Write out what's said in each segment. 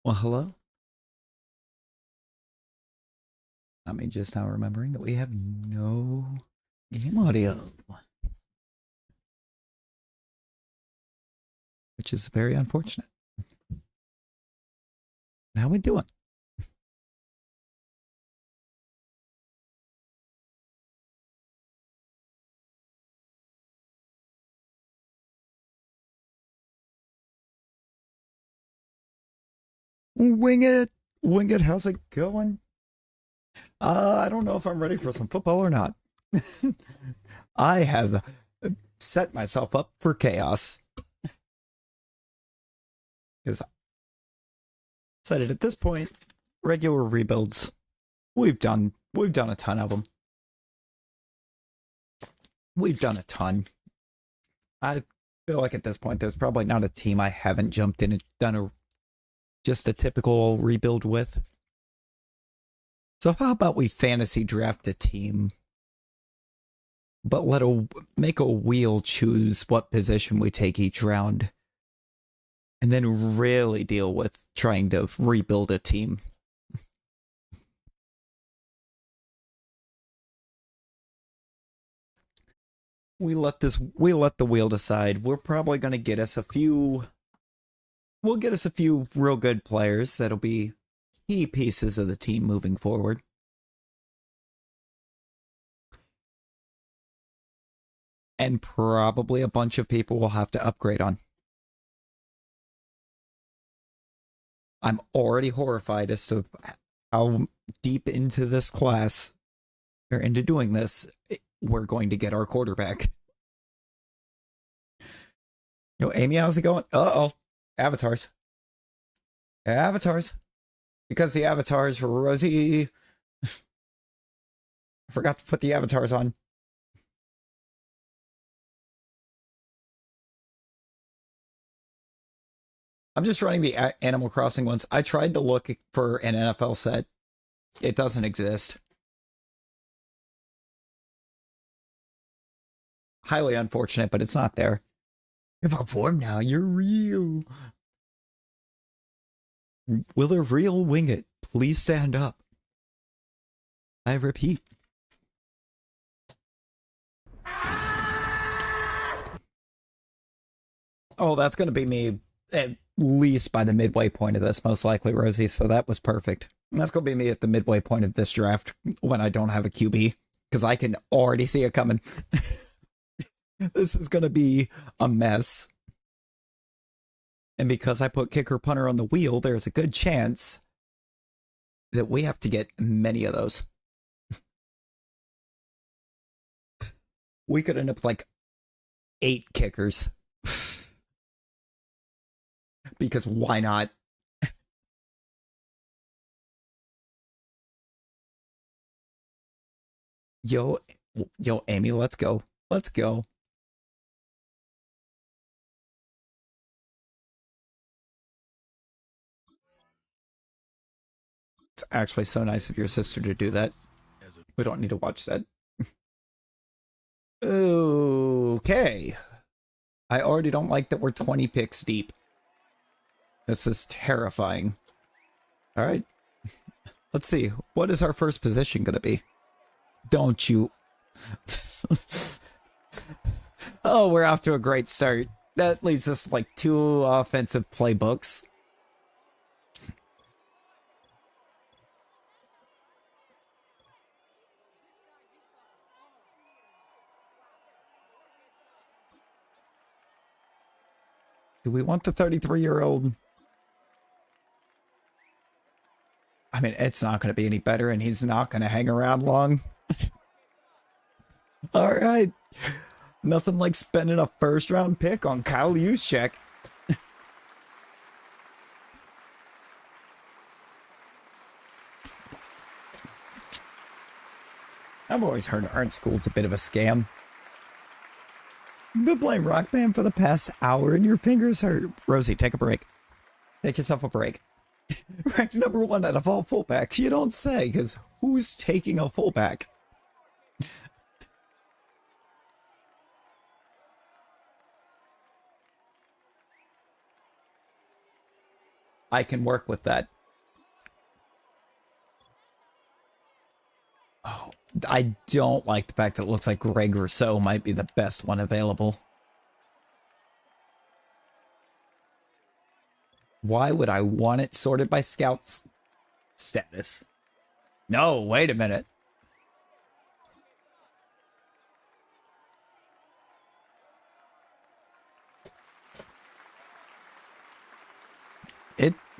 Well, hello. I mean, just now remembering that we have no game audio, which is very unfortunate. How we doing? Wing it, wing it. How's it going? I don't know if I'm ready for some football or not. I have set myself up for chaos because I said it at this point. Regular rebuilds, we've done a ton of them. We've done a ton. I feel like at this point, there's probably not a team I haven't jumped in and done just a typical rebuild with. So how about we fantasy draft a team, but make a wheel choose what position we take each round, and then really deal with trying to rebuild a team. We let the wheel decide. We're probably gonna get us a few we'll get us a few real good players that'll be key pieces of the team moving forward. And probably a bunch of people will have to upgrade on. I'm already horrified as to how deep into this class or into doing this we're going to get our quarterback. Amy, how's it going? Uh-oh. Avatars. Avatars. Because the avatars for Rosie. I forgot to put the avatars on. I'm just running the Animal Crossing ones. I tried to look for an NFL set. It doesn't exist. Highly unfortunate, but it's not there. You're perform now. You're real. Will a real wing it? Please stand up. I repeat. Oh, that's going to be me at least by the midway point of this, most likely, Rosie. So that was perfect. And that's going to be me at the midway point of this draft when I don't have a QB because I can already see it coming. This is going to be a mess. And because I put kicker punter on the wheel, there's a good chance that we have to get many of those. We could end up like 8 kickers. Because why not? Yo, yo, Amy, let's go. Let's go. It's actually so nice of your sister to do that. We don't need to watch that. Okay. I already don't like that we're 20 picks deep. This is terrifying. All right. Let's see. What is our first position going to be? Don't you? Oh, we're off to a great start. That leaves us like 2 offensive playbooks. Do we want the 33-year-old? I mean, it's not going to be any better, and he's not going to hang around long. All right. Nothing like spending a first-round pick on Kyle Juszczyk. I've always heard art school's a bit of a scam. You've been playing Rock Band for the past hour and your fingers hurt. Rosie, take a break. Take yourself a break. Ranked number 1 out of all fullbacks. You don't say, because who's taking a fullback? I can work with that. Oh, I don't like the fact that it looks like Greg Rousseau might be the best one available. Why would I want it sorted by scouts status? No, wait a minute.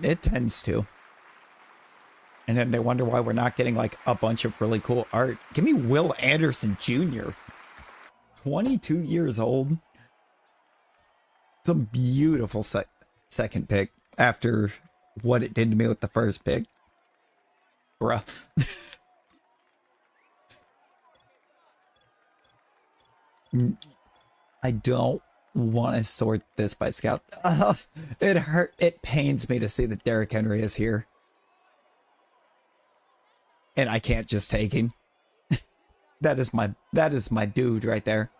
It tends to. And then they wonder why we're not getting like a bunch of really cool art. Give me Will Anderson Jr. 22 years old. Some beautiful second pick after what it did to me with the first pick. Bruh. I don't want to sort this by scout. It hurt. It pains me to see that Derrick Henry is here. And I can't just take him. That is my dude right there.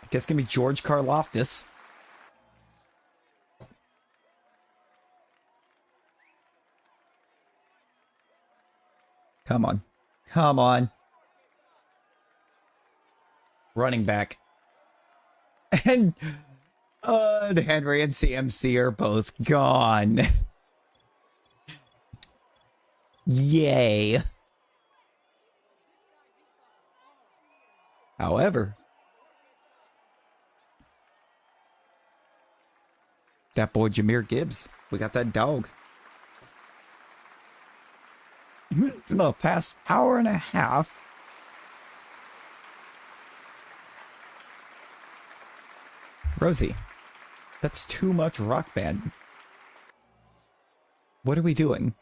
I guess give me George Karlaftis. Come on. Come on. Running back. And Henry and CMC are both gone. Yay. However, that boy Jahmyr Gibbs, we got that dog. In the past hour and a half, Rosie, that's too much Rock Band. What are we doing?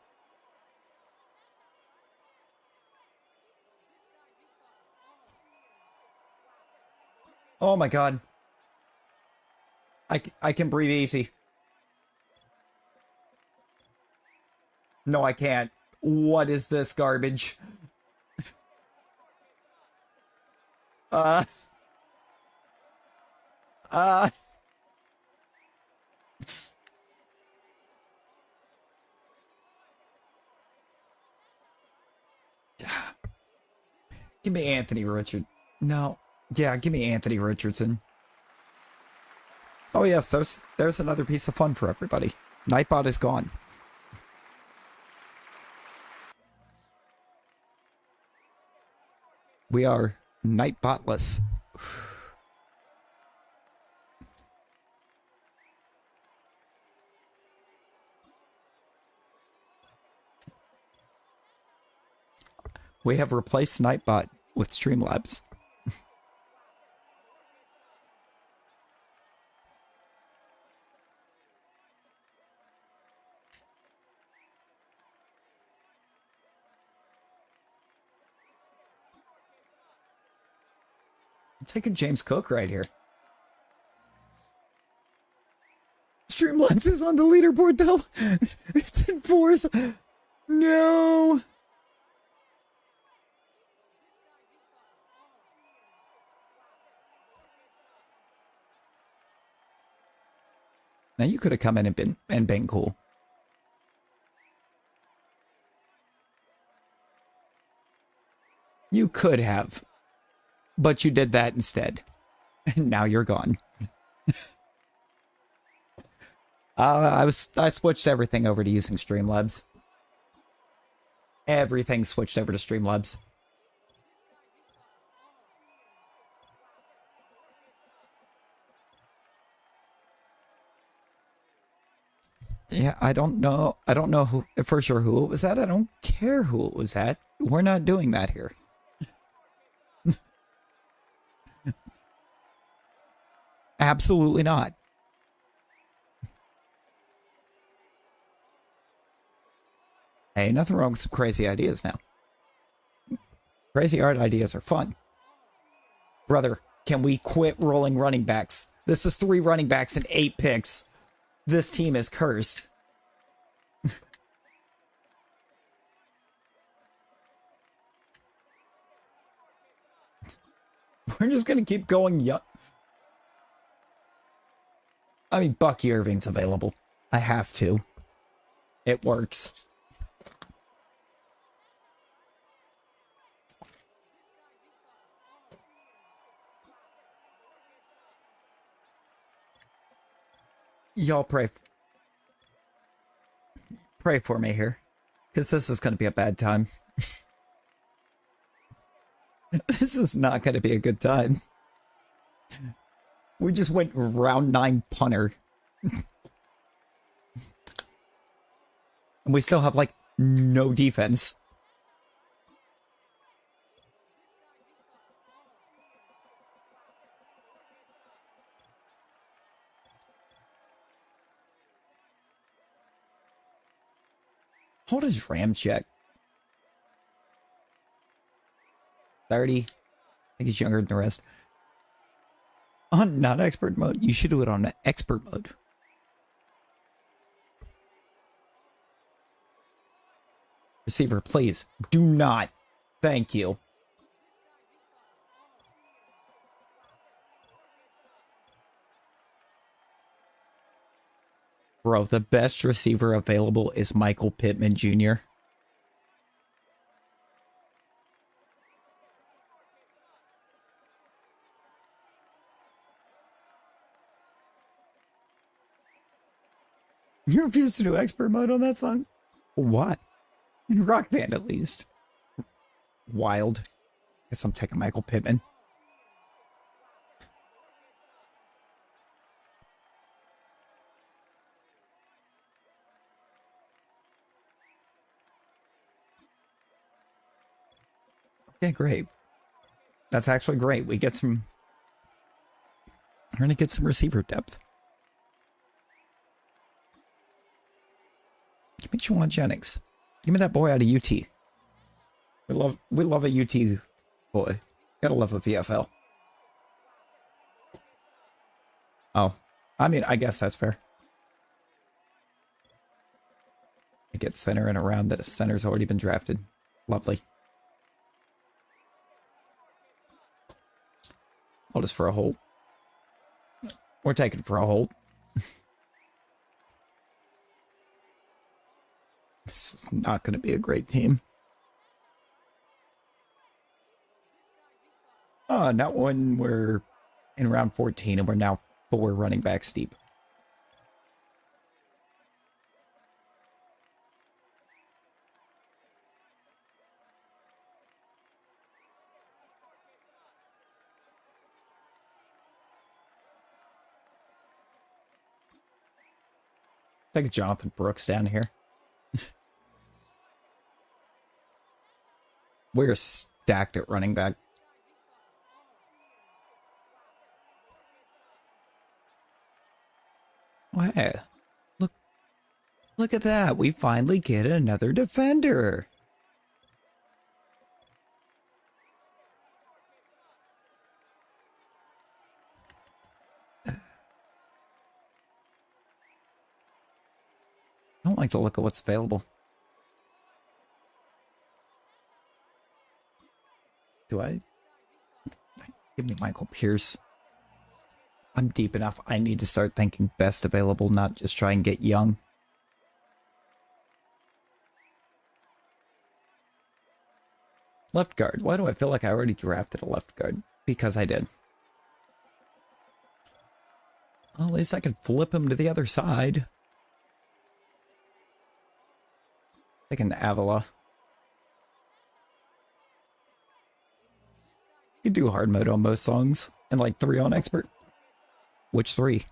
Oh my god. I can breathe easy. No, I can't. What is this garbage? uh... Give me Anthony Richard. No. Yeah, give me Anthony Richardson. Oh yes, there's another piece of fun for everybody. Nightbot is gone. We are Nightbotless. We have replaced Nightbot with Streamlabs. I'm taking James Cook right here. Streamlabs is on the leaderboard though. It's in fourth. No. Now you could have come in and been cool. You could have, but you did that instead. And now you're gone. I switched everything over to using Streamlabs. Everything switched over to Streamlabs. Yeah, I don't know who for sure who it was at. I don't care who it was at. We're not doing that here. Absolutely not. Hey, nothing wrong with some crazy ideas now. Crazy art ideas are fun. Brother, can we quit rolling running backs? This is 3 running backs and 8 picks. This team is cursed. We're just gonna keep going young. I mean, Bucky Irving's available. I have to. It works. Y'all pray for me here, because this is going to be a bad time. This is not going to be a good time. We just went round 9 punter. And we still have, like, no defense. Hold his ram check. 30. I think he's younger than the rest. On non-expert mode? You should do it on expert mode. Receiver, please. Do not. Thank you. Bro, the best receiver available is Michael Pittman Jr. You refuse to do expert mode on that song? Why? In Rock Band, at least. Wild. Guess I'm taking Michael Pittman. Okay, great. That's actually great. We're gonna get some receiver depth. Give me Juwan Jennings. Give me that boy out of UT. We love a UT boy. Gotta love a VFL. Oh, I mean, I guess that's fair. I get center in a round that a center's already been drafted. Lovely. I'll just for a hold. We're taking for a hold. This is not going to be a great team. Not when we're in round 14 and we're now 4 running backs deep. Take Jonathan Brooks down here. We're stacked at running back. Wow. Look at that. We finally get another defender. I don't like the look of what's available. Do I? Give me Michael Pierce. I'm deep enough. I need to start thinking best available, not just try and get young. Left guard. Why do I feel like I already drafted a left guard? Because I did. Well, at least I can flip him to the other side. Taking Avila. You do hard mode on most songs and like 3 on expert. Which 3?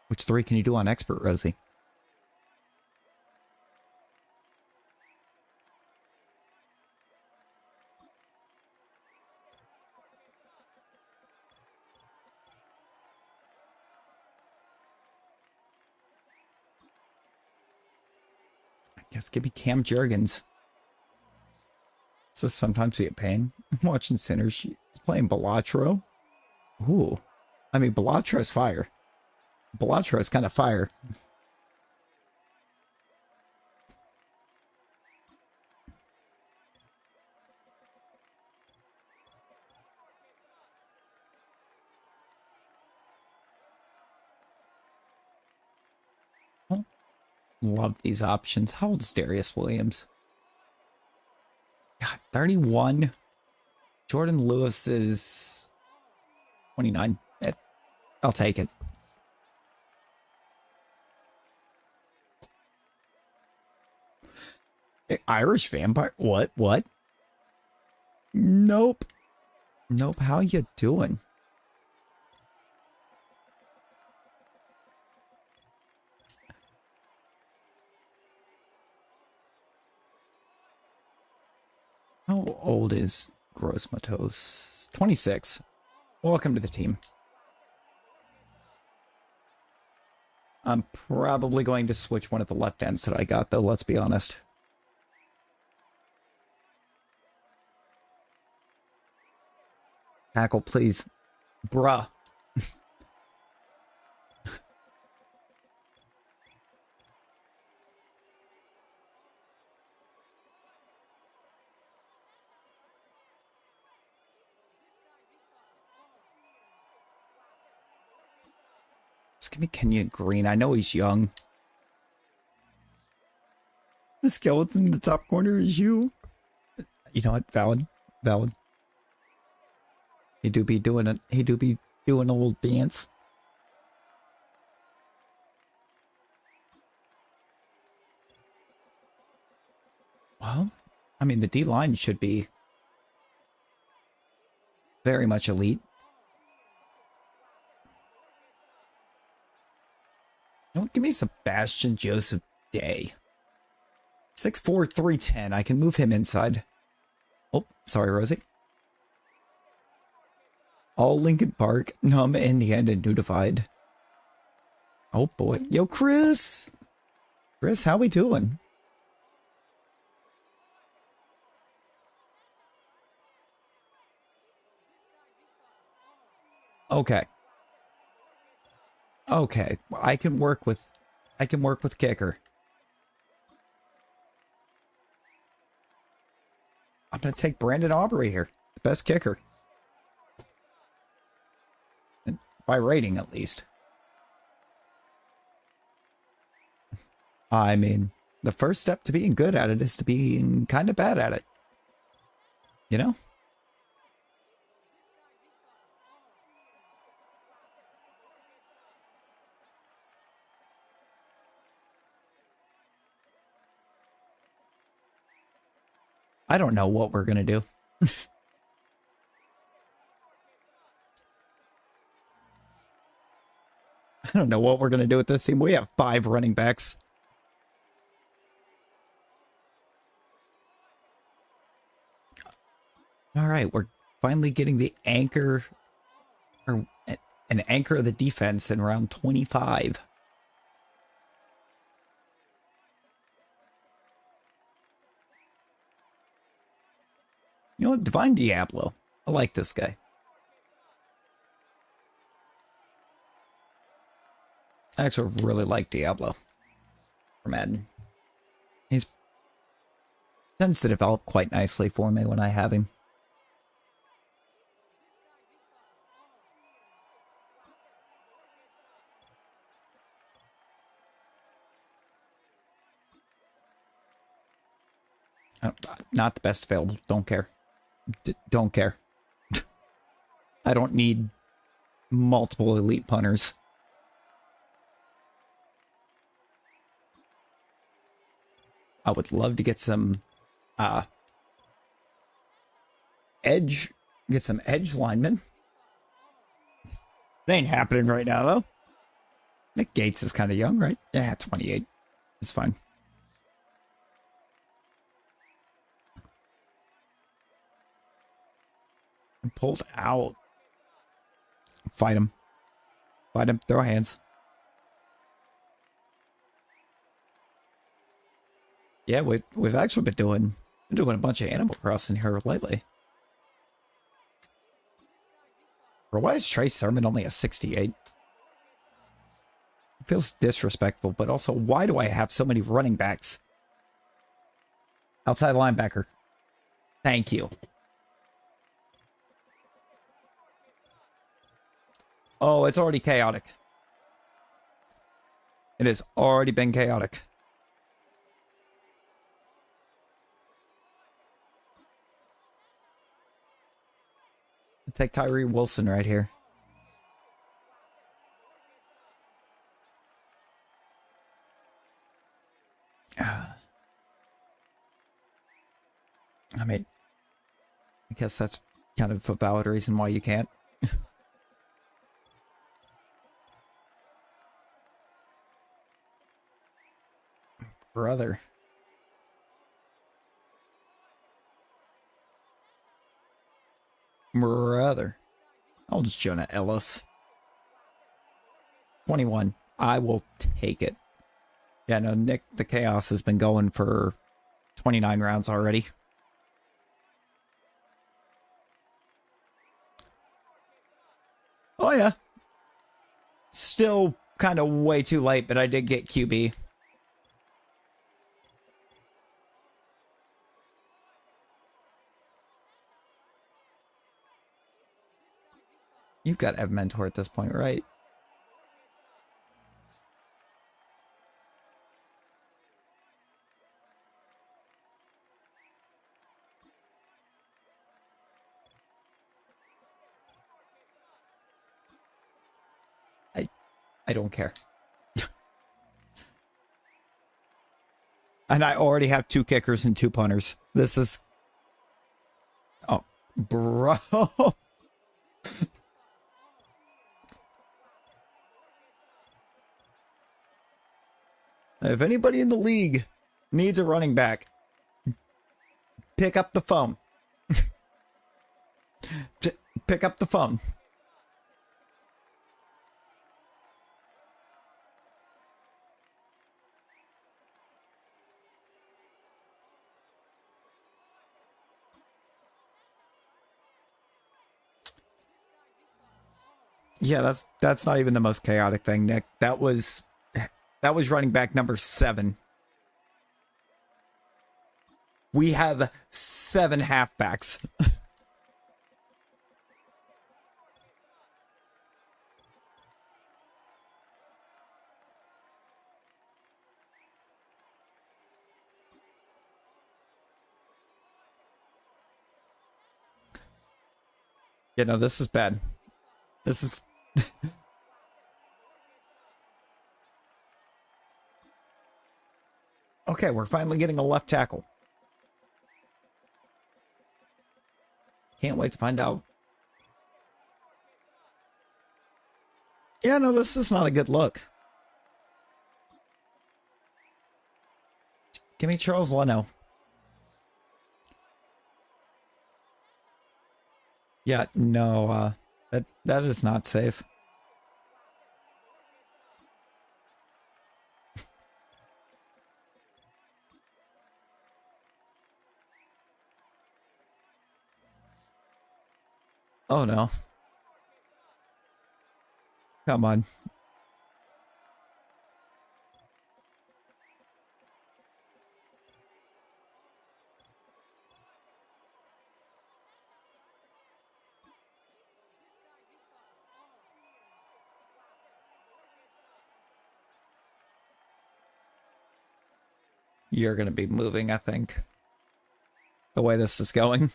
Which 3 can you do on expert, Rosie? I guess give me Cam Jurgens. So sometimes be a pain. I'm watching Sinners. She's playing Balatro. Ooh. I mean, Balatro's fire. Balatro's kind of fire. Oh, Love these options. How old is Darius Williams? God, 31. Jordan Lewis is 29. I'll take it. Irish vampire? What? What? Nope. Nope. How you doing? How old is Gross Matos? 26. Welcome to the team. I'm probably going to switch one of the left ends that I got, though, let's be honest. Tackle, please. Bruh. Let's give me Kenyon Green. I know he's young. The skeleton in the top corner is you. You know what? Valid. Valid. He do be doing a little dance. Well, I mean, the D-line should be very much elite. Don't give me Sebastian Joseph Day. 6'4", 310. I can move him inside. Oh, sorry, Rosie. All Lincoln Park, numb in the end and notified. Oh boy. Yo, Chris! Chris, how we doing? Okay. Okay. I can work with kicker. I'm gonna take Brandon Aubrey here. The best kicker. By rating, at least. I mean, the first step to being good at it is to being kind of bad at it. You know? I don't know what we're gonna do. I don't know what we're gonna do with this team. We have 5 running backs. All right, we're finally getting the anchor, or an anchor of the defense in round 25. You know what? Divine Diablo. I like this guy. I actually really like Diablo for Madden. He tends to develop quite nicely for me when I have him. Not the best available. Don't care. Don't care. I don't need multiple elite punters. I would love to get some edge linemen. It ain't happening right now, though. Nick Gates is kind of young, right? Yeah, 28. It's fine. I'm pulled out. Fight him. Fight him. Throw hands. Yeah, we've actually been doing a bunch of Animal Crossing here lately. Or why is Trey Sermon only a 68? It feels disrespectful, but also, why do I have so many running backs? Outside linebacker. Thank you. Oh, it's already chaotic. It has already been chaotic. take Tyree Wilson right here. I mean, I guess that's kind of a valid reason why you can't. Brother. Brother. I'll just Jonah Ellis. 21. I will take it. Yeah, no, Nick the Chaos has been going for 29 rounds already. Oh, yeah. Still kind of way too late, but I did get QB. You've got to have a mentor at this point, right? I don't care. And I already have 2 kickers and 2 punters. This is... Oh, bro. If anybody in the league needs a running back, pick up the phone. Pick up the phone. Yeah, that's not even the most chaotic thing, Nick. That was running back number 7. We have 7 halfbacks. You know, this is bad. This is... Okay, we're finally getting a left tackle. Can't wait to find out. Yeah, no, this is not a good look. Give me Charles Leno. Yeah, no, that is not safe. Oh no. Come on. You're going to be moving, I think. The way this is going.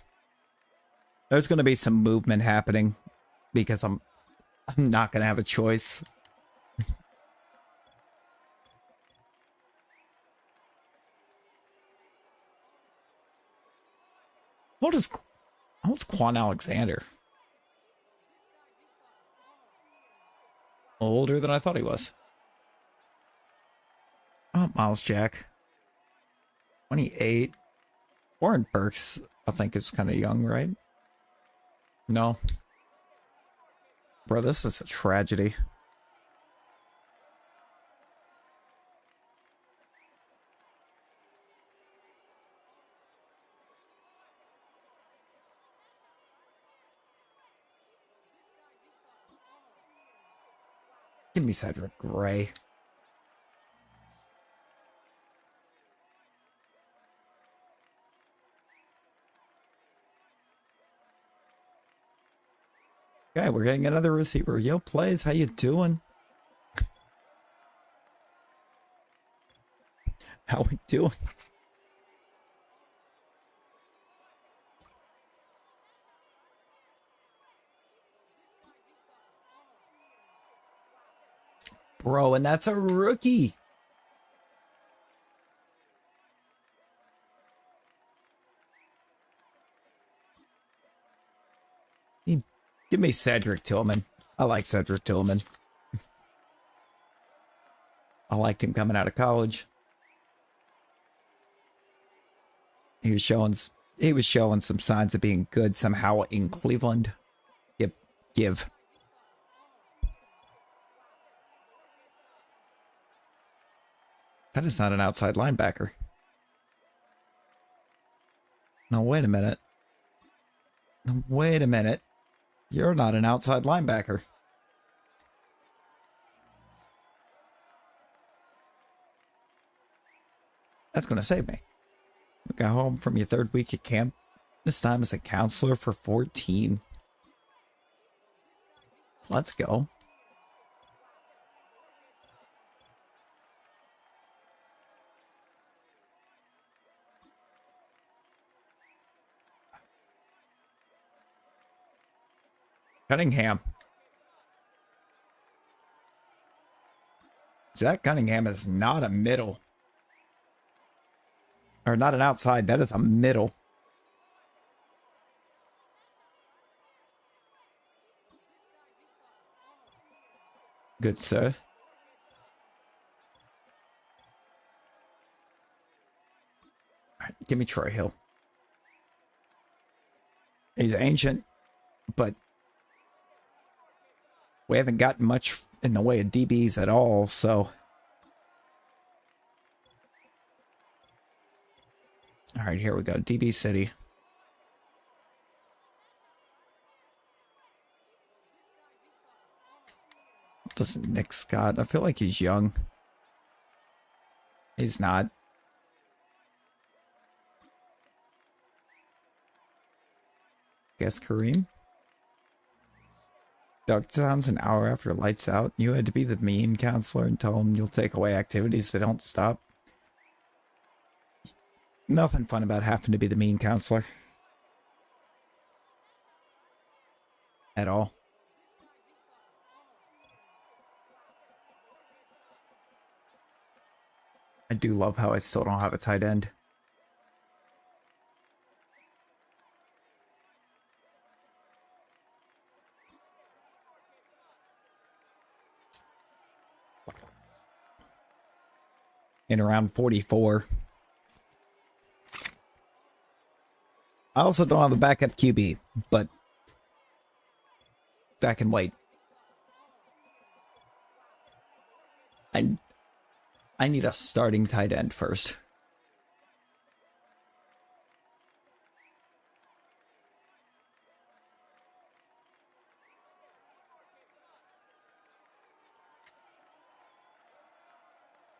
There's going to be some movement happening because I'm not going to have a choice. How old's Quan Alexander? Older than I thought he was. Oh, Miles Jack. 28. Warren Burks, I think, is kind of young, right? No. Bro, this is a tragedy. Give me Cedric Gray. Okay, we're getting another receiver. Yo, Plays, how you doing? How we doing? Bro, and that's a rookie. Give me Cedric Tillman. I like Cedric Tillman. I liked him coming out of college. He was showing some signs of being good somehow in Cleveland. Give. That is not an outside linebacker. No, wait a minute. No, wait a minute. You're not an outside linebacker. That's going to save me. You got home from your third week at camp. This time as a counselor for 14. Let's go. Cunningham. Jack Cunningham is not a middle. Or not an outside. That is a middle. Good sir. All right, give me Troy Hill. He's ancient, but we haven't gotten much in the way of DBs at all, so. All right, here we go. DB City. Doesn't Nick Scott? I feel like he's young. He's not. Guess Kareem? Doug sounds an hour after lights out. You had to be the mean counselor and tell him you'll take away activities that don't stop. Nothing fun about having to be the mean counselor. At all. I do love how I still don't have a tight end. In around 44. I also don't have a backup QB, but that can wait. I need a starting tight end first.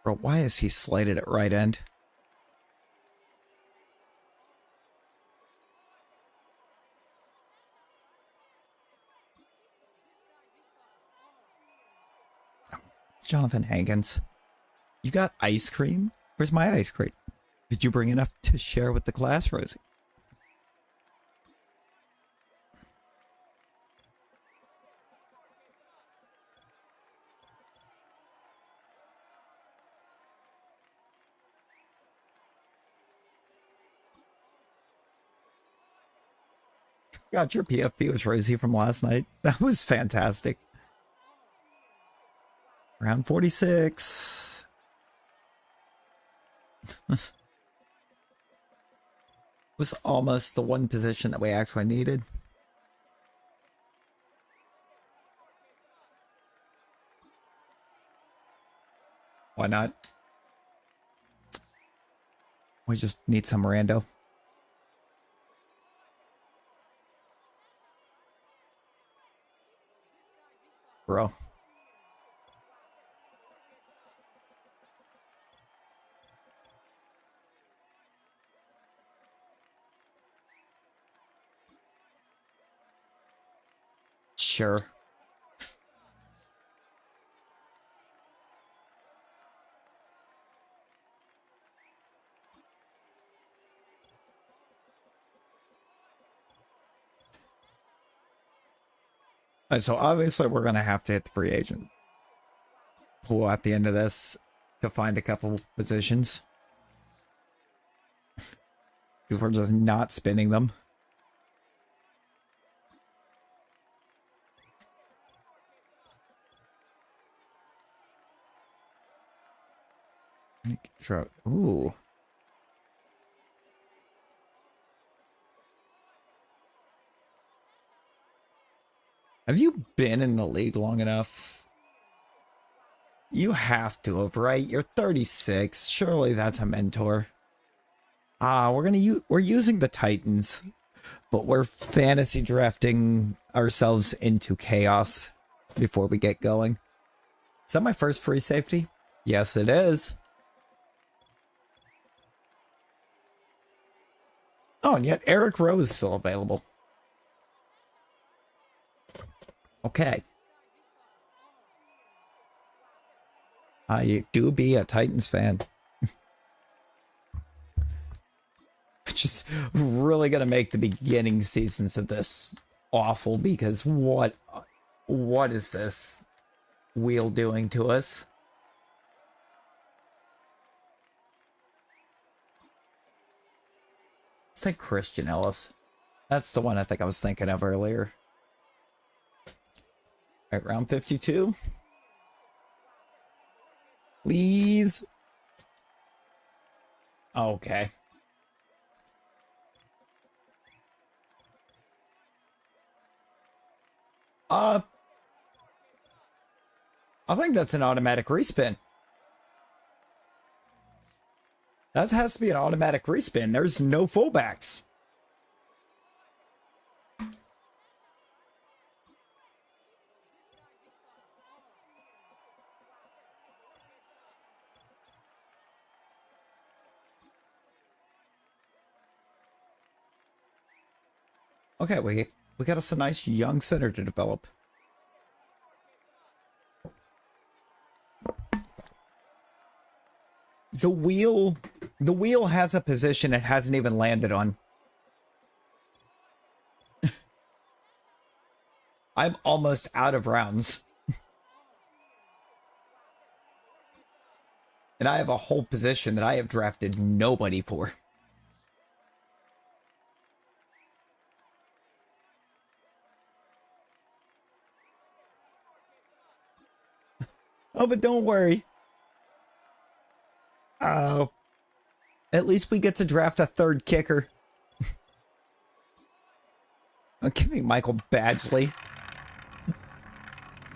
Bro, why is he slated at right end? Jonathan Hankins. You got ice cream? Where's my ice cream? Did you bring enough to share with the class, Rosie? Got your PFP was Rosie from last night. That was fantastic. Round 46. Was almost the one position that we actually needed. Why not? We just need some rando. Bro. Sure. So obviously we're going to have to hit the free agent pull at the end of this to find a couple positions. Because we're just not spinning them. Ooh. Have you been in the league long enough? You have to have, right? You're 36. Surely that's a mentor. We're using the Titans, but we're fantasy drafting ourselves into chaos before we get going. Is that my first free safety? Yes, it is. Oh, and yet Eric Rowe is still available. Okay. I do be a Titans fan. Just really gonna make the beginning seasons of this awful, because what is this wheel doing to us? It's like Christian Ellis. That's the one I think I was thinking of earlier. All right, round 52. Please. Okay. I think that's an automatic respin. That has to be an automatic respin. There's no fullbacks. Okay, we got us a nice young center to develop. The wheel has a position it hasn't even landed on. I'm almost out of rounds. And I have a whole position that I have drafted nobody for. Oh, but don't worry. At least we get to draft a third kicker. Give me Michael Badgley.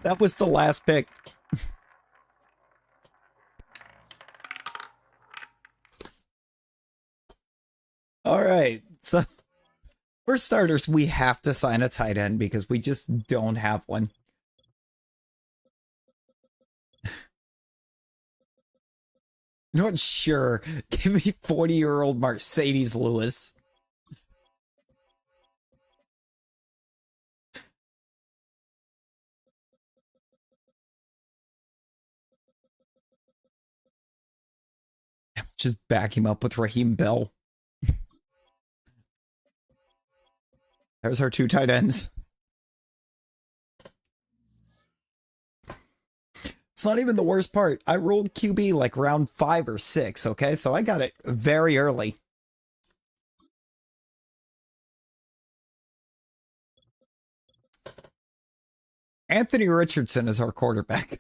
That was the last pick. All right. So, for starters, we have to sign a tight end because we just don't have one. Not sure. Give me 40-year-old Mercedes Lewis. Just back him up with Raheem Bell. There's our two tight ends. It's not even the worst part. I rolled QB like round 5 or 6, okay? So I got it very early. Anthony Richardson is our quarterback. At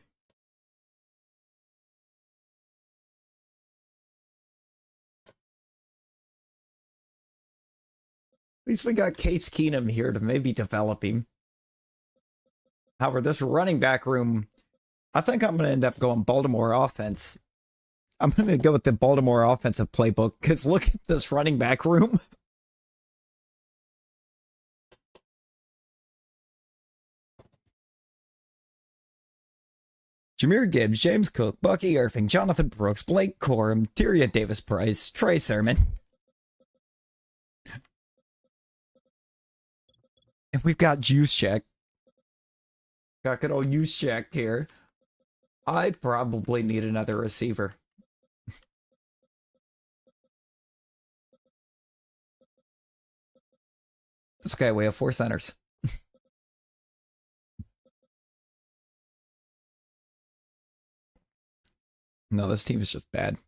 least we got Case Keenum here to maybe develop him. However, this running back room, I think I'm going to end up going Baltimore offense. I'm going to go with the Baltimore offensive playbook because look at this running back room. Jahmyr Gibbs, James Cook, Bucky Irving, Jonathan Brooks, Blake Corum, Tyrion Davis-Price, Trey Sermon. And we've got Juice Check. Got good old Juice Check here. I probably need another receiver. It's okay, we have 4 centers. No, this team is just bad.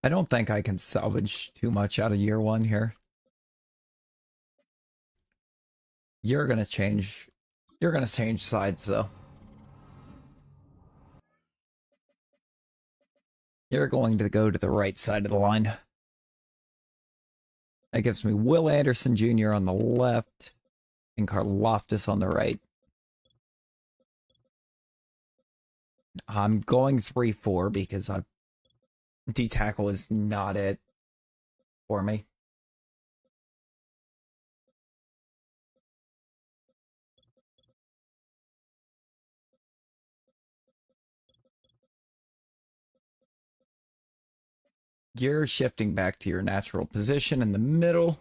I don't think I can salvage too much out of year one here. You're gonna change. You're gonna change sides though. You're going to go to the right side of the line. That gives me Will Anderson Jr. on the left and Karloftis on the right. I'm going 3-4 because D-tackle is not it for me. You're shifting back to your natural position in the middle.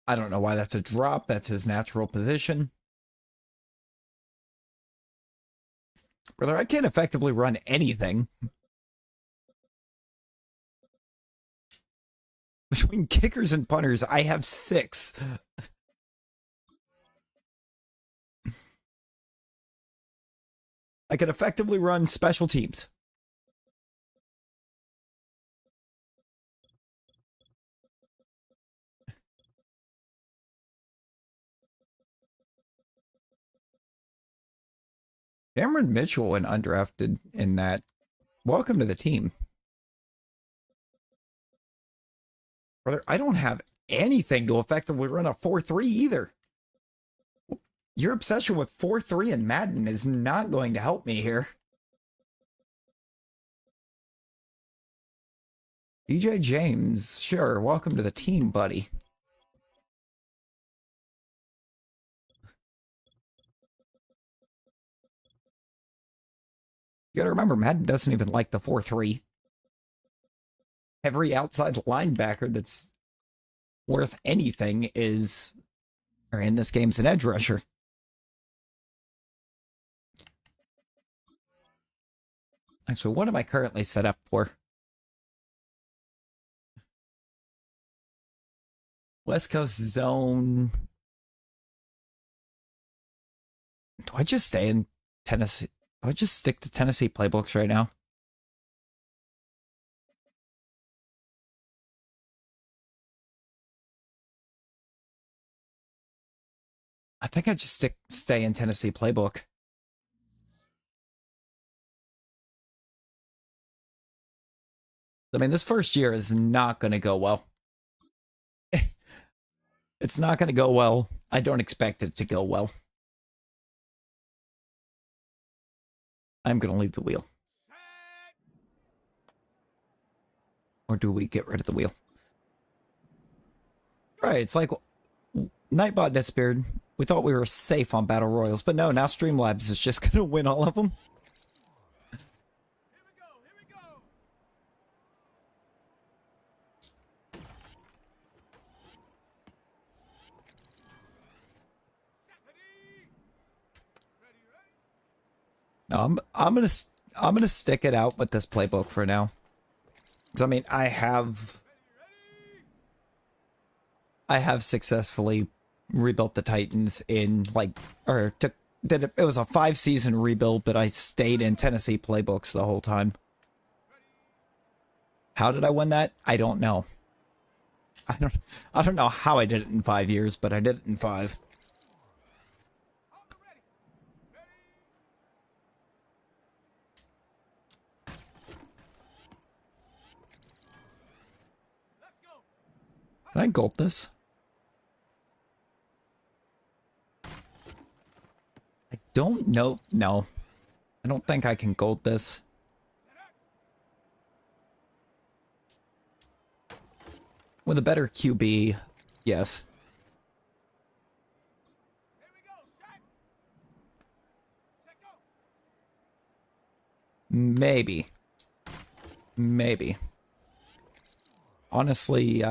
I don't know why that's a drop. That's his natural position. Brother, I can't effectively run anything. Between kickers and punters, I have 6. I can effectively run special teams. Cameron Mitchell went undrafted in that. Welcome to the team. Brother, I don't have anything to effectively run a 4-3 either. Your obsession with 4-3 and Madden is not going to help me here. DJ James, sure, welcome to the team, buddy. You gotta remember, Madden doesn't even like the 4-3. Every outside linebacker that's worth anything is, or in this game's an edge rusher. Actually, what am I currently set up for? West Coast zone. Do I just stay in Tennessee? Do I just stick to Tennessee playbooks right now? I think I just stay in Tennessee playbook. I mean, this first year is not going to go well. It's not going to go well. I don't expect it to go well. I'm going to leave the wheel. Or do we get rid of the wheel? Right, it's like Nightbot disappeared. We thought we were safe on Battle Royals, but no, now Streamlabs is just going to win all of them. No, I'm gonna stick it out with this playbook for now. 'Cause, I mean, I have successfully rebuilt the Titans in it was a 5-season rebuild, but I stayed in Tennessee playbooks the whole time. How did I win that? I don't know. I don't know how I did it in 5 years, but I did it in 5. Can I gold this? I don't know. No. I don't think I can gold this. With a better QB, yes. Maybe. Maybe. Honestly,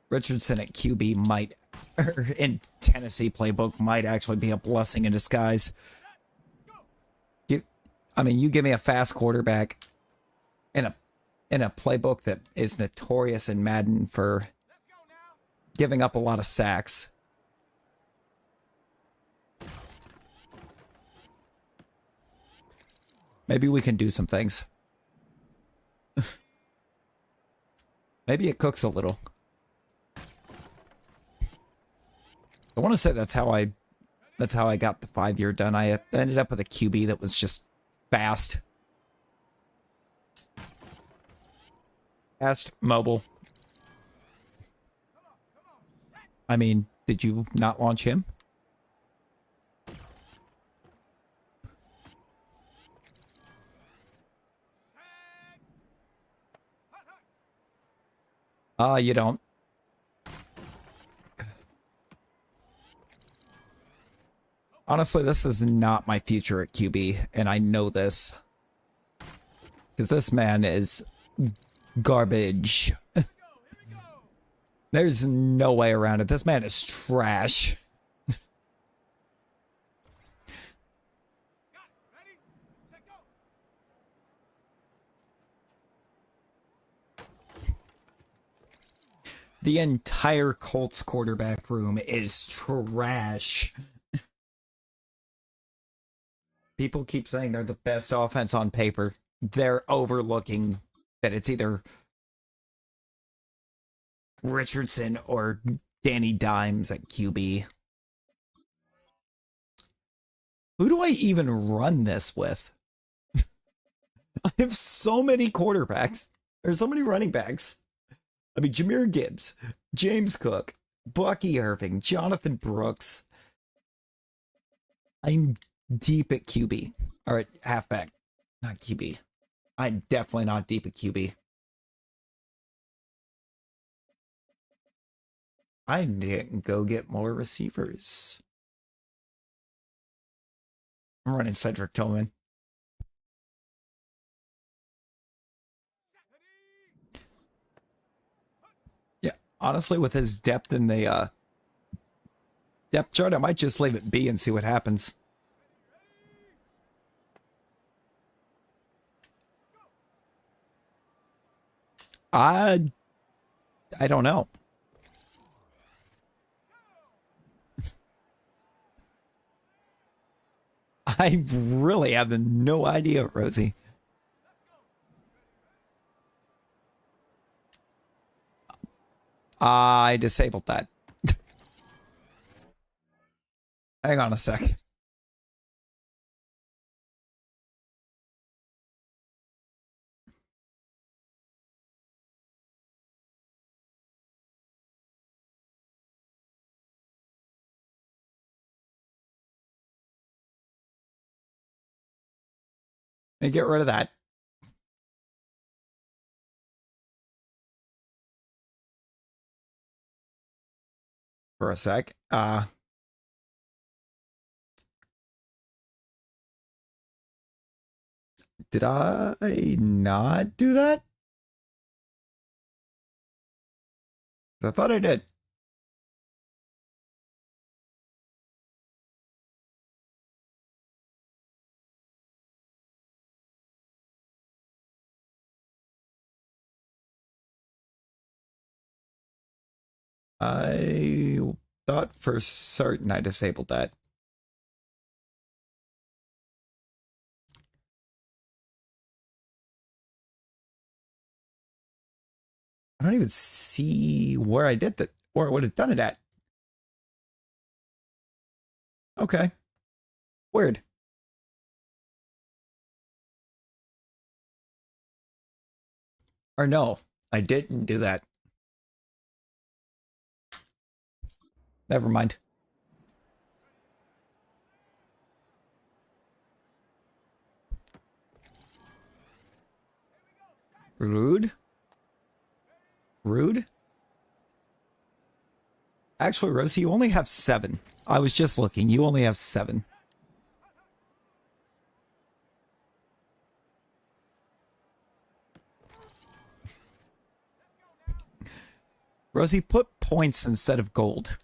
Richardson at QB might, in Tennessee playbook, might actually be a blessing in disguise. I mean, you give me a fast quarterback in a playbook that is notorious in Madden for giving up a lot of sacks. Maybe we can do some things. Maybe it cooks a little. I want to say that's how I got the 5-year done. I ended up with a QB that was just fast. Fast, mobile. I mean, did you not launch him? You don't. Honestly, this is not my future at QB, and I know this. Because this man is garbage. There's no way around it. This man is trash. The entire Colts quarterback room is trash. People keep saying they're the best offense on paper. They're overlooking that it's either Richardson or Danny Dimes at QB. Who do I even run this with? I have so many quarterbacks. There's so many running backs. I mean, Jahmyr Gibbs, James Cook, Bucky Irving, Jonathan Brooks. I'm deep at QB. Or at halfback. Not QB. I'm definitely not deep at QB. I didn't go get more receivers. I'm running Cedric Tillman. Yeah, honestly, with his depth in the depth chart, I might just leave it B and see what happens. I don't know. I really have no idea, Rosie. I disabled that. Hang on a sec. Let me get rid of that. For a sec. Did I not do that? I thought I did. I thought for certain I disabled that. I don't even see where I did that, or I would have done it at. Okay. Weird. Or no, I didn't do that. Never mind. Rude. Rude. Actually, Rosie, you only have 7. I was just looking. You only have 7. Rosie, put points instead of gold.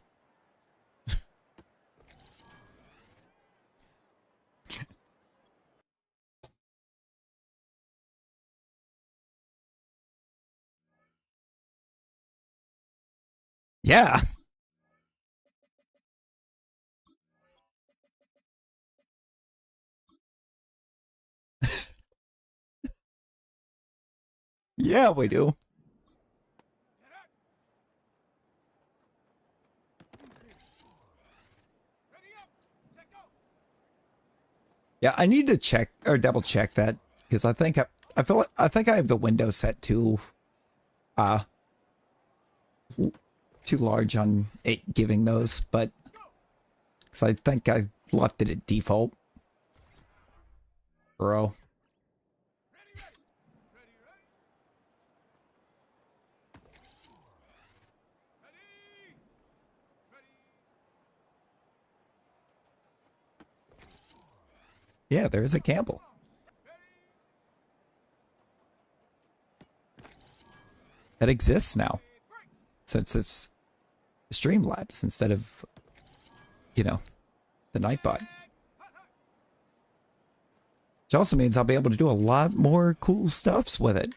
Yeah. Yeah, we do. Yeah, I need to check or double check that because I feel like, I think I have the window set uh too large on it giving those, but because I think I left it at default. Bro. Yeah, there is a Campbell. That exists now since it's Streamlabs instead of, you know, the Nightbot. Which also means I'll be able to do a lot more cool stuffs with it.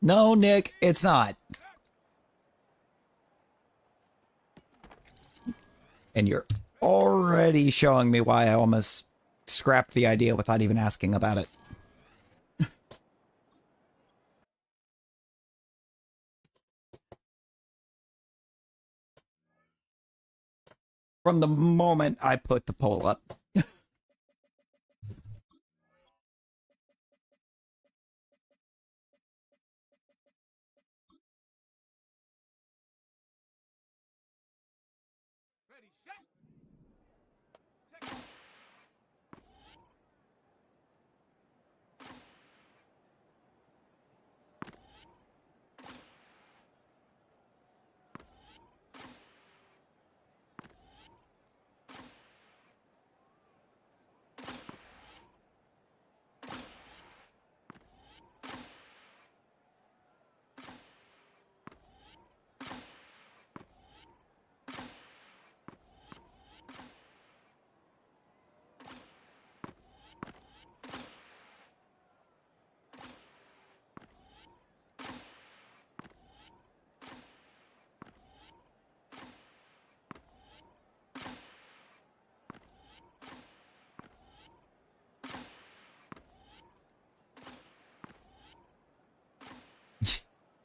No, Nick, it's not. And you're already showing me why I almost scrapped the idea without even asking about it. From the moment I put the poll up.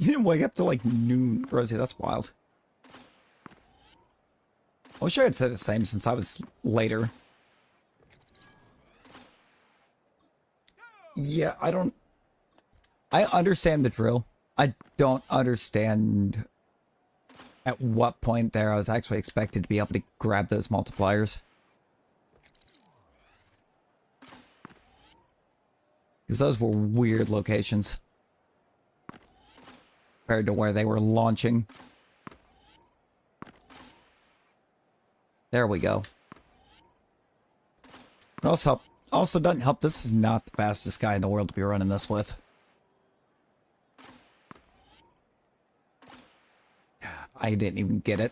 You didn't wake up till like noon, Rosie. That's wild. I wish I had said the same since I was later. Yeah, I understand the drill. I don't understand at what point there I was actually expected to be able to grab those multipliers. Because those were weird locations compared to where they were launching. There we go. It also doesn't help. This is not the fastest guy in the world to be running this with. I didn't even get it.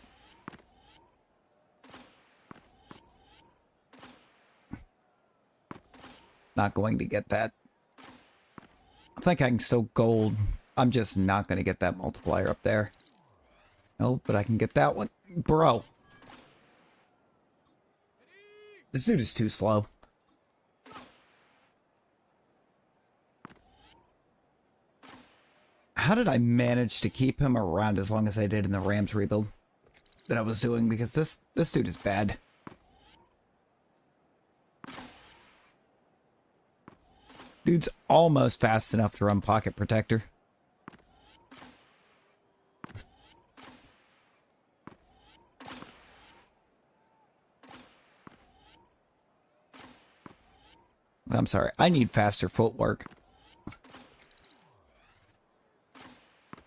Not going to get that. I think I can still gold. I'm just not going to get that multiplier up there. No, but I can get that one. Bro. This dude is too slow. How did I manage to keep him around as long as I did in the Rams rebuild that I was doing? Because this dude is bad. Dude's almost fast enough to run pocket protector. I'm sorry, I need faster footwork.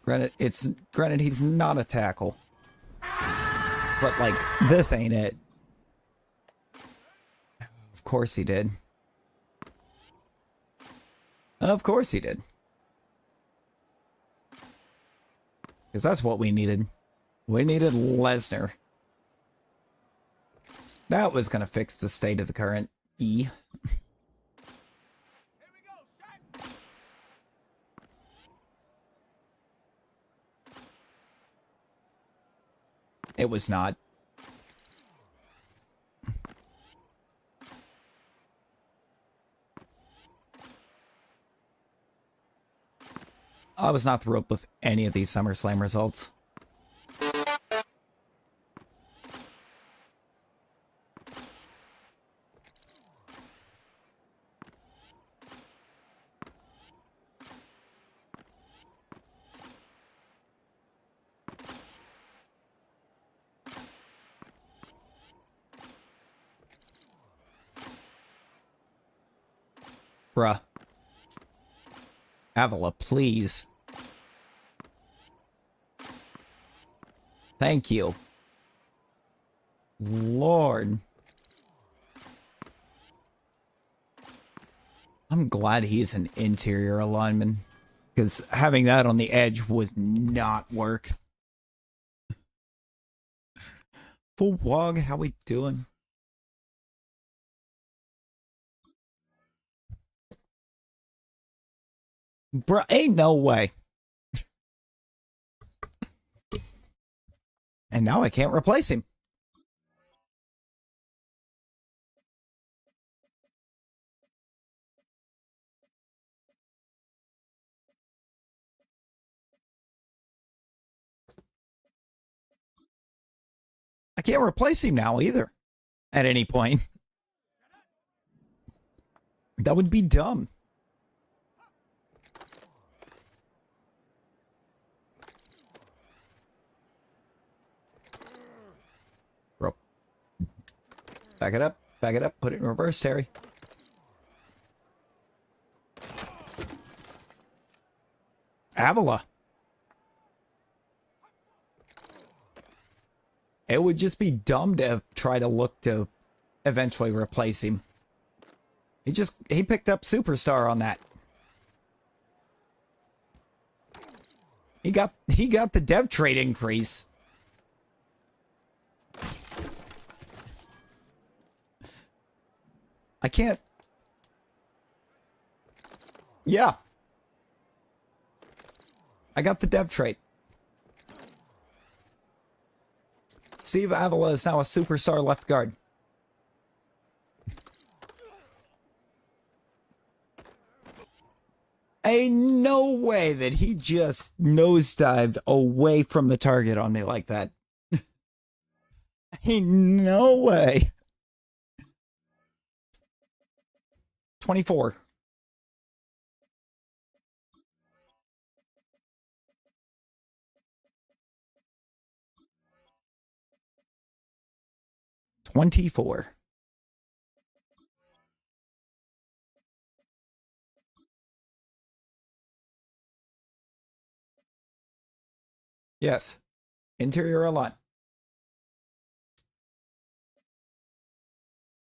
Granted, he's not a tackle. But like, this ain't it. Of course he did. Of course he did. Because that's what we needed. We needed Lesnar. That was going to fix the state of the current E. It was not. I was not thrilled with any of these SummerSlam results. Bruh. Avila, please. Thank you. Lord. I'm glad he's an interior lineman, because having that on the edge would not work. Full Wog, how we doing? Bruh, ain't no way. And now I can't replace him. I can't replace him now either. At any point. That would be dumb. Bro. Back it up. Back it up. Put it in reverse, Terry. Avila. It would just be dumb to try to look to eventually replace him. He picked up Superstar on that. He got the dev trade increase. I can't. Yeah. I got the dev trait. Steve Avila is now a superstar left guard. Ain't no way that he just nosedived away from the target on me like that. Ain't no way. 24. Yes. Interior a lot.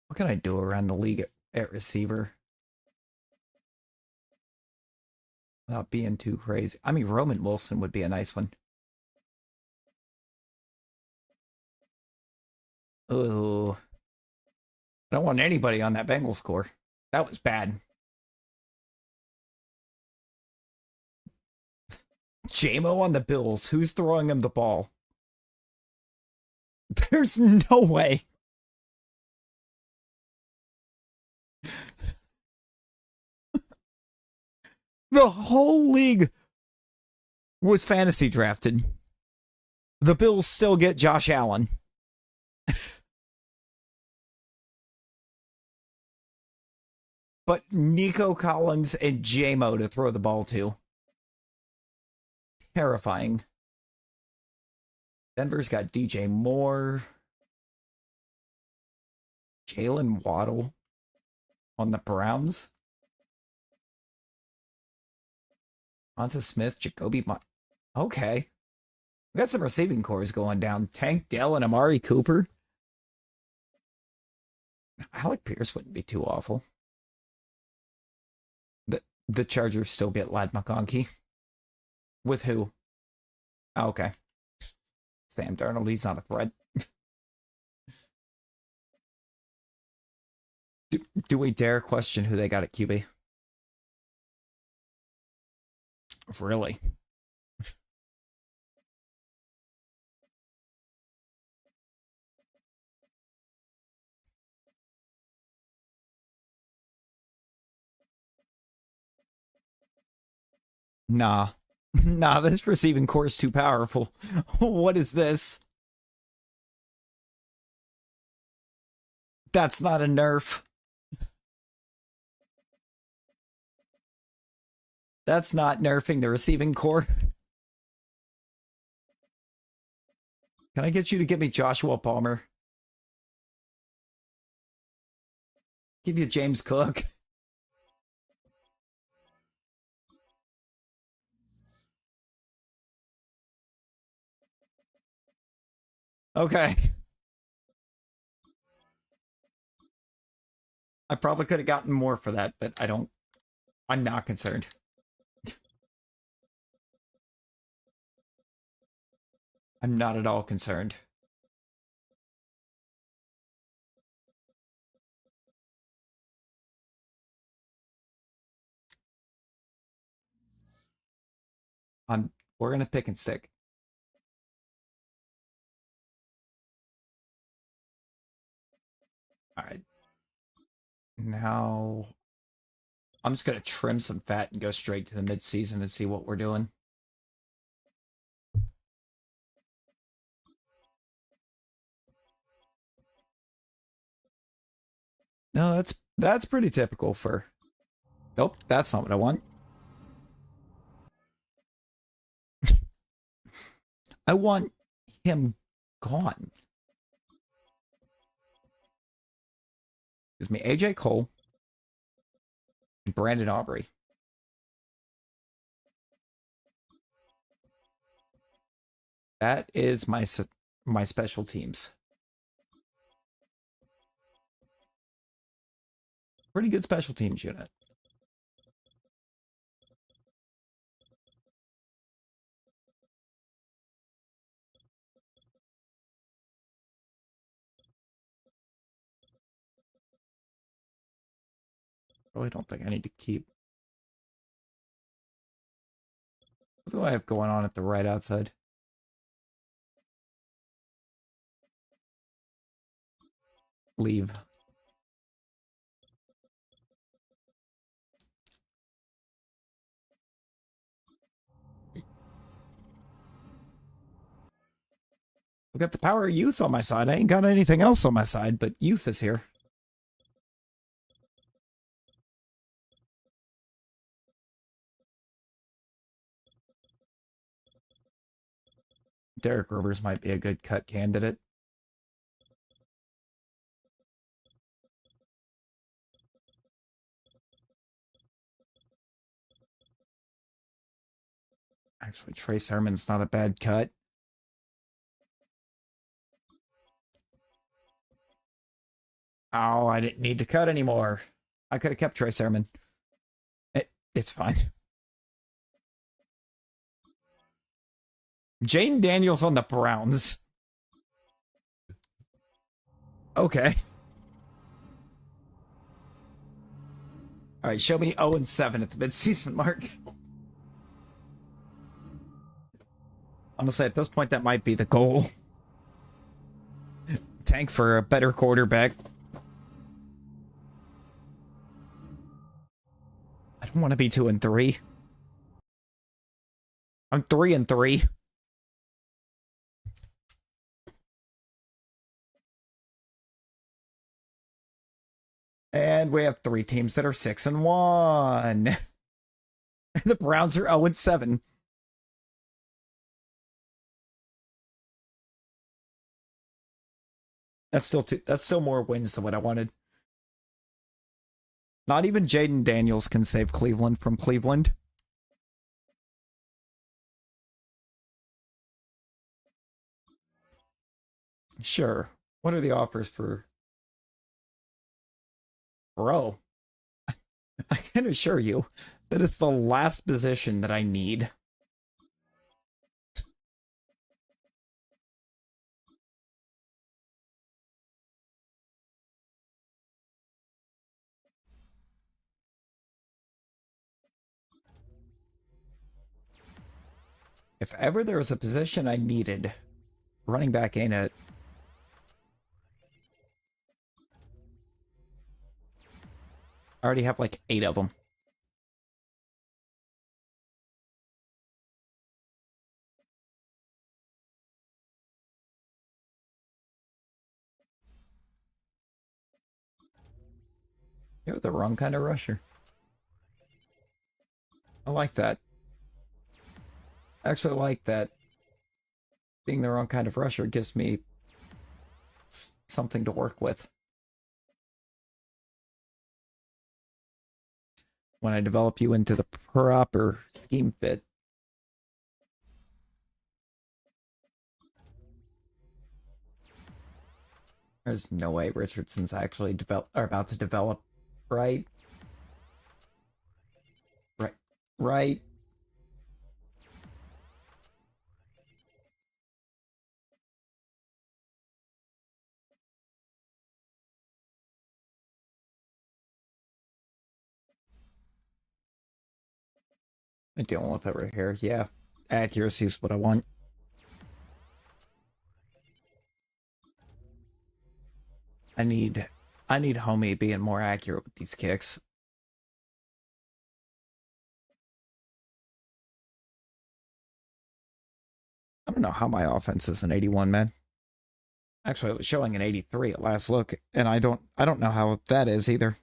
What can I do around the league at receiver without being too crazy? I mean, Roman Wilson would be a nice one. Oh, I don't want anybody on that Bengals score. That was bad. JMO on the Bills. Who's throwing him the ball? There's no way. The whole league was fantasy drafted. The Bills still get Josh Allen. But Nico Collins and JMO to throw the ball to. Terrifying. Denver's got DJ Moore. Jalen Waddle on the Browns. Monta Smith, Jacoby Okay. We got some receiving cores going down. Tank Dell and Amari Cooper. Alec Pierce wouldn't be too awful. The Chargers still get Lad McConkey. With who? Oh, okay. Sam Darnold, he's not a threat. Do we dare question who they got at QB? Really? Nah. Nah, this receiving core is too powerful. What is this? That's not a nerf. That's not nerfing the receiving core. Can I get you to give me Joshua Palmer? Give you James Cook. Okay. I probably could have gotten more for that, but I don't. I'm not concerned. I'm not at all concerned. I'm. We're gonna pick and stick. All right. Now I'm just gonna trim some fat and go straight to the mid-season and see what we're doing. No, that's pretty typical for. Nope, that's not what I want. I want him gone. Gives me AJ Cole and Brandon Aubrey. That is my special teams. Pretty good special teams unit. Really don't think I need to keep. What do I have going on at the right outside? Leave. I've got the power of youth on my side. I ain't got anything else on my side, but youth is here. Derek Rivers might be a good cut candidate. Actually, Trey Sermon's not a bad cut. Oh, I didn't need to cut anymore. I could have kept Trey Sermon. It's fine. Jane Daniels on the Browns. Okay. All right, show me 0-7 at the midseason mark. Honestly, at this point, that might be the goal. Tank for a better quarterback. I don't want to be 2-3. I'm 3-3. And we have 3 teams that are 6-1. The Browns are 0-7. That's still more wins than what I wanted. Not even Jaden Daniels can save Cleveland from Cleveland. Sure. What are the offers for? Bro, I can assure you that it's the last position that I need. If ever there was a position I needed, running back ain't it. I already have like 8 of them. You're the wrong kind of rusher. I like that. I actually like that being the wrong kind of rusher gives me something to work with when I develop you into the proper scheme fit. There's no way Richardson's actually about to develop, right? Right. Right. I'm dealing with it right here. Yeah. Accuracy is what I want. I need I need Homie being more accurate with these kicks. I don't know how my offense is an 81, man. Actually, it was showing an 83 at last look, and I don't know how that is either.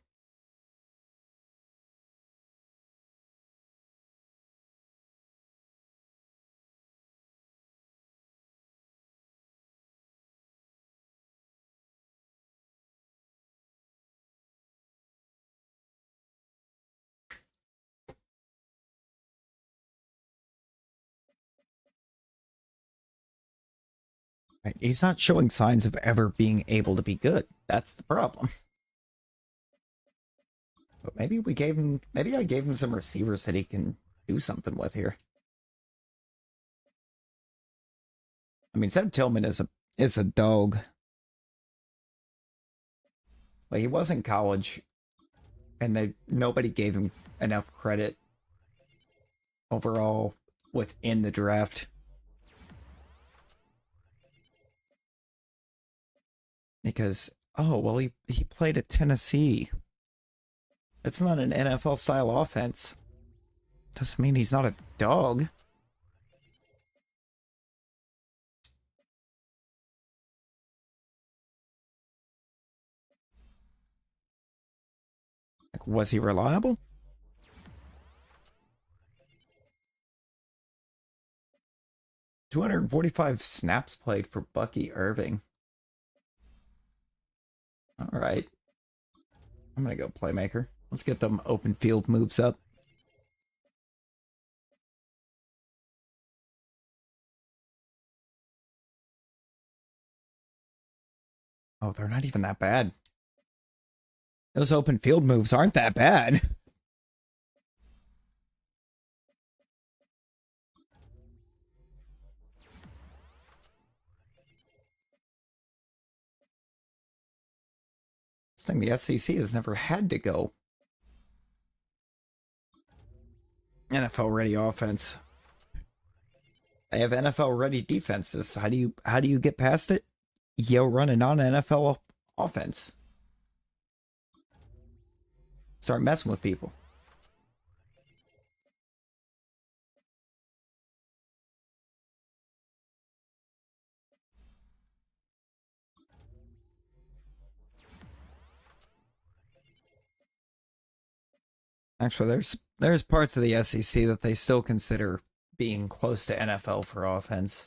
Right? He's not showing signs of ever being able to be good. That's the problem. But maybe I gave him some receivers that he can do something with here. I mean, Zed Tillman is a dog. Like he was in college, and nobody gave him enough credit overall within the draft because he played at Tennessee. It's not an NFL style offense. Doesn't mean he's not a dog. Like, was he reliable? 245 snaps played for Bucky Irving. All right. I'm going to go playmaker. Let's get them open field moves up. Oh, they're not even that bad. Those open field moves aren't that bad. This thing, the SEC has never had to go NFL ready offense. They have NFL ready defenses. How do you get past it? You run a non NFL offense. Start messing with people. Actually, there's parts of the SEC that they still consider being close to NFL for offense.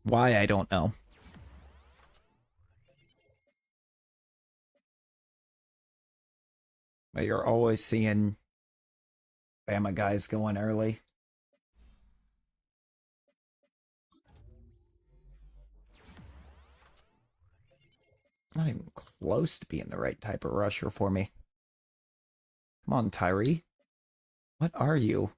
Why I don't know. But you're always seeing Bama guys going early. Not even close to being the right type of rusher for me. Come on, Tyree. What are you?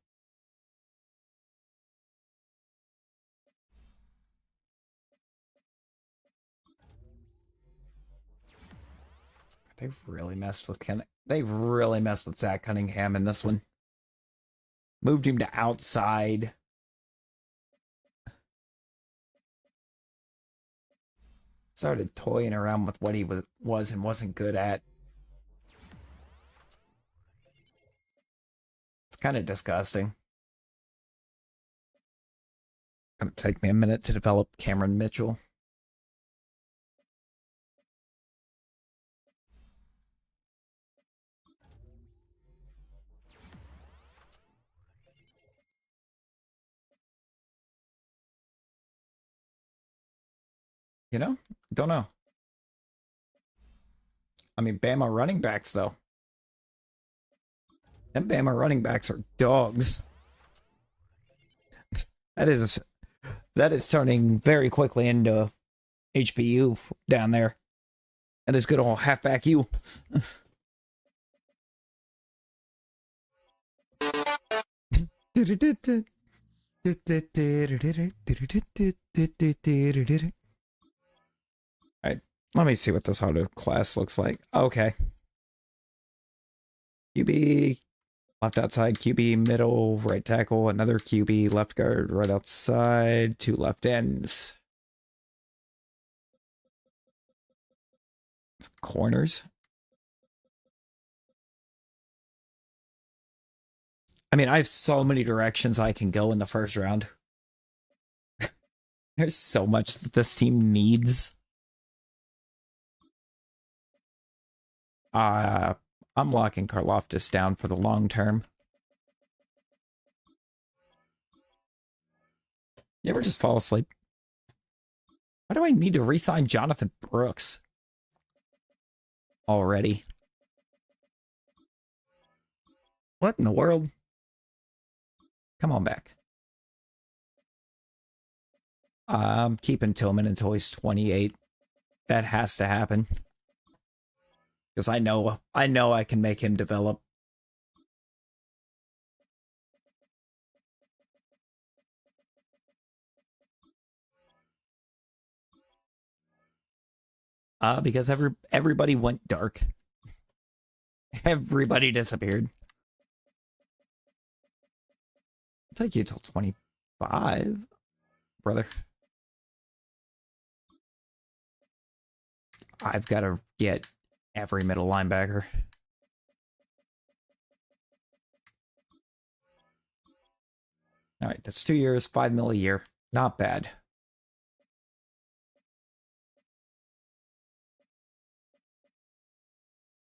They've really messed with Zach Cunningham in this one. Moved him to outside. Started toying around with what he was and wasn't good at. It's kind of disgusting. Gonna take me a minute to develop Cameron Mitchell. You know? Don't know. I mean, Bama running backs, though. Them Bama running backs are dogs. That is turning very quickly into HPU down there. That is good old halfback U. Alright, let me see what this auto class looks like. Okay. QB, left outside, QB, middle, right tackle, another QB, left guard, right outside, two left ends. Corners. I mean, I have so many directions I can go in the first round. There's so much that this team needs. I'm locking Karloftis down for the long term. You ever just fall asleep? Why do I need to re-sign Jonathan Brooks already? What in the world? Come on back. I'm keeping Tillman until he's 28. That has to happen. Because I know I can make him develop. Because everybody went dark. Everybody disappeared. I'll take you till 25, brother. I've got to get every middle linebacker. All right, that's 2 years, $5 million a year. Not bad.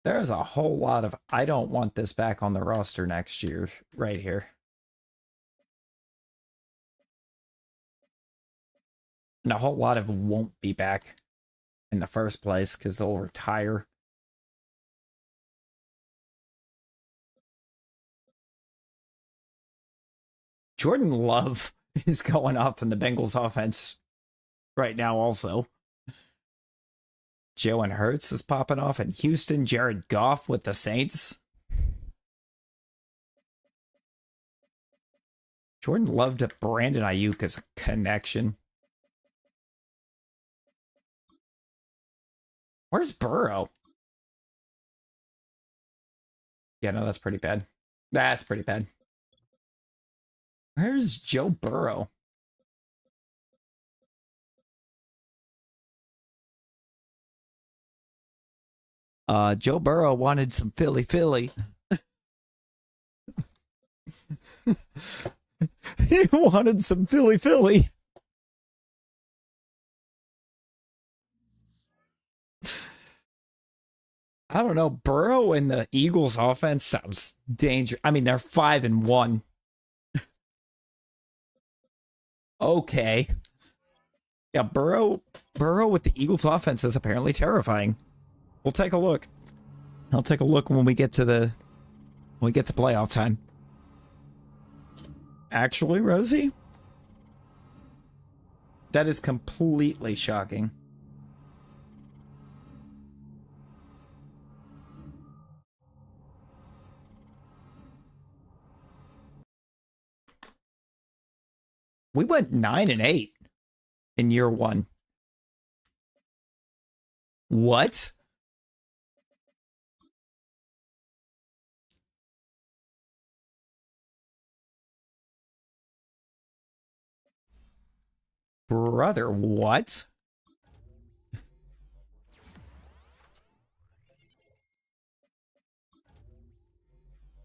There's a whole lot of I don't want this back on the roster next year right here. And a whole lot of won't be back in the first place because they'll retire. Jordan Love is going off in the Bengals offense right now also. Jalen Hurts is popping off in Houston. Jared Goff with the Saints. Jordan Love to Brandon Ayuk as a connection. Where's Burrow? Yeah, no, that's pretty bad. That's pretty bad. Where's Joe Burrow? Joe Burrow wanted some Philly. He wanted some Philly. I don't know. Burrow and the Eagles offense sounds dangerous. I mean, they're 5-1. Okay. Yeah, Burrow with the Eagles offense is apparently terrifying. We'll take a look. I'll take a look when we get to playoff time. Actually, Rosie? That is completely shocking. We went 9-8 in year one. What? Brother, what?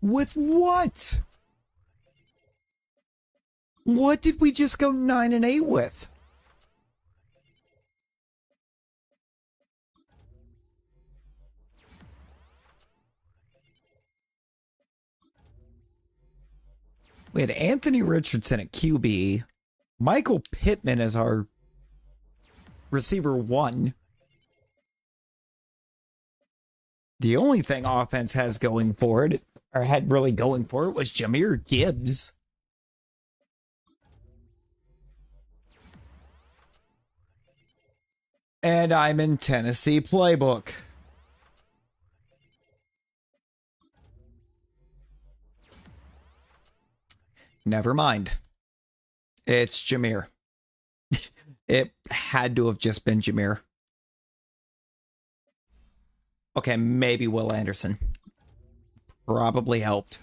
With what? What did we just go 9-8 with? We had Anthony Richardson at QB. Michael Pittman as our receiver one. The only thing offense has going for it, or had really going for it, was Jahmyr Gibbs. And I'm in Tennessee playbook. Never mind. It's Jahmyr. It had to have just been Jahmyr. Okay, maybe Will Anderson. Probably helped.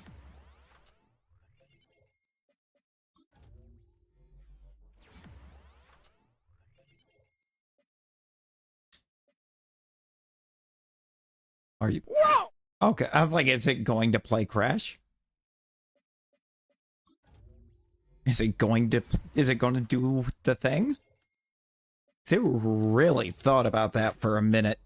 Are you? Okay, I was like, is it going to play Crash? Is it going to do the thing? So it really thought about that for a minute.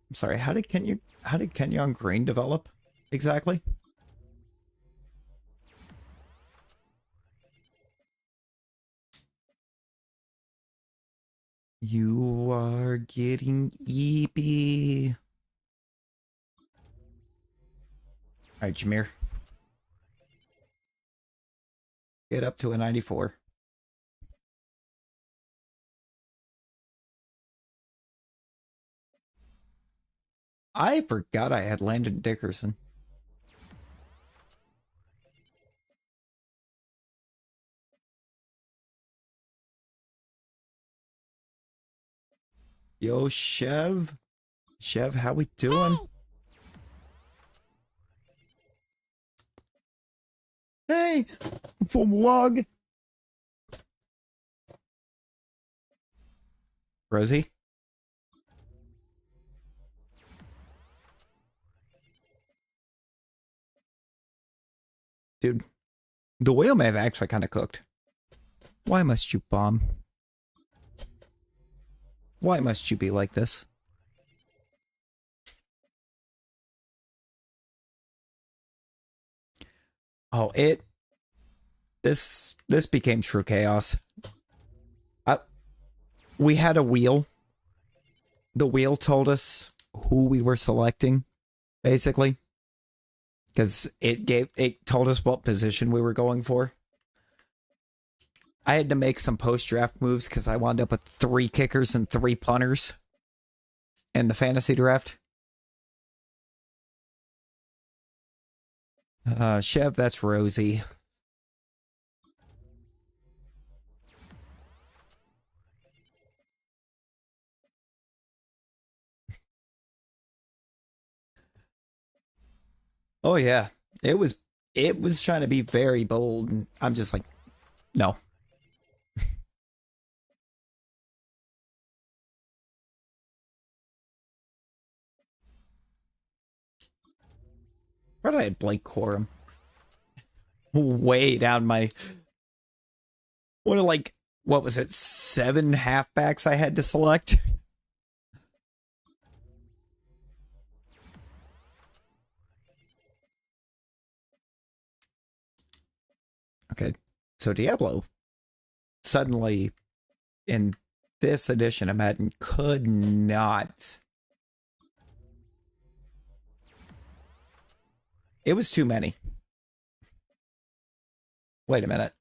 I'm sorry, how did Kenyon Green develop exactly? You are getting eepy. All right, Jahmyr. Get up to a 94. I forgot I had Landon Dickerson. Yo, Chev. Chev, how we doing? Hey, from Wog. Rosie? Dude, the whale may have actually kind of cooked. Why must you bomb? Why must you be like this? Oh, this became true chaos. We had a wheel. The wheel told us who we were selecting, basically. Because it told us what position we were going for. I had to make some post-draft moves because I wound up with 3 kickers and 3 punters in the fantasy draft. Chev, that's Rosie. Oh yeah, it was trying to be very bold, and I'm just like, no. Where did I had Blake Corum? Way down my what was it, 7 halfbacks I had to select? Okay, so Diablo suddenly in this edition of Madden could not. It was too many. Wait a minute.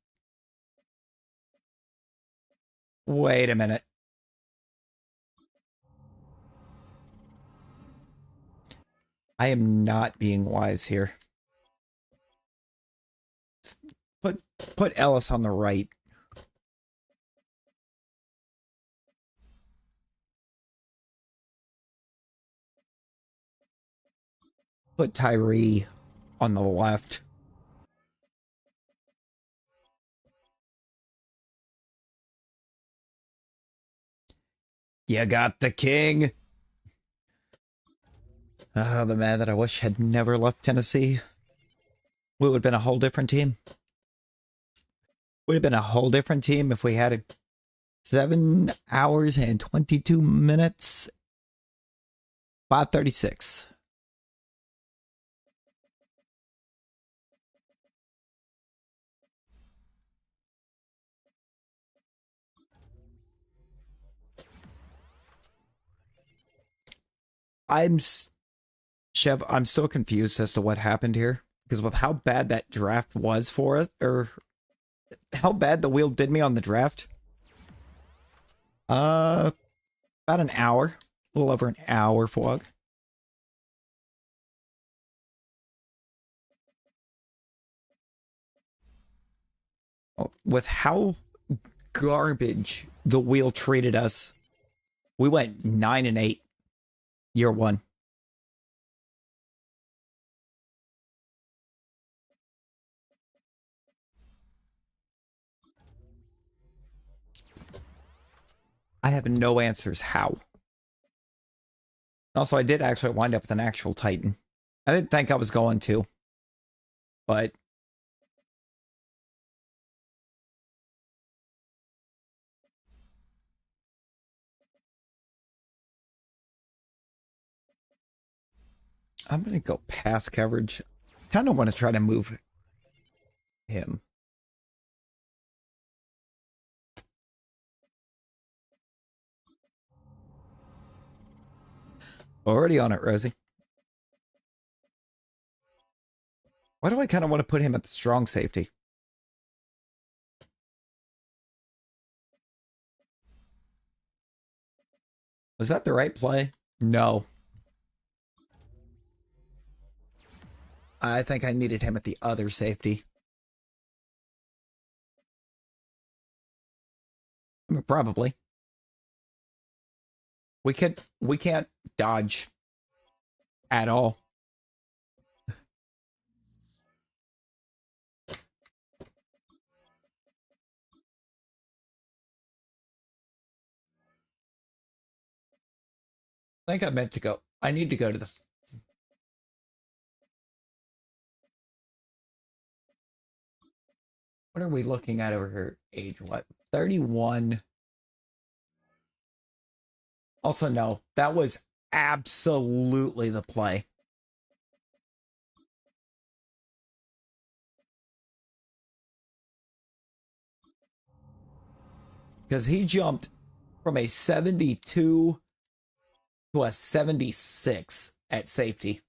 Wait a minute. I am not being wise here. Put Ellis on the right. Put Tyree on the left. You got the king. Oh, the man that I wish had never left Tennessee. We would have been a whole different team. Would have been a whole different team if we had 7 hours and 22 minutes 536. I'm Chev, I'm still confused as to what happened here because with how bad that draft was for us, or how bad the wheel did me on the draft. Uh, about an hour, a little over an hour, Fog. With how garbage the wheel treated us, we went 9-8 year one. I have no answers how. Also, I did actually wind up with an actual Titan. I didn't think I was going to, but I'm going to go pass coverage. Kind of want to try to move him. Already on it, Rosie. Why do I kind of want to put him at the strong safety? Was that the right play? No. I think I needed him at the other safety. I mean, probably. We can't dodge at all. I think I meant to go. I need to go to the. What are we looking at over here? Age what? 31. Also, no, that was absolutely the play. Because he jumped from a 72 to a 76 at safety.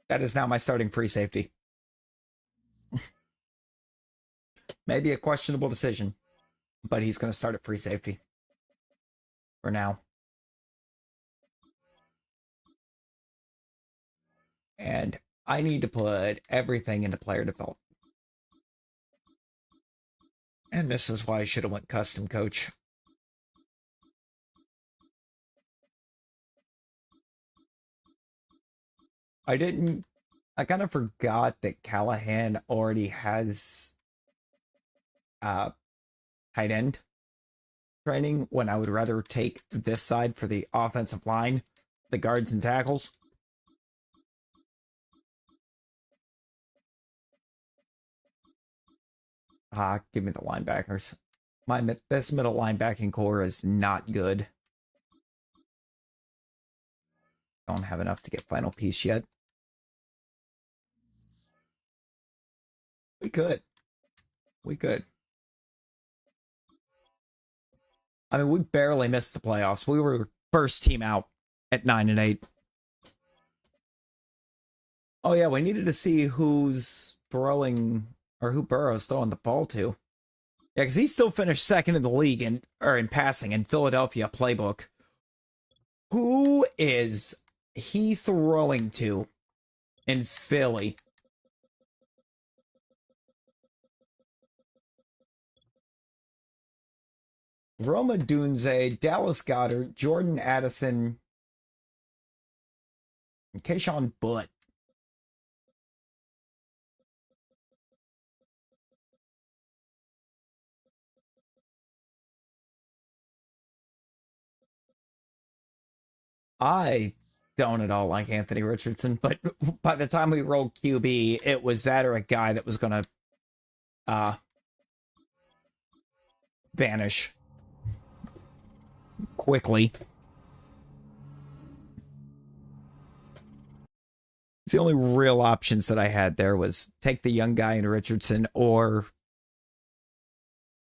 That is now my starting free safety. Maybe a questionable decision, but he's going to start at free safety for now. And I need to put everything into player development. And this is why I should have went custom coach. I kind of forgot that Callahan already has tight end training when I would rather take this side for the offensive line, the guards and tackles. Give me the linebackers. This middle linebacking core is not good. Don't have enough to get final piece yet. We could. We could. I mean, we barely missed the playoffs. We were first team out at 9-8. Oh yeah, we needed to see who's throwing or who Burrow's throwing the ball to. Yeah, because he still finished second in the league in passing in Philadelphia playbook. Who is he throwing to in Philly? Roma Dunze, Dallas Goddard, Jordan Addison, and Keyshawn Butt. I don't at all like Anthony Richardson, but by the time we rolled QB, it was that or a guy that was going to vanish. quickly. The only real options that I had there was take the young guy in Richardson or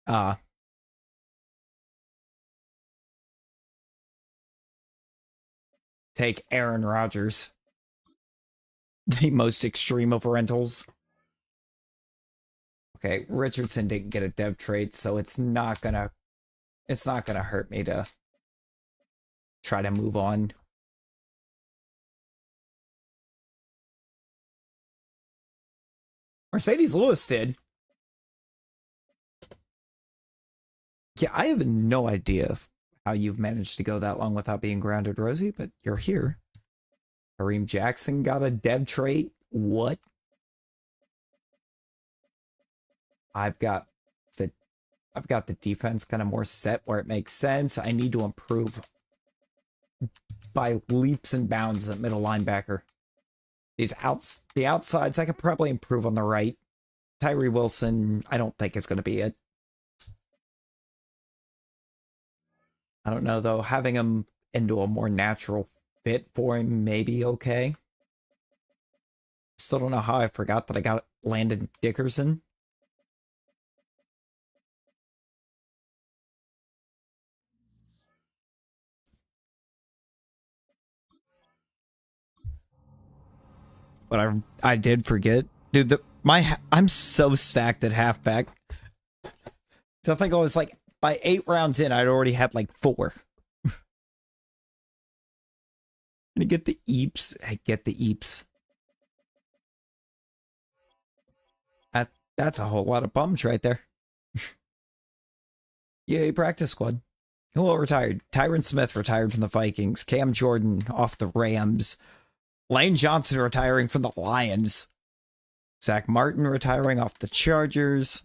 uh take Aaron Rodgers, the most extreme of rentals. Okay, Richardson didn't get a dev trade, so it's not gonna hurt me to try to move on. Mercedes Lewis did. Yeah, I have no idea how you've managed to go that long without being grounded, Rosie, but you're here. Kareem Jackson got a dev trade. What? I've got the I've got the defense kind of more set where it makes sense. I need to improve by leaps and bounds at middle linebacker. The outsides, I could probably improve on the right. Tyree Wilson, I don't think is going to be it. I don't know though. Having him into a more natural fit for him may be okay. Still don't know how I forgot that I got Landon Dickerson. But I did forget, dude. I'm so stacked at halfback. So I think I was like by 8 rounds in, I'd already had like 4. And get the eeps. I get the eeps. That's a whole lot of bums right there. Yay, practice squad. Who all retired? Tyron Smith retired from the Vikings. Cam Jordan off the Rams. Lane Johnson retiring from the Lions. Zach Martin retiring off the Chargers.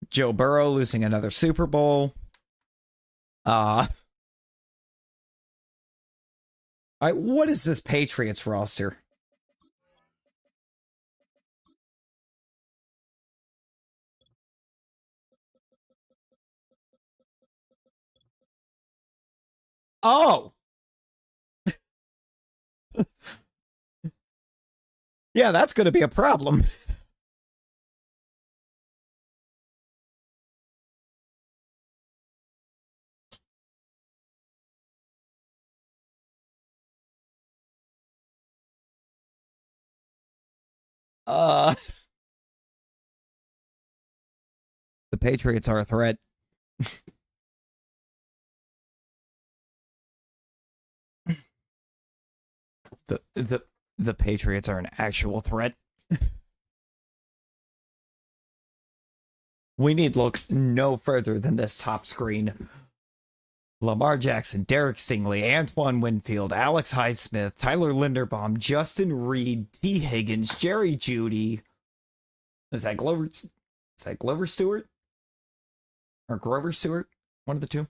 Joe Burrow losing another Super Bowl. All right, what is this Patriots roster? Oh! Yeah, that's going to be a problem. The Patriots are a threat. The Patriots are an actual threat. We need look no further than this top screen. Lamar Jackson, Derek Stingley, Antoine Winfield, Alex Highsmith, Tyler Linderbaum, Justin Reed, T. Higgins, Jerry Jeudy. Is that Glover Stewart? Or Grover Stewart? One of the two.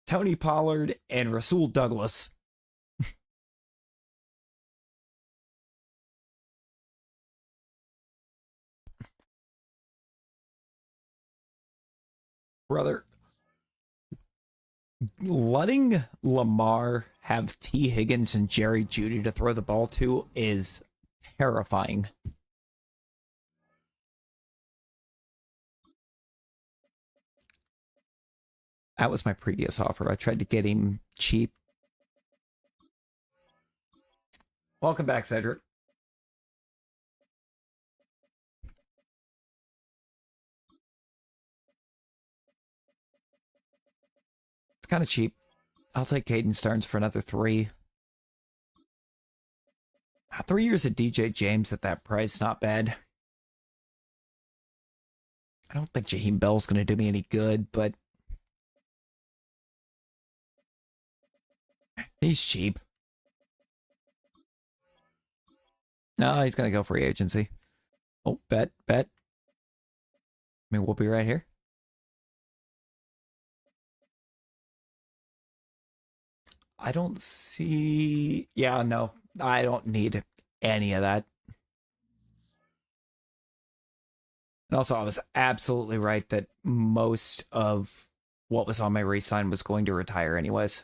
Tony Pollard and Rasul Douglas. Brother, letting Lamar have T. Higgins and Jerry Jeudy to throw the ball to is terrifying. That was my previous offer. I tried to get him cheap. Welcome back, Cedric. It's kind of cheap. I'll take Caden Stearns for another 3. 3 years of DJ James at that price, not bad. I don't think Jaheim Bell's going to do me any good, but he's cheap. No, he's going to go free agency. Oh, bet. I mean, we'll be right here. I don't see... Yeah, no. I don't need any of that. And also, I was absolutely right that most of what was on my re-sign was going to retire anyways.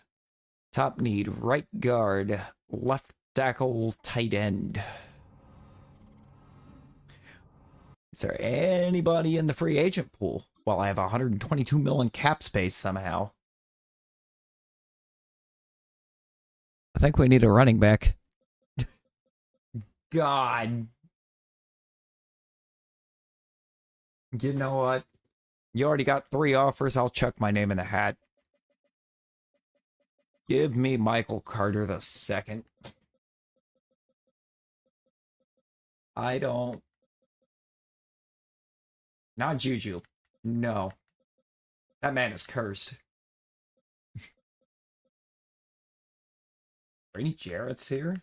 Top need, right guard, left tackle, tight end. Is there anybody in the free agent pool? Well, I have 122 million cap space somehow. I think we need a running back. God. You know what? You already got 3 offers. I'll chuck my name in the hat. Give me Michael Carter the second. I don't. Not Juju. No. That man is cursed. Brady Jarrett's here.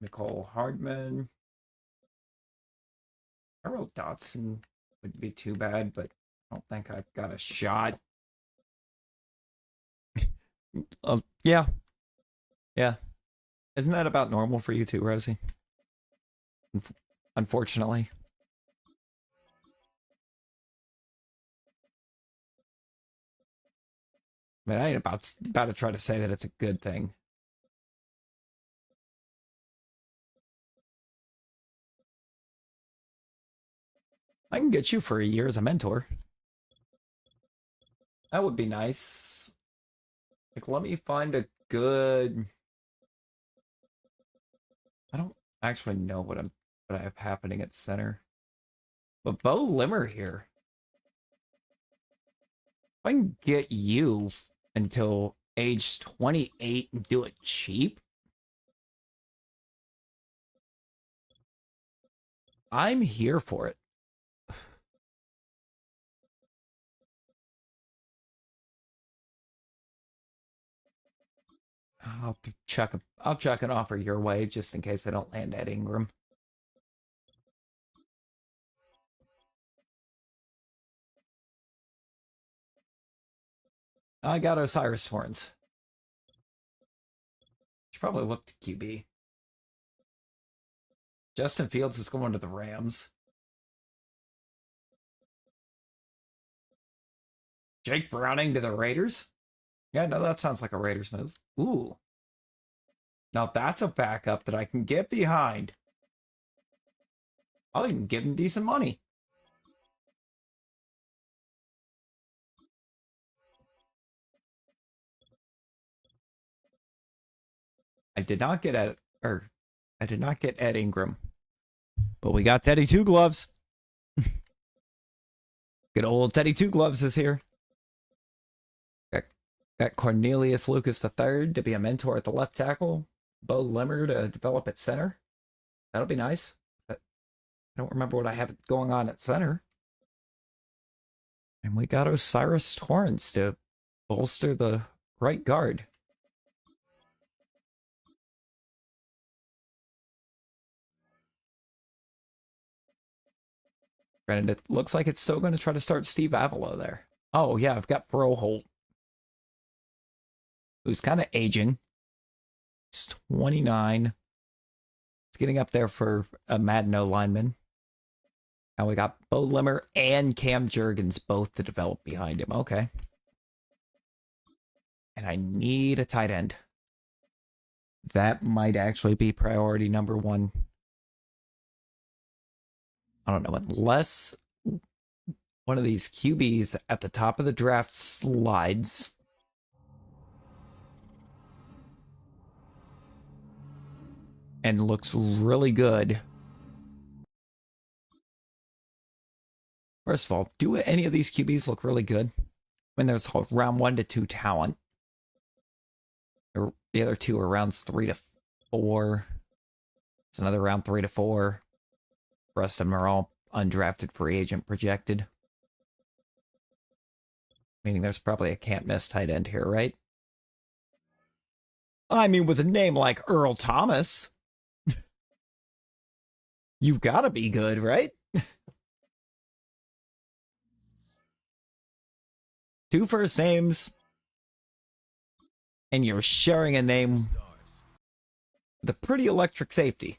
Nicole Hardman. Earl Dotson would be too bad, but I don't think I've got a shot. Yeah. Yeah. Isn't that about normal for you too, Rosie? Unfortunately. I mean, I ain't about to try to say that it's a good thing. I can get you for a year as a mentor. That would be nice. Like, let me find a good... I don't actually know what I have happening at center. But Bo Limmer here. If I can get you until age 28 and do it cheap, I'm here for it. I'll chuck an offer your way just in case I don't land at Ingram. I got Osiris Horns. Should probably look to QB. Justin Fields is going to the Rams. Jake Browning to the Raiders? Yeah, no, that sounds like a Raiders move. Ooh. Now that's a backup that I can get behind. I'll even give him decent money. I did not get Ed Ingram. But we got Teddy Two Gloves. Good old Teddy Two Gloves is here. Got Cornelius Lucas III to be a mentor at the left tackle. Bo Limmer to develop at center. That'll be nice. I don't remember what I have going on at center. And we got Osiris Torrance to bolster the right guard. Granted, it looks like it's still going to try to start Steve Avila there. Oh, yeah, I've got Broholt, who's kind of aging. He's 29. It's getting up there for a Madden lineman. Now we got Bo Limmer and Cam Jurgens both to develop behind him. Okay. And I need a tight end. That might actually be priority number 1. I don't know, unless one of these QBs at the top of the draft slides. And looks really good. First of all, do any of these QBs look really good? When there's round 1 to 2 talent. The other 2 are rounds 3 to 4. It's another round 3 to 4. The rest of them are all undrafted free agent projected. Meaning there's probably a can't miss tight end here, right? I mean, with a name like Earl Thomas, you've got to be good, right? 2 first names, and you're sharing a name with a pretty electric safety.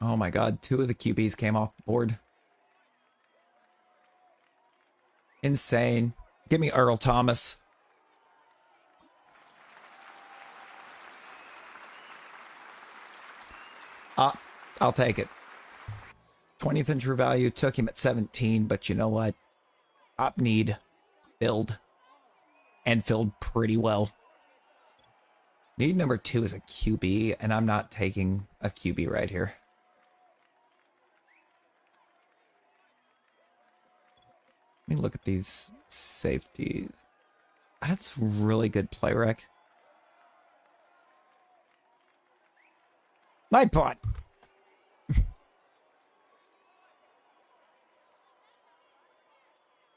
Oh my god, 2 of the QBs came off the board. Insane. Give me Earl Thomas. I'll take it. 20th in true value, took him at 17, but you know what? Op need filled. And filled pretty well. Need number 2 is a QB, and I'm not taking a QB right here. Let me look at these safeties. That's really good play rec. Night pot.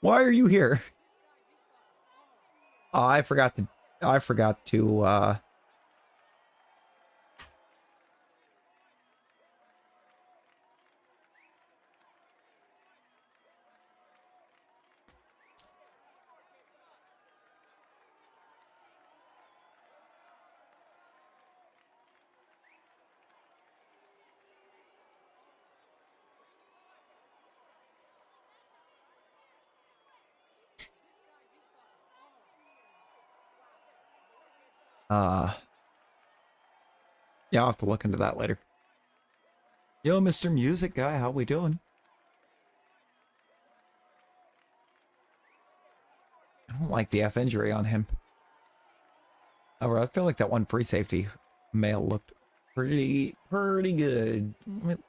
Why are you here? Oh, I forgot to yeah, I'll have to look into that later. Yo, Mr. Music Guy, how we doing? I don't like the F injury on him. However, I feel like that one free safety male looked pretty good.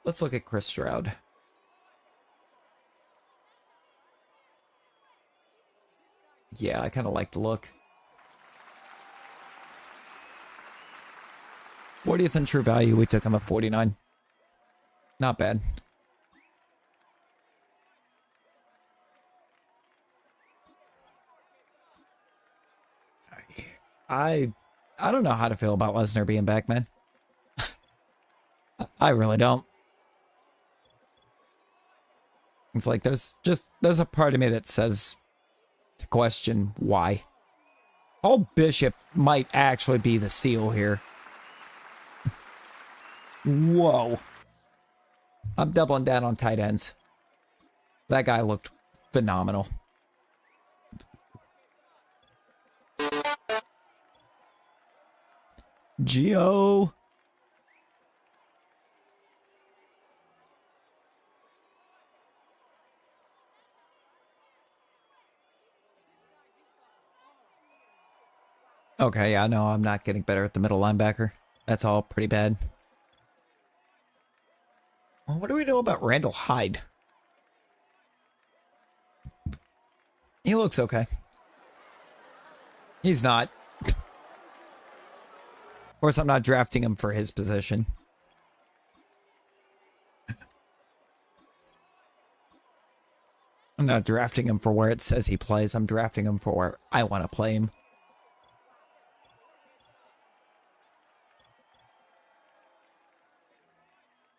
Let's look at Chris Stroud. Yeah, I kind of like the look. 40th in true value, we took him at 49. Not bad. I don't know how to feel about Lesnar being back, man. I really don't. It's like there's a part of me that says to question why. Paul Bishop might actually be the seal here. Whoa. I'm doubling down on tight ends. That guy looked phenomenal. Gio. Okay, yeah, no, I'm not getting better at the middle linebacker. That's all pretty bad. Well, what do we know about Randall Hyde? He looks okay. He's not. Of course, I'm not drafting him for his position. I'm not drafting him for where it says he plays. I'm drafting him for where I want to play him.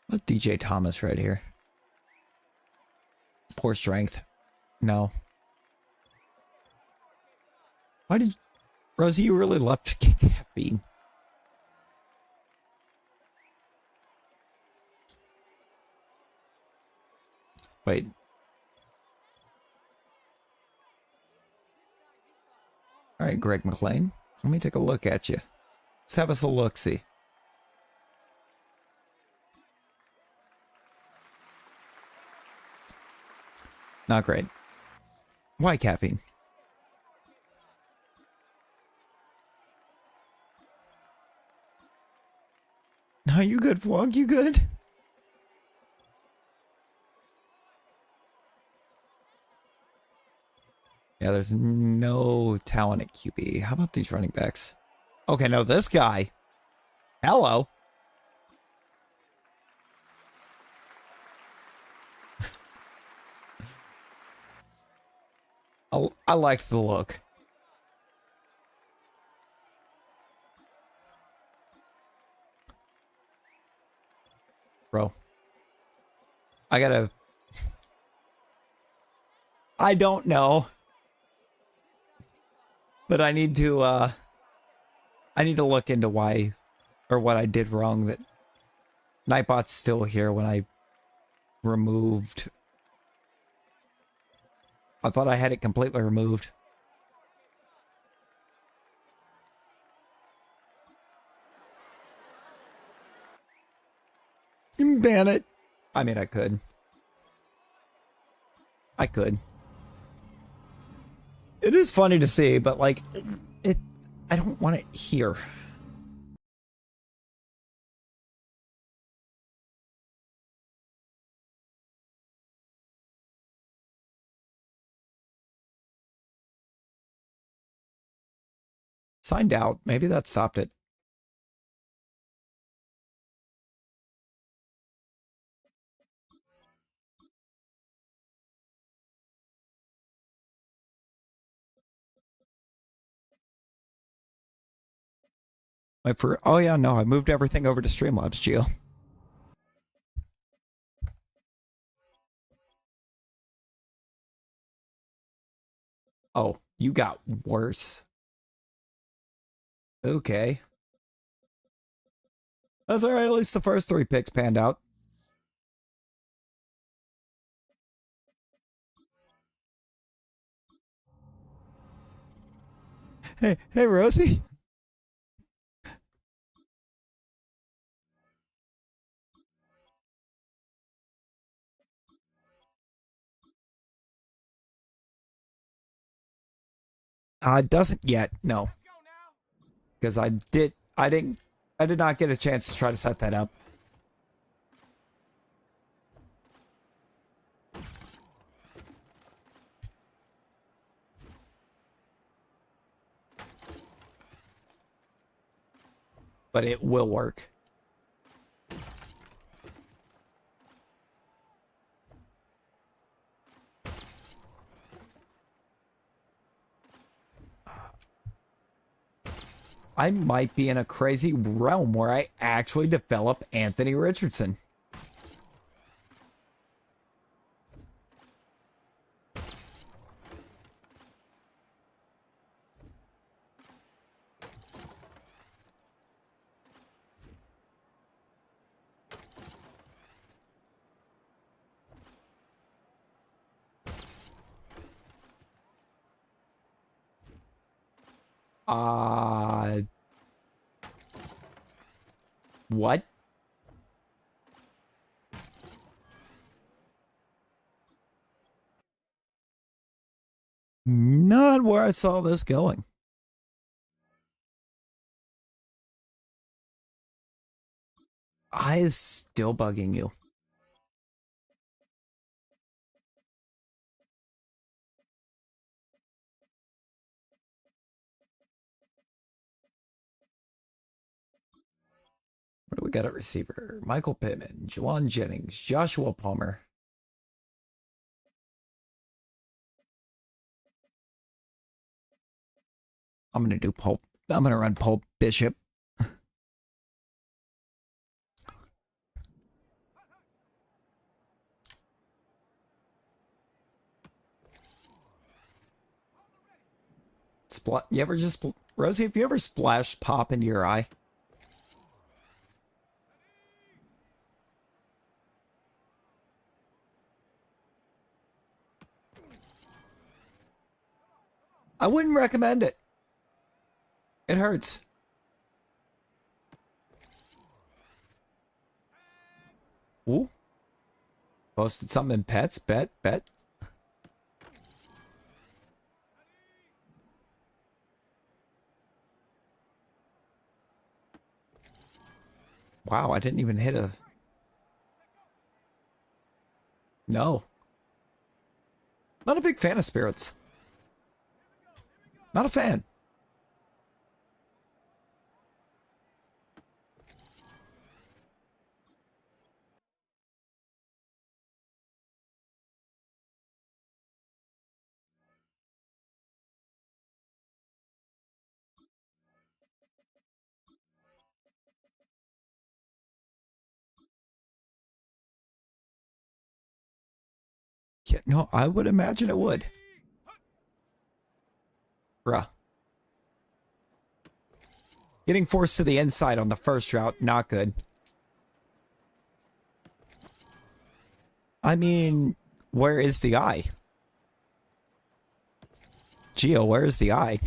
Let DJ Thomas right here. Poor strength. No. Why did... Rosie, you really left caffeine. Wait. Alright, Greg McLean. Let me take a look at you. Let's have us a look-see. Not great. Why caffeine? Are you good, Vlog? You good? Yeah, there's no talent at QB. How about these running backs? Okay, no, this guy. Hello. I liked the look. Bro. I don't know. But I need to look into why or what I did wrong that Nightbot's still here when I removed. I thought I had it completely removed. Ban it. I mean, I could. I could. It is funny to see, but like, I don't want it here. Signed out. Maybe that stopped it. Oh yeah, no, I moved everything over to Streamlabs, Geo. Oh, you got worse. Okay. That's alright, at least the first 3 picks panned out. Hey, Rosie. It doesn't yet, no. Because I did not get a chance to try to set that up. But it will work. I might be in a crazy realm where I actually develop Anthony Richardson. What? Not where I saw this going. I is still bugging you. What do we got at receiver? Michael Pittman, Juwan Jennings, Joshua Palmer. I'm gonna do Pope. I'm gonna run Pope Bishop. You ever just Rosie? Have you ever splashed pop into your eye? I wouldn't recommend it. It hurts. Ooh. Posted something in pets. Bet. Wow, I didn't even hit a... No. Not a big fan of spirits. Not a fan. Yeah, no, I would imagine it would. Bruh. Getting forced to the inside on the first route, not good. I mean, where is the eye? Geo, where is the eye?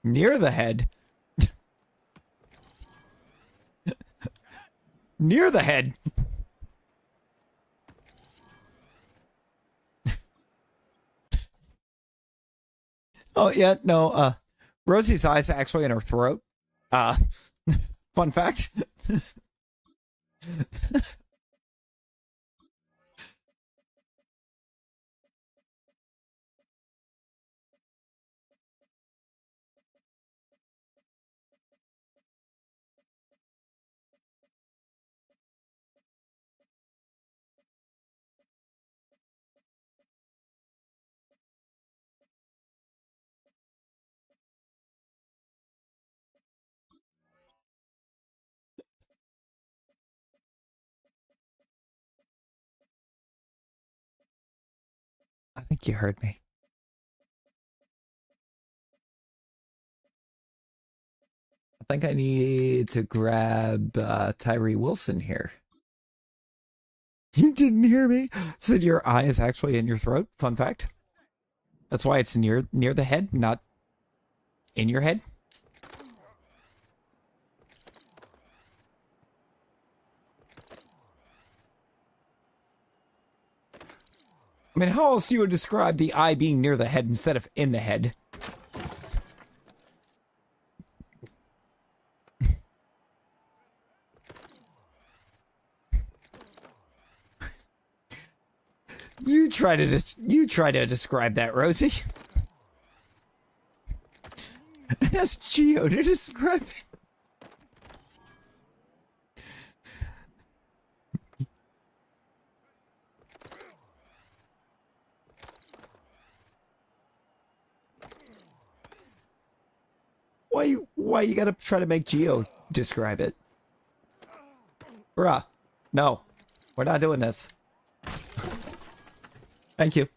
Near the head. Near the head. Oh yeah, no. Rosie's eyes are actually in her throat. Uh, fun fact. I think you heard me. I think I need to grab Tyree Wilson here. You didn't hear me? Said your eye is actually in your throat. Fun fact. That's why it's near the head, not in your head. I mean, how else do you describe the eye being near the head instead of in the head? You try to describe that, Rosie. Ask Geo to describe it. Why you gotta try to make Geo describe it? Bruh. No. We're not doing this. Thank you.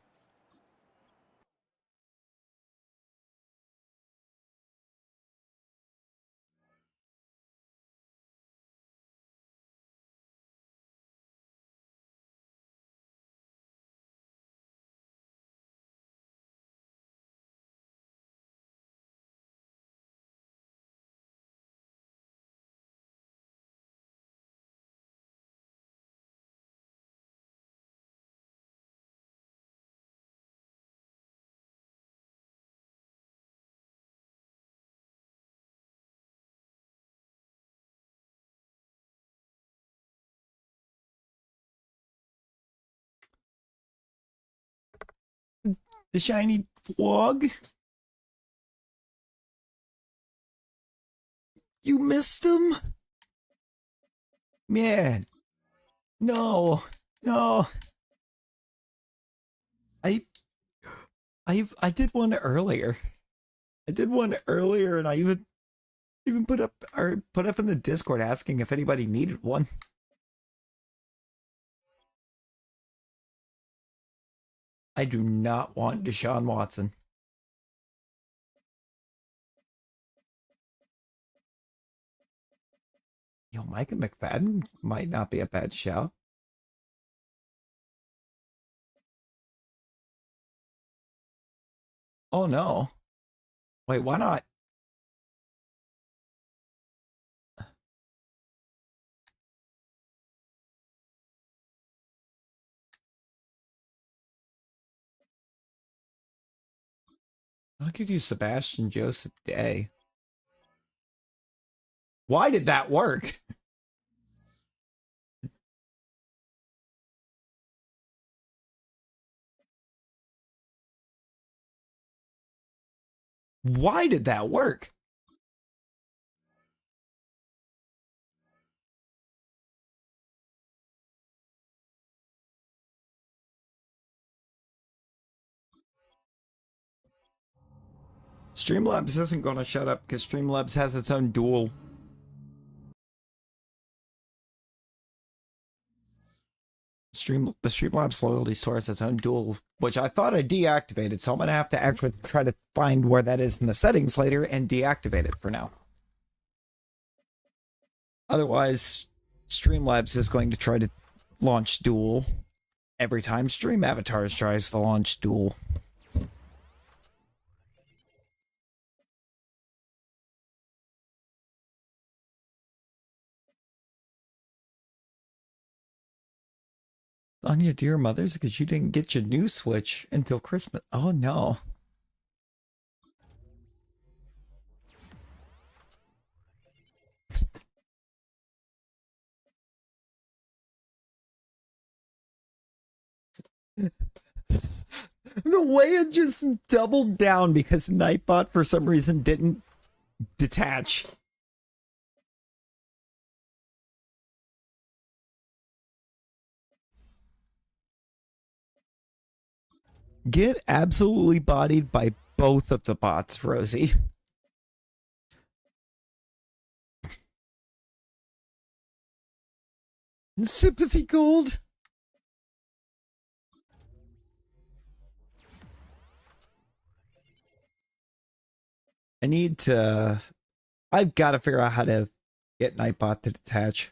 The shiny frog? You missed him? Man. No. No. I I did one earlier. I did one earlier and I even put up in the Discord asking if anybody needed one. I do not want Deshaun Watson. Yo, Micah McFadden might not be a bad shout. Oh no. Wait, why not? I'll give you Sebastian Joseph Day. Why did that work? Why did that work? Streamlabs isn't gonna shut up because Streamlabs has its own duel. the Streamlabs loyalty store has its own dual, which I thought I deactivated, so I'm gonna have to actually try to find where that is in the settings later and deactivate it for now. Otherwise, Streamlabs is going to try to launch dual every time Stream Avatars tries to launch dual. On your dear mothers, because you didn't get your new Switch until Christmas. Oh no. The way it just doubled down because Nightbot for some reason didn't detach. Get absolutely bodied by both of the bots, Rosie. Sympathy gold. I've got to figure out how to get Nightbot to detach.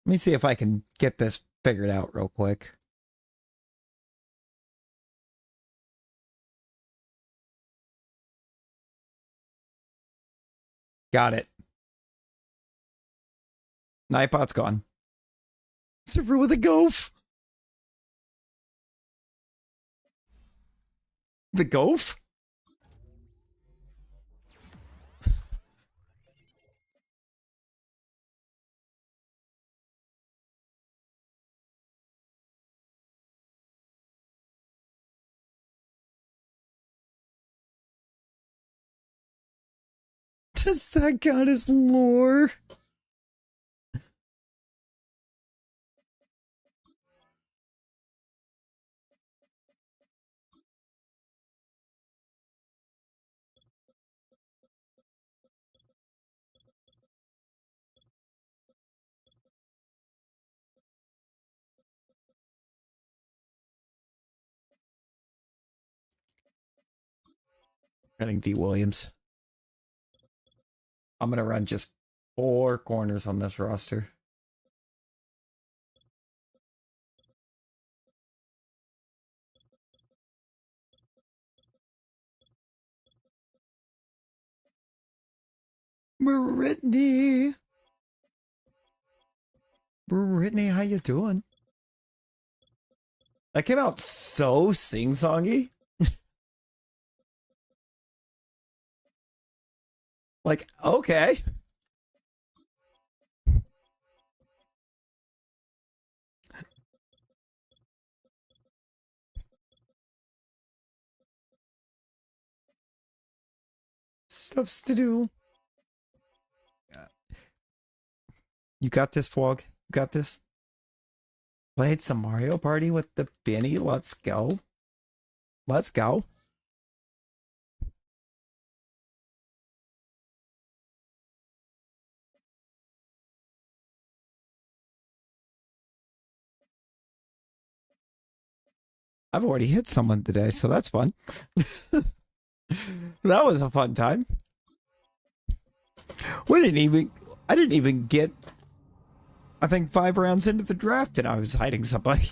Let me see if I can get this figured out real quick. Got it. Nightbot's gone. Super with a goof. The goof? Does that count as lore? Running D. Williams. I'm gonna run just 4 corners on this roster. Brittany, how you doing? That came out so sing-songy. Like, okay. Stuffs to do. You got this, Fog. You got this. Played some Mario Party with the Benny. Let's go. Let's go. I've already hit someone today, so that's fun. That was a fun time. I didn't even get, I think 5 rounds into the draft and I was hiding somebody.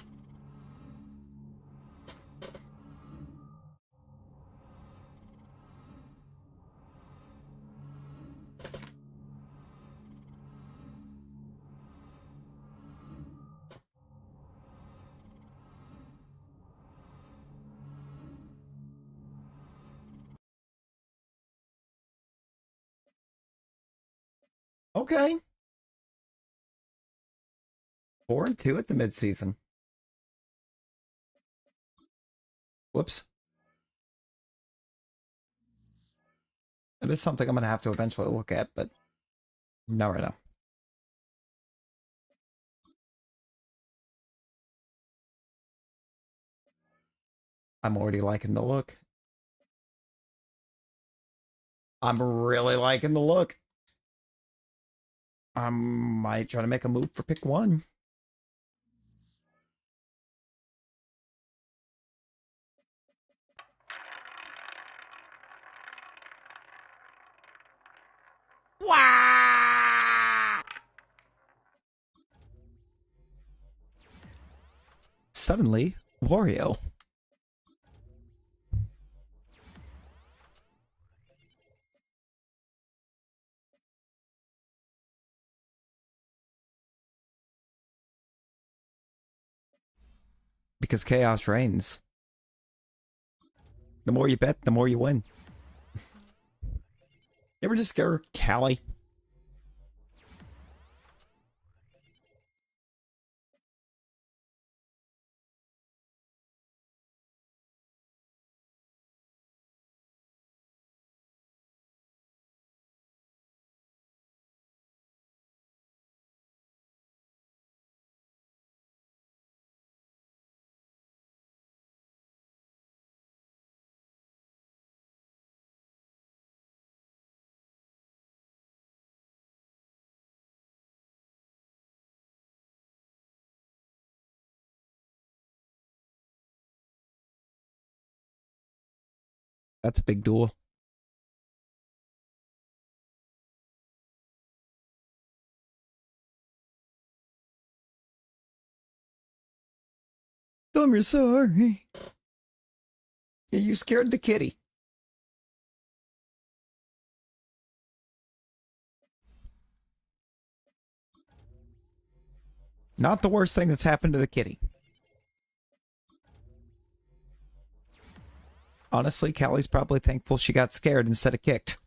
Okay. 4-2 at the midseason. Whoops. It is something I'm going to have to eventually look at, but not right now. I'm already liking the look. I'm really liking the look. I might try to make a move for pick one. Wah! Suddenly, Wario. Because chaos reigns. The more you bet, the more you win. You ever just scare Callie? That's a big duel. I'm sorry. Yeah, you scared the kitty. Not the worst thing that's happened to the kitty. Honestly, Callie's probably thankful she got scared instead of kicked.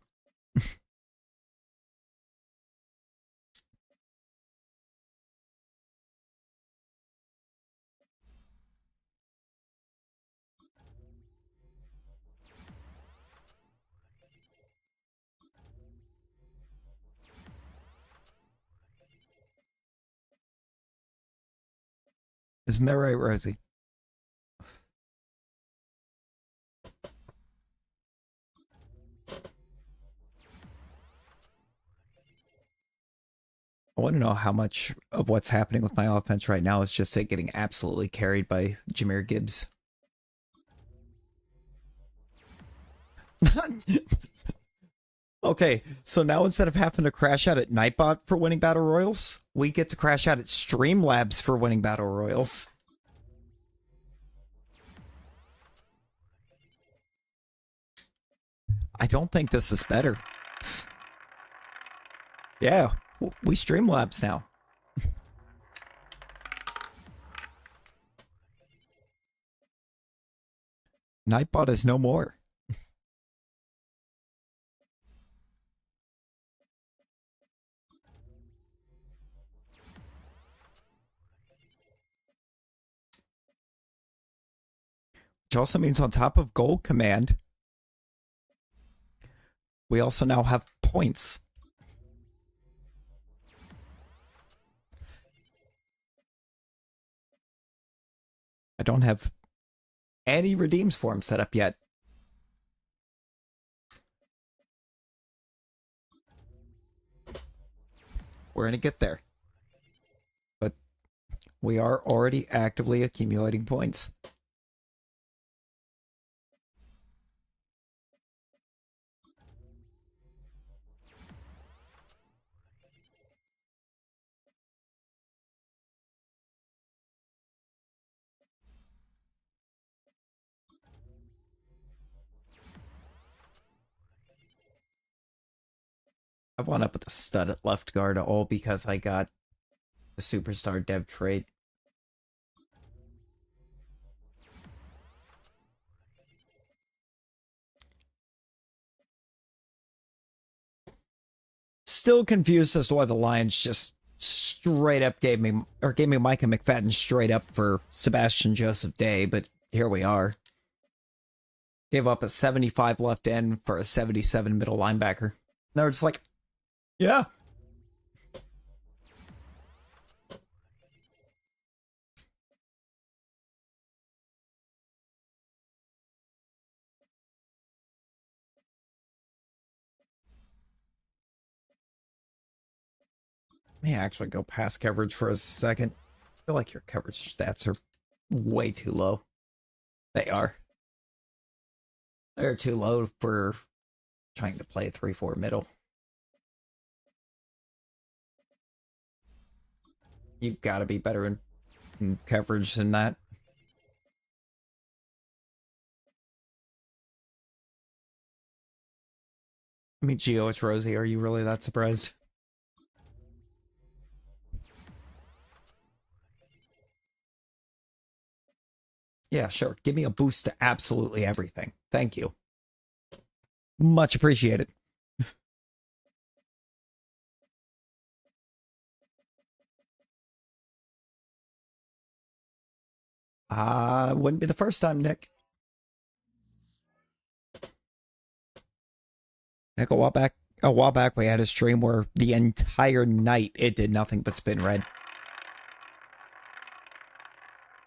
Isn't that right, Rosie? I want to know how much of what's happening with my offense right now is just it getting absolutely carried by Jameer Gibbs. Okay, so now instead of having to crash out at Nightbot for winning Battle Royals, we get to crash out at Streamlabs for winning Battle Royals. I don't think this is better. Yeah, we Streamlabs now. Nightbot is no more. Which also means on top of Gold Command, we also now have points. I don't have any redeems for him set up yet. We're going to get there. But we are already actively accumulating points. I've wound up with a stud at left guard all because I got the superstar dev trait. Still confused as to why the Lions just straight up gave me Micah McFadden straight up for Sebastian Joseph Day, but here we are. Gave up a 75 left end for a 77 middle linebacker. They're just like, yeah. May actually go past coverage for a second. I feel like your coverage stats are way too low. They are. They're too low for trying to play 3-4 middle. You've got to be better in coverage than that. I mean, Gio, it's Rosie. Are you really that surprised? Yeah, sure. Give me a boost to absolutely everything. Thank you. Much appreciated. Wouldn't be the first time, Nick. Nick, a while back, we had a stream where the entire night it did nothing but spin red.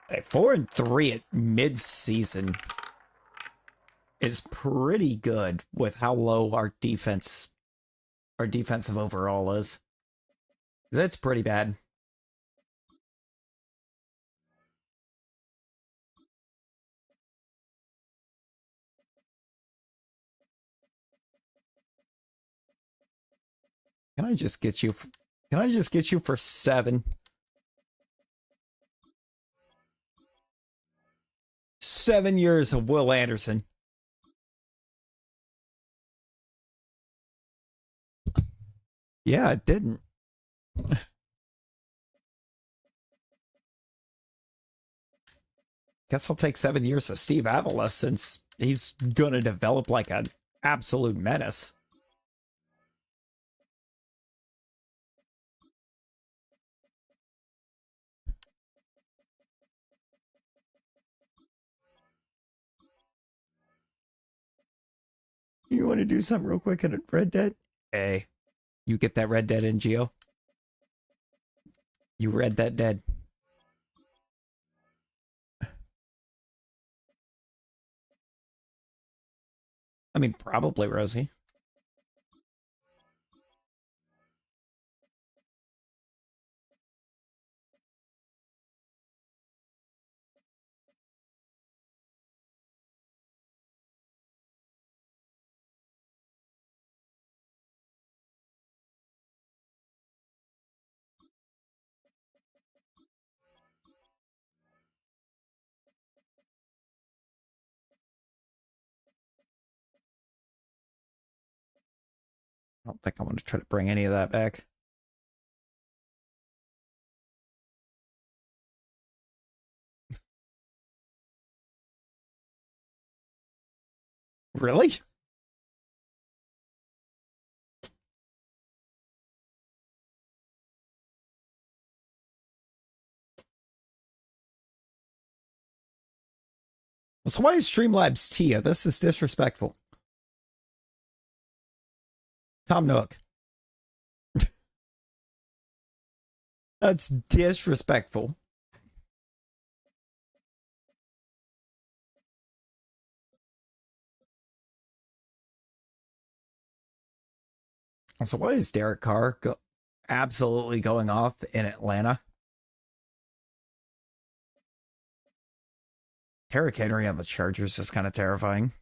Hey, 4-3 at mid-season is pretty good with how low our defensive overall is. That's pretty bad. Can I just get you? Can I just get you for 7? 7 years of Will Anderson. Yeah, it didn't. Guess I'll take 7 years of Steve Avila since he's gonna develop like an absolute menace. You want to do something real quick in Red Dead? Hey, you get that Red Dead in Geo? You read that dead. I mean, probably Rosie. I don't think I'm going to try to bring any of that back. Really? So why is Streamlabs Tia? This is disrespectful. Tom Nook. That's disrespectful. So why is Derek Carr absolutely going off in Atlanta? Derrick Henry on the Chargers is kind of terrifying.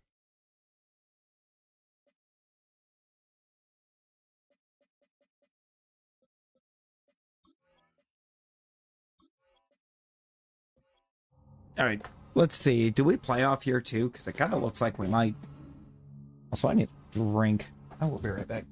All right, let's see. Do we play off here too? Because it kind of looks like we might. Also, I need a drink. I will be right back.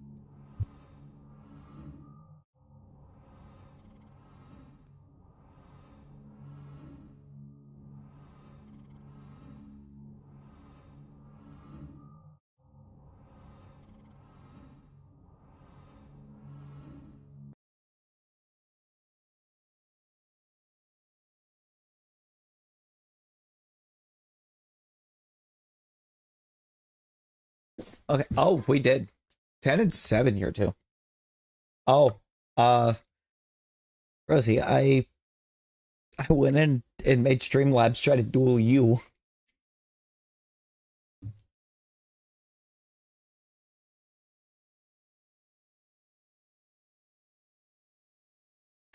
Okay. Oh, we did 10-7 here too. Oh, uh, Rosie, I went in and made Streamlabs try to duel you.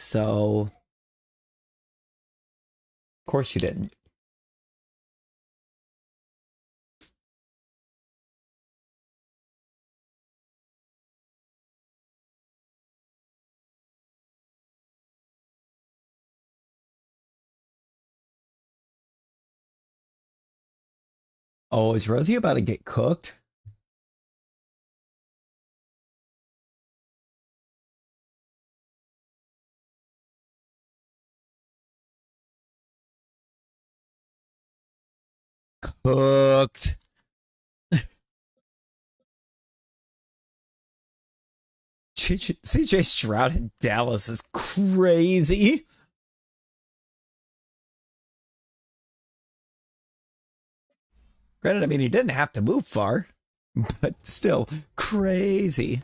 So, of course you didn't. Oh, is Rosie about to get cooked? Cooked. CJ Stroud in Dallas is crazy. Granted, I mean, he didn't have to move far, but still crazy.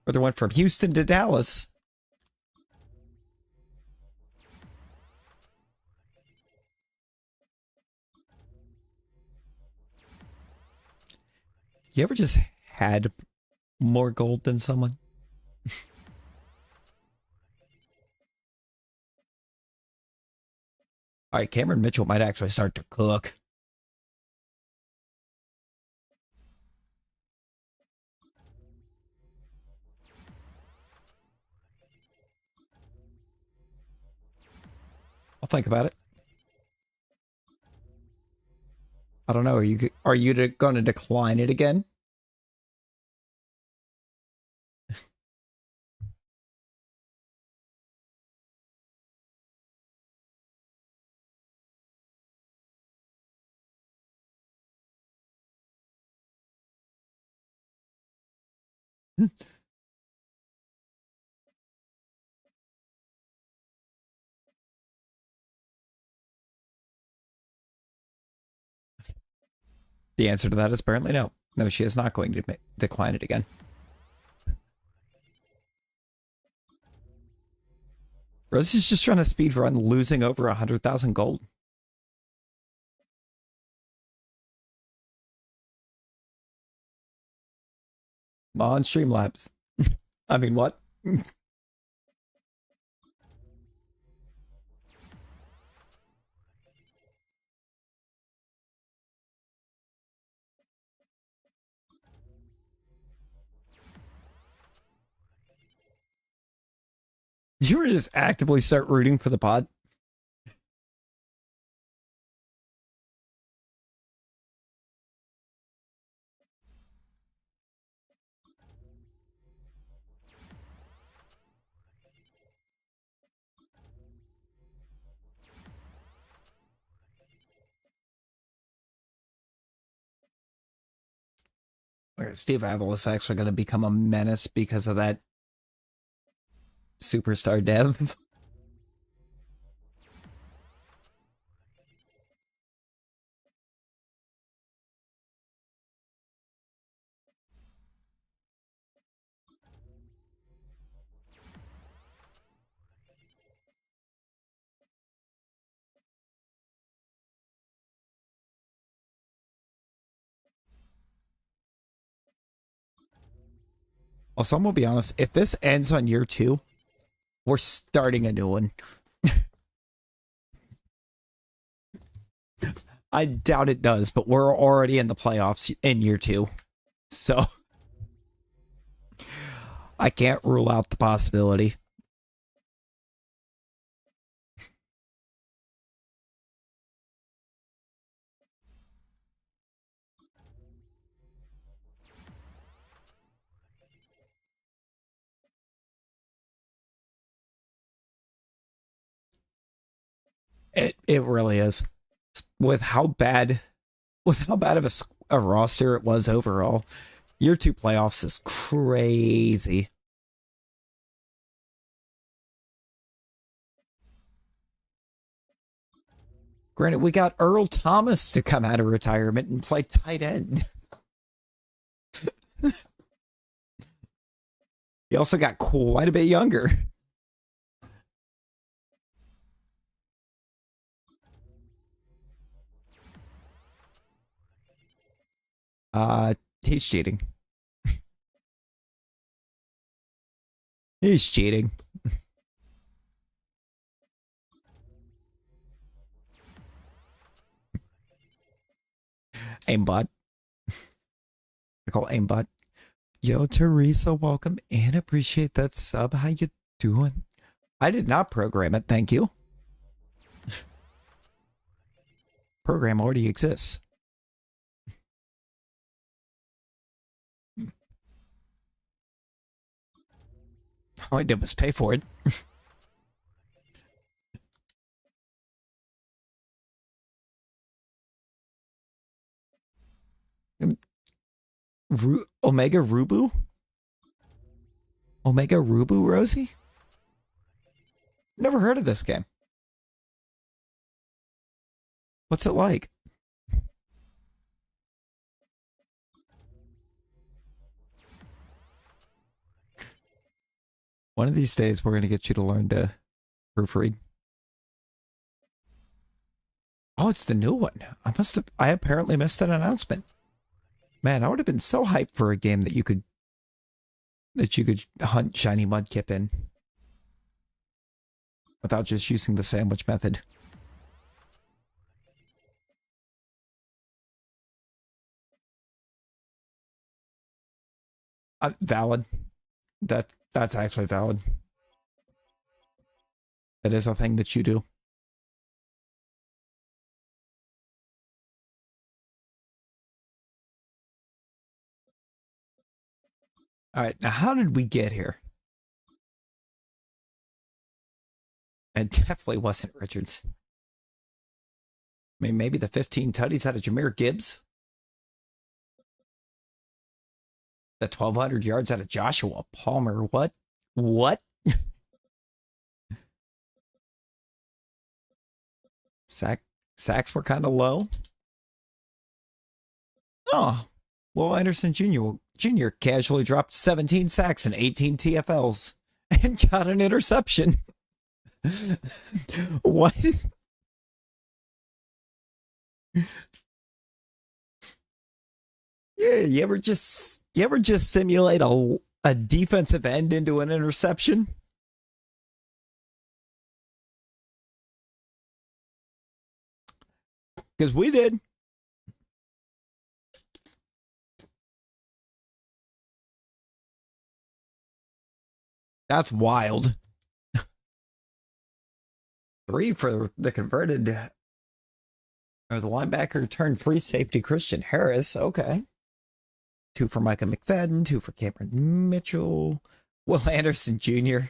Or they went from Houston to Dallas. You ever just had more gold than someone? All right, Cameron Mitchell might actually start to cook. I'll think about it. I don't know. Are you going to decline it again? The answer to that is apparently no. No, she is not going to decline it again. Rose is just trying to speed run, losing over 100,000 gold. On Streamlabs. I mean, what? You were just actively start rooting for the pod. Steve Avila is actually going to become a menace because of that superstar dev. Also, I'm going to be honest. If this ends on year 2, we're starting a new one. I doubt it does, but we're already in the playoffs in year 2. So I can't rule out the possibility. It really is. With how bad of a roster it was overall, year 2 playoffs is crazy. Granted, we got Earl Thomas to come out of retirement and play tight end. He also got quite a bit younger. He's cheating. He's cheating. Aimbot. I call aimbot. Yo, Teresa, welcome and appreciate that sub. How you doing? I did not program it, thank you. Program already exists. All I did was pay for it. Omega Rubu? Omega Rubu, Rosie? Never heard of this game. What's it like? One of these days, we're going to get you to learn to proofread. Oh, it's the new one. I apparently missed an announcement. Man, I would have been so hyped for a game that you could hunt shiny mudkip in without just using the sandwich method. Valid. That's actually valid. That is a thing that you do. All right, now how did we get here? It definitely wasn't Richards. I mean, maybe the 15 tutties out of Jahmyr Gibbs? The 1,200 yards out of Joshua Palmer. What? What? Sacks were kind of low. Oh, Will Anderson Jr. Casually dropped 17 sacks and 18 TFLs and got an interception. What? Yeah, you ever just simulate a defensive end into an interception? Because we did. That's wild. 3 for the converted, or the linebacker turned free safety Christian Harris. Okay. 2 for Micah McFadden, 2 for Cameron Mitchell. Will Anderson Jr.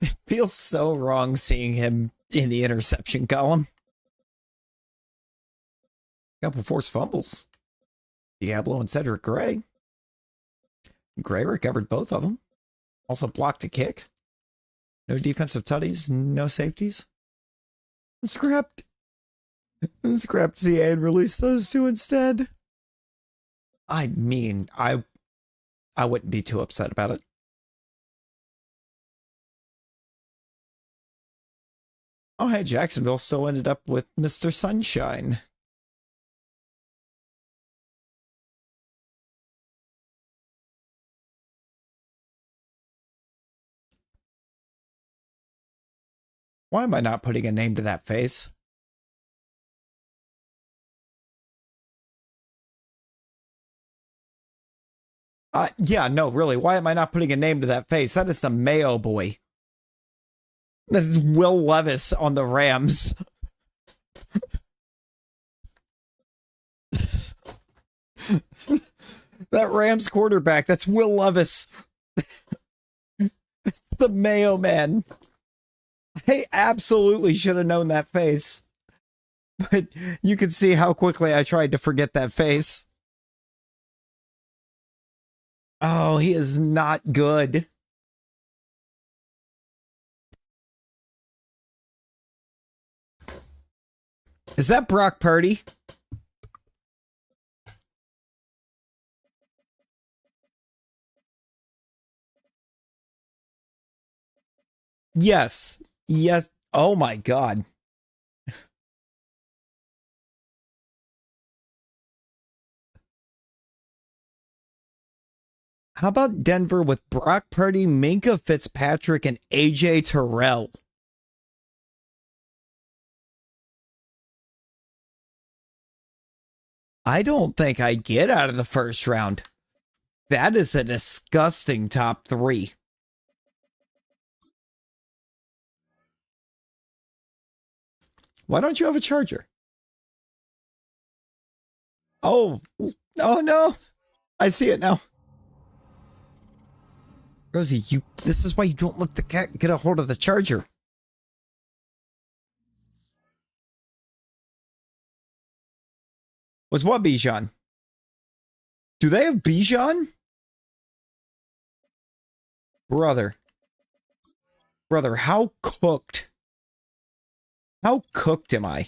It feels so wrong seeing him in the interception column. Couple forced fumbles. Diablo and Cedric Gray. Gray recovered both of them. Also blocked a kick. No defensive tutties, no safeties. Scrapped CA and released those 2 instead. I mean, I wouldn't be too upset about it. Oh, hey, Jacksonville still ended up with Mr. Sunshine. Why am I not putting a name to that face? Yeah, no, really. Why am I not putting a name to that face? That is the Mayo boy. That is Will Levis on the Rams. That Rams quarterback, that's Will Levis. It's the Mayo man. I absolutely should have known that face. But you can see how quickly I tried to forget that face. Oh, he is not good. Is that Brock Purdy? Yes. Yes. Oh my God. How about Denver with Brock Purdy, Minka Fitzpatrick, and AJ Terrell? I don't think I get out of the first round. That is a disgusting top three. Why don't you have a charger? Oh, oh no. I see it now. Rosie, this is why you don't let the cat get a hold of the charger. Was what Bijan? Do they have Bijan? Brother. Brother, how cooked? How cooked am I?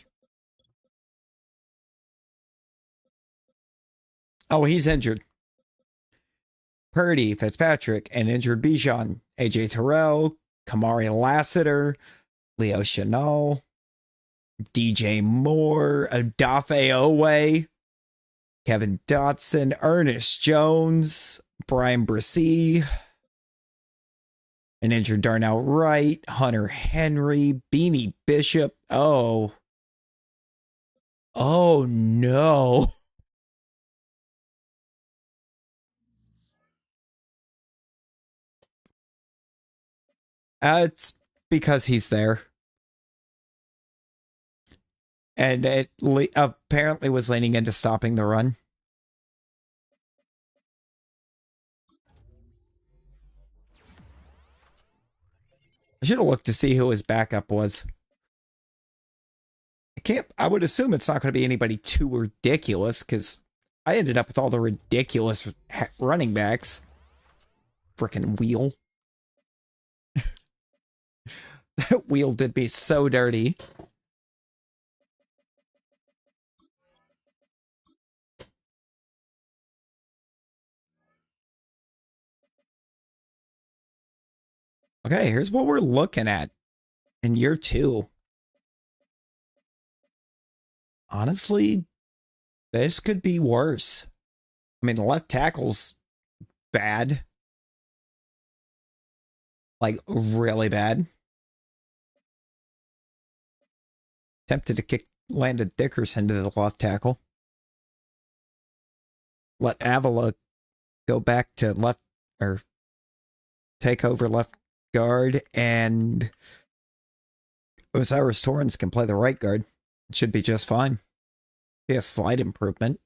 Oh, he's injured. Purdy, Fitzpatrick, and injured Bijan, AJ Terrell, Kamari Lassiter, Leo Chanel, DJ Moore, Adafe Owe, Kevin Dotson, Ernest Jones, Brian Brissy, an injured Darnell Wright, Hunter Henry, Beanie Bishop. Oh. Oh no. It's because he's there. And it apparently was leaning into stopping the run. I should have looked to see who his backup was. I would assume it's not going to be anybody too ridiculous because I ended up with all the ridiculous running backs. Frickin' wheel. That wheel did me so dirty. Okay, here's what we're looking at in year 2. Honestly, this could be worse. I mean, the left tackle's bad. Like, really bad. Tempted to kick Landon Dickerson to the left tackle. Let Avila go back to left, or take over left guard, and Osiris Torrance can play the right guard. It should be just fine. Be a slight improvement.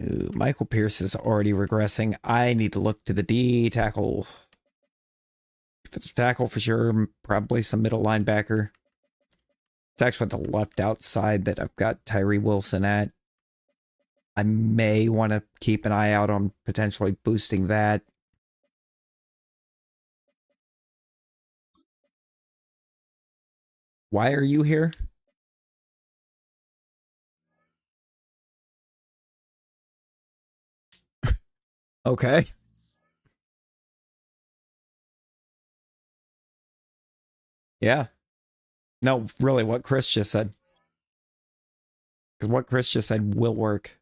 Ooh, Michael Pierce is already regressing. I need to look to the D tackle. If it's a tackle for sure, probably some middle linebacker. It's actually the left outside that I've got Tyree Wilson at. I may want to keep an eye out on potentially boosting that. Why are you here? Okay. Yeah. No, really, what Chris just said. Because what Chris just said will work.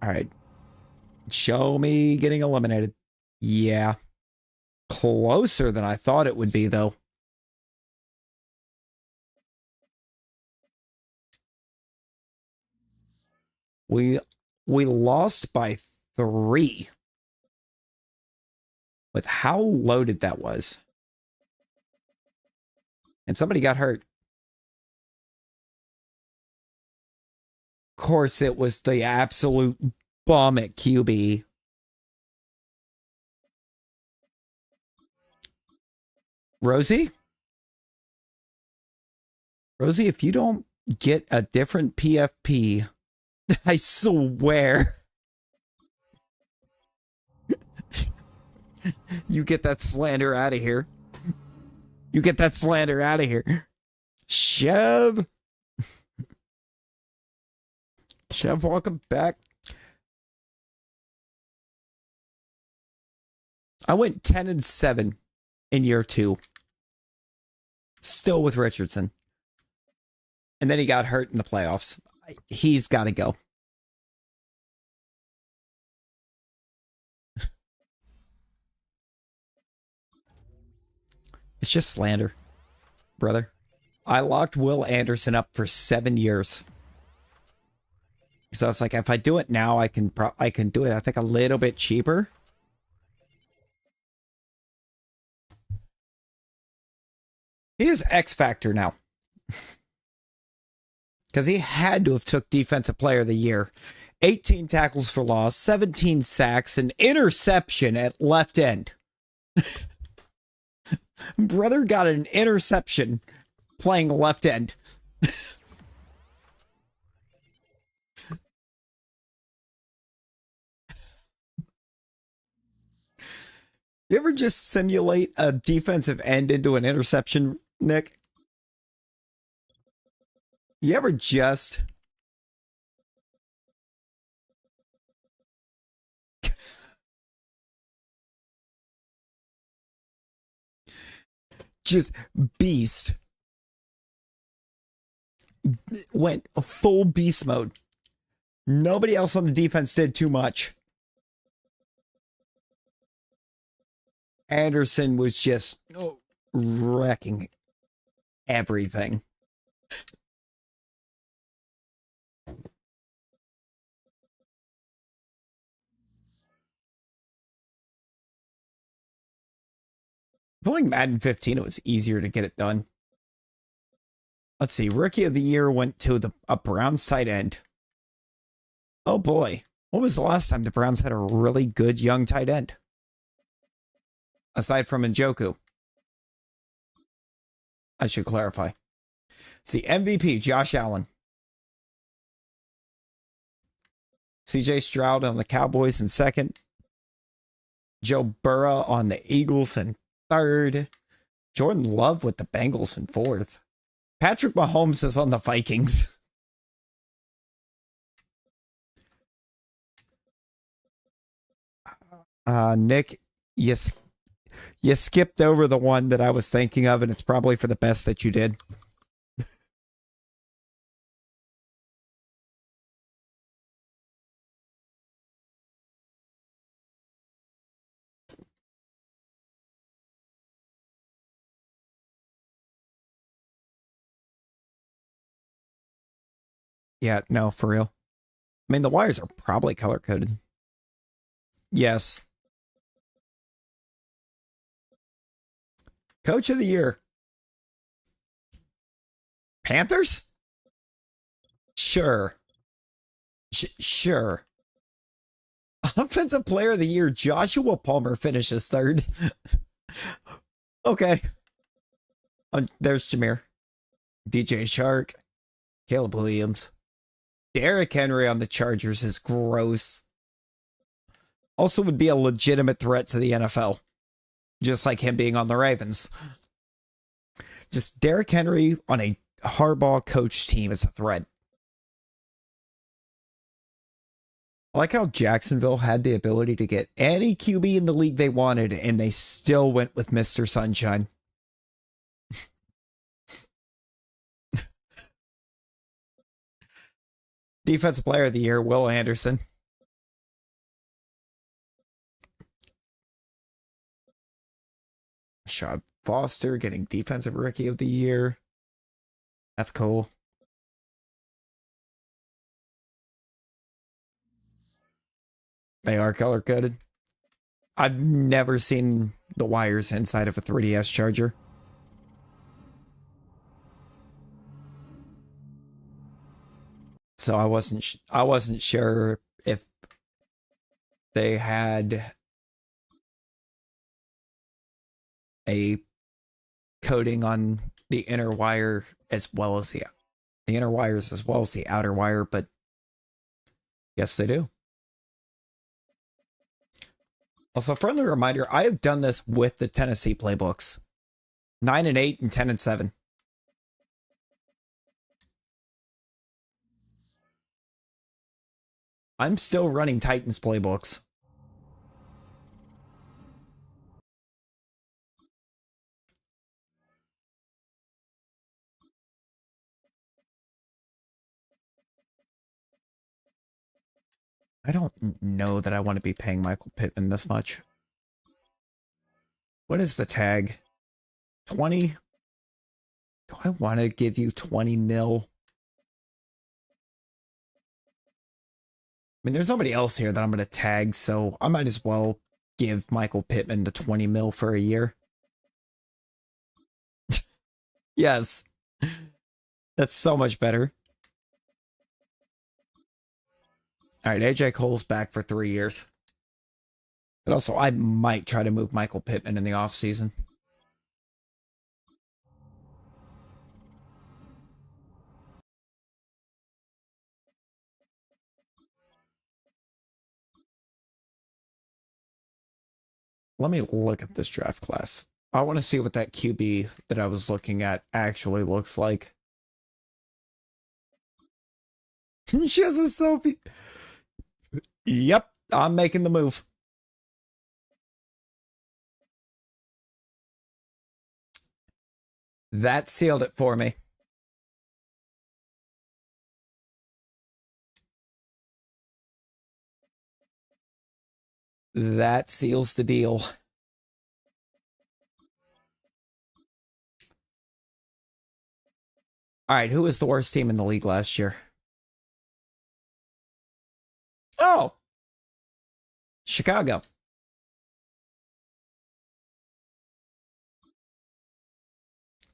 All right. Show me getting eliminated. Yeah. Closer than I thought it would be, though. We lost by 3. With how loaded that was. And somebody got hurt. Of course, it was the absolute bum at QB. Rosie? Rosie, if you don't get a different PFP, I swear. You get that slander out of here. You get that slander out of here. Chev. Chev, welcome back. I went 10-7 in year 2. Still with Richardson. And then he got hurt in the playoffs. He's got to go. It's just slander, brother. I locked Will Anderson up for 7 years. So it's like, if I do it now, I can do it, I think, a little bit cheaper. He is X Factor now. Because he had to have took Defensive Player of the Year. 18 tackles for loss, 17 sacks, an interception at left end. Brother got an interception playing left end. You ever just simulate a defensive end into an interception, Nick? You ever just... just beast. Went full beast mode. Nobody else on the defense did too much. Anderson was just wrecking everything. I feel like Madden 15, it was easier to get it done. Let's see. Rookie of the Year went to a Browns tight end. Oh boy. What was the last time the Browns had a really good young tight end? Aside from Njoku. I should clarify. It's the MVP, Josh Allen. CJ Stroud on the Cowboys in second. Joe Burrow on the Eagles in third. Jordan Love with the Bengals in fourth. Patrick Mahomes is on the Vikings. Nick, you skipped over the one that I was thinking of, and it's probably for the best that you did. Yeah, no, for real. I mean, the wires are probably color-coded. Yes. Coach of the Year. Panthers? Sure. Sure. Offensive Player of the Year, Joshua Palmer finishes third. Okay. There's Jameer. DJ Shark. Caleb Williams. Derrick Henry on the Chargers is gross. Also would be a legitimate threat to the NFL. Just like him being on the Ravens. Just Derrick Henry on a Harbaugh coach team is a threat. I like how Jacksonville had the ability to get any QB in the league they wanted, and they still went with Mr. Sunshine. Defensive Player of the Year, Will Anderson. Rashad Foster getting Defensive Rookie of the Year. That's cool. They are color-coded. I've never seen the wires inside of a 3DS charger. So I wasn't sure if they had a coating on the inner wire as well as the inner wires as well as the outer wire, but yes, they do. Also, friendly reminder, I have done this with the Tennessee playbooks. 9 and 8 and 10 and 7. I'm still running Titans playbooks. I don't know that I want to be paying Michael Pittman this much. What is the tag? 20? Do I want to give you 20 mil? I mean, there's nobody else here that I'm going to tag, so I might as well give Michael Pittman the 20 mil for a year. Yes. That's so much better. All right, AJ Cole's back for 3 years. But also, I might try to move Michael Pittman in the offseason. Let me look at this draft class. I want to see what that QB that I was looking at actually looks like. She has a selfie. Yep, I'm making the move. That sealed it for me. That seals the deal. All right, who was the worst team in the league last year? Oh, Chicago.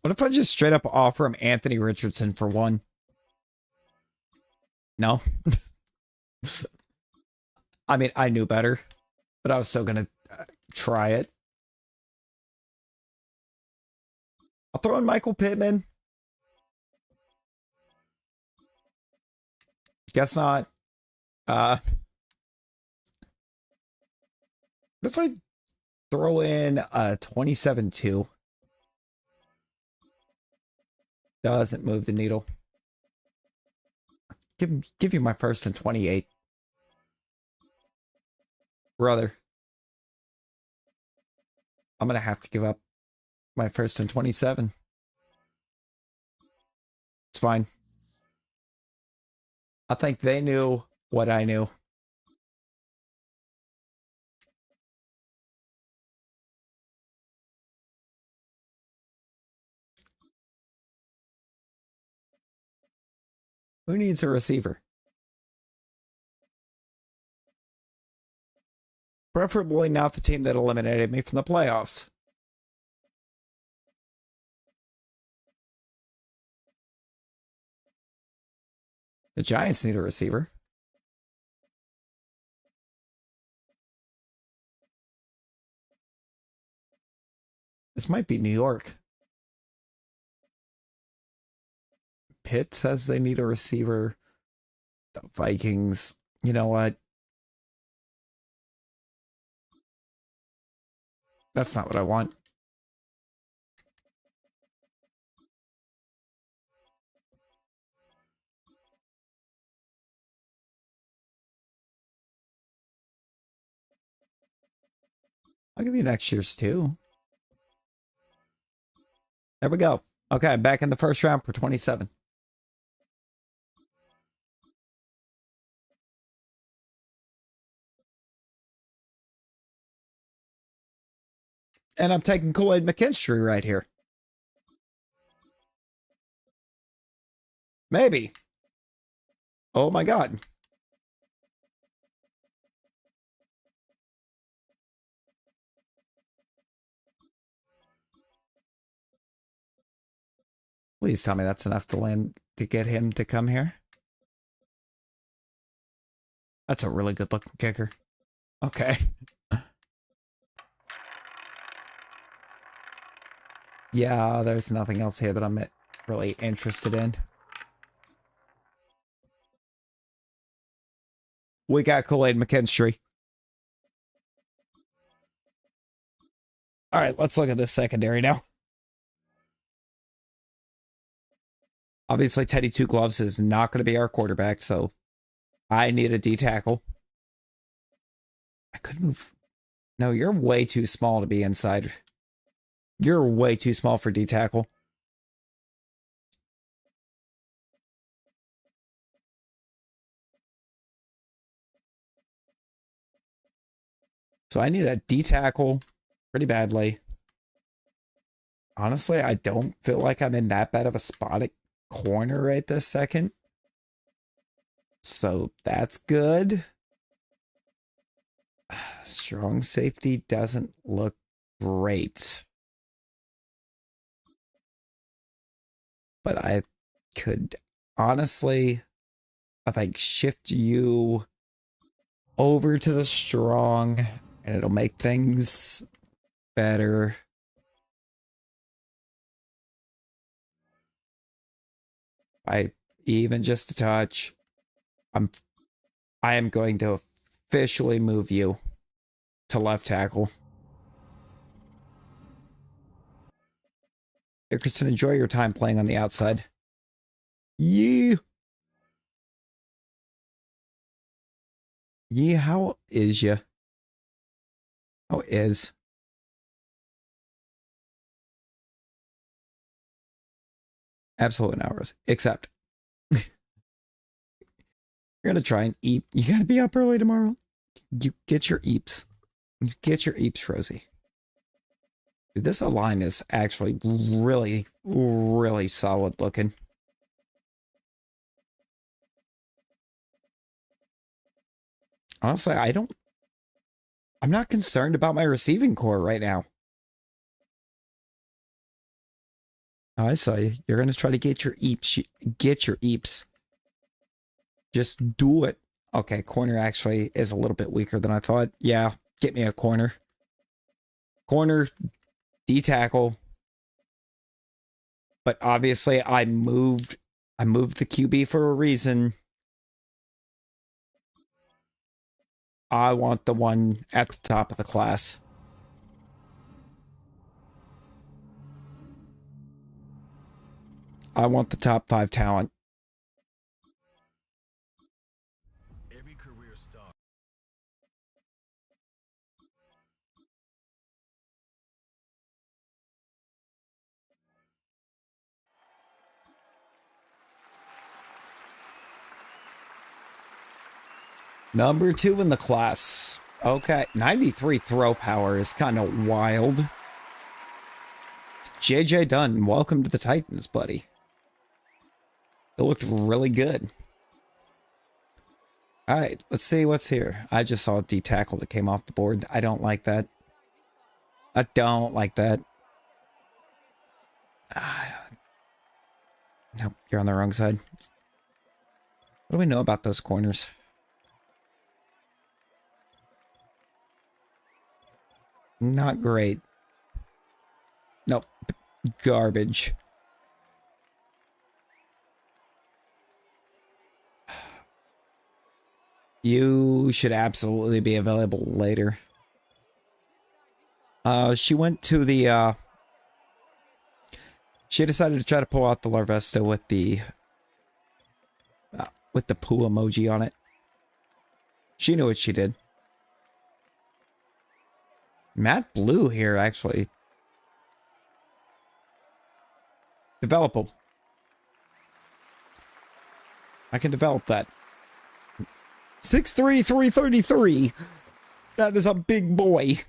What if I just straight up offer him Anthony Richardson for one? No. I mean, I knew better, but I was still going to try it. I'll throw in Michael Pittman. Guess not. What if I throw in 27-2? Doesn't move the needle. Give you my first and 28. Brother. I'm going to have to give up my first and 27. It's fine. I think they knew what I knew. Who needs a receiver? Preferably not the team that eliminated me from the playoffs. The Giants need a receiver. This might be New York. Pitt says they need a receiver. The Vikings, you know what? That's not what I want. I'll give you next year's too. There we go. Okay, back in the first round for 27. And I'm taking Kool-Aid McKinstry right here. Maybe. Oh my God. Please tell me that's enough to land to get him to come here. That's a really good looking kicker. Okay. Yeah, there's nothing else here that I'm really interested in. We got Kool-Aid McKinstry. All right, let's look at this secondary now. Obviously, Teddy Two Gloves is not going to be our quarterback, so I need a D tackle. I could move. No, you're way too small to be inside. You're way too small for D tackle. So I need a D tackle pretty badly. Honestly, I don't feel like I'm in that bad of a spot at corner right this second. So that's good. Strong safety doesn't look great. But I could honestly, if I shift you over to the strong, and it'll make things better. I even just a touch. I am going to officially move you to left tackle. Hey, Kristen, enjoy your time playing on the outside. Yeah. Yeah, how is ya? How is? Absolute hours. Except you're gonna try and eat. You gotta be up early tomorrow. You get your eeps. You get your eeps, Rosie. Dude, this line is actually really, really solid looking. Honestly, I'm not concerned about my receiving core right now. Oh, I saw you. You're gonna try to get your eeps. Get your eeps. Just do it. Okay, corner actually is a little bit weaker than I thought. Yeah, get me a corner. Corner, D-tackle. But obviously I moved the QB for a reason. I want the one at the top of the class. I want the top 5 talent. Every career star. Number 2 in the class. Okay, 93 throw power is kind of wild. JJ Dunn, welcome to the Titans, buddy. It looked really good. All right, let's see what's here. I just saw a D tackle that came off the board. I don't like that. I don't like that. Nope, you're on the wrong side. What do we know about those corners? Not great. Nope. Garbage. You should absolutely be available later. She went to the, she decided to try to pull out the Larvesta with the poo emoji on it. She knew what she did. Matte blue here, actually. Developable. I can develop that. 6'3", 333. That is a big boy.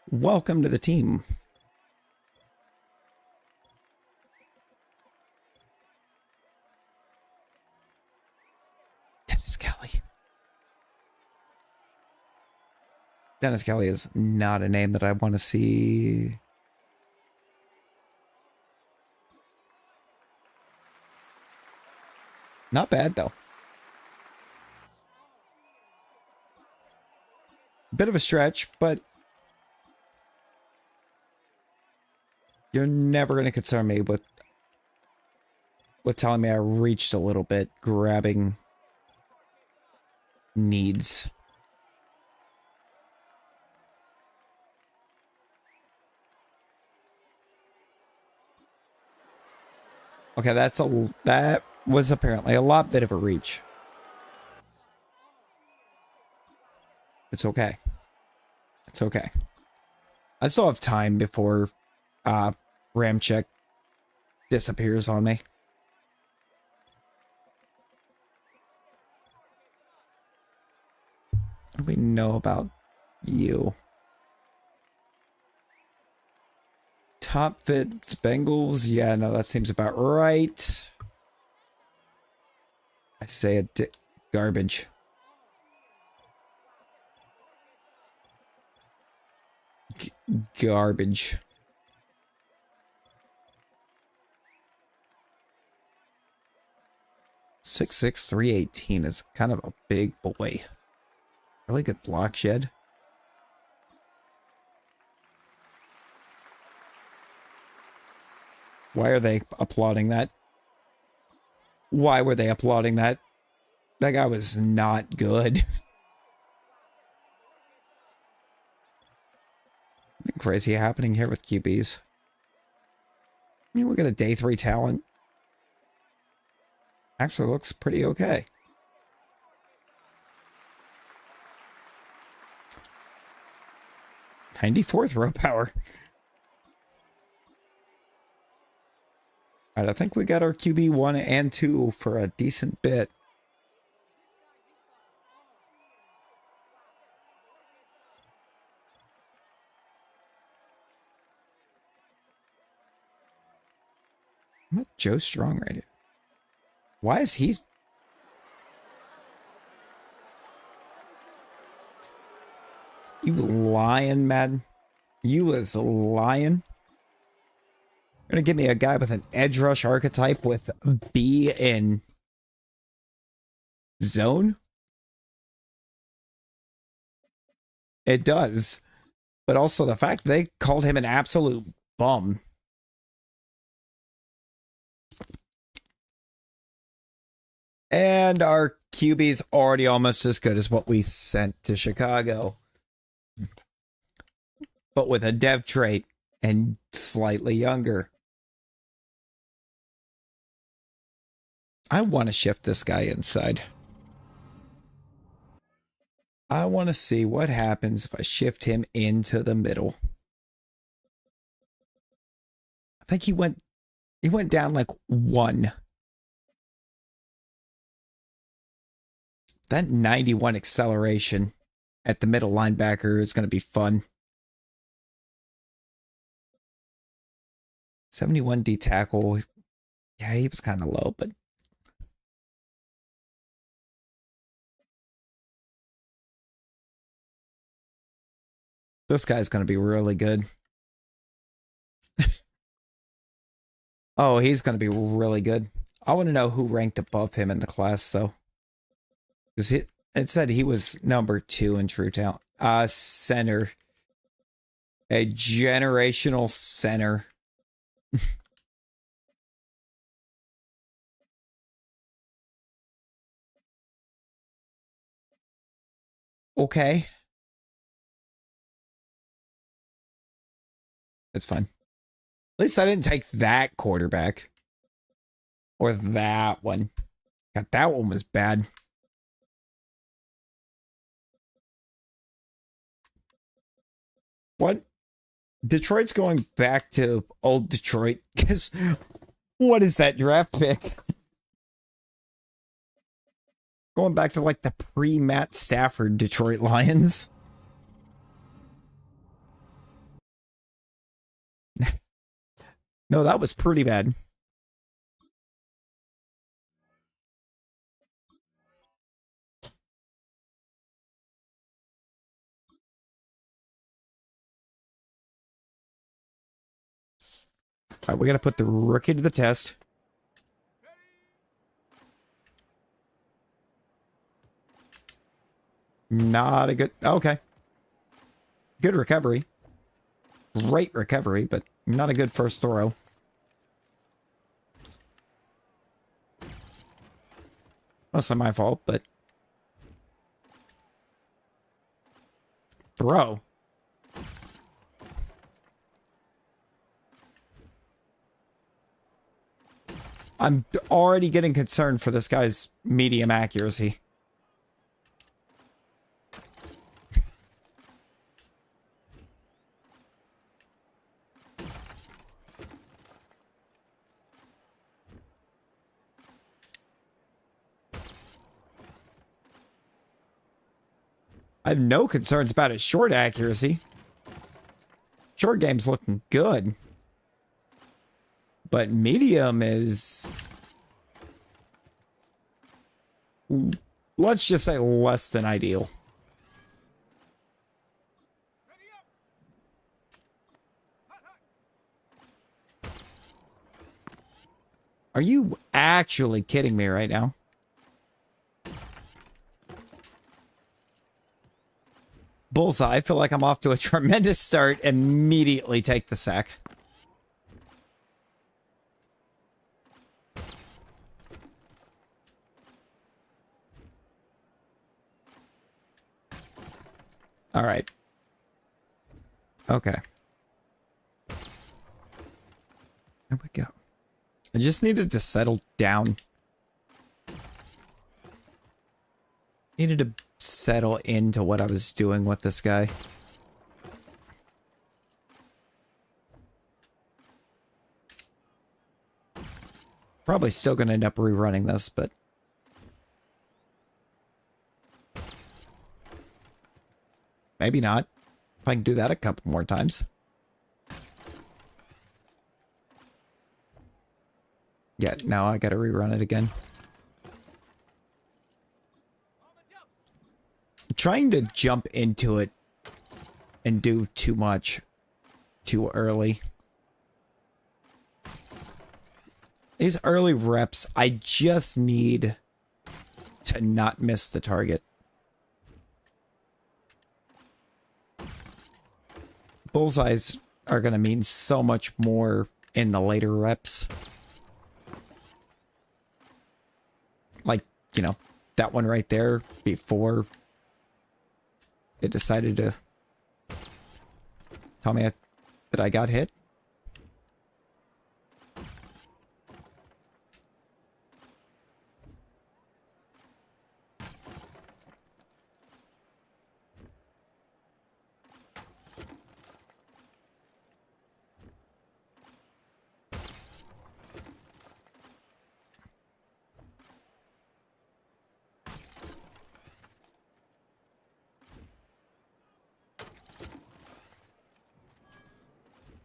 Welcome to the team. Dennis Kelly. Dennis Kelly is not a name that I want to see. Not bad, though. Bit of a stretch, but you're never going to concern me with telling me I reached a little bit, grabbing needs. Okay, that was apparently a lot bit of a reach. It's okay. It's okay. I still have time before Ramchick disappears on me. What do we know about you? Top fits Bengals. Yeah, no, that seems about right. I say it. Garbage. Garbage. 6'6", 318 is kind of a big boy. Really good block shed. Why are they applauding that? Why were they applauding that? That guy was not good. Nothing crazy happening here with QBs. I mean, we got a day 3 talent. Actually looks pretty okay. '94 throw power. Alright, I think we got our QB 1 and 2 for a decent bit. I'm not Joe Strong right here. Why is he... You lying, Madden? You was lying? You're gonna give me a guy with an edge rush archetype with B in zone? It does. But also the fact they called him an absolute bum. And our QB's already almost as good as what we sent to Chicago. But with a dev trait and slightly younger. I want to shift this guy inside. I want to see what happens if I shift him into the middle. I think he went down like 1. That 91 acceleration at the middle linebacker is going to be fun. 71 D tackle. Yeah, he was kind of low, but this guy's going to be really good. Oh, he's going to be really good. I want to know who ranked above him in the class, though. Because it said he was number 2 in true talent. Center. A generational center. Okay. It's fine. At least I didn't take that quarterback. Or that one. God, that one was bad. What? Detroit's going back to old Detroit. Because what is that draft pick? Going back to like the pre-Matt Stafford Detroit Lions. No, that was pretty bad. All right, we got to put the rookie to the test. Not a good... Okay. Good recovery. Great recovery, but not a good first throw. Mostly my fault, but... Bro. I'm already getting concerned for this guy's medium accuracy. I have no concerns about his short accuracy. Short game's looking good. But medium is... let's just say less than ideal. Are you actually kidding me right now? Bullseye. I feel like I'm off to a tremendous start. Immediately take the sack. All right. Okay. There we go. I just needed to settle down. Needed to settle into what I was doing with this guy. Probably still going to end up rerunning this, but... maybe not. If I can do that a couple more times. Yeah, now I gotta rerun it again. I'm trying to jump into it and do too much too early. These early reps, I just need to not miss the target. Bullseyes are going to mean so much more in the later reps. Like, you know, that one right there before it decided to tell me that I got hit.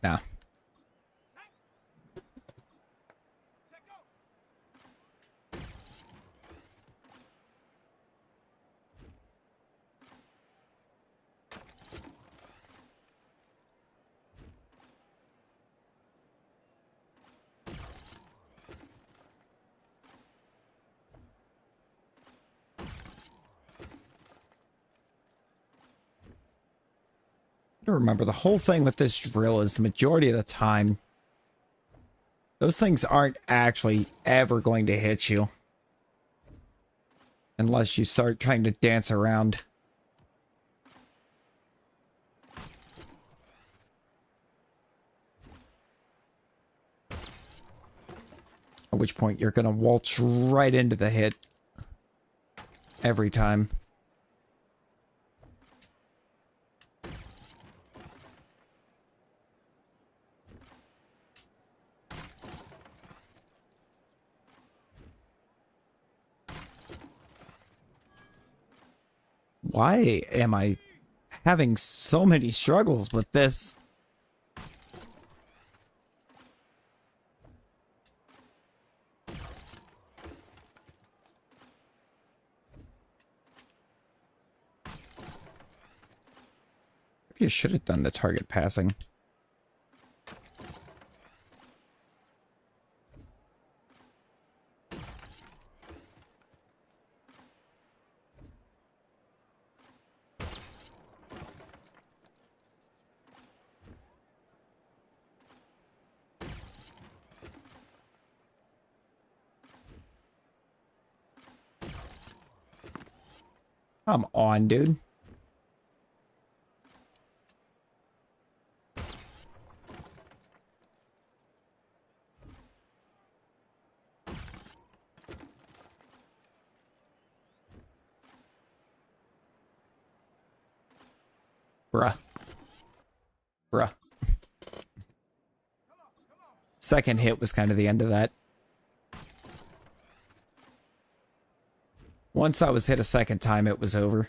Nah. Remember, the whole thing with this drill is the majority of the time, those things aren't actually ever going to hit you. Unless you start trying to dance around. At which point you're going to waltz right into the hit. Every time. Why am I having so many struggles with this? Maybe I should have done the target passing. Come on, dude. Bruh. Bruh. Second hit was kind of the end of that. Once I was hit a second time, it was over.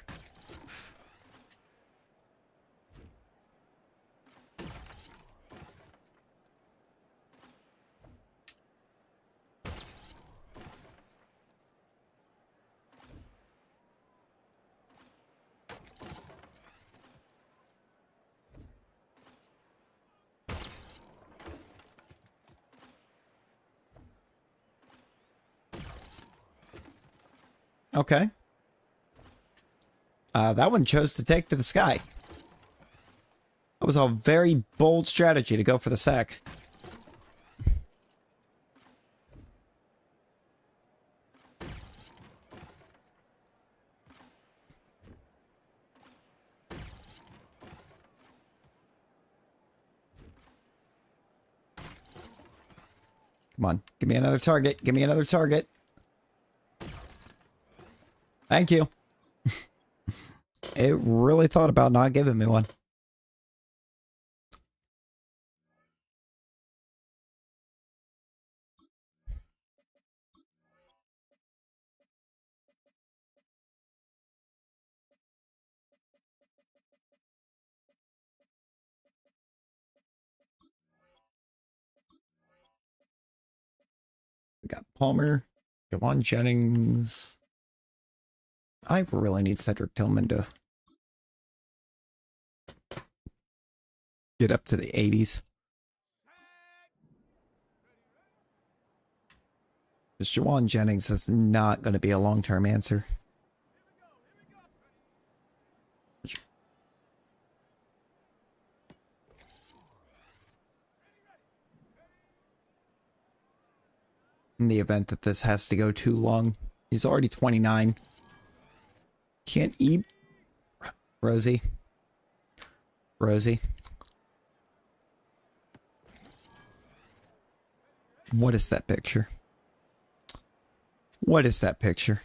Okay. That one chose to take to the sky. That was a very bold strategy to go for the sack. Come on, give me another target. Give me another target. Thank you. It really thought about not giving me one. We got Palmer, Javon Jennings. I really need Cedric Tillman to get up to the 80s. Because Javon Jennings is not going to be a long-term answer. In the event that this has to go too long. He's already 29. Can't eat. Rosie. Rosie. What is that picture? What is that picture?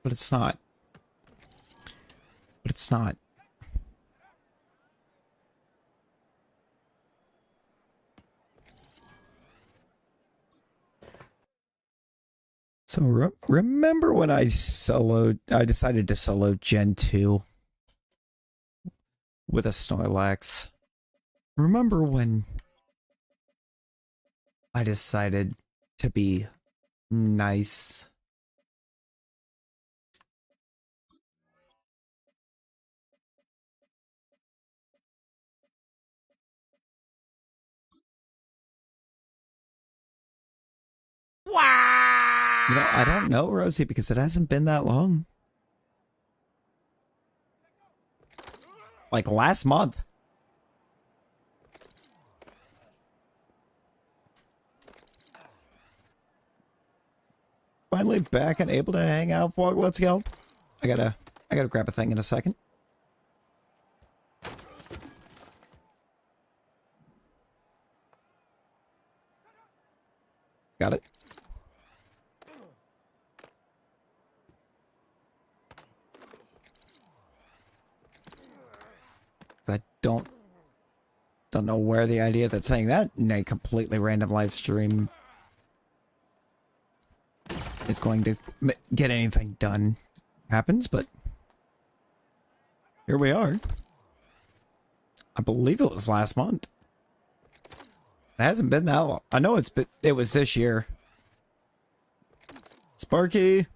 But it's not. But it's not. So remember when I decided to solo Gen 2 with a Snorlax? Remember when I decided to be nice? Wow. You know, I don't know, Rosie, because it hasn't been that long. Like last month. Finally back and able to hang out for let's go. I gotta grab a thing in a second. Got it. I don't know where the idea that saying that in a completely random live stream is going to get anything done happens, but here we are. I believe it was last month. It hasn't been that long. I know it was this year. Sparky.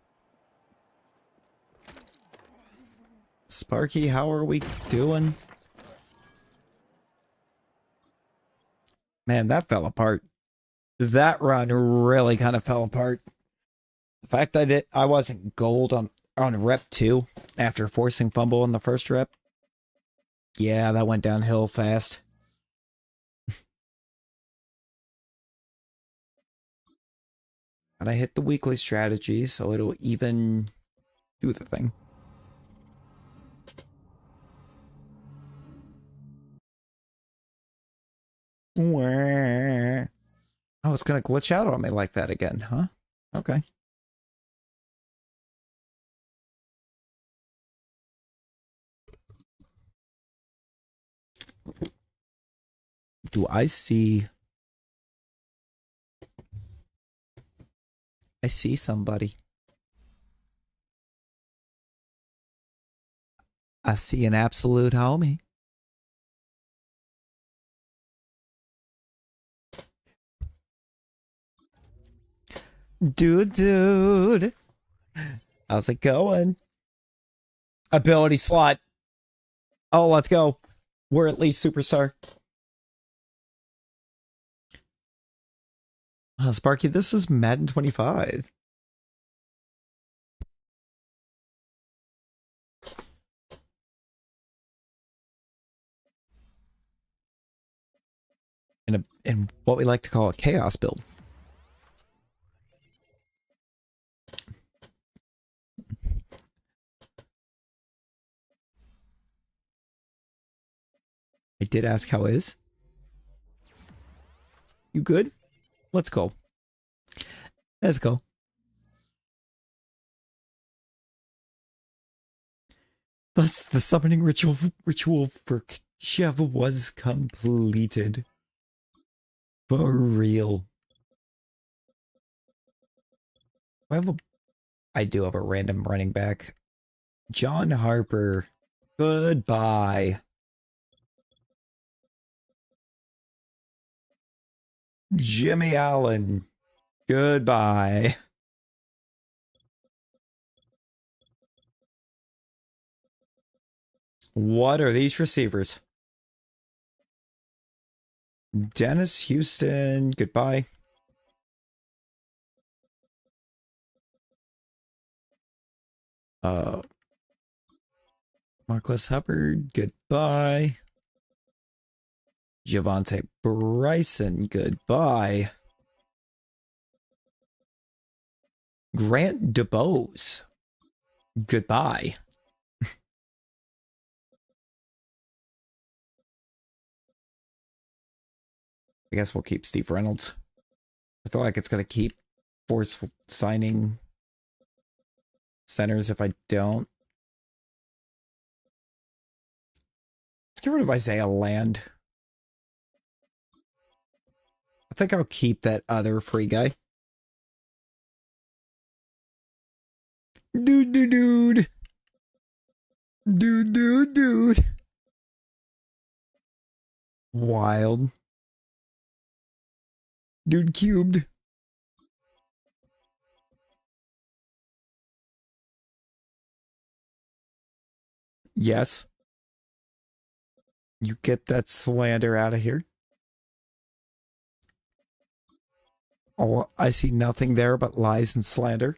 Sparky, how are we doing? Man, that fell apart. That run really kind of fell apart. The fact that I wasn't gold on rep 2 after forcing fumble in the first rep. Yeah, that went downhill fast. And I hit the weekly strategy, so it'll even do the thing. Oh, it's gonna glitch out on me like that again, huh? Okay. Do I see... I see somebody. I see an absolute homie. Dude. How's it going? Ability slot. Oh, let's go. We're at least superstar. Sparky, this is Madden 25. In what we like to call a chaos build. I did ask how is. You good? Let's go. Let's go. Thus, the summoning ritual for Shev was completed. For real. I do have a random running back. John Harper. Goodbye. Jimmy Allen. Goodbye. What are these receivers? Dennis Houston. Goodbye. Marcus Hubbard. Goodbye. Javante Bryson. Goodbye. Grant DeBose. Goodbye. I guess we'll keep Steve Reynolds. I feel like it's going to keep force signing centers if I don't. Let's get rid of Isaiah Land. I think I'll keep that other free guy. Dude. Wild. Dude cubed. Yes. You get that slander out of here. Oh, I see nothing there but lies and slander.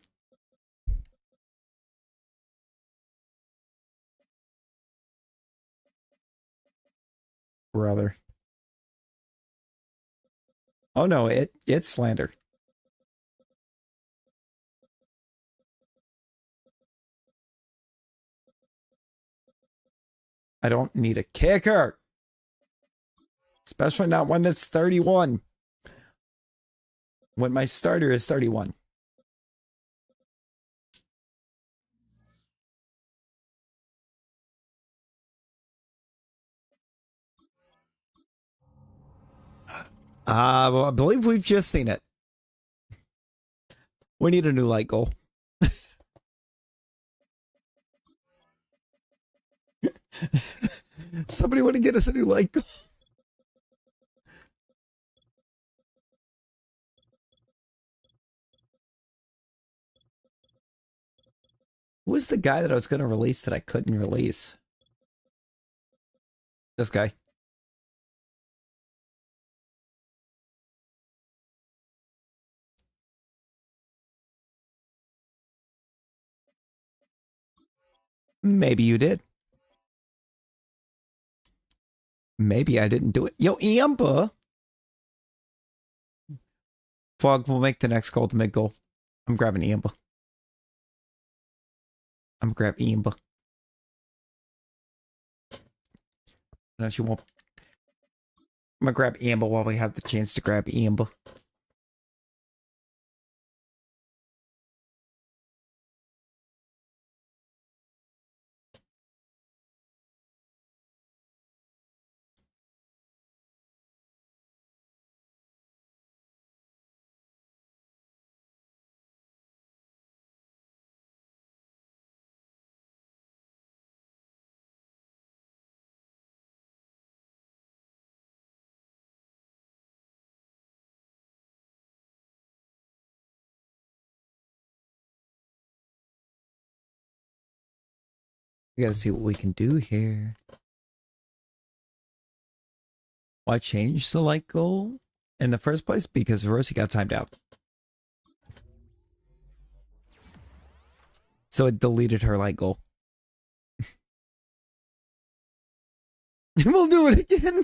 Brother. Oh no, it's slander. I don't need a kicker. Especially not one that's 31. When my starter is 31. Well, I believe we've just seen it. We need a new light goal. Somebody want to get us a new light goal? Who was the guy that I was going to release that I couldn't release? This guy. Maybe you did. Maybe I didn't do it. Yo, Amber. Fog will make the next goal the mid goal. I'm grabbing Amber. I'm grabbing Amber. No, she won't. I'm gonna grab Amber while we have the chance to grab Amber. We gotta see what we can do here. Why change the light goal in the first place? Because Rosie got timed out. So it deleted her light goal. We'll do it again.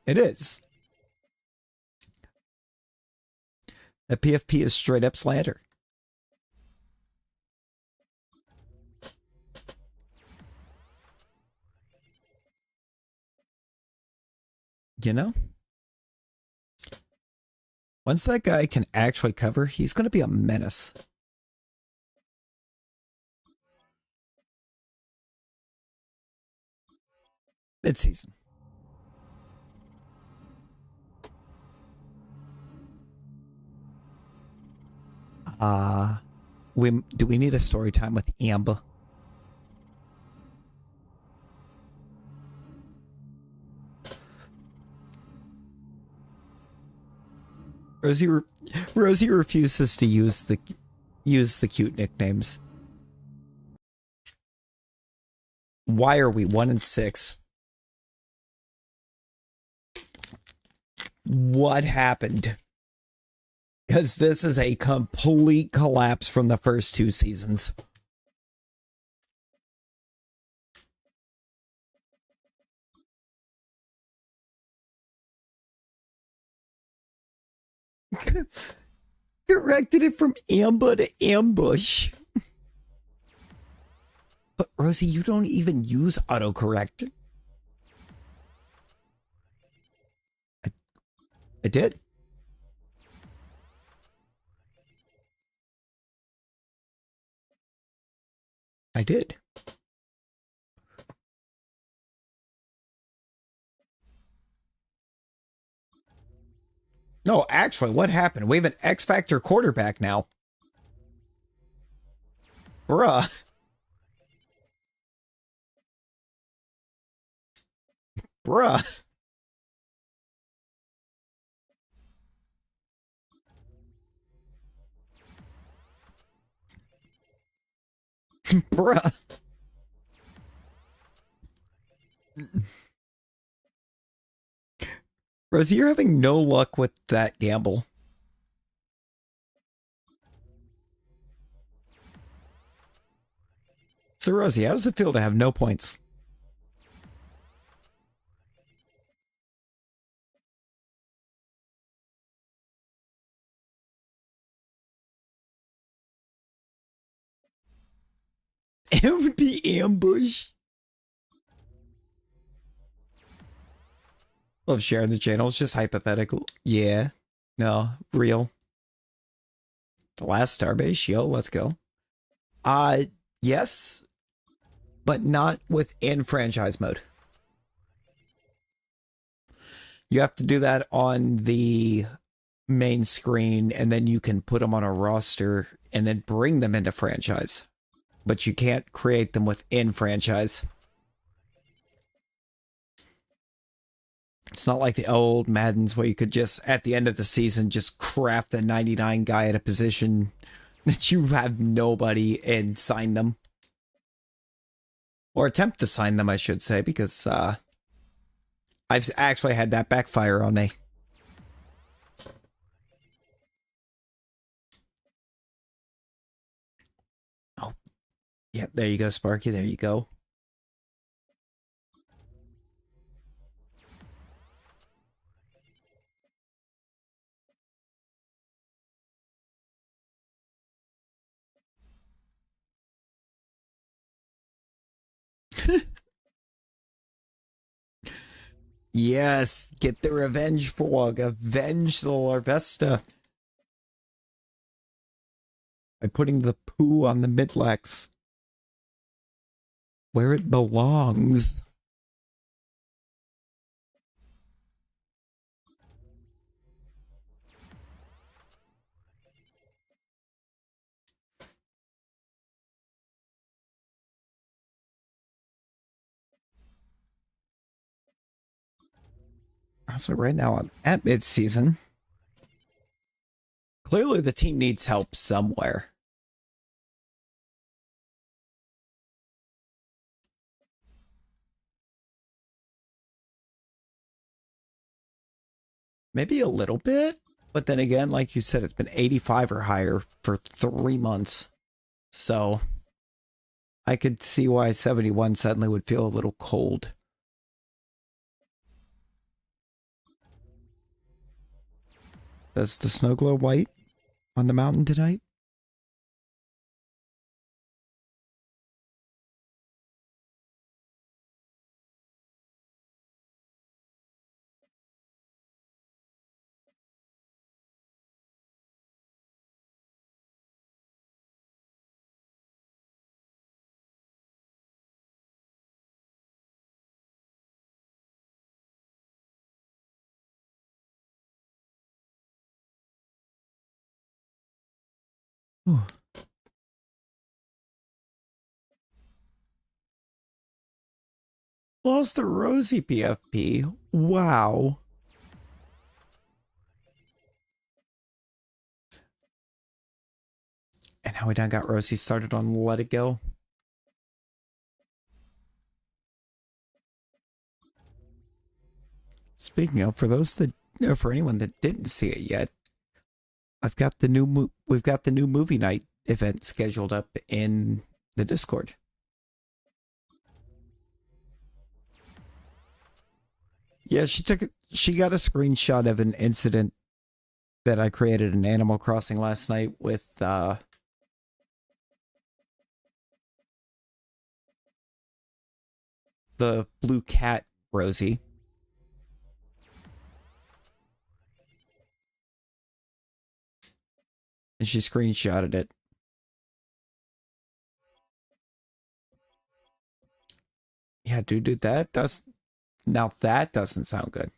It is. The PFP is straight up slander. You know? Once that guy can actually cover, he's going to be a menace. Mid-season. Do we need a story time with Amber? Rosie refuses to use the cute nicknames. Why are we 1-6? What happened? Because this is a complete collapse from the first two seasons. Corrected it from amber to ambush. But Rosie, you don't even use autocorrect. I did. I did. No, actually, what happened? We have an X Factor quarterback now. Bruh. Bruh. Bruh. Rosie, you're having no luck with that gamble. So, Rosie, how does it feel to have no points? It would be ambush. Love sharing the channel. It's just hypothetical. Yeah. No, real. The last Starbase, yo, let's go. Yes, but not within franchise mode. You have to do that on the main screen, and then you can put them on a roster and then bring them into franchise. But you can't create them within franchise. It's not like the old Maddens where you could just, at the end of the season, just craft a 99 guy at a position that you have nobody and sign them. Or attempt to sign them, I should say, because I've actually had that backfire on me. Oh, yeah, there you go, Sparky. There you go. Yes, get the revenge frog. Avenge the Larvesta. By putting the poo on the midlex. Where it belongs. So right now I'm at mid-season. Clearly the team needs help somewhere. Maybe a little bit, but then again, like you said, it's been 85 or higher for 3 months. So I could see why 71 suddenly would feel a little cold. Does the snow glow white on the mountain tonight? Ooh. Lost the Rosie PFP. Wow. And how we done got Rosie started on Let It Go. Speaking of, for anyone that didn't see it yet, we've got the new movie night event scheduled up in the Discord. Yeah, she got a screenshot of an incident that I created in Animal Crossing last night with the blue cat Rosie. And she screenshotted it. Yeah, dude, that doesn't sound good.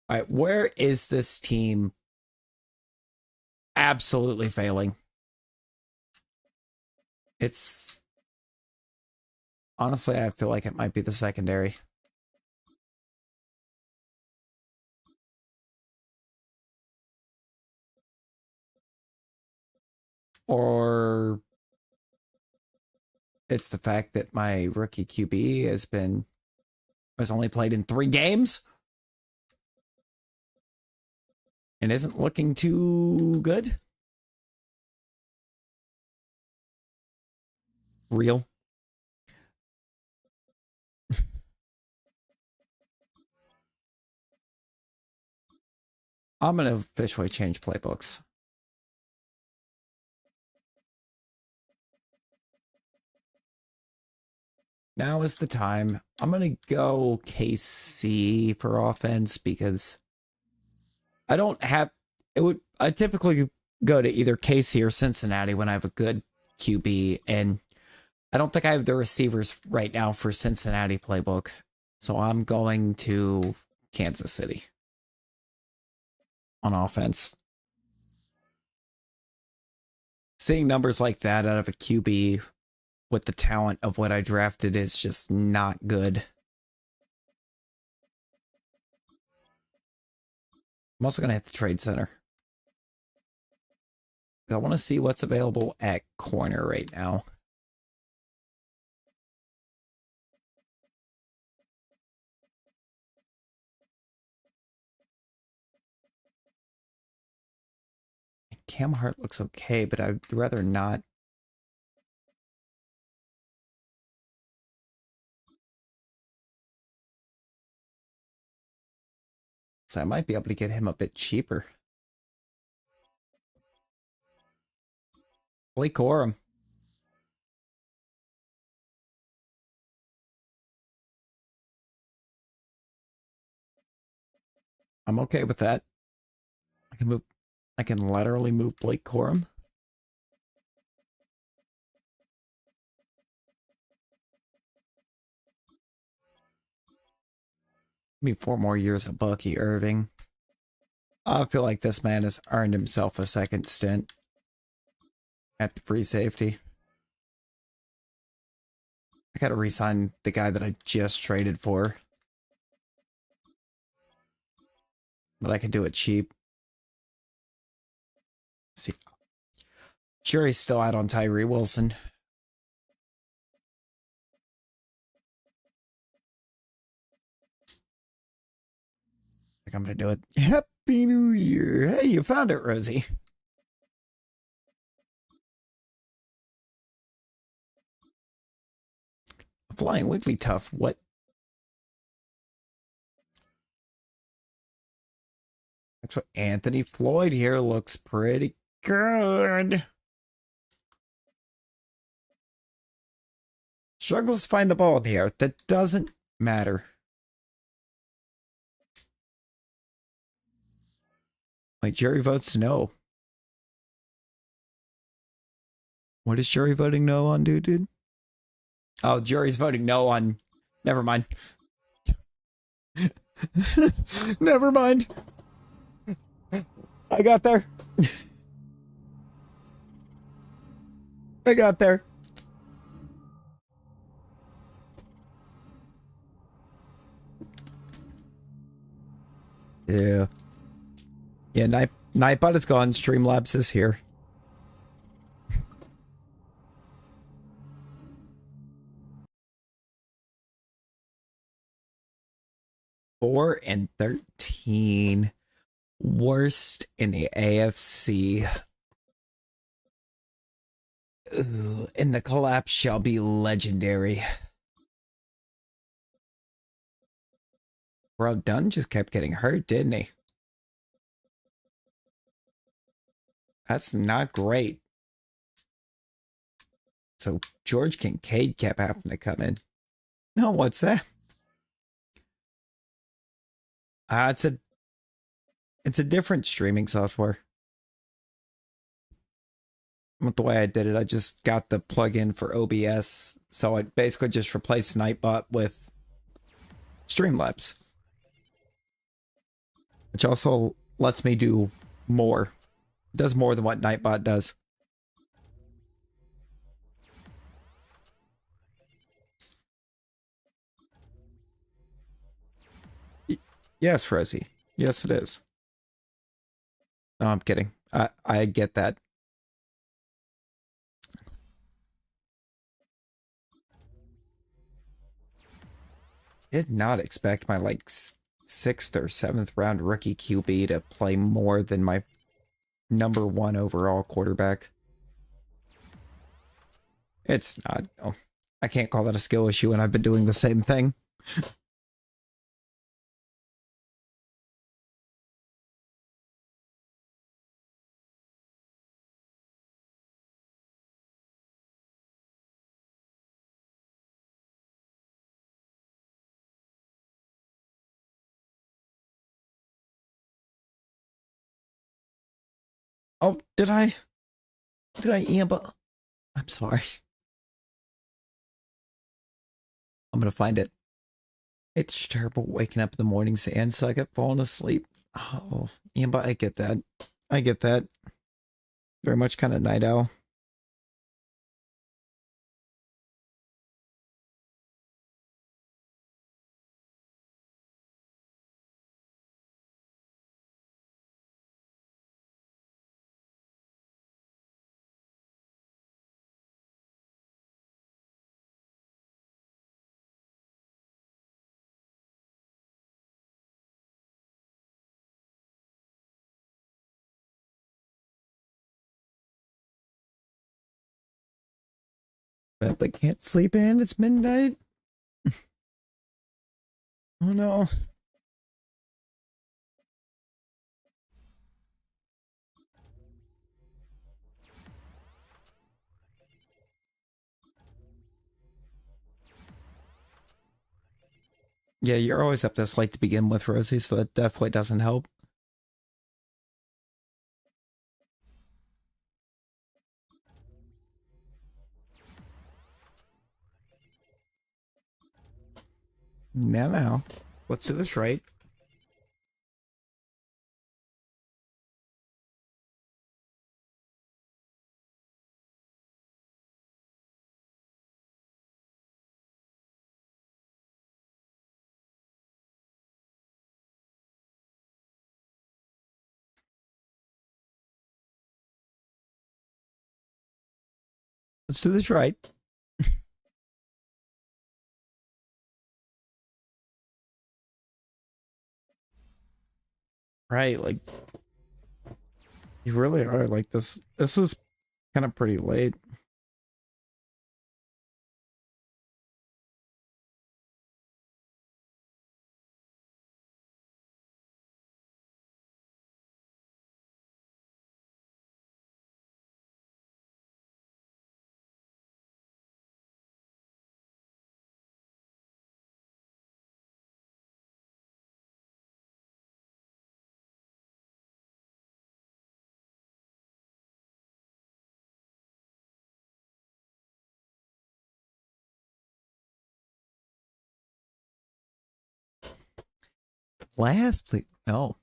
All right, where is this team absolutely failing? It's honestly, I feel like it might be the secondary. Or it's the fact that my rookie QB has only played in 3 games and isn't looking too good. Real. I'm going to officially change playbooks. Now is the time. I'm going to go KC for offense because I don't have I typically go to either KC or Cincinnati when I have a good QB, and I don't think I have the receivers right now for Cincinnati playbook. So I'm going to Kansas City on offense. Seeing numbers like that out of a QB with the talent of what I drafted is just not good. I'm also going to hit the trade center. I want to see what's available at corner right now. Cam Hart looks okay, but I'd rather not. So I might be able to get him a bit cheaper. Blake Corum. I'm okay with that. I can laterally move Blake Corum. Give me 4 more years of Bucky Irving. I feel like this man has earned himself a second stint at the free safety. I gotta re-sign the guy that I just traded for. But I can do it cheap. See, jury's still out on Tyree Wilson. I think I'm gonna do it. Happy New Year! Hey, you found it, Rosie. Flying Wigglytuff. What? Actually, Anthony Floyd here looks pretty good. Struggles to find the ball in the air. That doesn't matter. Like, jury votes no. What is jury voting no on, dude? Oh, jury's voting no on. Never mind. Never mind. I got there. I got there. Yeah. Yeah, Nightbot is gone. Streamlabs is here. Four and 13. Worst in the AFC. Ooh, and the collapse shall be legendary. Bro, Dunn just kept getting hurt, didn't he? That's not great. So George Kincaid kept having to come in. No, what's that? It's a different streaming software. With the way I did it, I just got the plugin for OBS, so I basically just replaced Nightbot with Streamlabs, which also lets me do more. It does more than what Nightbot does. Yes, Rosie. Yes, it is. No, I'm kidding. I get that. Did not expect my like sixth or seventh round rookie QB to play more than my number one overall quarterback. It's not. Oh, I can't call that a skill issue, and I've been doing the same thing. Oh, did I? Did I amble? I'm sorry. I'm gonna find it. It's terrible waking up in the mornings and suck at falling asleep. Oh, yeah, but I get that. I get that. Very much kind of night owl. But can't sleep in. It's midnight. Oh no. Yeah, you're always up this late to begin with, Rosie, so that definitely doesn't help. Now. Let's do this right. Let's do this right. Right, like you really are like this. This is kind of pretty late. Last, please. No.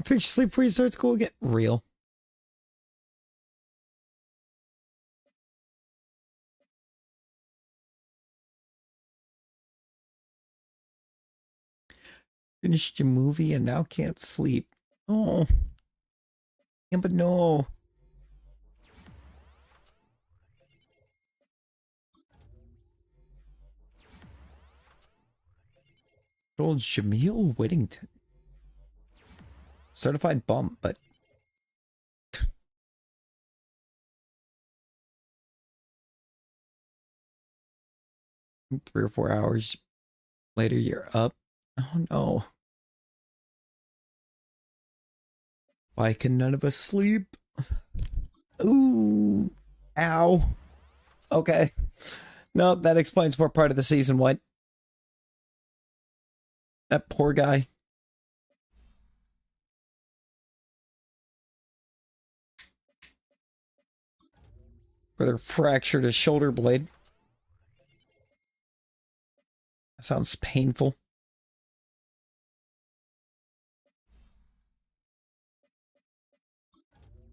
Fix your sleep before you start school. Get real. Finished your movie and now can't sleep. Oh. Yeah, but no. Old Jameel Whittington. Certified bum, but 3 or 4 hours later, you're up. Oh no. Why can none of us sleep? Ooh. Ow. Okay. No, that explains what part of the season went. That poor guy. Brother fractured his shoulder blade. That sounds painful.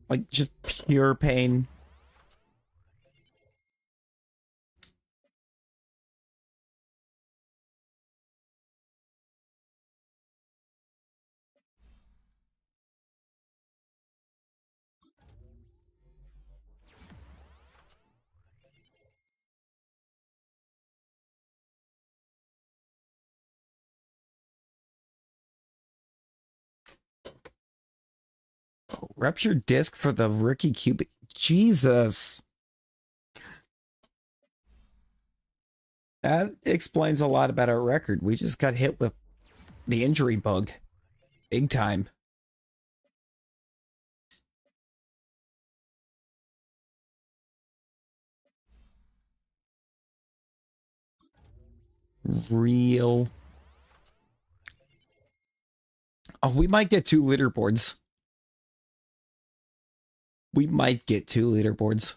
Like just pure pain. Ruptured disc for the rookie QB. Jesus. That explains a lot about our record. We just got hit with the injury bug. Big time. Real. Oh, we might get 2 leaderboards. We might get 2 leaderboards.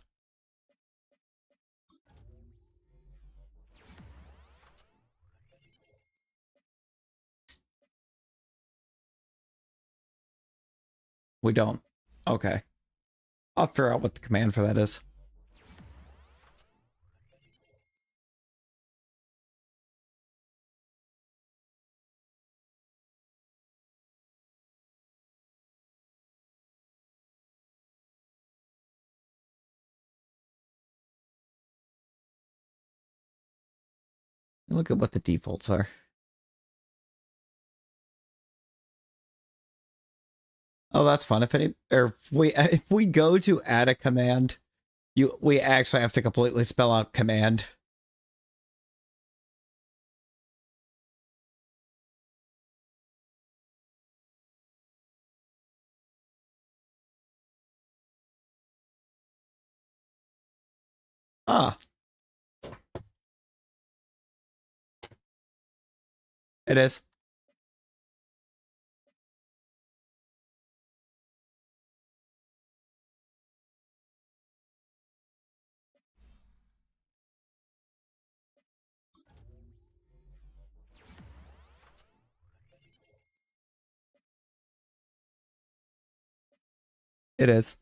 We don't. Okay. I'll figure out what the command for that is. Look at what the defaults are. Oh, that's fun. If we go to add a command, we actually have to completely spell out command. Ah, it is. It is.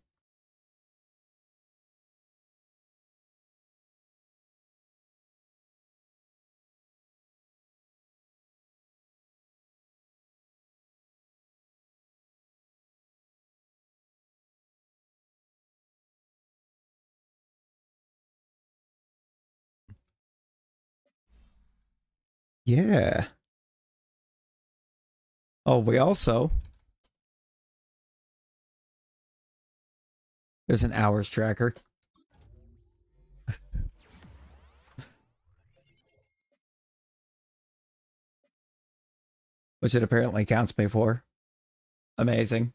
Yeah. Oh, we also, there's an hours tracker, which it apparently counts me for. Amazing.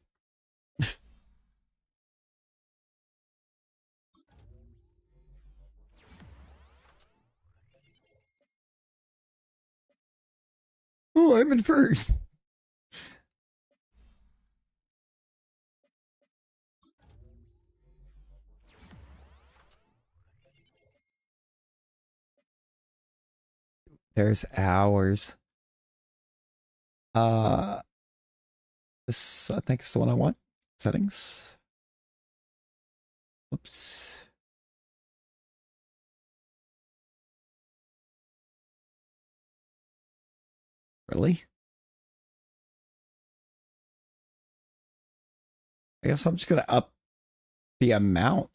Oh, I'm in first. There's hours. Uh, this I think is the one I want. Settings. Oops. Really? I guess I'm just gonna up the amount.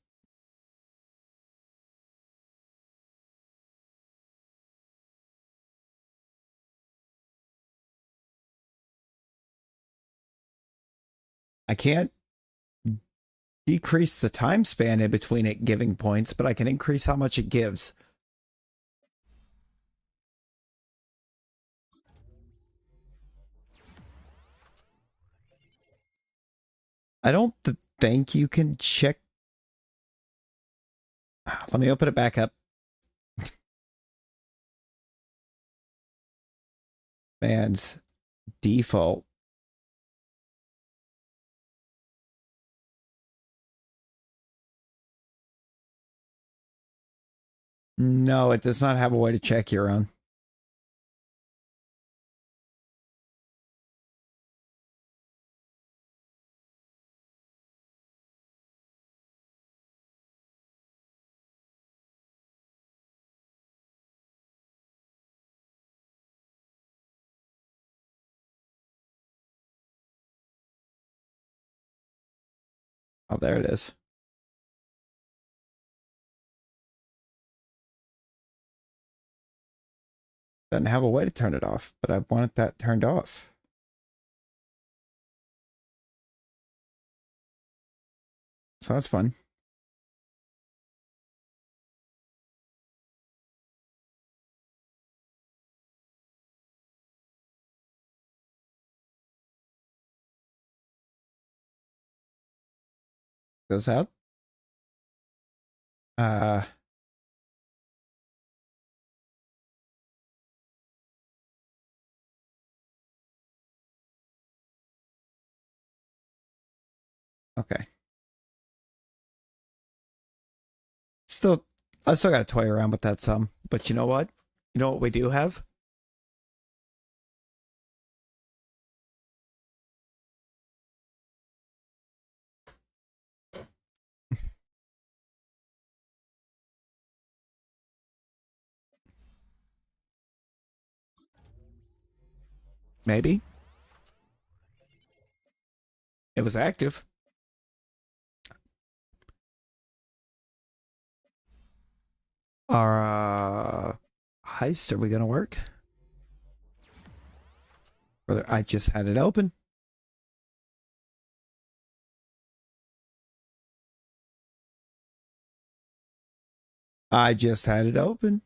I can't decrease the time span in between it giving points, but I can increase how much it gives. I don't think you can check. Let me open it back up. Fans default. No, it does not have a way to check your own. Oh, there it is. Doesn't have a way to turn it off, but I wanted that turned off. So that's fun. Goes out. Uh, okay. Still, I still got to toy around with that some. But you know what? You know what we do have? Maybe. It was active. Our heist, are we going to work? Or I just had it open. I just had it open.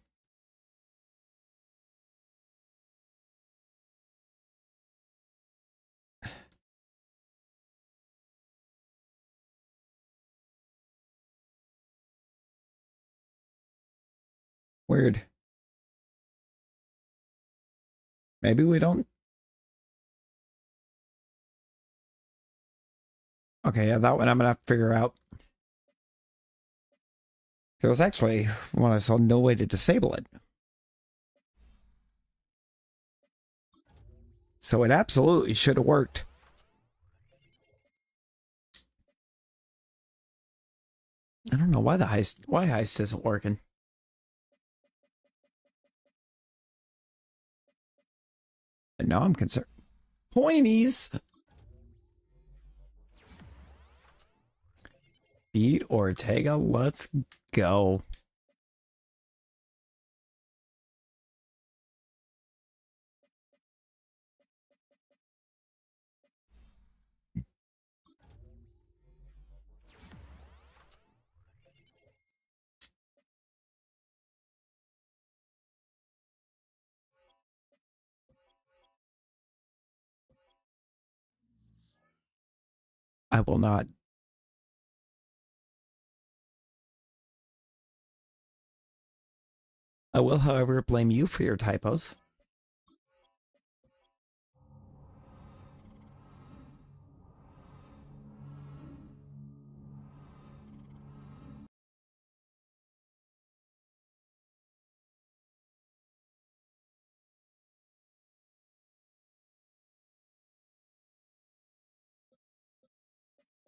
Weird. Maybe we don't. Okay, yeah, that one I'm going to have to figure out. There was actually, when I saw no way to disable it. So it absolutely should have worked. I don't know why heist isn't working. And now I'm concerned. Pointies. Beat Ortega. Let's go. I will not. I will, however, blame you for your typos.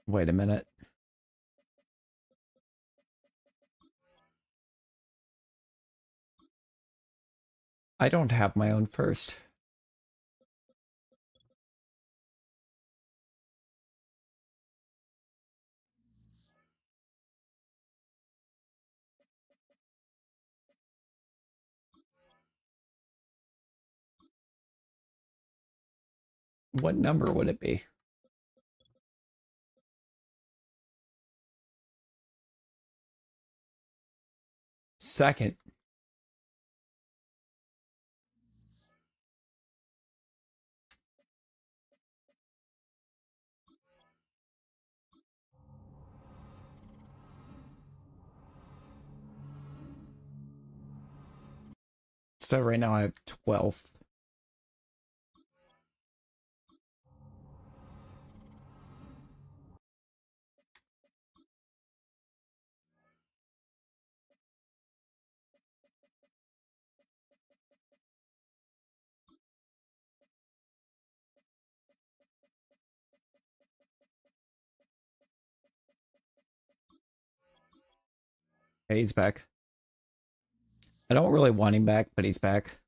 Wait a minute. I don't have my own first. What number would it be? Second. So right now I have 12th. Hey, he's back. I don't really want him back, but he's back.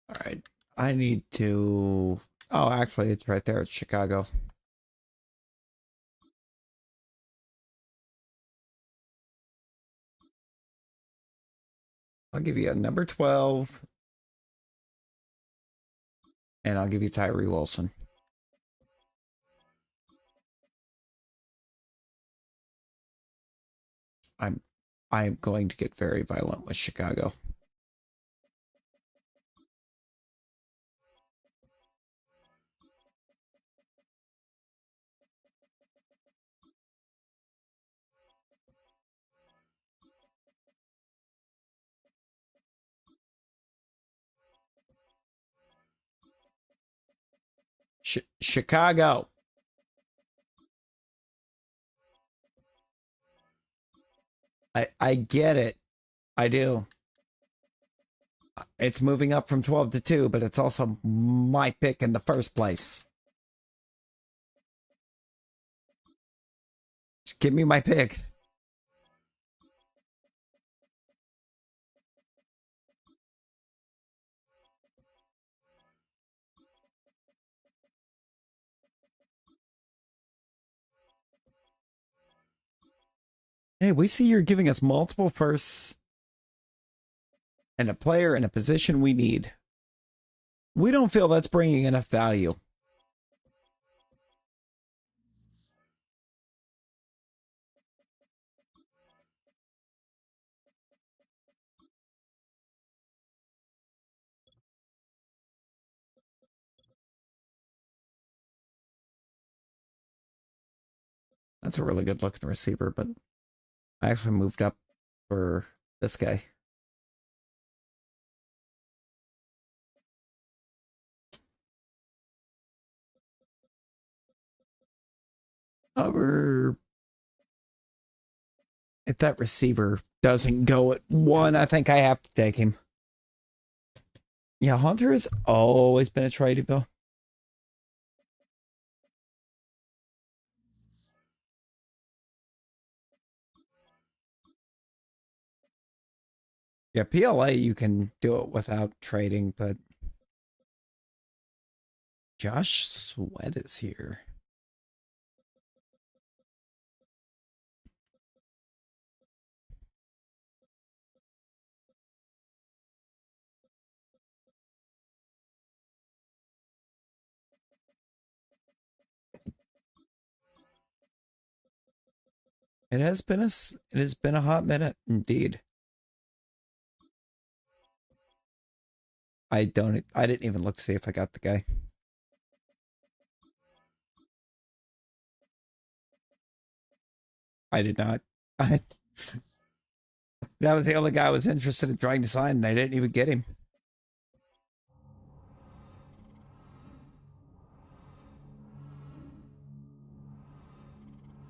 All right. I need to. Oh, actually, it's right there. It's Chicago. I'll give you a number 12, and I'll give you Tyree Wilson. I'm going to get very violent with Chicago. Chicago. I get it. I do. It's moving up from 12 to 2, but it's also my pick in the first place. Just give me my pick. Hey, we see you're giving us multiple firsts and a player in a position we need. We don't feel that's bringing enough value. That's a really good looking receiver, but I actually moved up for this guy. However, if that receiver doesn't go at 1, I think I have to take him. Yeah, Hunter has always been a tradable. Yeah, PLA, you can do it without trading, but Josh Sweat is here. It has been a hot minute indeed. I didn't even look to see if I got the guy. I did not. I, that was the only guy I was interested in trying to sign, and I didn't even get him.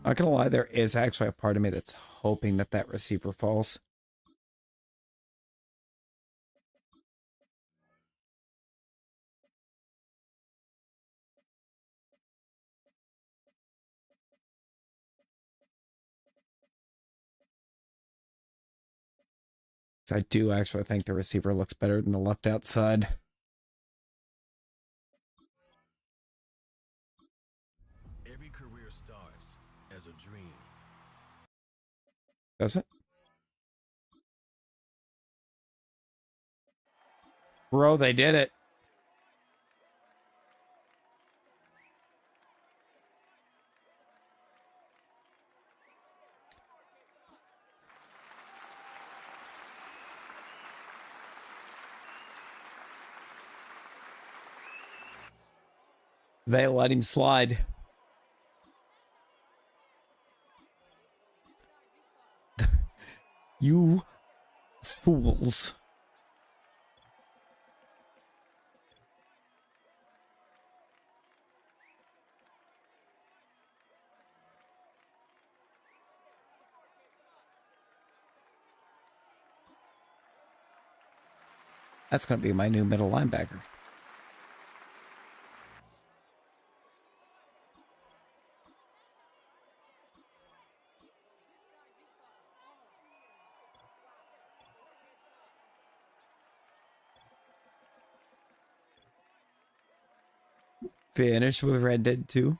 Not gonna lie, there is actually a part of me that's hoping that that receiver falls. I do actually think the receiver looks better than the left outside. Every career starts as a dream. Does it? Bro, they did it. They let him slide. You fools. That's going to be my new middle linebacker. Finish with Red Dead 2.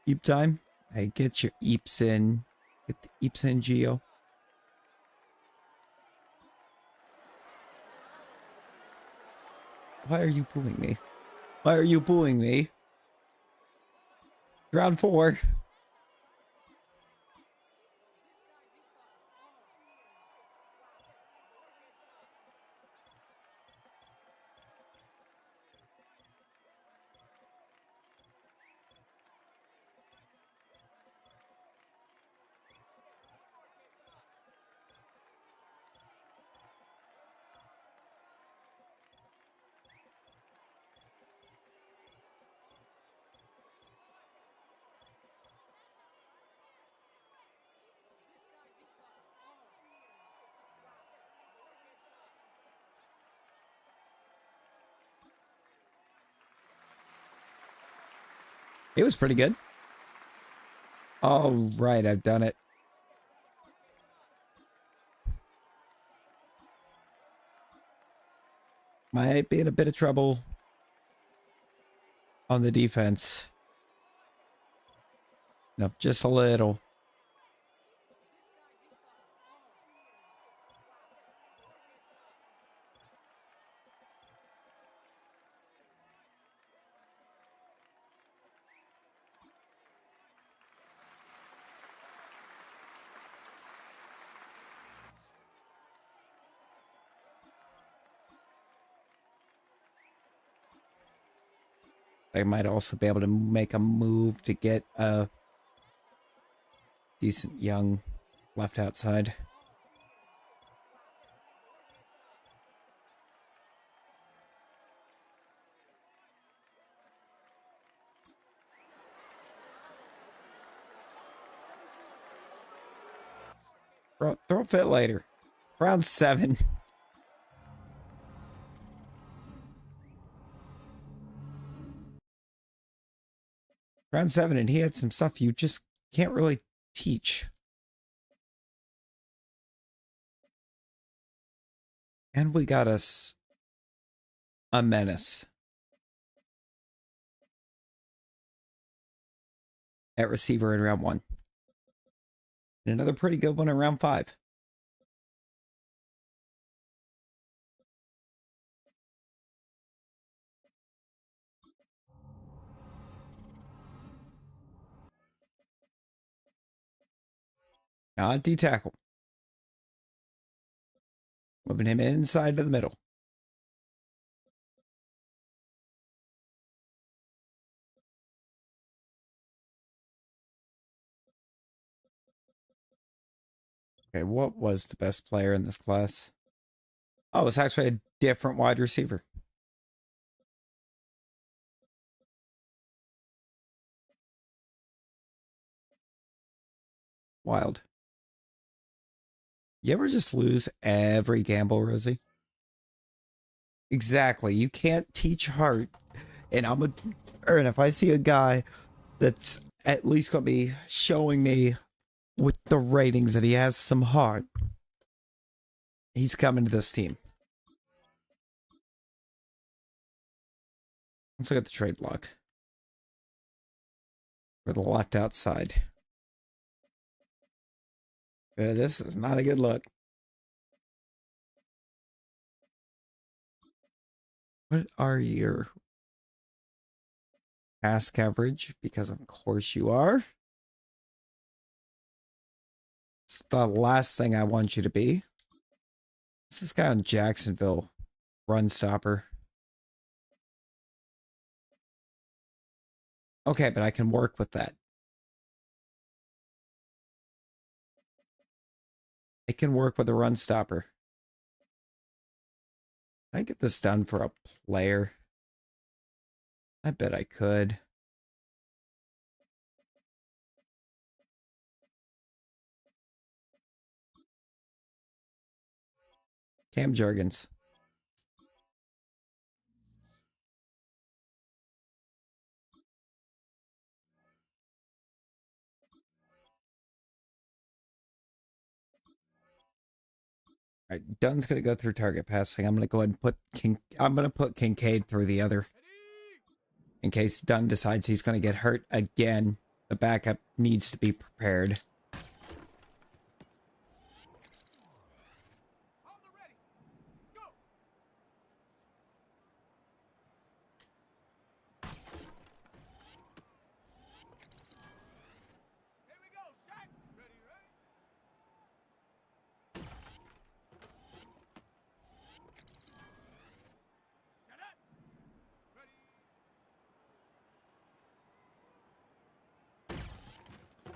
Eep time. Hey, get your eeps in. Get the eeps in, Geo. Why are you booing me? Why are you booing me? Round 4. It was pretty good. All right, I've done it. Might be in a bit of trouble on the defense. Nope, just a little. I might also be able to make a move to get a decent young left outside. Throw a fit later. Round 7. Round 7, and he had some stuff you just can't really teach. And we got us a menace at receiver in round 1. And another pretty good one in round 5. D tackle. Moving him inside to the middle. Okay, what was the best player in this class? Oh, it's actually a different wide receiver. Wild. You ever just lose every gamble, Rosie? Exactly. You can't teach heart. And and if I see a guy that's at least gonna be showing me with the ratings that he has some heart, he's coming to this team. Let's look at the trade block. For the left outside. This is not a good look. What are your pass coverage? Because of course you are. It's the last thing I want you to be. What's this guy on Jacksonville? Run stopper. Okay, but I can work with that. I can work with a run stopper. Can I get this done for a player? I bet I could. Cam Jurgens. All right, Dunn's gonna go through target passing. I'm gonna go ahead and put Kincaid through the other. In case Dunn decides he's gonna get hurt again, the backup needs to be prepared.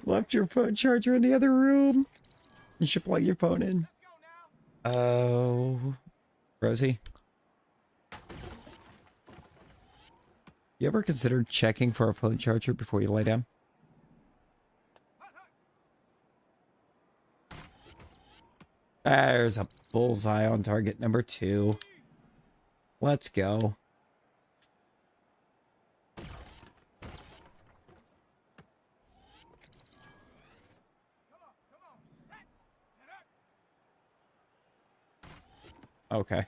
Left your phone charger in the other room. You should plug your phone in. Oh, Rosie. You ever considered checking for a phone charger before you lay down? There's a bullseye on target number 2. Let's go. Okay.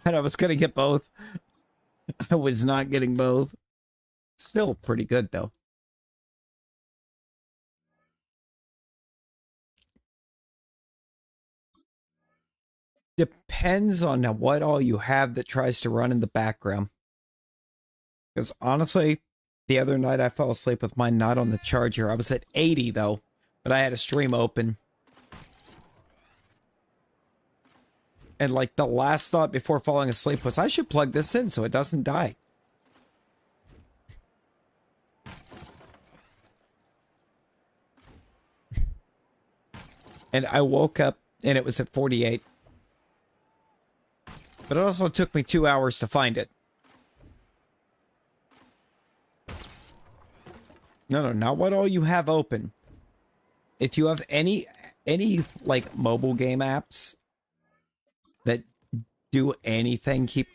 And I was going to get both. I was not getting both. Still pretty good, though. Depends on what all you have that tries to run in the background. Because honestly, the other night I fell asleep with mine not on the charger. I was at 80, though. But I had a stream open. And like the last thought before falling asleep was, I should plug this in so it doesn't die. And I woke up and it was at 48. But it also took me 2 hours to find it. No, not what all you have open. If you have any like mobile game apps that do anything, keep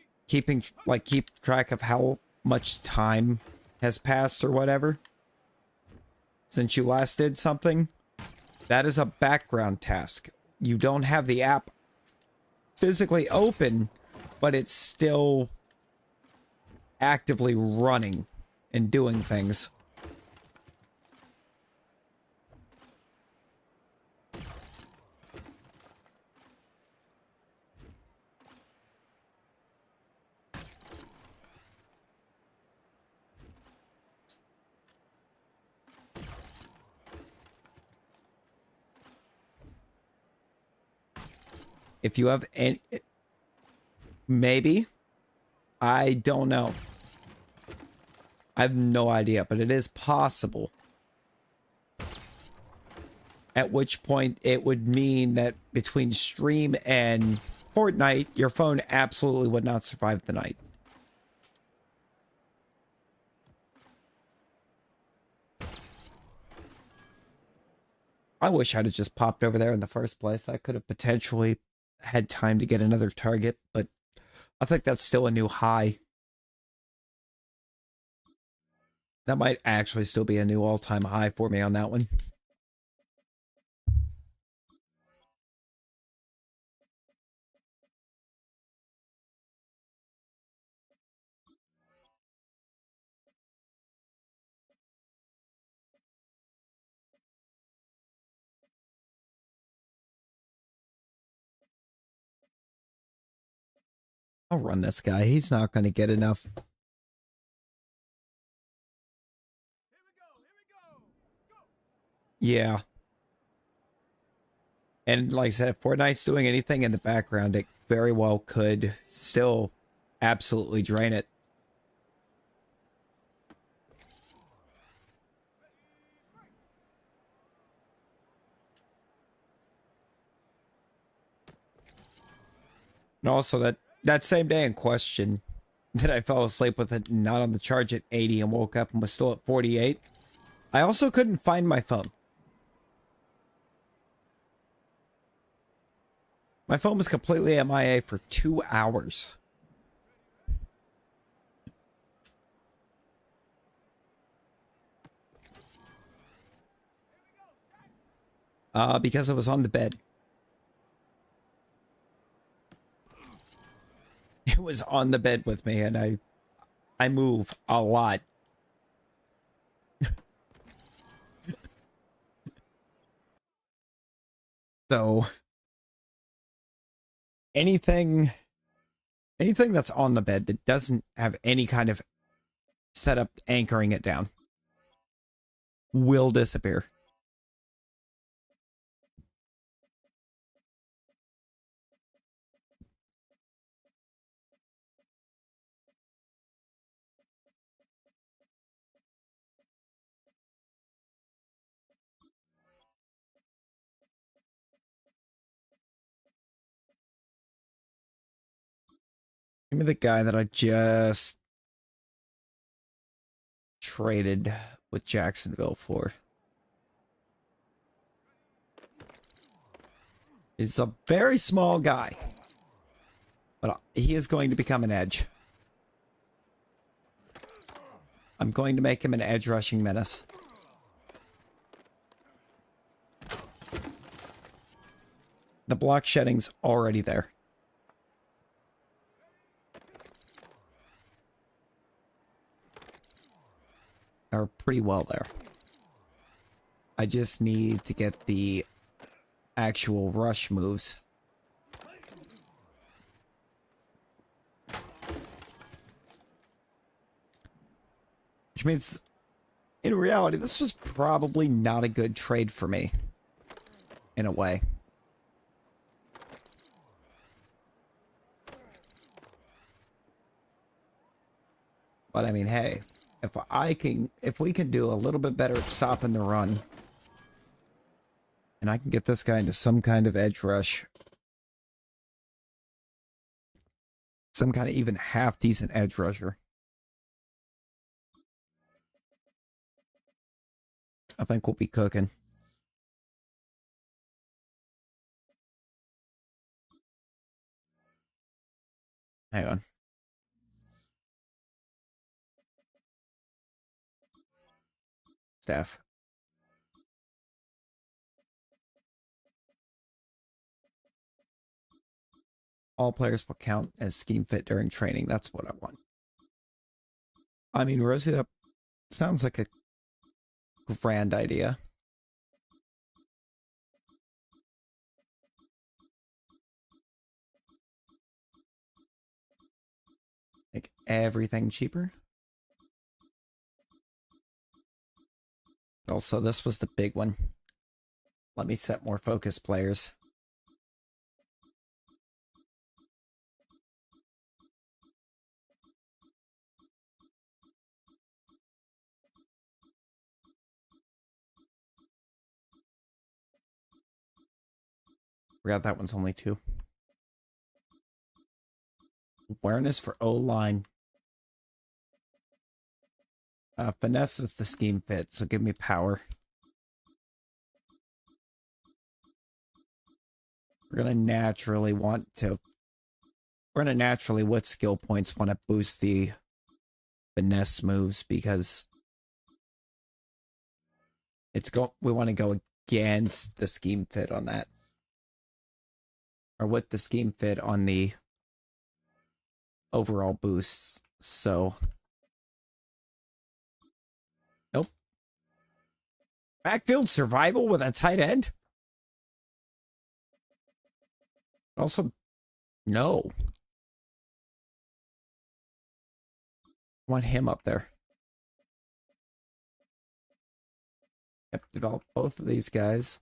track of how much time has passed or whatever since you last did something, that is a background task. You don't have the app physically open, but it's still actively running and doing things. If you have any, maybe, I don't know. I have no idea, but it is possible. At which point it would mean that between stream and Fortnite, your phone absolutely would not survive the night. I wish I'd have just popped over there in the first place. I could have potentially had time to get another target, but I think that's still a new high. That might actually still be a new all-time high for me on that one. I'll run this guy. He's not going to get enough. Yeah. And like I said, if Fortnite's doing anything in the background, it very well could still absolutely drain it. And also that same day in question that I fell asleep with it not on the charge at 80 and woke up and was still at 48. I also couldn't find my phone. My phone was completely MIA for 2 hours. Because I was on the bed. It was on the bed with me, and I move a lot. So anything that's on the bed that doesn't have any kind of setup anchoring it down will disappear. Give me the guy that I just traded with Jacksonville for. He's a very small guy, but he is going to become an edge. I'm going to make him an edge rushing menace. The block shedding's already there. Are pretty well there. I just need to get the actual rush moves. Which means, in reality, this was probably not a good trade for me. In a way. But I mean, hey, if we can do a little bit better at stopping the run, and I can get this guy into some kind of edge rush, some kind of even half decent edge rusher, I think we'll be cooking. Hang on. Staff. All players will count as scheme fit during training. That's what I want. I mean, Rosie, that sounds like a grand idea. Make everything cheaper. Also, this was the big one. Let me set more focus players. Forgot that one's only 2. Awareness for O-line. Finesse is the scheme fit, so give me power. We're gonna naturally with skill points want to boost the finesse moves because we want to go against the scheme fit on that. Or with the scheme fit on the overall boosts. So nope. Backfield survival with a tight end? Also, no. I want him up there. Yep, develop both of these guys.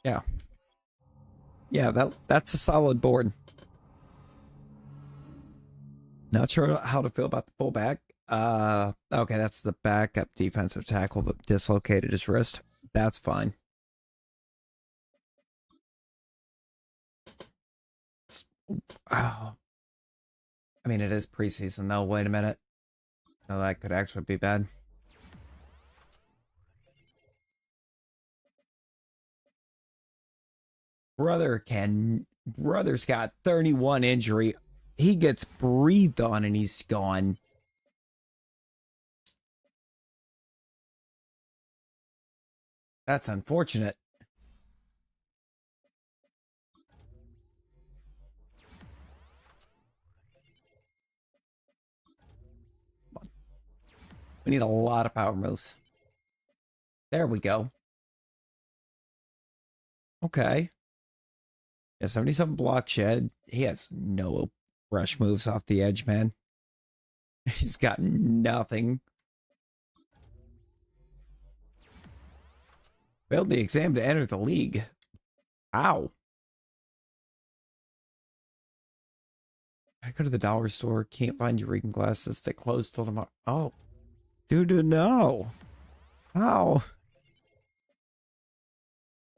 Yeah. Yeah, that's a solid board. Not sure how to feel about the fullback. Okay, that's the backup defensive tackle that dislocated his wrist. That's fine. Oh. I mean, it is preseason, though. Wait a minute. No, that could actually be bad. Brother's got 31 injury. He gets breathed on and he's gone. That's unfortunate. We need a lot of power moves. There we go. Okay. Yeah, 77 block shed. He has no rush moves off the edge, man. He's got nothing. Failed the exam to enter the league. Ow. I go to the dollar store. Can't find your reading glasses. They closed till tomorrow. Oh. Dude, no. How?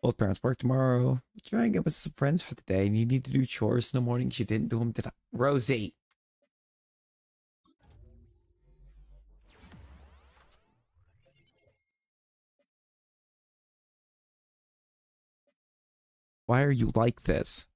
Both parents work tomorrow. Try and get with some friends for the day. And you need to do chores in the morning. She didn't do them today. Rosie. Why are you like this?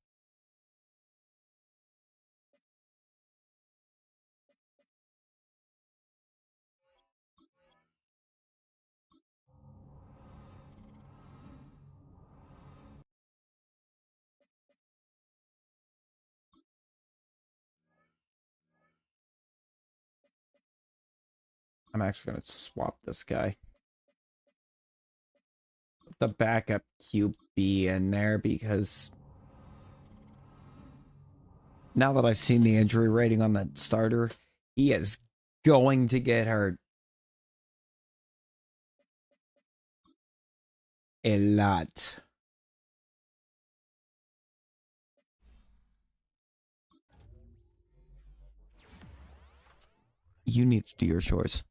I'm actually going to swap this guy. Put the backup QB in there because now that I've seen the injury rating on the starter, he is going to get hurt. A lot. You need to do your chores.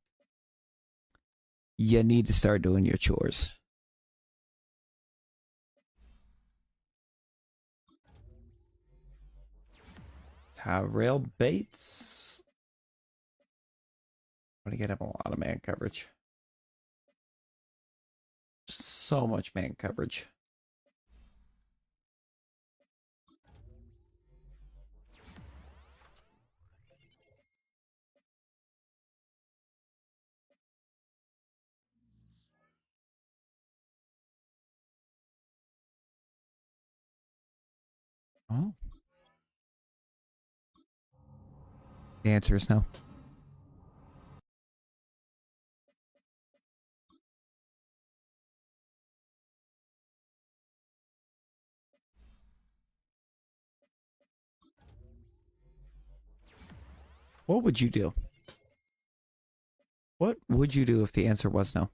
You need to start doing your chores. Tyrell Bates. I'm going to get him a lot of man coverage. So much man coverage. Oh. The answer is no. What would you do? What would you do if the answer was no?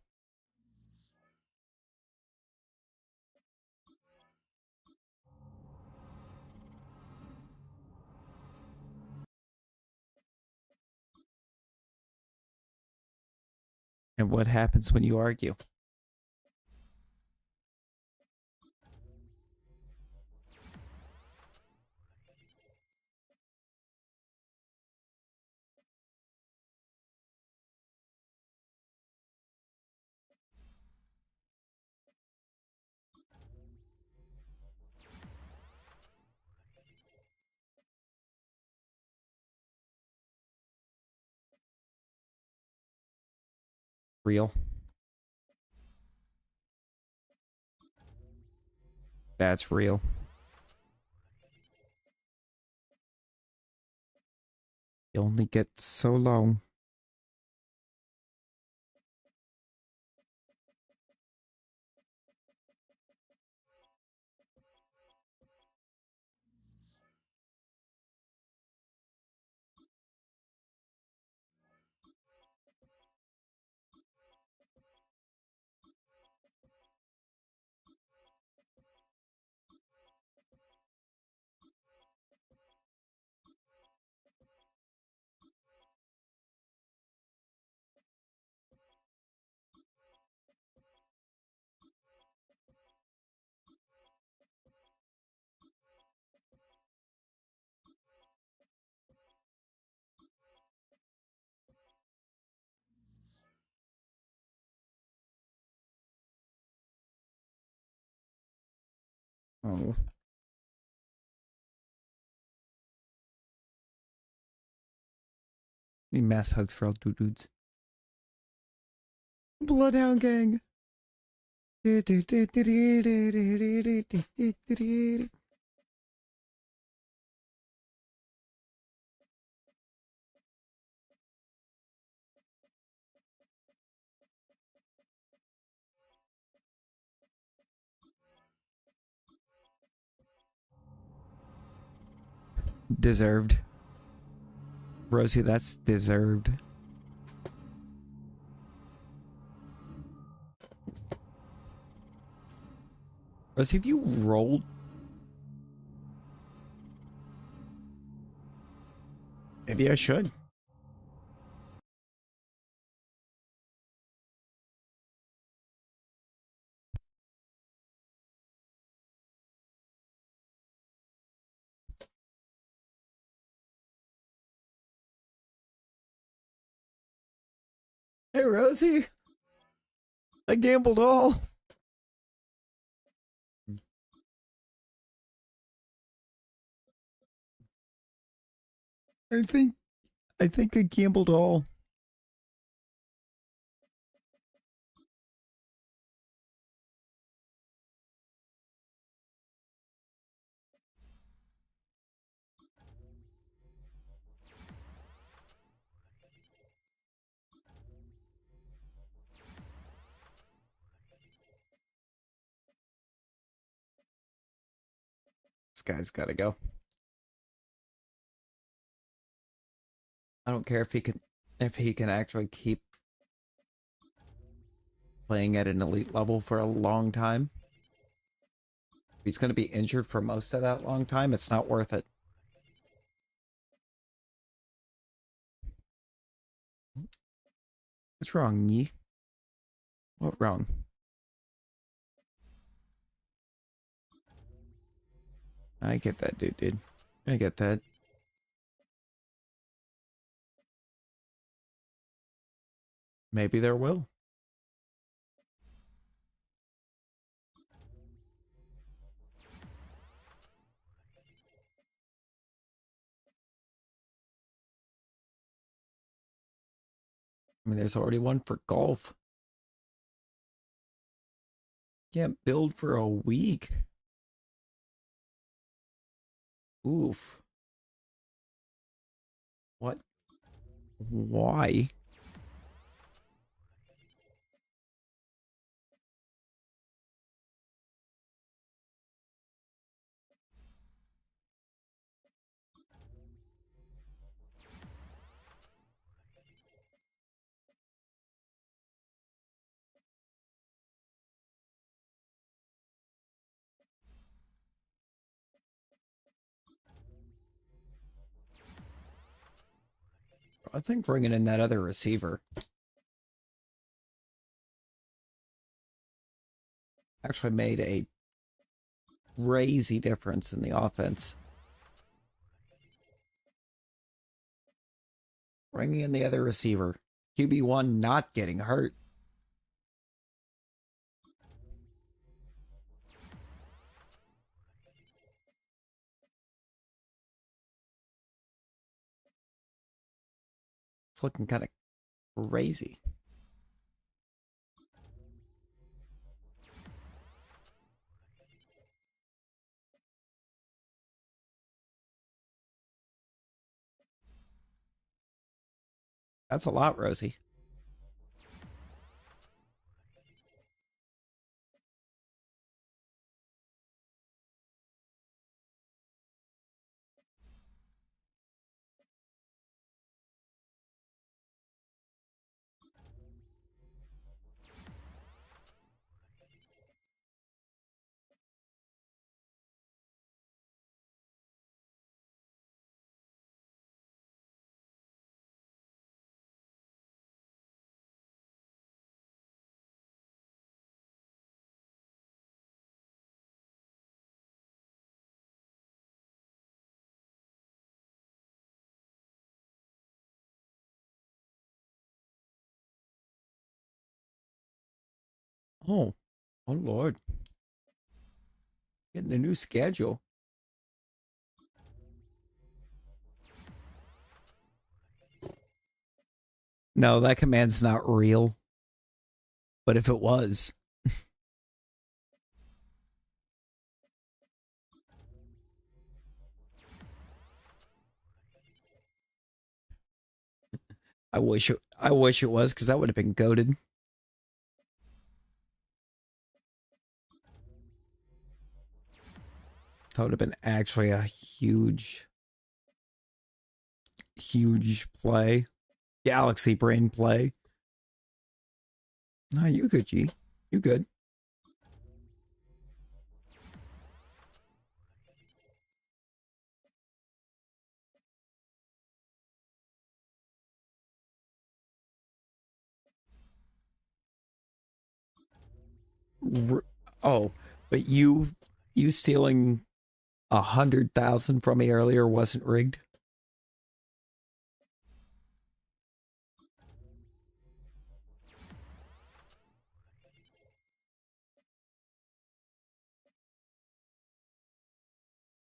And what happens when you argue? Real. That's real. You only get so long. Oh. Need mass hugs for all dudes. Bloodhound Gang. Deserved. Rosie, that's deserved. Rosie, have you rolled? Maybe I should. Hey, Rosie. I gambled all. I think I gambled all. This guy's gotta go. I don't care if he can actually keep playing at an elite level for a long time. If he's gonna be injured for most of that long time, it's not worth it. What's wrong, Yi? What wrong? I get that, dude. I get that. Maybe there will. I mean, there's already one for golf. Can't build for a week. Oof. What? Why? I think bringing in that other receiver actually made a crazy difference in the offense. Bringing in the other receiver. QB1 not getting hurt. It's looking kind of crazy. That's a lot, Rosie. Oh, oh Lord. Getting a new schedule. No, that command's not real. But if it was, I wish it was because that would have been goaded. That would have been actually a huge, huge play. Galaxy brain play. No, you good, G. You good. R- oh, but you stealing 100,000 from me earlier wasn't rigged.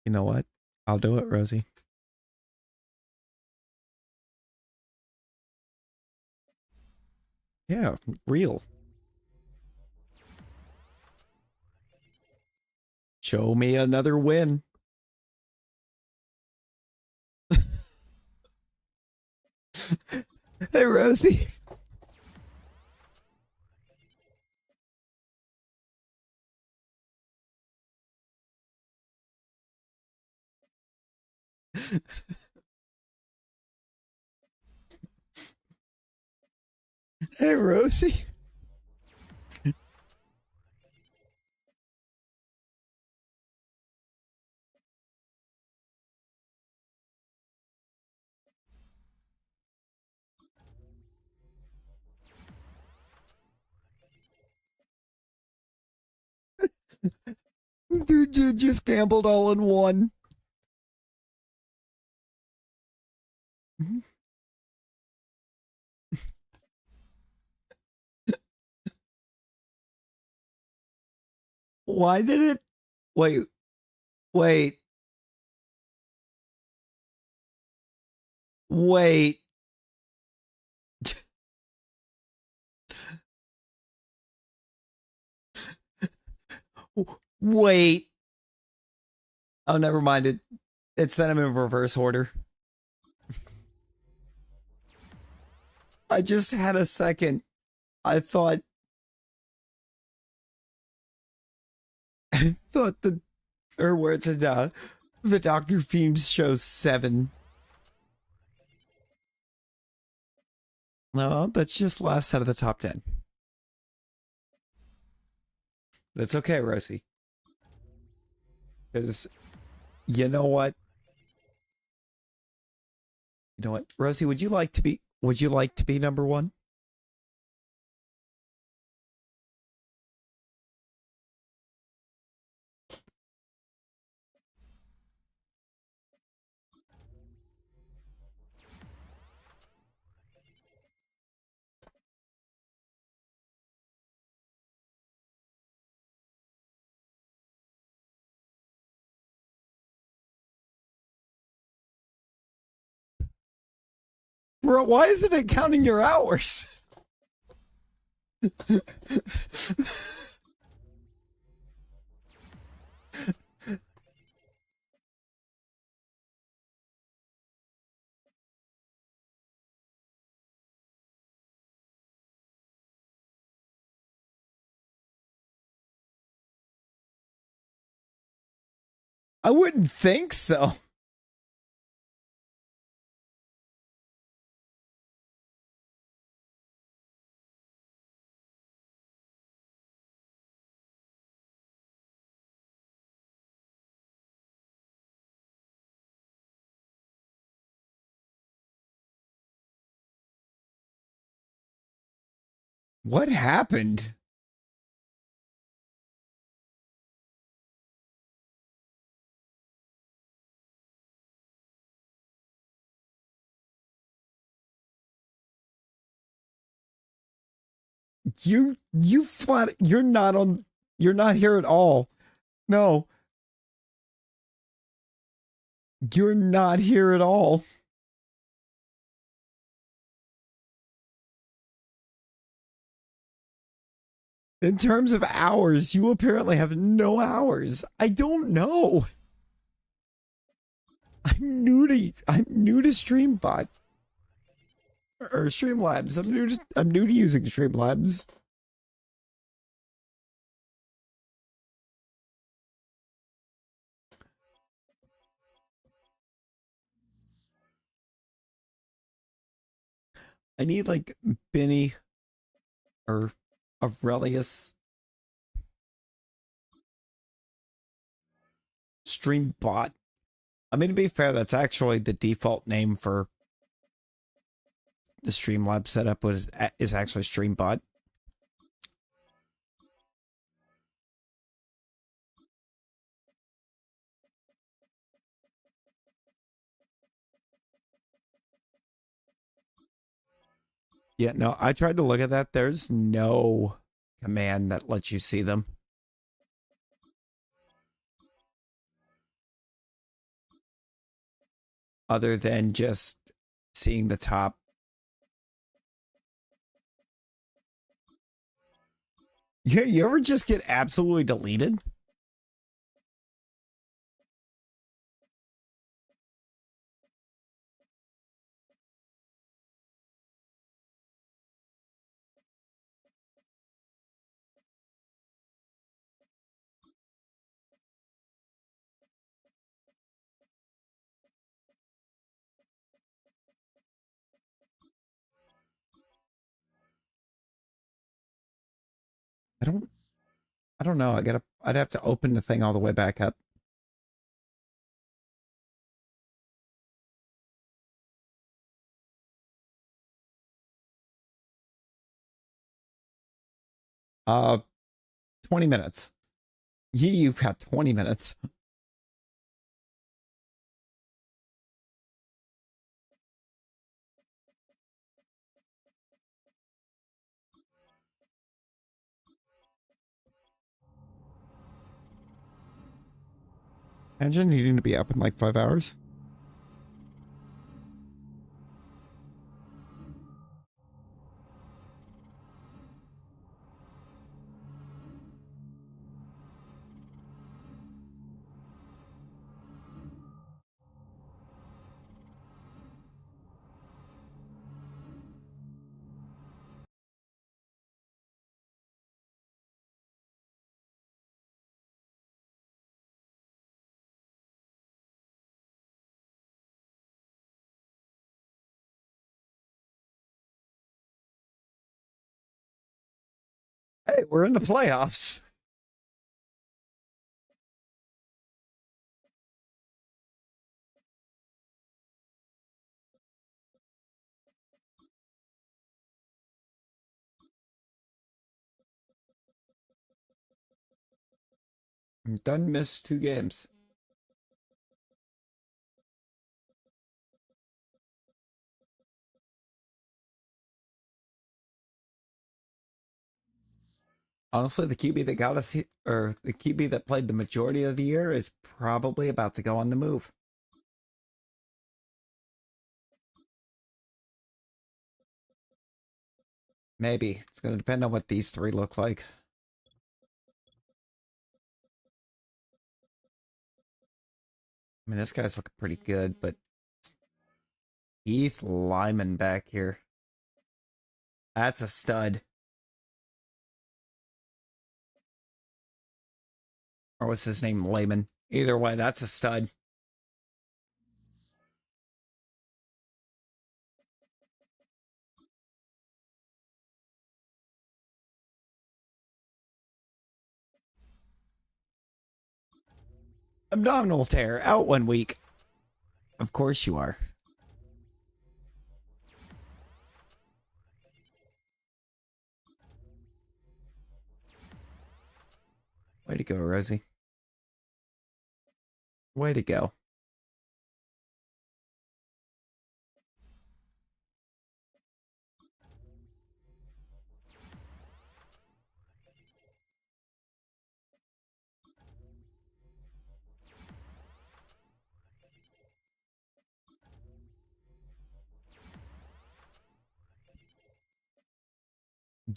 You know what? I'll do it, Rosie. Yeah, real. Show me another win. Hey, Rosie. Hey, Rosie. Dude, you just gambled all in one. Why did it? Wait, wait, wait, wait. Oh, never mind. It sent him in reverse order. I just had a second. I thought, I thought or where it's the Doctor Fiends shows 7. No, that's just last out of the top 10. But it's okay, Rosie. Because you know what? You know what, Rosie? Would you like to be? Would you like to be number one? Bro, why isn't it counting your hours? I wouldn't think so. What happened? You flat you're not here at all. No, you're not here at all. In terms of hours, you apparently have no hours. I don't know. I'm new to Streambot or Streamlabs. I'm new to using Streamlabs. I need like Benny or Aurelius Streambot. I mean, to be fair, that's actually the default name for the Streamlabs setup is actually Streambot. Yeah, no, I tried to look at that. There's no command that lets you see them. Other than just seeing the top. Yeah, you ever just get absolutely deleted? I don't I don't know. I'd have to open the thing all the way back up. Uh 20 minutes. You've got 20 minutes. Imagine needing to be up in like 5 hours. Hey, we're in the playoffs. Done missed 2 games. Honestly, the QB that got us, or the QB that played the majority of the year, is probably about to go on the move. Maybe. It's going to depend on what these three look like. I mean, this guy's looking pretty good, but Heath Lyman back here. That's a stud. Or what's his name? Layman. Either way, that's a stud. Abdominal tear, out 1 week. Of course you are. Way to go, Rosie. Way to go.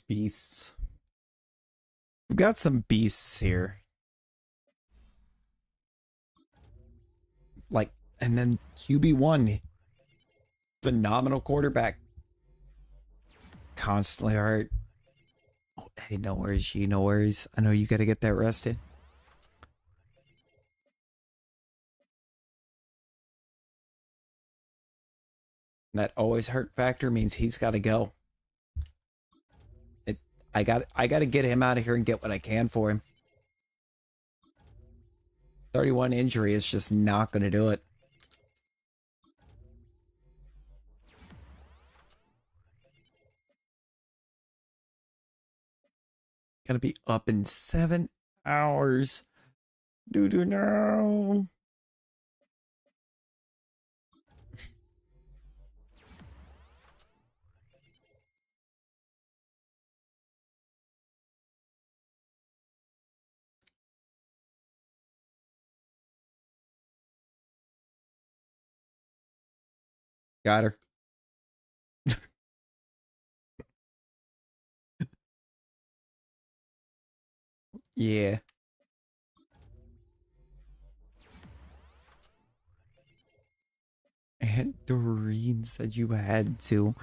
Beasts. We've got some beasts here. Like, and then QB1, phenomenal quarterback. Constantly hurt. Oh, hey, no worries, you no worries. I know you gotta get that rested. That always hurt factor means he's gotta go. I gotta get him out of here and get what I can for him. 31 injury is just not gonna do it. Gotta be up in 7 hours. Do now. Got her. Yeah. And Doreen said you had to.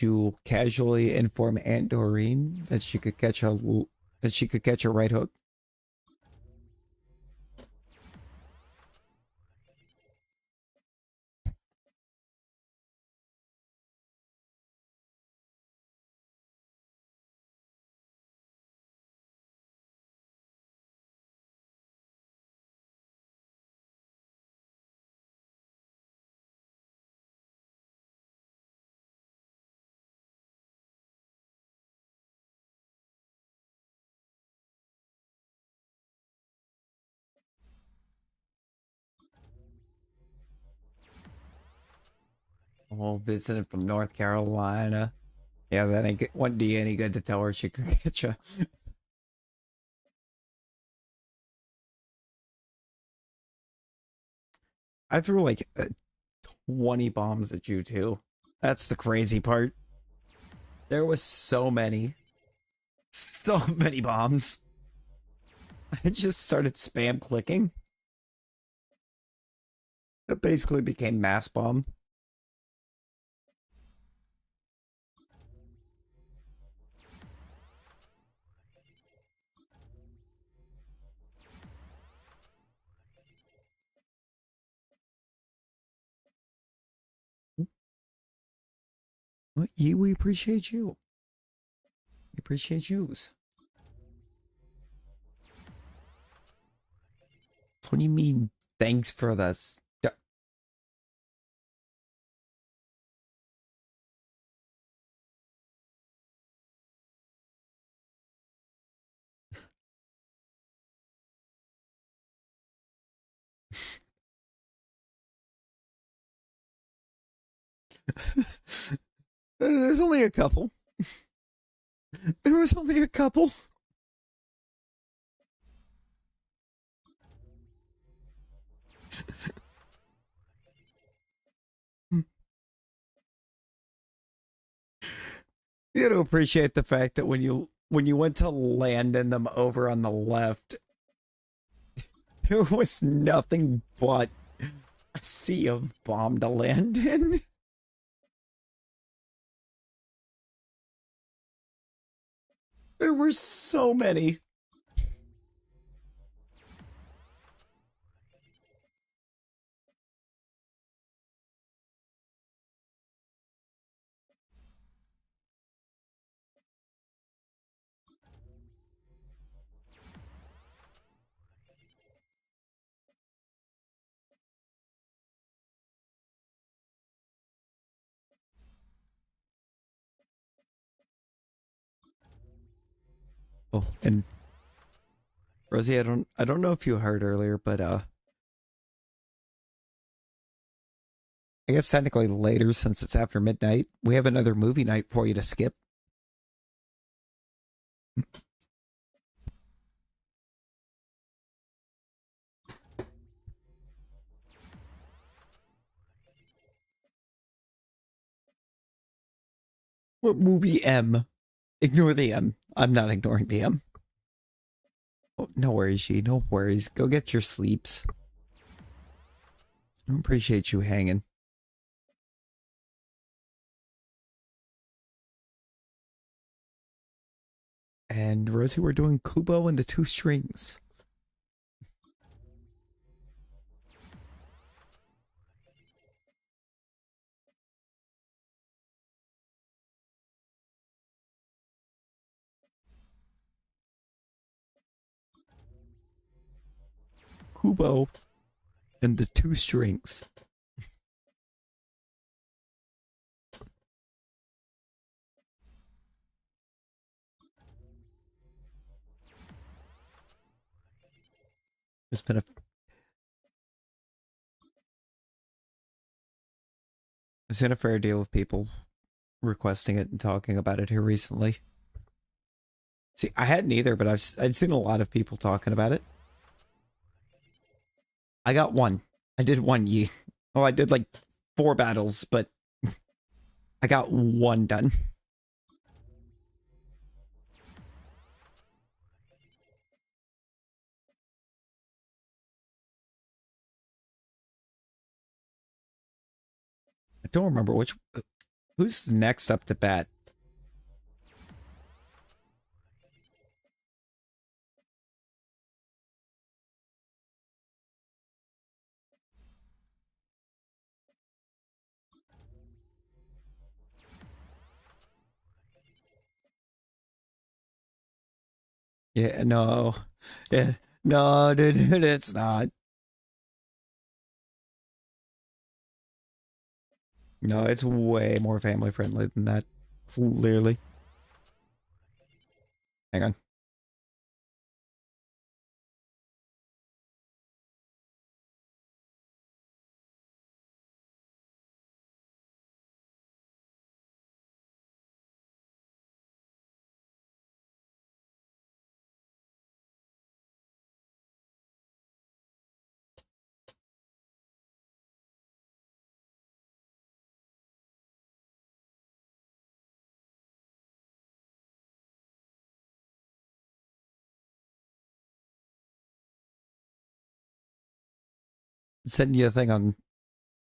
You casually inform Aunt Doreen that she could catch a right hook. Oh, visiting from North Carolina. Yeah, that ain't wouldn't do you any good to tell her she could catch you. I threw like 20 bombs at you too. That's the crazy part. There was so many bombs. I just started spam clicking. It basically became mass bomb. Well, we appreciate you. We appreciate yous. What do you mean? Thanks for the stuff. There's only a couple. There was only a couple. You gotta appreciate the fact that when you went to land in them over on the left, there was nothing but a sea of bomb to land in. There were so many. Oh, and Rosie, I don't know if you heard earlier, but I guess technically later since it's after midnight, we have another movie night for you to skip. What movie M? Ignore the M. I'm not ignoring the M. Oh, no worries, G. No worries. Go get your sleeps. I appreciate you hanging. And Rosie, we're doing Kubo and the Two Strings. Kubo and the Two Strings. There's been a There's been a fair deal of people requesting it and talking about it here recently. See, I hadn't either, but I'd seen a lot of people talking about it. I got one. I did one ye. Oh, I did like 4 battles, but I got one done. I don't remember who's next up to bat. Yeah, no. Yeah, no, dude, it's not. No, it's way more family friendly than that. Clearly. Hang on. Send you a thing on.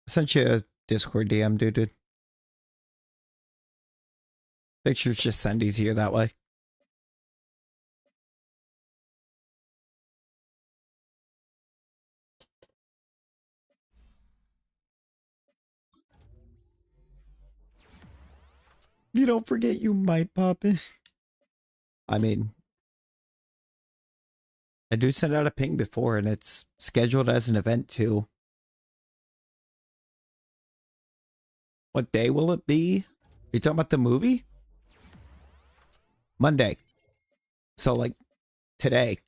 Sent you a Discord DM, dude. Pictures just send easier that way. You don't forget you might pop in. I mean, I do send out a ping before, and it's scheduled as an event too. What day will it be? Are you talking about the movie? Monday. So, like, today.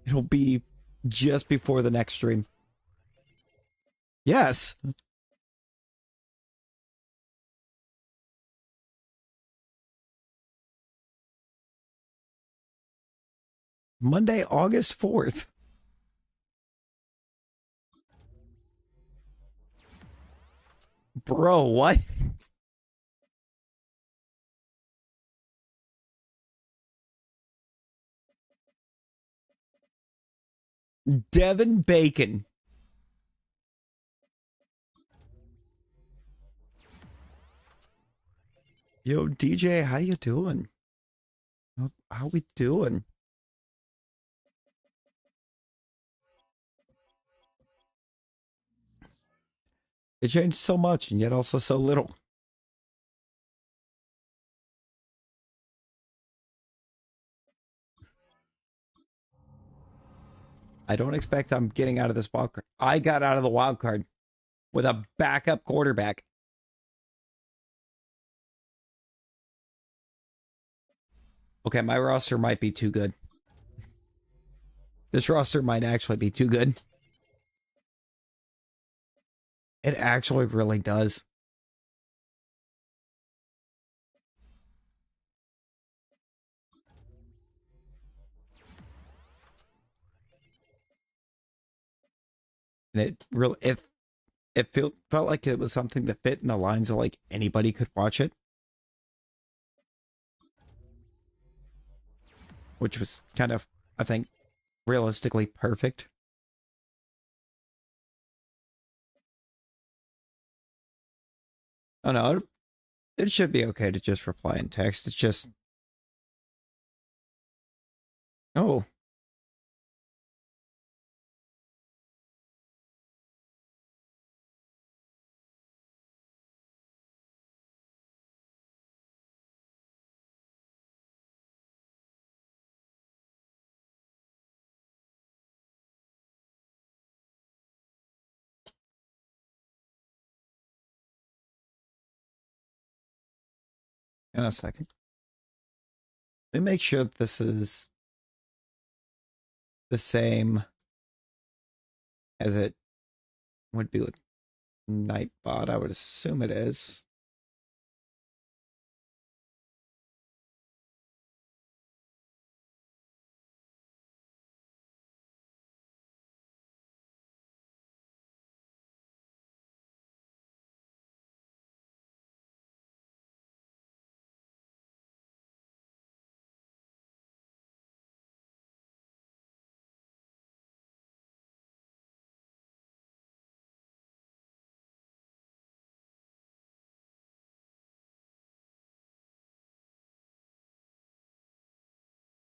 It'll be just before the next stream. Yes. Monday, August 4th. Bro, what? Devin Bacon. Yo, DJ, how you doing? How we doing? It changed so much and yet also so little. I don't expect I'm getting out of this wild card. I got out of the wild card with a backup quarterback. Okay, my roster might be too good. This roster might actually be too good. It actually really does. And it really it felt like it was something that fit in the lines of like anybody could watch it, which was kind of, I think, realistically perfect. Oh no, it should be okay to just reply in text. It's just, oh, in a second. Let me make sure that this is the same as it would be with Nightbot. I would assume it is.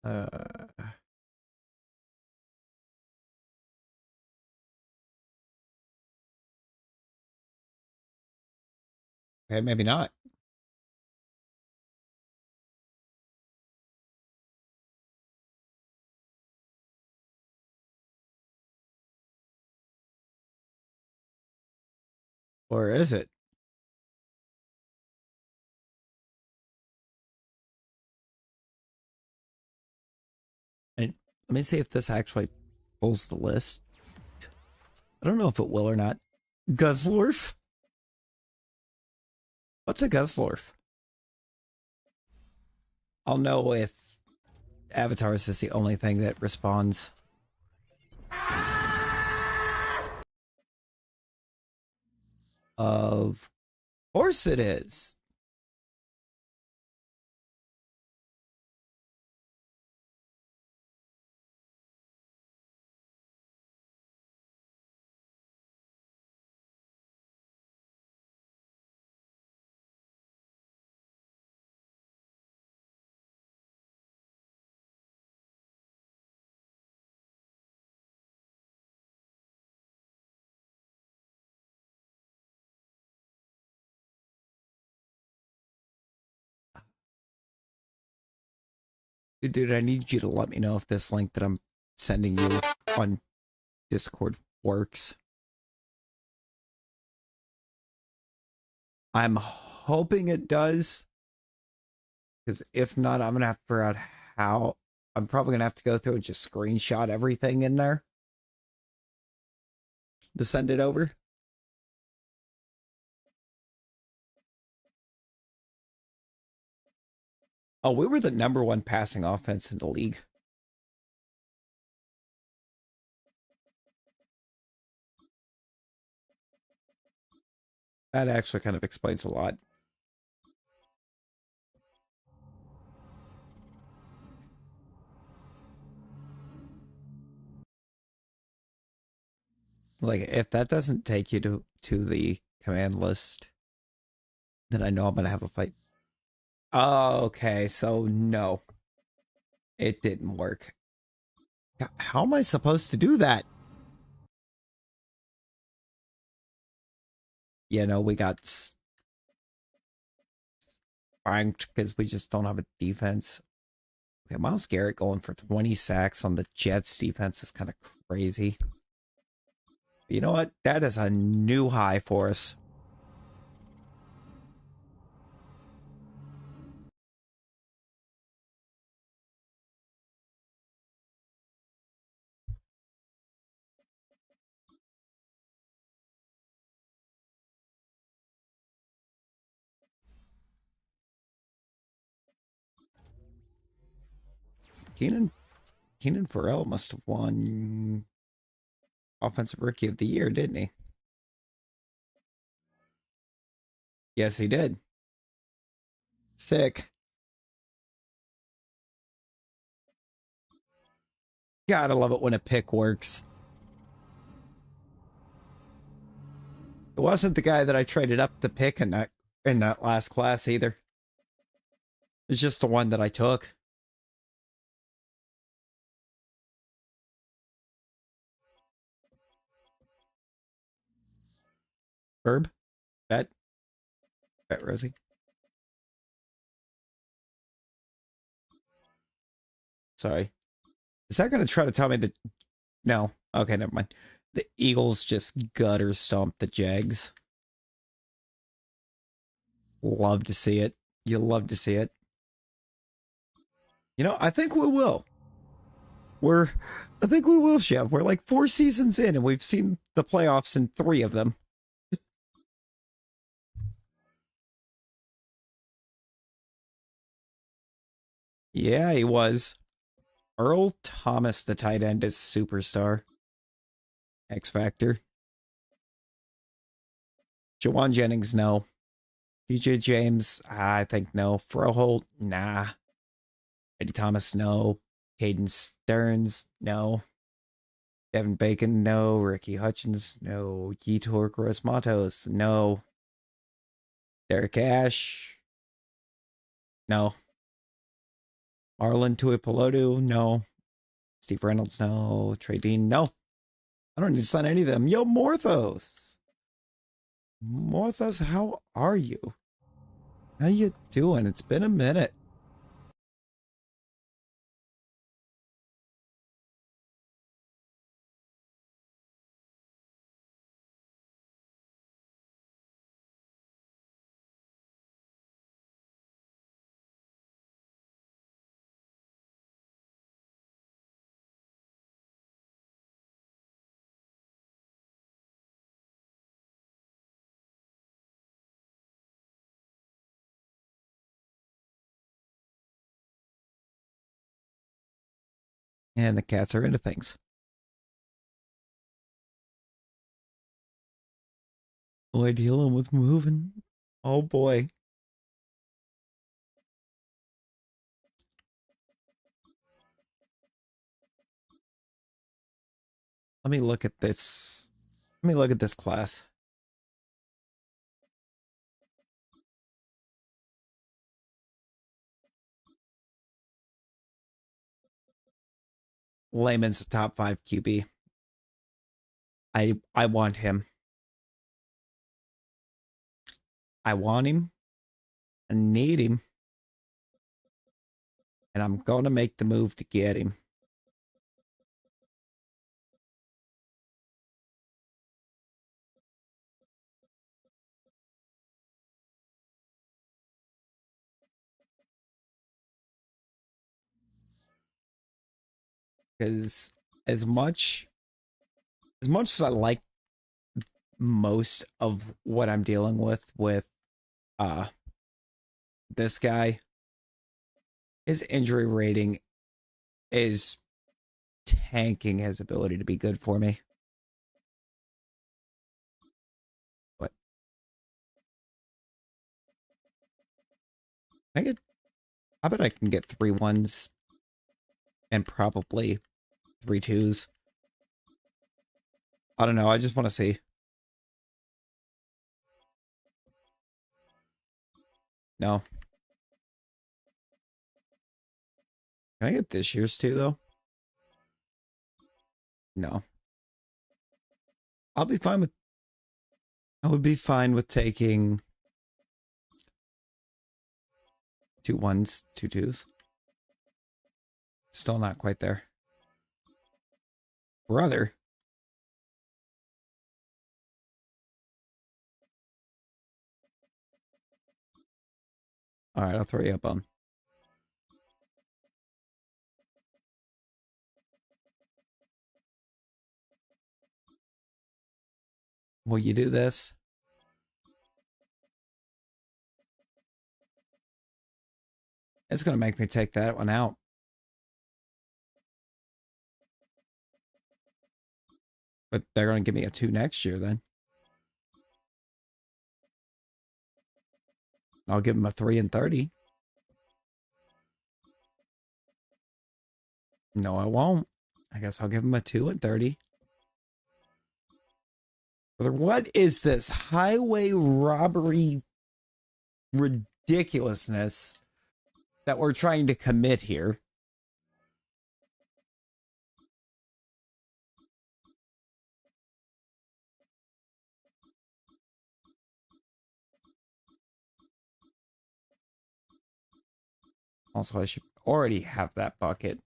Uh, okay, maybe not. Or is it? And let me see if this actually pulls the list. I don't know if it will or not. Guzzlorf? What's a Guzzlorf? I'll know if avatars is the only thing that responds. Of course it is. Dude, I need you to let me know if this link that I'm sending you on Discord works. I'm hoping it does. Because if not, I'm going to have to figure out how. I'm probably going to have to go through and just screenshot everything in there to send it over. Oh, we were the #1 passing offense in the league. That actually kind of explains a lot. Like, if that doesn't take you to the command list, then I know I'm going to have a fight. Oh, okay, so no, it didn't work. How am I supposed to do that? We got spanked because we just don't have a defense. Okay, Miles Garrett going for 20 sacks on the Jets defense is kind of crazy. But you know what? That is a new high for us. Keenan Keenan Farrell must have won Offensive Rookie of the Year, didn't he? Yes, he did. Sick. Gotta love it when a pick works. It wasn't the guy that I traded up the pick in that last class either. It's just the one that I took. Herb? Bet? Bet Rosie? Sorry. Is that going to try to tell me that? No. Okay, never mind. The Eagles just gutter stomped the Jags. Love to see it. You love to see it. I think we will. We're, I think we will, Chef. We're like 4 seasons in and we've seen the playoffs in 3 of them. Yeah, he was. Earl Thomas, the tight end, is superstar. X Factor. Jawan Jennings, no. DJ James, I think no. Froholt, nah. Eddie Thomas, no. Caden Stearns, no. Devin Bacon, no. Ricky Hutchins, no. Yetur Gross Matos, no. Derek Ash, no. Marlon Tuipulotu, no. Steve Reynolds, no. Trey Dean, no. I don't need to sign any of them. Yo, Morthos. Morthos, how are you? How you doing? It's been a minute. And the cats are into things. Boy, dealing with moving. Oh boy. Let me look at this. Let me look at this class. Layman's a top 5 QB. I want him. I want him. I need him. And I'm going to make the move to get him. Because as much as I like most of what I'm dealing with uh this guy, his injury rating is tanking his ability to be good for me. But I bet I can get 3 1s and probably 3 2s. I don't know. I just want to see. No. Can I get this year's too, though? No. I'll be fine with... I would be fine with taking 2 1s, 2 2s. Still not quite there. Brother. All right, I'll throw you a bone. Will you do this? It's going to make me take that one out. But they're going to give me a 2 next year then. I'll give them a 3 and 30. No, I won't. I guess I'll give them a 2 and 30. Brother, what is this highway robbery ridiculousness that we're trying to commit here? Also, I should already have that bucket.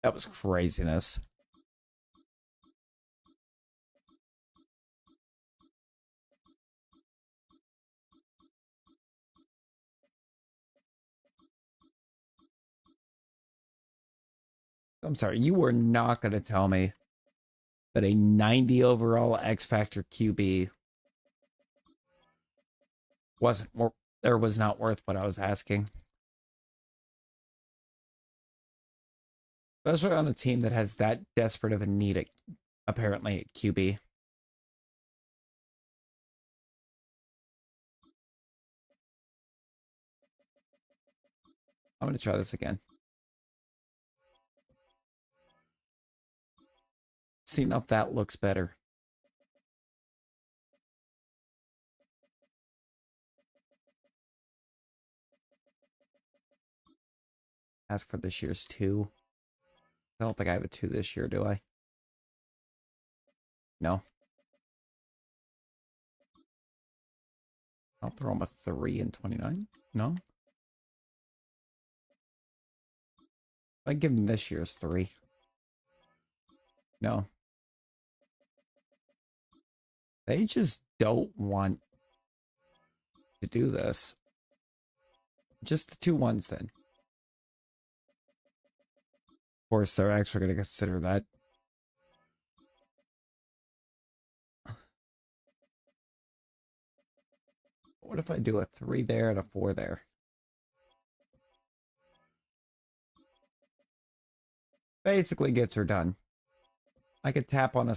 That was craziness. I'm sorry, you were not going to tell me that a 90 overall X Factor QB wasn't or was not worth what I was asking. Especially on a team that has that desperate of a need at, apparently at QB. I'm going to try this again. See if that looks better. Ask for this year's 2. I don't think I have a 2 this year, do I? No. I'll throw him a 3 and 29. No. I give him this year's 3. No. They just don't want to do this. Just the 2 1s then. Of course, they're actually going to consider that. What if I do a 3 there and a 4 there? Basically gets her done. I could tap on a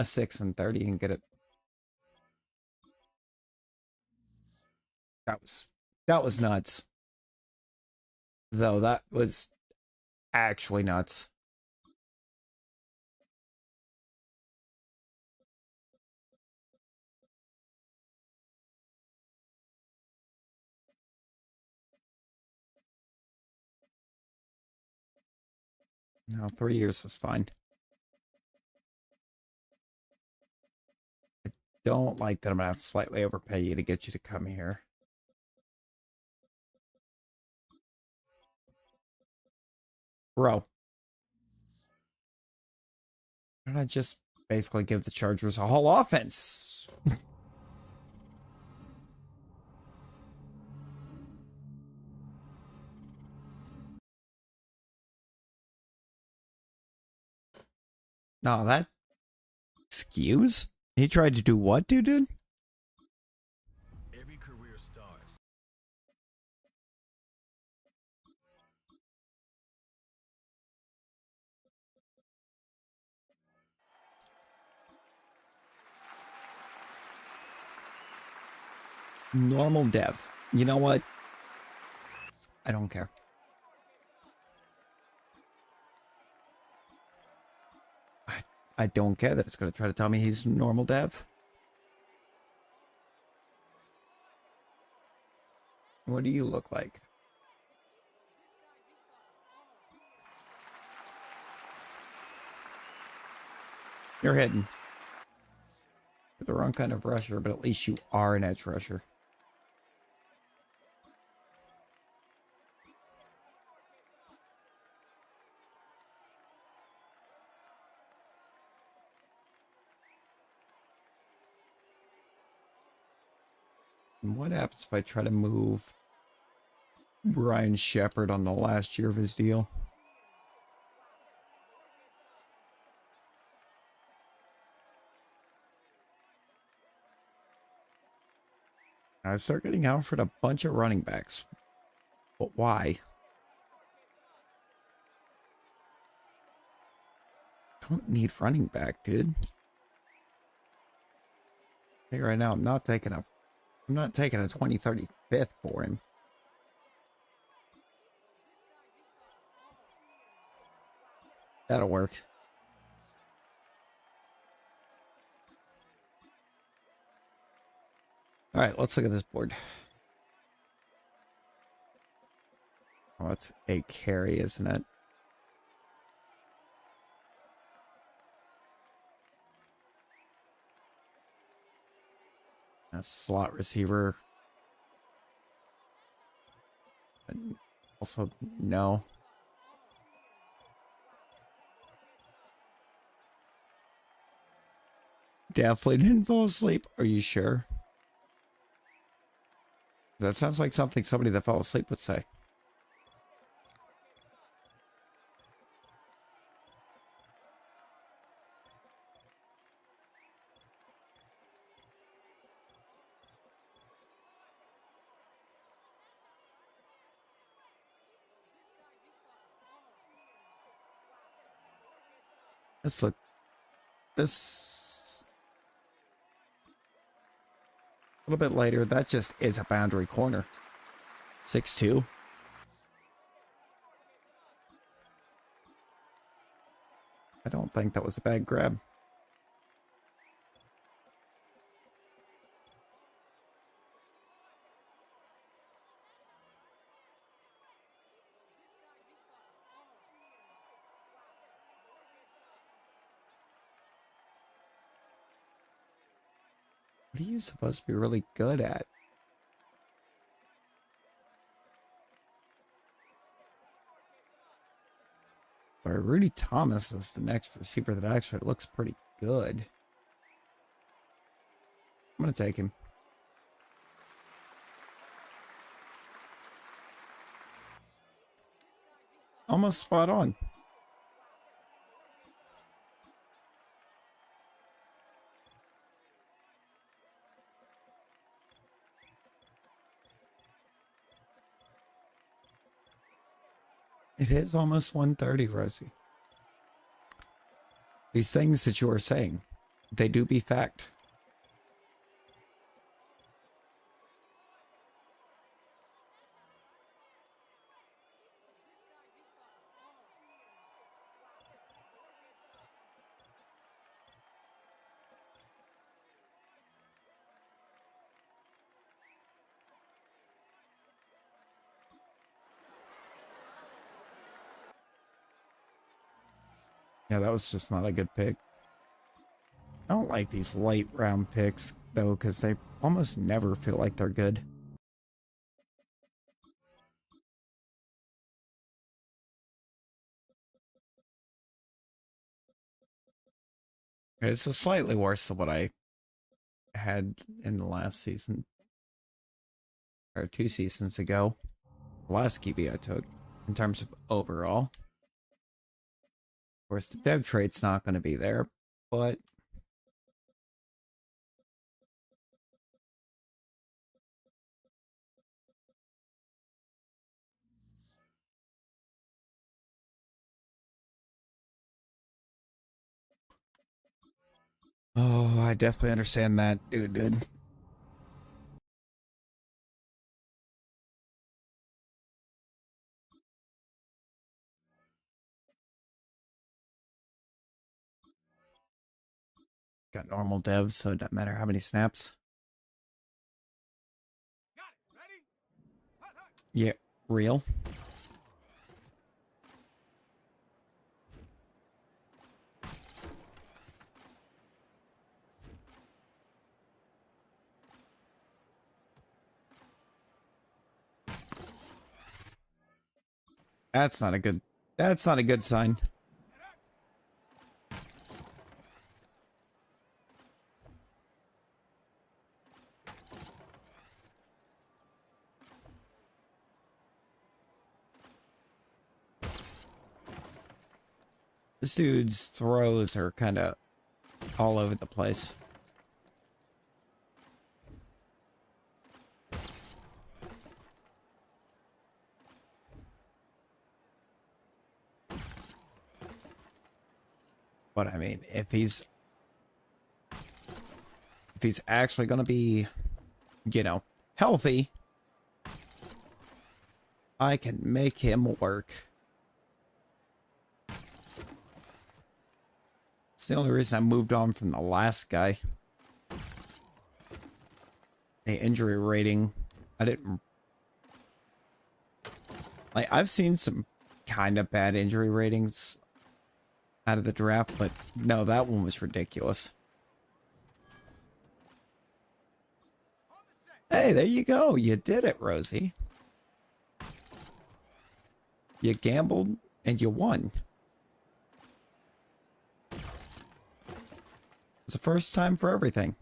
6 and 30 and get it. That was nuts. Though that was actually nuts. No, 3 years is fine. I don't like that I'm gonna have to slightly overpay you to get you to come here. Bro. Why don't I just basically give the Chargers a whole offense? No, that... Excuse? He tried to do what, dude? Every career starts. Normal dev. You know what? I don't care. I don't care that it's going to try to tell me he's normal dev. What do you look like? You're hidden. You're the wrong kind of rusher, but at least you are an edge rusher. And what happens if I try to move Brian Shepard on the last year of his deal? I start getting offered a bunch of running backs. But why? Don't need running back, dude. Hey, right now, I'm not taking a 35th for him. That'll work. All right, let's look at this board. Oh, it's a carry, isn't it? A slot receiver. Also, no. Definitely didn't fall asleep. Are you sure? That sounds like something somebody that fell asleep would say. Let's look. This a little bit later. That just is a boundary corner. 6'2". I don't think that was a bad grab. What are you supposed to be really good at? Or Rudy Thomas is the next receiver that actually looks pretty good. I'm going to take him. Almost spot on. It is almost 1:30, Rosie. These things that you are saying, they do be fact. Yeah, that was just not a good pick. I don't like these late round picks, though, because they almost never feel like they're good. It's a slightly worse than what I had in the last season, or 2 seasons ago. The last QB I took, in terms of overall. Of course, the dev trade's not going to be there, but oh, I definitely understand that, dude. Got normal devs, so it doesn't matter how many snaps. Yeah, real. That's not a good sign. This dude's throws are kind of all over the place. But I mean, if he's actually going to be, healthy, I can make him work. It's the only reason I moved on from the last guy. The injury rating, I didn't... Like, I've seen some kind of bad injury ratings out of the draft, but no, that one was ridiculous. Hey, there you go. You did it, Rosie. You gambled and you won. It's the first time for everything.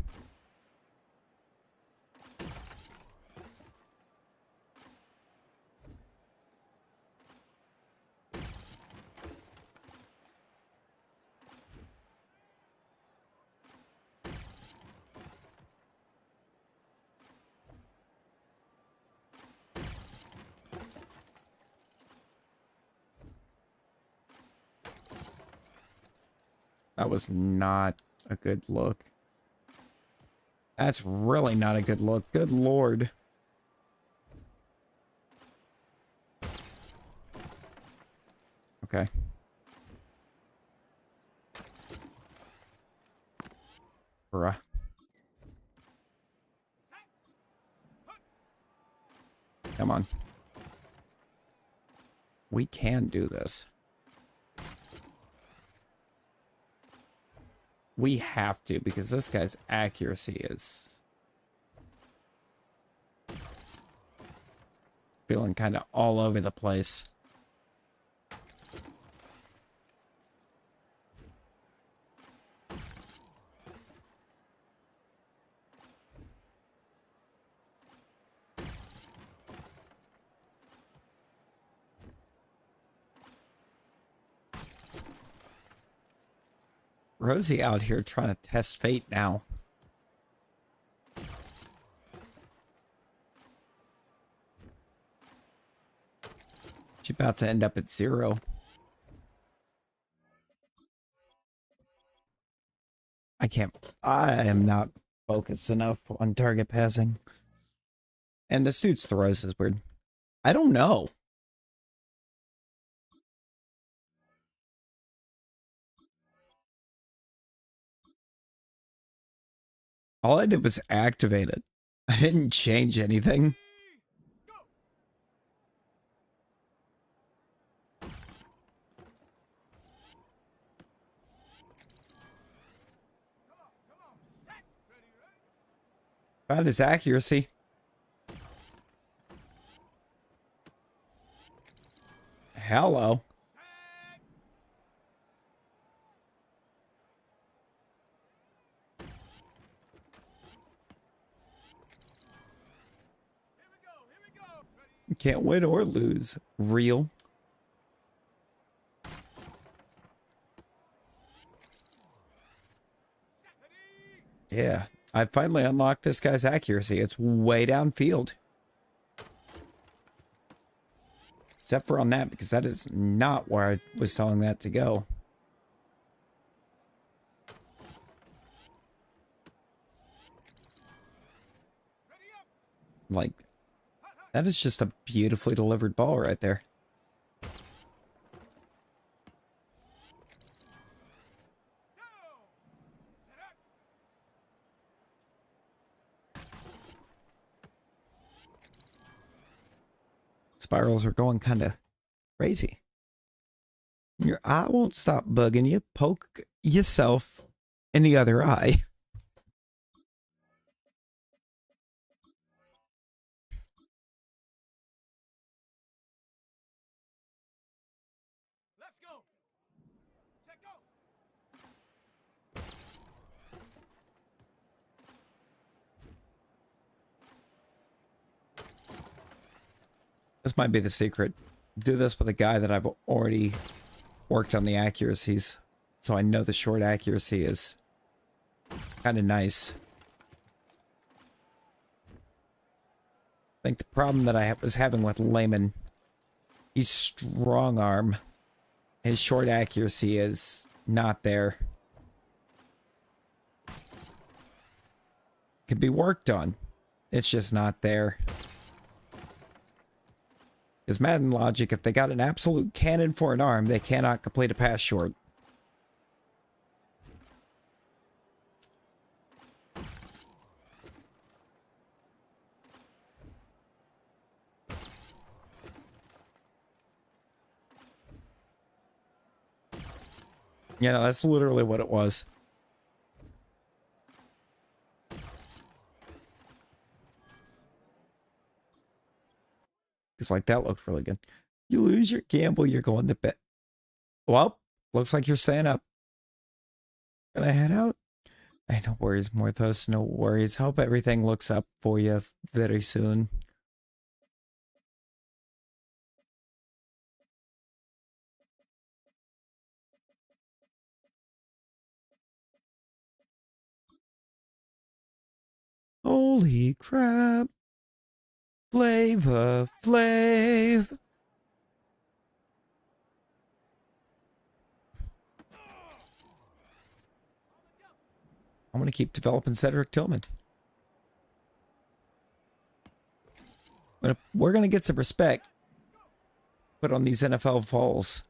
That was not a good look. That's really not a good look. Good Lord. Okay. Bruh. Come on. We can do this. We have to, because this guy's accuracy is feeling kind of all over the place. Rosie out here trying to test fate now. She's about to end up at 0. I am not focused enough on target passing. And this dude's throws is weird. I don't know. All I did was activate it. I didn't change anything. About his accuracy. Hello. You can't win or lose. Real. Yeah, I finally unlocked this guy's accuracy. It's way downfield. Except for on that, because that is not where I was telling that to go. Like, that is just a beautifully delivered ball right there. Spirals are going kind of crazy. Your eye won't stop bugging you. Poke yourself in the other eye. Let's go. Check out. This might be the secret. Do this with a guy that I've already worked on the accuracies, so I know the short accuracy is kind of nice. I think the problem that I was having with Layman, he's strong arm. His short accuracy is not there. Could be worked on. It's just not there. Because Madden logic, if they got an absolute cannon for an arm, they cannot complete a pass short. You know, that's literally what it was. It's like, that looked really good. You lose your gamble, you're going to bed. Well, looks like you're staying up. Can I head out? Hey, no worries, Morthos, no worries. Hope everything looks up for you very soon. Holy crap. Flavor Flav. I'm going to keep developing Cedric Tillman. We're going to get some respect put on these NFL falls.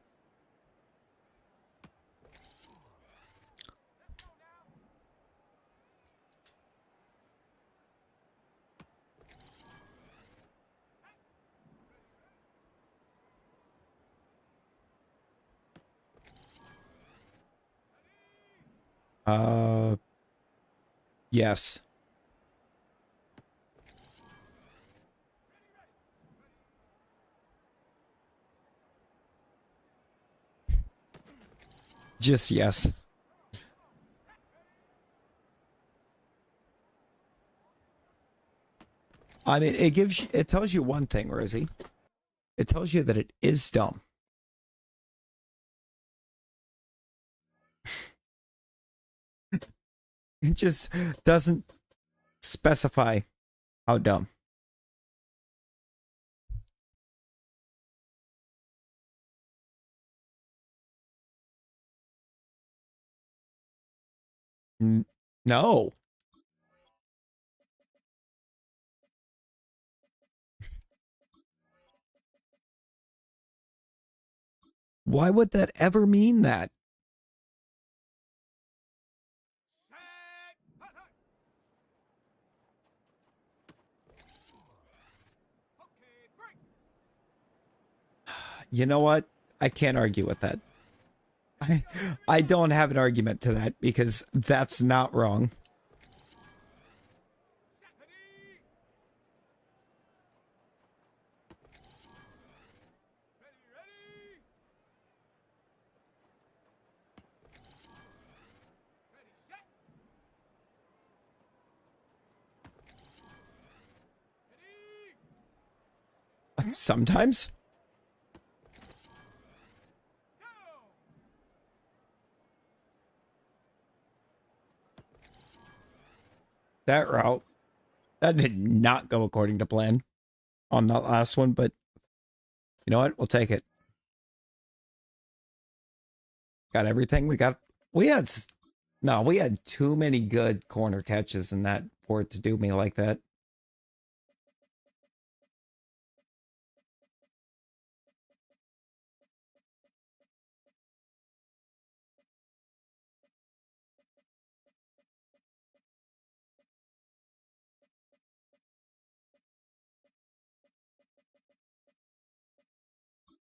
Yes. Just yes. I mean, it tells you one thing, Rosie. It tells you that it is dumb. It just doesn't specify how dumb. No. Why would that ever mean that? You know what? I can't argue with that. I don't have an argument to that because that's not wrong. Sometimes. That route, that did not go according to plan on that last one, but you know what? We'll take it. Got everything. We had, no, we had too many good corner catches in that for it to do me like that.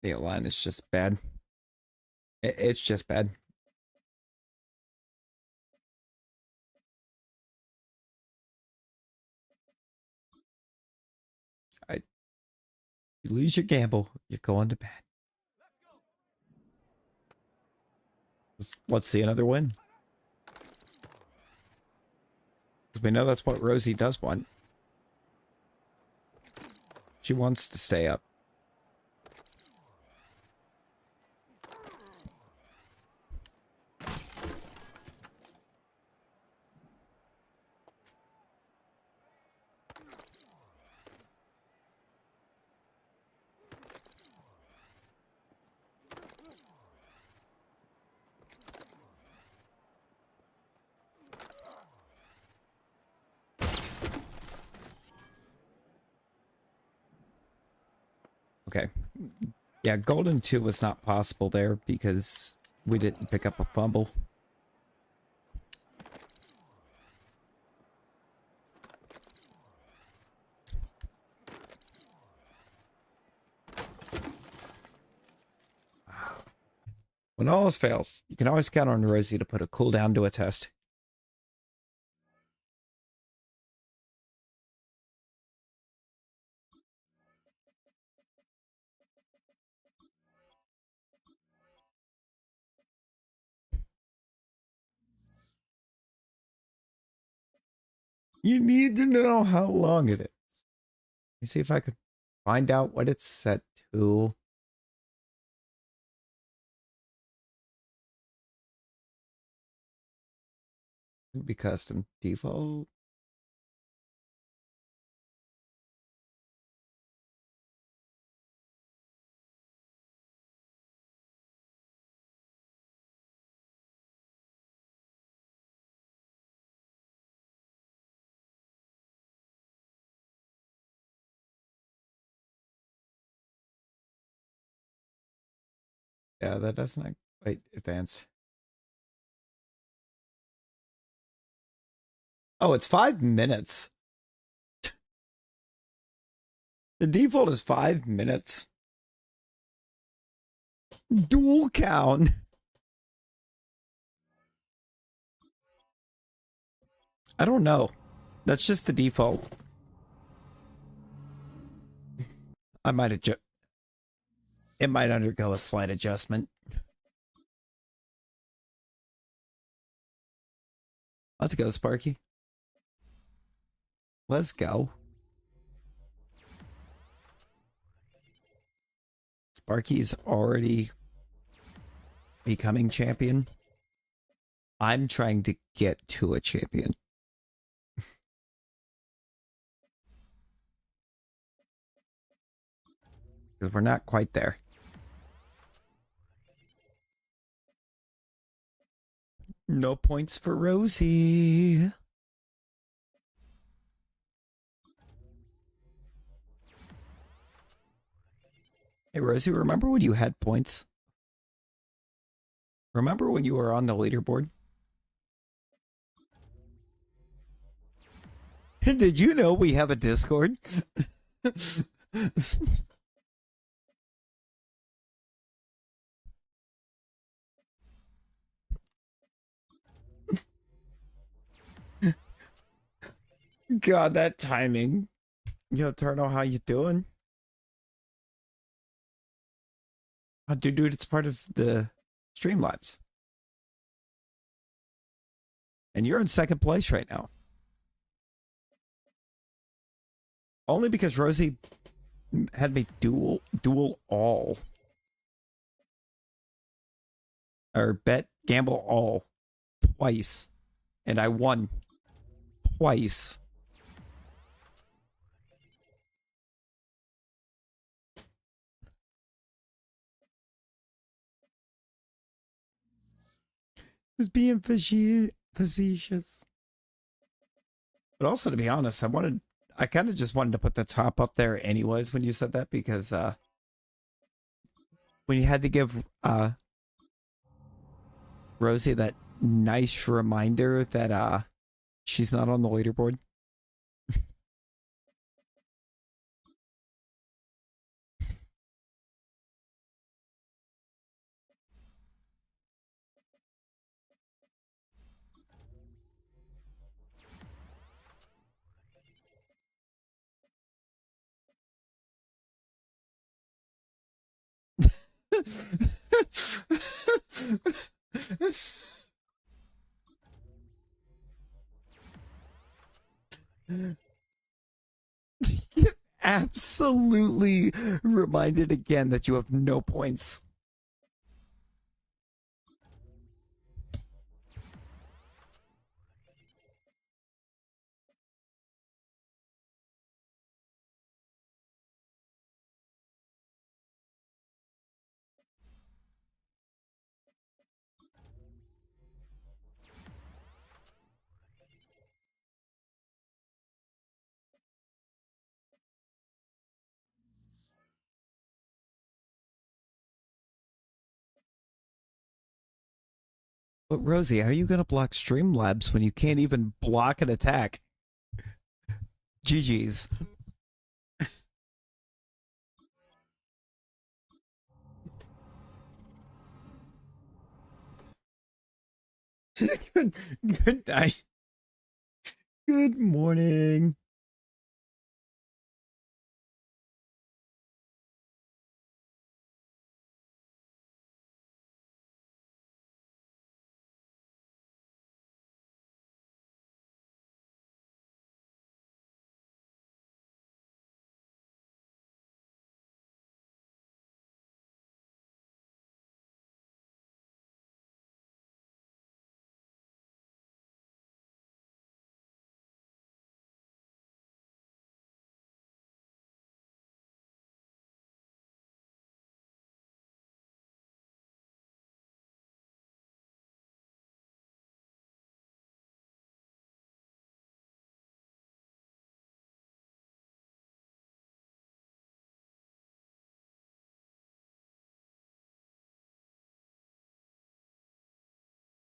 The line is just bad. It's just bad. You lose your gamble, you're going to bed. Let's see another win. Because we know that's what Rosie does want. She wants to stay up. Okay. Yeah, Golden 2 was not possible there because we didn't pick up a fumble. When all else fails, you can always count on Rosie to put a cooldown to a test. You need to know how long it is. Let me see if I could find out what it's set to. Be custom default. Yeah, that doesn't quite advance. Oh, it's 5 minutes. The default is 5 minutes. Dual count. I don't know. That's just the default. I might adjust. It might undergo a slight adjustment. Let's go, Sparky. Let's go. Sparky's already becoming champion. I'm trying to get to a champion. Because we're not quite there. No points for Rosie. Hey, Rosie, remember when you had points? Remember when you were on the leaderboard? Did you know we have a Discord? God, that timing. Yo, Turtle, how you doing? Dude, it's part of the Streamlabs. And you're in second place right now. Only because Rosie had me dual all. Or gamble all twice. And I won twice. Just being facetious. But also, to be honest, I kind of just wanted to put the top up there anyways when you said that, because when you had to give Rosie that nice reminder that she's not on the leaderboard. Absolutely reminded again that you have no points. But Rosie, how are you going to block Streamlabs when you can't even block an attack? GG's. Good night. Good morning.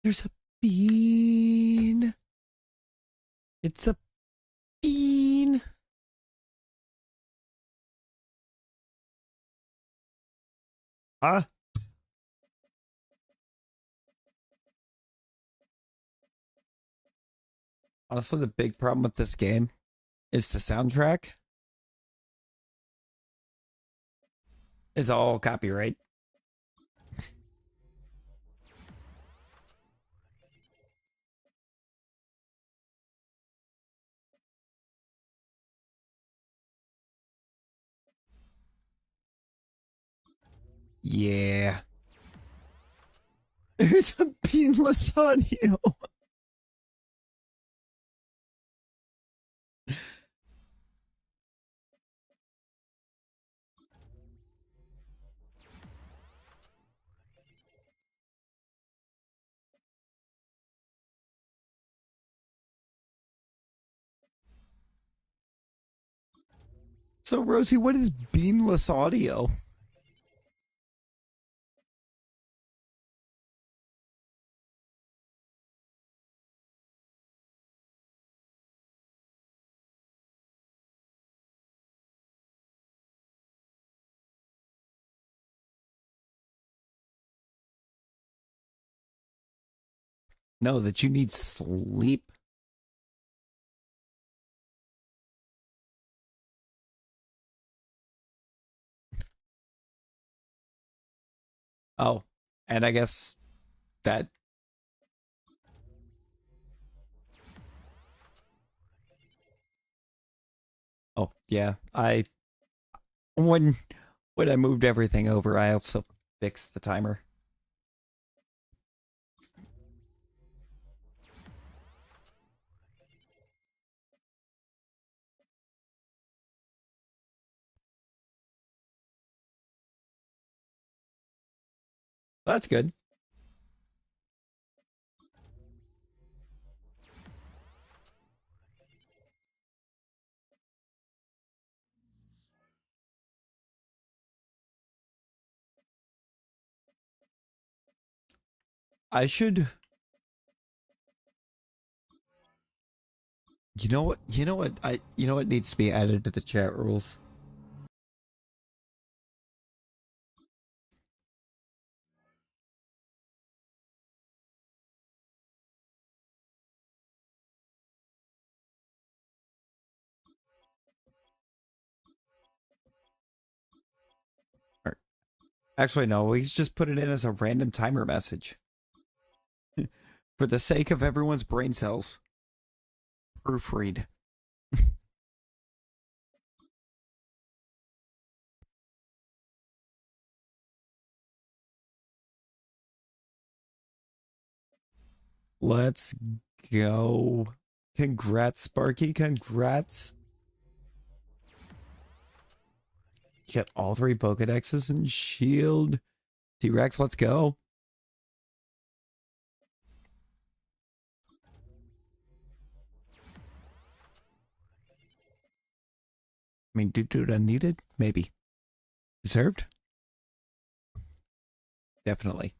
There's a bean. It's a bean. Huh? Honestly, the big problem with this game is the soundtrack is all copyright. Yeah. There's a beanless audio. So, Rosie, what is beanless audio? No, that you need sleep. Oh, and I guess that. Oh, yeah. When when I moved everything over, I also fixed the timer. That's good. I should. You know what? You know what? You know what needs to be added to the chat rules. Actually, no, he's just put it in as a random timer message. For the sake of everyone's brain cells. Proofread. Let's go. Congrats, Sparky. Congrats. You got all three Pokedexes and Shield. T-Rex, let's go. I mean, dude, unneeded? Maybe. Deserved? Definitely.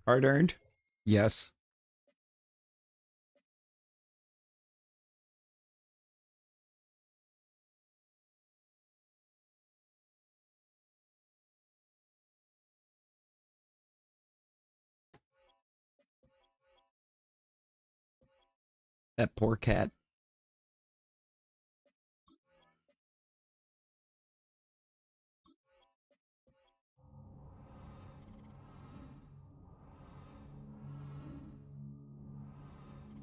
Hard earned? Yes. That poor cat.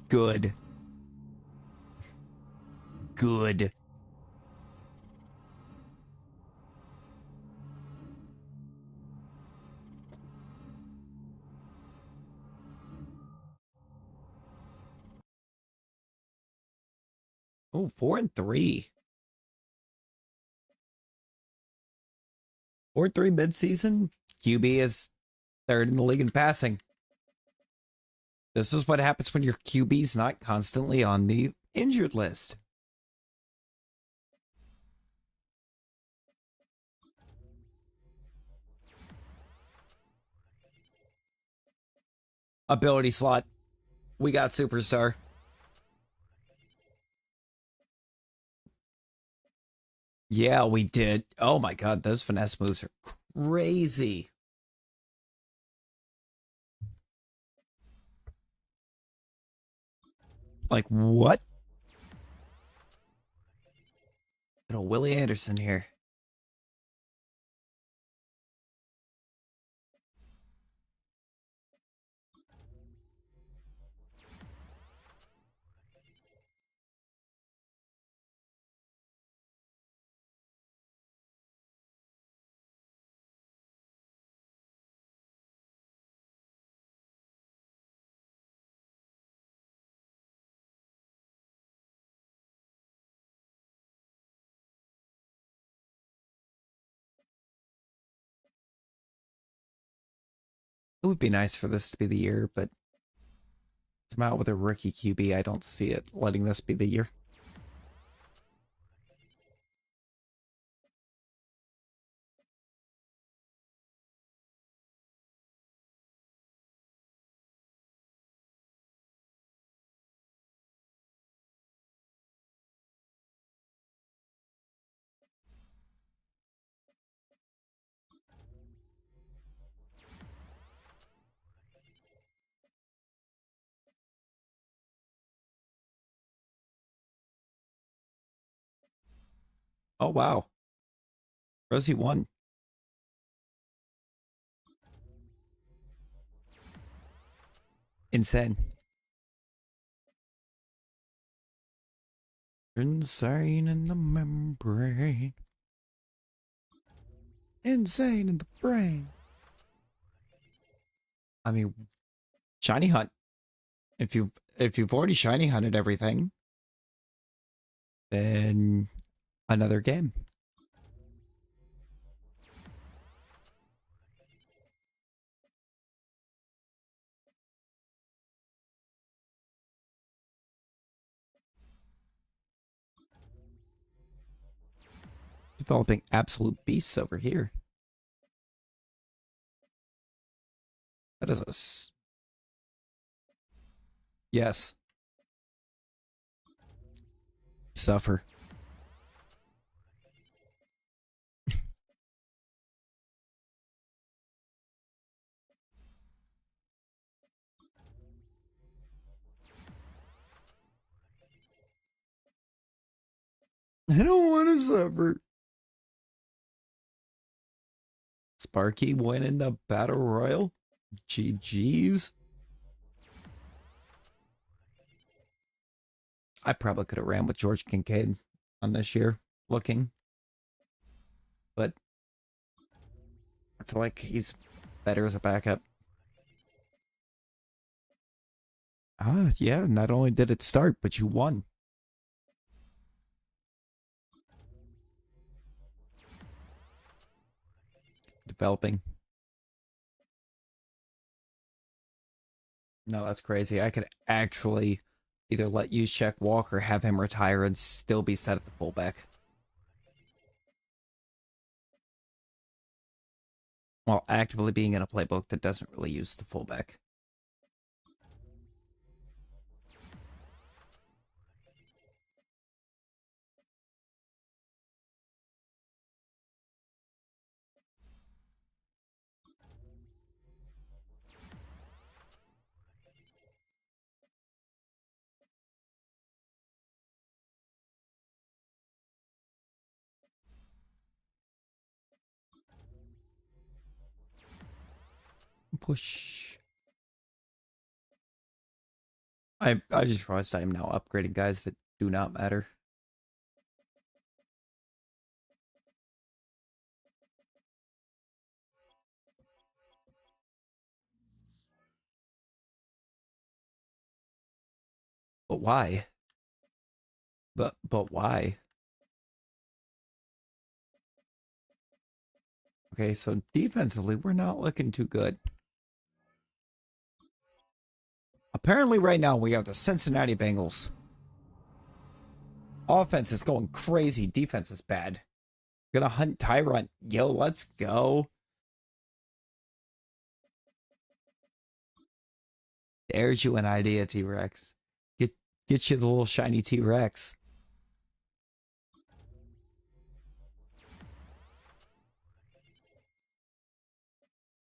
Good. Good. Oh, 4-3. 4-3 midseason. QB is third in the league in passing. This is what happens when your QB's not constantly on the injured list. Ability slot. We got superstar. Yeah, we did. Oh my god, those finesse moves are crazy. Like what? Little Willie Anderson here. It would be nice for this to be the year, but to come out with a rookie QB, I don't see it letting this be the year. Oh wow. Rosie won. Insane. Insane in the membrane. Insane in the brain. I mean, shiny hunt. If you've already shiny hunted everything, then another game. Developing absolute beasts over here. That is a yes. Suffer. I don't want to suffer. Sparky winning the battle royal. GG's. I probably could have ran with George Kincaid on this year, looking, but I feel like he's better as a backup. Yeah, not only did it start, but you won. Developing. No, that's crazy. I could actually either let you check walk or have him retire and still be set at the fullback. While actively being in a playbook that doesn't really use the fullback. Push. I just realized I am now upgrading guys that do not matter. But why? But why? Okay, so defensively, we're not looking too good. Apparently, right now, we are the Cincinnati Bengals. Offense is going crazy. Defense is bad. Gonna hunt Tyrant. Yo, let's go. There's you an idea, T-Rex. Get you the little shiny T-Rex.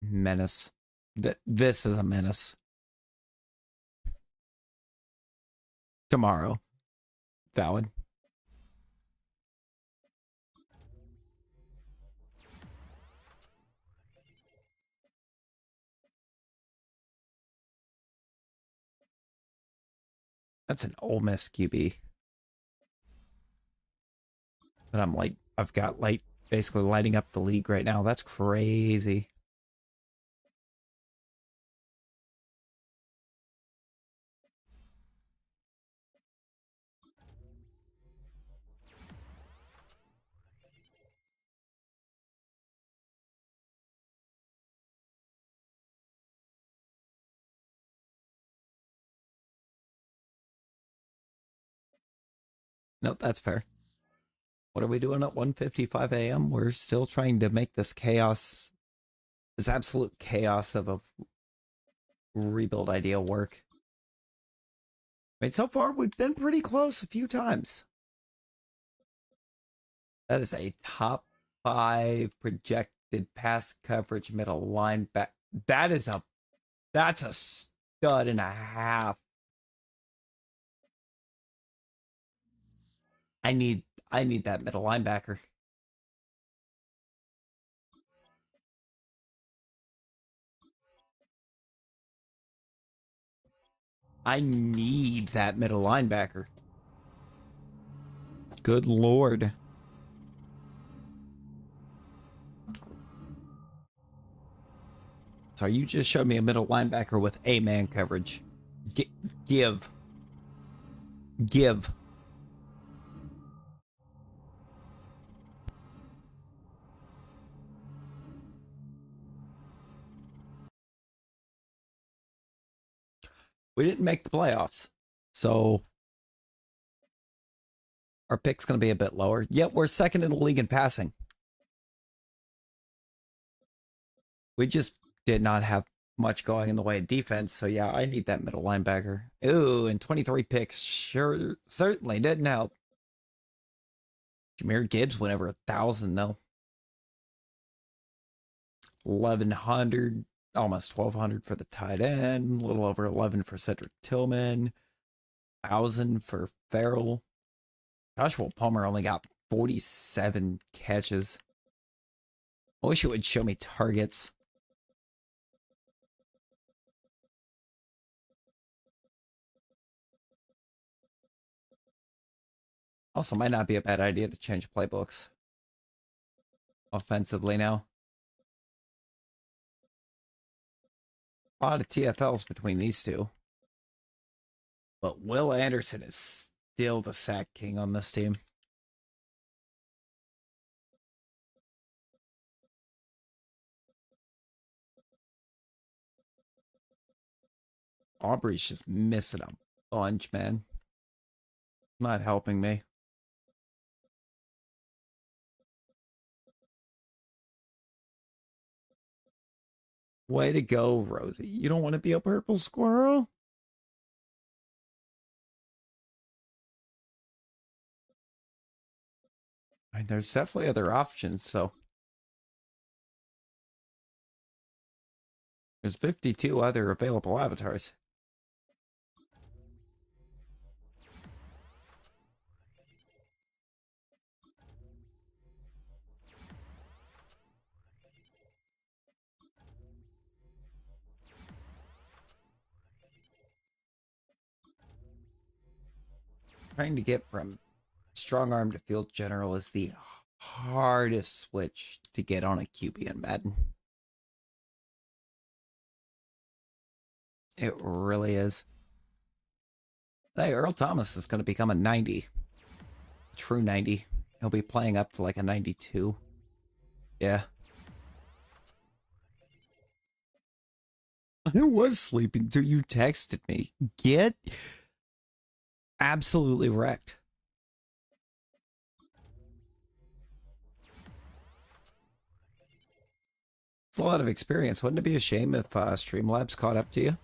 Menace. This is a menace. Tomorrow. Valid. That's an Ole Miss QB. But I'm like, I've got like basically lighting up the league right now. That's crazy. No, that's fair. What are we doing at 1:55 a.m.? We're still trying to make this chaos, this absolute chaos of a rebuild idea work. I mean, so far we've been pretty close a few times. That is a top 5 projected pass coverage middle linebacker. That's a stud and a half. I need that middle linebacker. I need that middle linebacker. Good lord. So you just showed me a middle linebacker with a man coverage. Give. We didn't make the playoffs. So our pick's going to be a bit lower. Yet we're second in the league in passing. We just did not have much going in the way of defense. So yeah, I need that middle linebacker. Ooh, and 23 picks certainly didn't help. Jahmyr Gibbs went over 1,000 though. 1,100, almost 1,200 for the tight end. A little over 11 for Cedric Tillman. 1,000 for Farrell. Joshua Palmer only got 47 catches. I wish it would show me targets. Also, might not be a bad idea to change playbooks offensively now. A lot of TFLs between these two. But Will Anderson is still the sack king on this team. Aubrey's just missing a bunch, man. Not helping me. Way to go, Rosie. You don't want to be a purple squirrel? I mean, there's definitely other options, so. There's 52 other available avatars. Trying to get from strong arm to field general is the hardest switch to get on a QB in Madden. It really is. Hey, Earl Thomas is going to become a 90. True 90. He'll be playing up to like a 92. Yeah. I was sleeping till you texted me. Get absolutely wrecked. It's a lot of experience. Wouldn't it be a shame if Streamlabs caught up to you?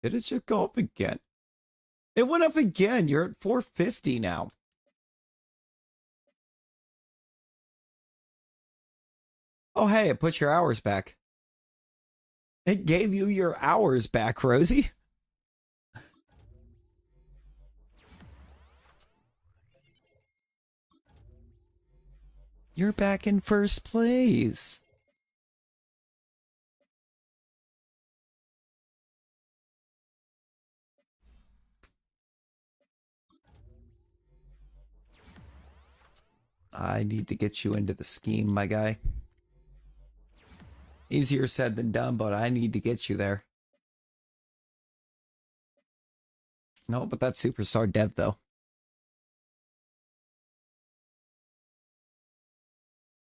Did it just go up again? It went up again. You're at 450 now. Oh, hey, it put your hours back. It gave you your hours back, Rosie. You're back in first place. I need to get you into the scheme, my guy. Easier said than done, but I need to get you there. No, but that's superstar dev, though.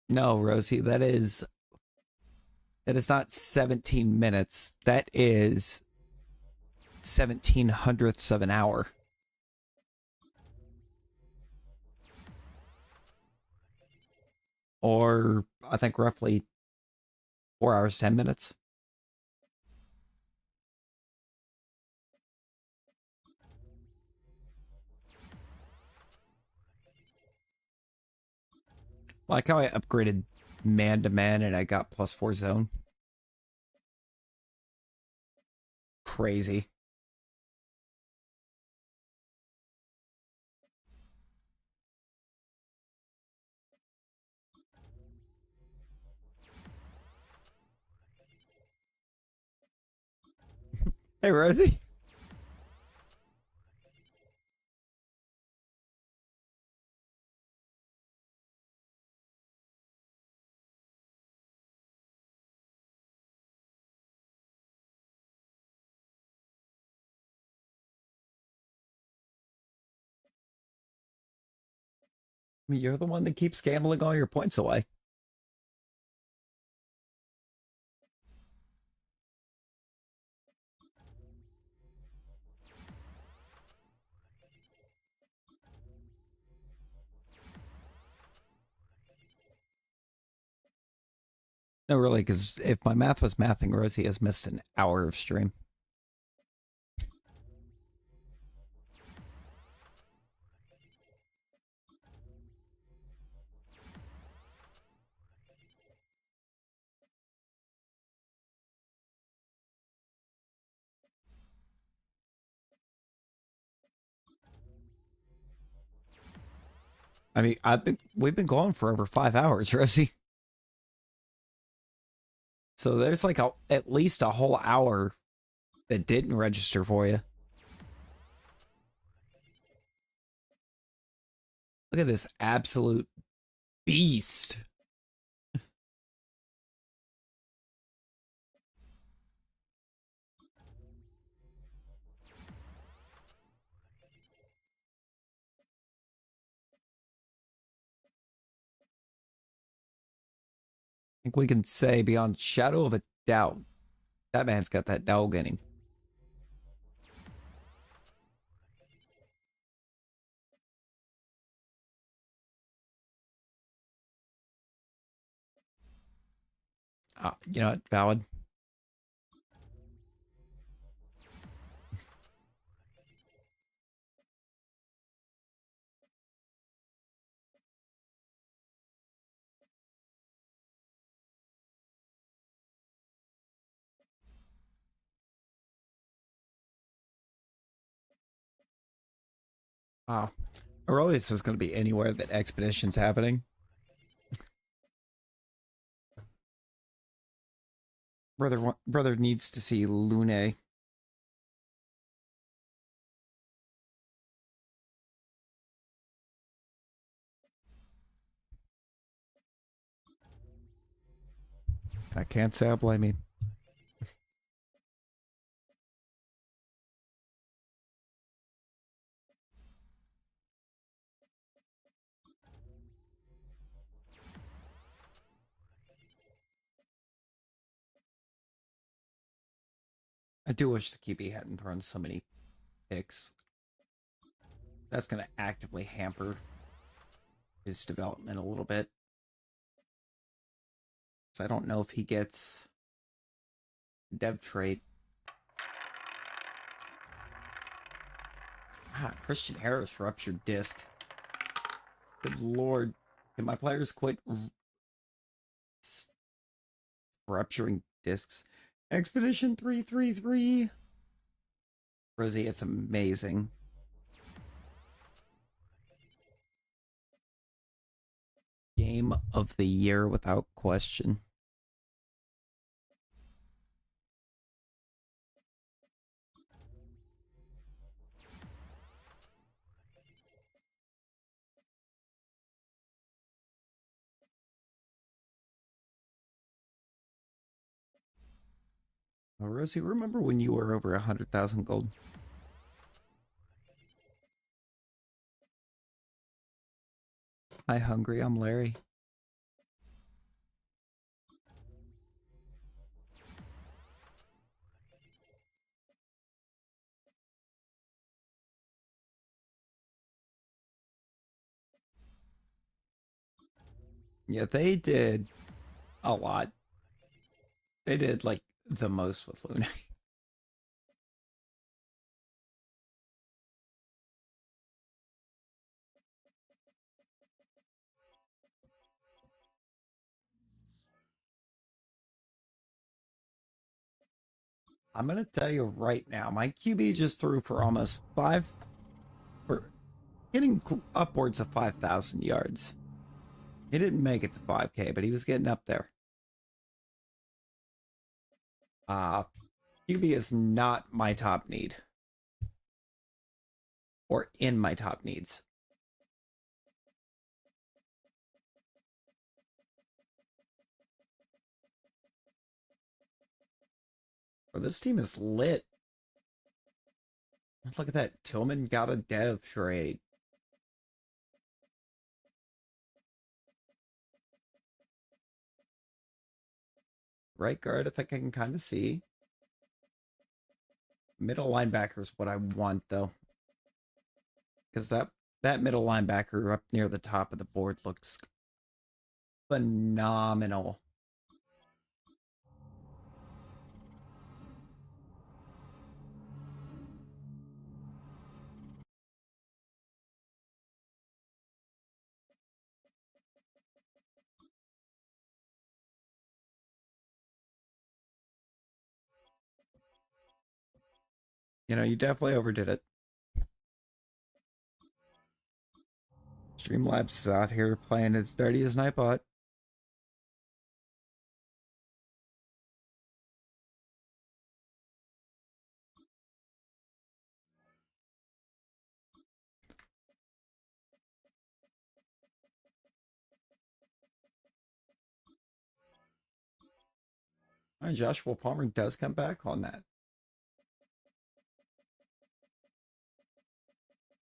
No, Rosie, that is not 17 minutes. That is 17 hundredths of an hour. Or I think roughly 4 hours, 10 minutes. Like how I upgraded man to man and I got +4 zone. Crazy. Hey, Rosie. I mean, you're the one that keeps gambling all your points away. No, really, because if my math was mathing, Rosie has missed an hour of stream. I mean, we've been going for over 5 hours, Rosie. So there's like at least a whole hour that didn't register for you. Look at this absolute beast. I think we can say beyond shadow of a doubt, that man's got that dog in him. You know what? Valid. Wow. Aurelius is going to be anywhere that expedition's happening. Brother needs to see Lune. I can't say I blame him. I do wish the QB hadn't thrown so many picks. That's going to actively hamper his development a little bit. So I don't know if he gets dev trait. Christian Harris ruptured disc. Good lord. Can my players quit rupturing discs? Expedition 333. Rosie, it's amazing. Game of the year without question. Oh, Rosie, remember when you were over 100,000 gold? Hi, hungry. I'm Larry. Yeah, they did a lot. They did like the most with Luna. I'm gonna tell you right now, my QB just threw for almost for getting upwards of 5,000 yards. He didn't make it to 5K, but he was getting up there. Uh, QB is not my top need, or in my top needs. Or this team is lit. Look at that. Tillman got a dev trade. Right guard, I think I can kind of see. Middle linebacker is what I want, though. Because that middle linebacker up near the top of the board looks phenomenal. You know, you definitely overdid it. Streamlabs is out here playing as dirty as Nightbot. And Joshua Palmer does come back on that.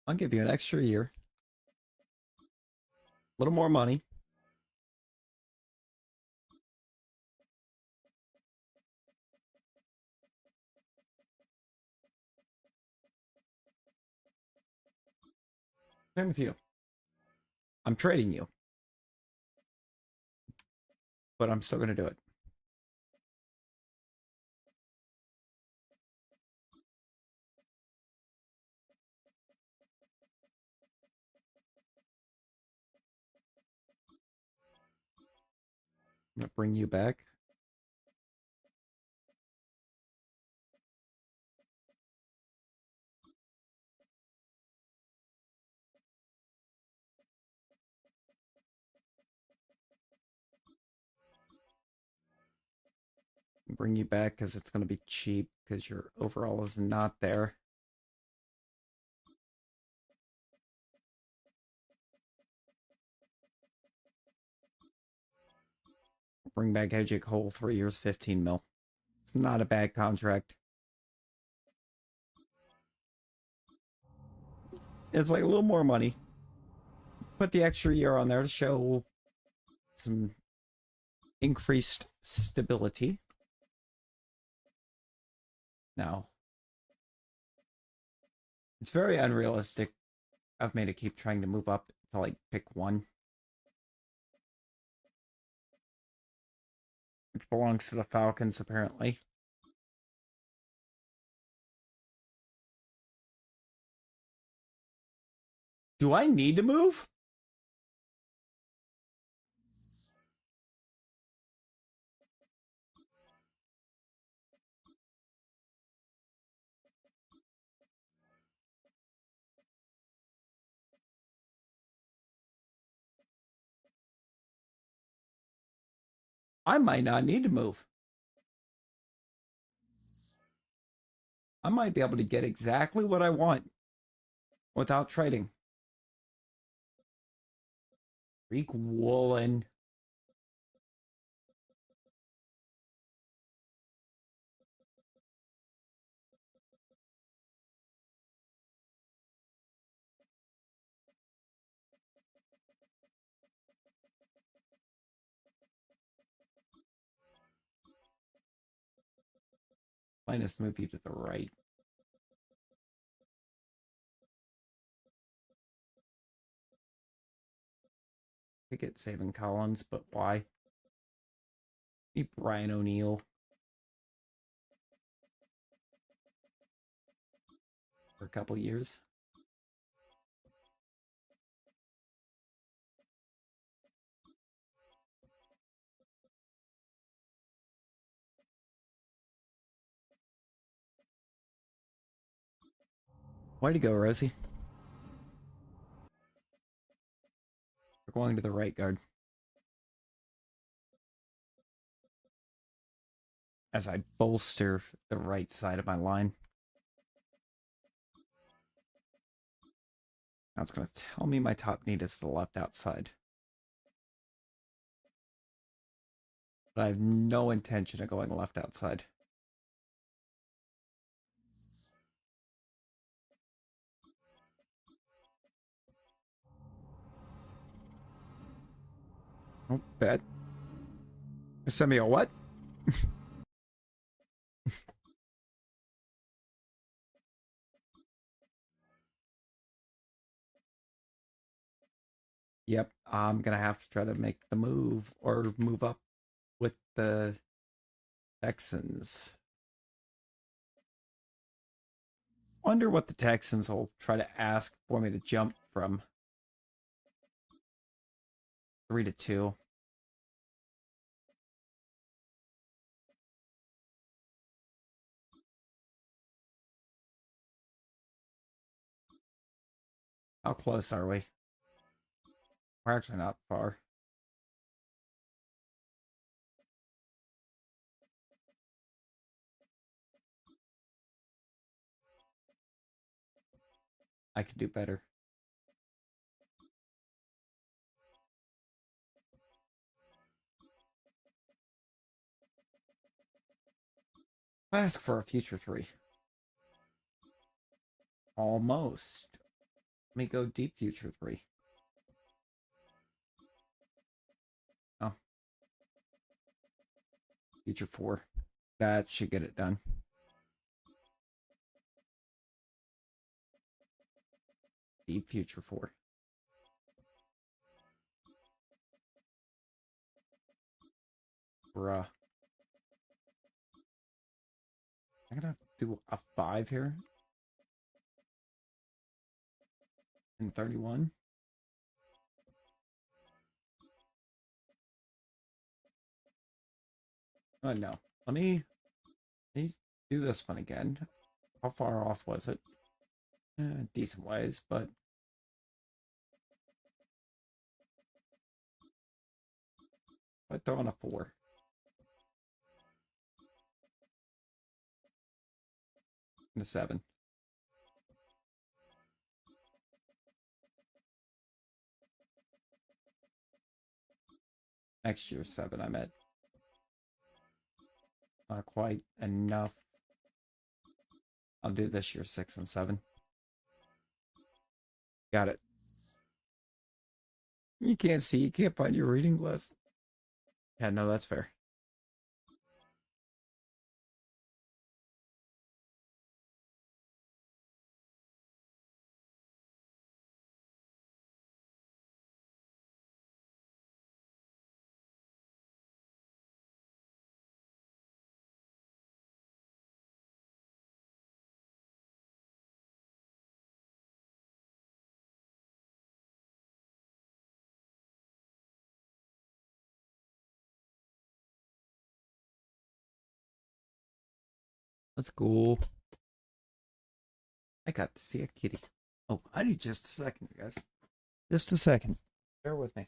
I'll give you an extra year. A little more money. Same with you. I'm trading you. But I'm still going to do it. I'm going to bring you back. Bring you back because it's going to be cheap because your overall is not there. Bring back AJ Cole, 3 years, 15 mil. It's not a bad contract. It's like a little more money. Put the extra year on there to show some increased stability. Now, it's very unrealistic of me to keep trying to move up to like pick one, which belongs to the Falcons apparently. Do I need to move? I might not need to move. I might be able to get exactly what I want without trading. Freak Woolen. Minus move you to the right. I get Savin Collins, but why? Be Brian O'Neill. For a couple years. Way to go, Rosie. We're going to the right guard. As I bolster the right side of my line. Now it's going to tell me my top need is the left outside. But I have no intention of going left outside. Oh, bad. Send me a what? Yep, I'm gonna have to try to make the move or move up with the Texans. Wonder what the Texans will try to ask for me to jump from 3 to 2. How close are we? We're actually not far. I could do better. Ask for a future 3. Almost. Let me go deep future 3. Oh. Future 4. That should get it done. Deep future 4. Bruh. I'm gonna do a 5 here. And 31. Oh no. Let me do this one again. How far off was it? Decent ways, but I throw in a 4. And a 7. Next year 7, I meant. Not quite enough. I'll do this year 6 and 7. Got it. You can't see, you can't find your reading list. Yeah, no, that's fair. Let's go. I got to see a kitty. Oh, I need just a second, you guys. Just a second. Bear with me.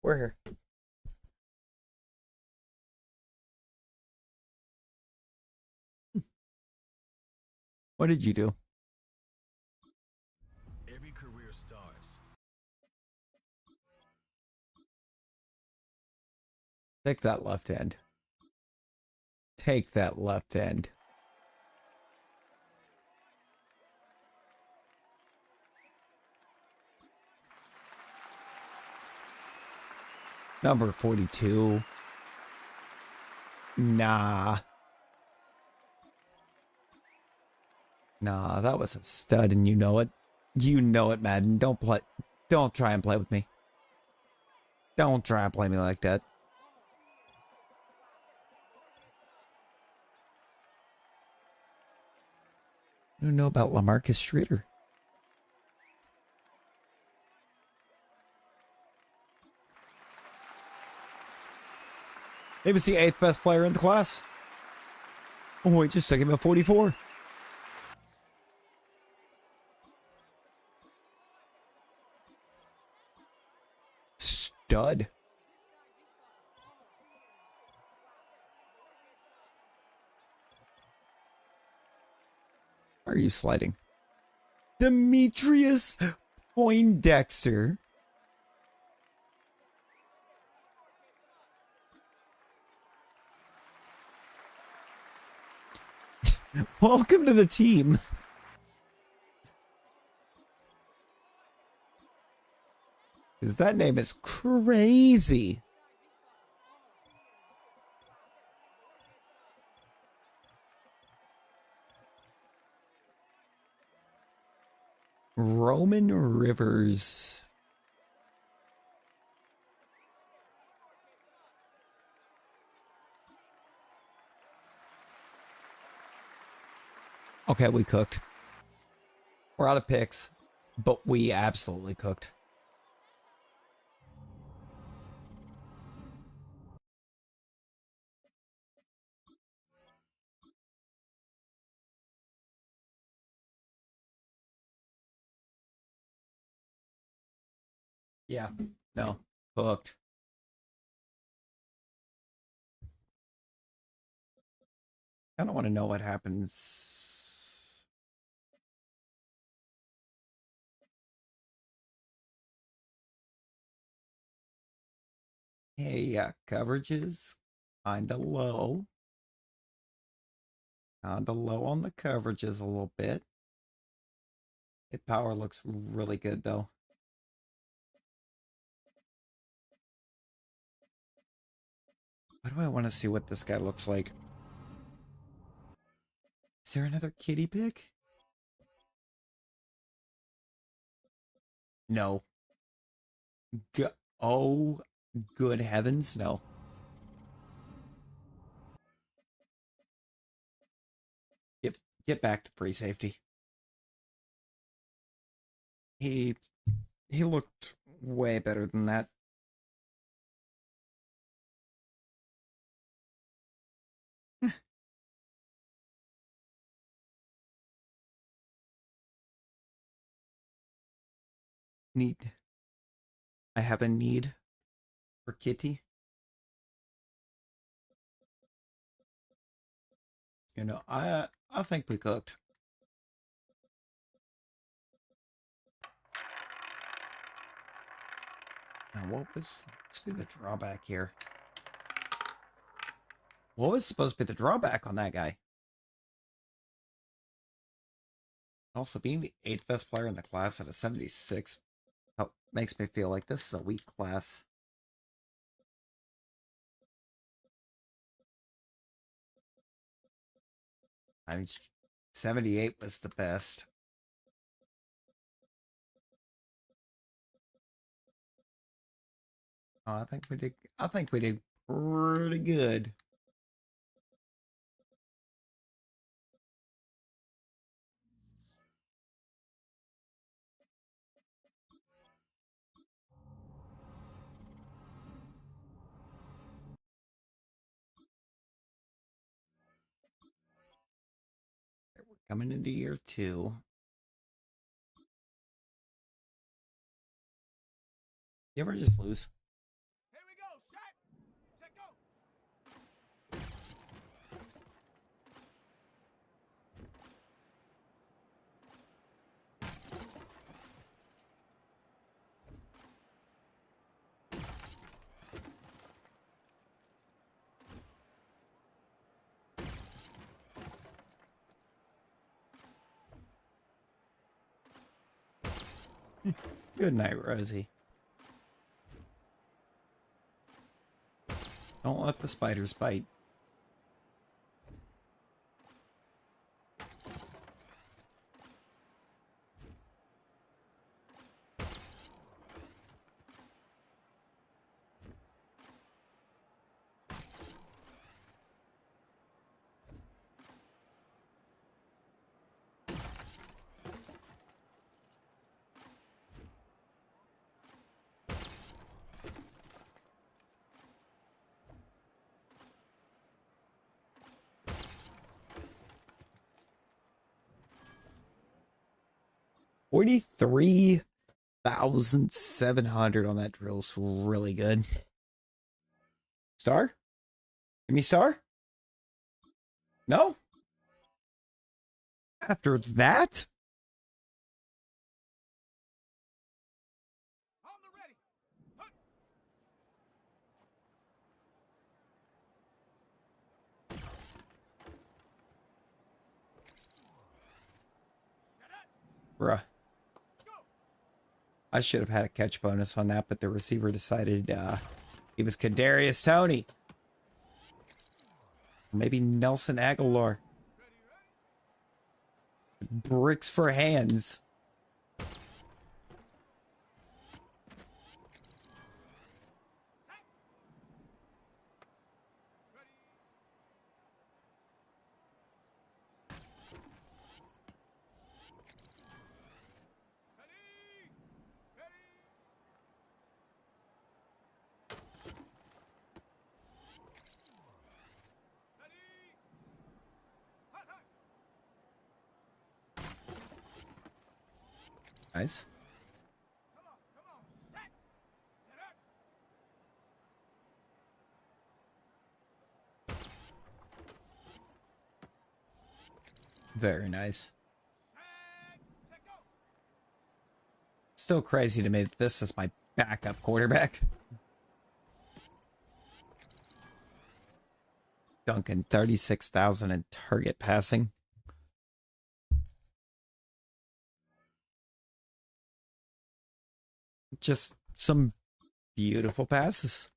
We're here. What did you do? Every career starts. Take that left end. Take that left end. Number 42. Nah. Nah, that was a stud, and you know it. You know it, Madden. Don't try and play with me. Don't try and play me like that. I don't know about LaMarcus Streeter. He was the 8th best player in the class. Oh, he just took him at 44. Stud. Why are you sliding? Demetrius Poindexter. Welcome to the team. Because that name is crazy. Roman Rivers. Okay, we cooked. We're out of picks, but we absolutely cooked. Yeah, no, cooked. I don't want to know what happens. Hey, coverages kind of low. Kind of low on the coverages a little bit. Hit power looks really good, though. Why do I want to see what this guy looks like? Is there another kitty pick? No. Oh, good heavens, no. Get back to free safety. He he looked way better than that. Need. I have a need for kitty. You know, I think we cooked. Now, let's do the drawback here. What was supposed to be the drawback on that guy? Also, being the 8th best player in the class at a 76 makes me feel like this is a weak class. I mean, 78 was the best. Oh, I think we did. I think we did pretty good. We're coming into year 2. You ever just lose? Here we go. Set. Set, go. Good night, Rosie. Don't let the spiders bite. 43,700 on that drill is really good. Star? Give me star? No? After that? On the ready. Hunt. Set up. Bruh. Go. I should have had a catch bonus on that, but the receiver decided he was Kadarius Toney. Maybe Nelson Aguilar. Ready, ready. Bricks for hands. Set. Ready. Ready. Ready. Ready. Hunt, hunt. Nice. Come on, come on. Set. Set up. Very nice. Set. Set, go. Still crazy to me that this is my backup quarterback. Duncan, 36,000 in target passing. Just some beautiful passes.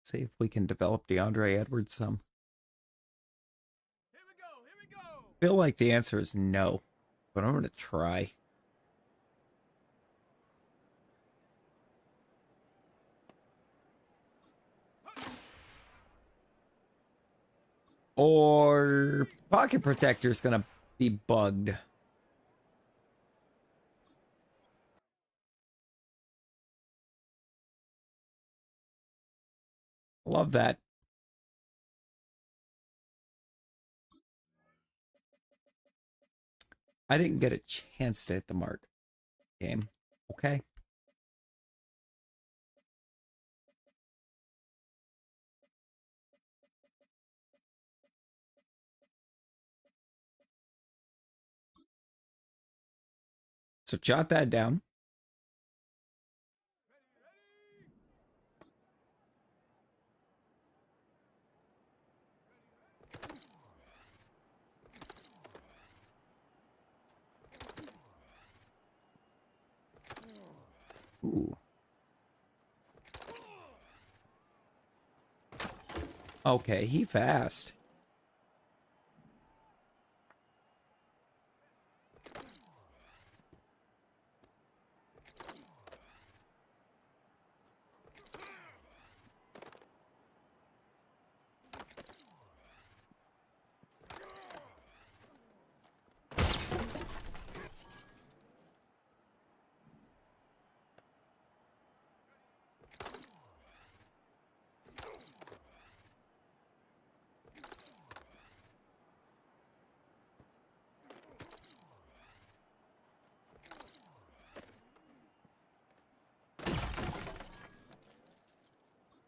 See if we can develop DeAndre Edwards some. Here we go. Here we go. Feel like the answer is no, but I'm going to try. Or pocket protector's going to be bugged. Love that. I didn't get a chance to hit the mark. Game. Okay. So jot that down. Ooh. Okay, he fast.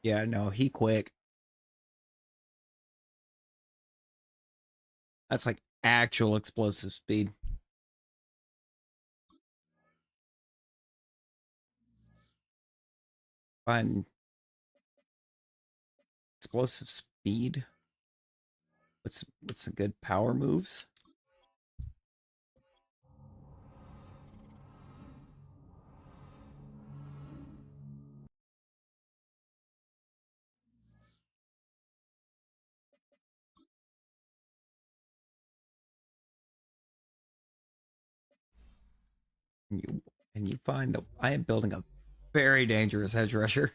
Yeah, no, he quick. That's like actual explosive speed. Fine. Explosive speed. What's the good power moves? And you find that I am building a very dangerous edge rusher.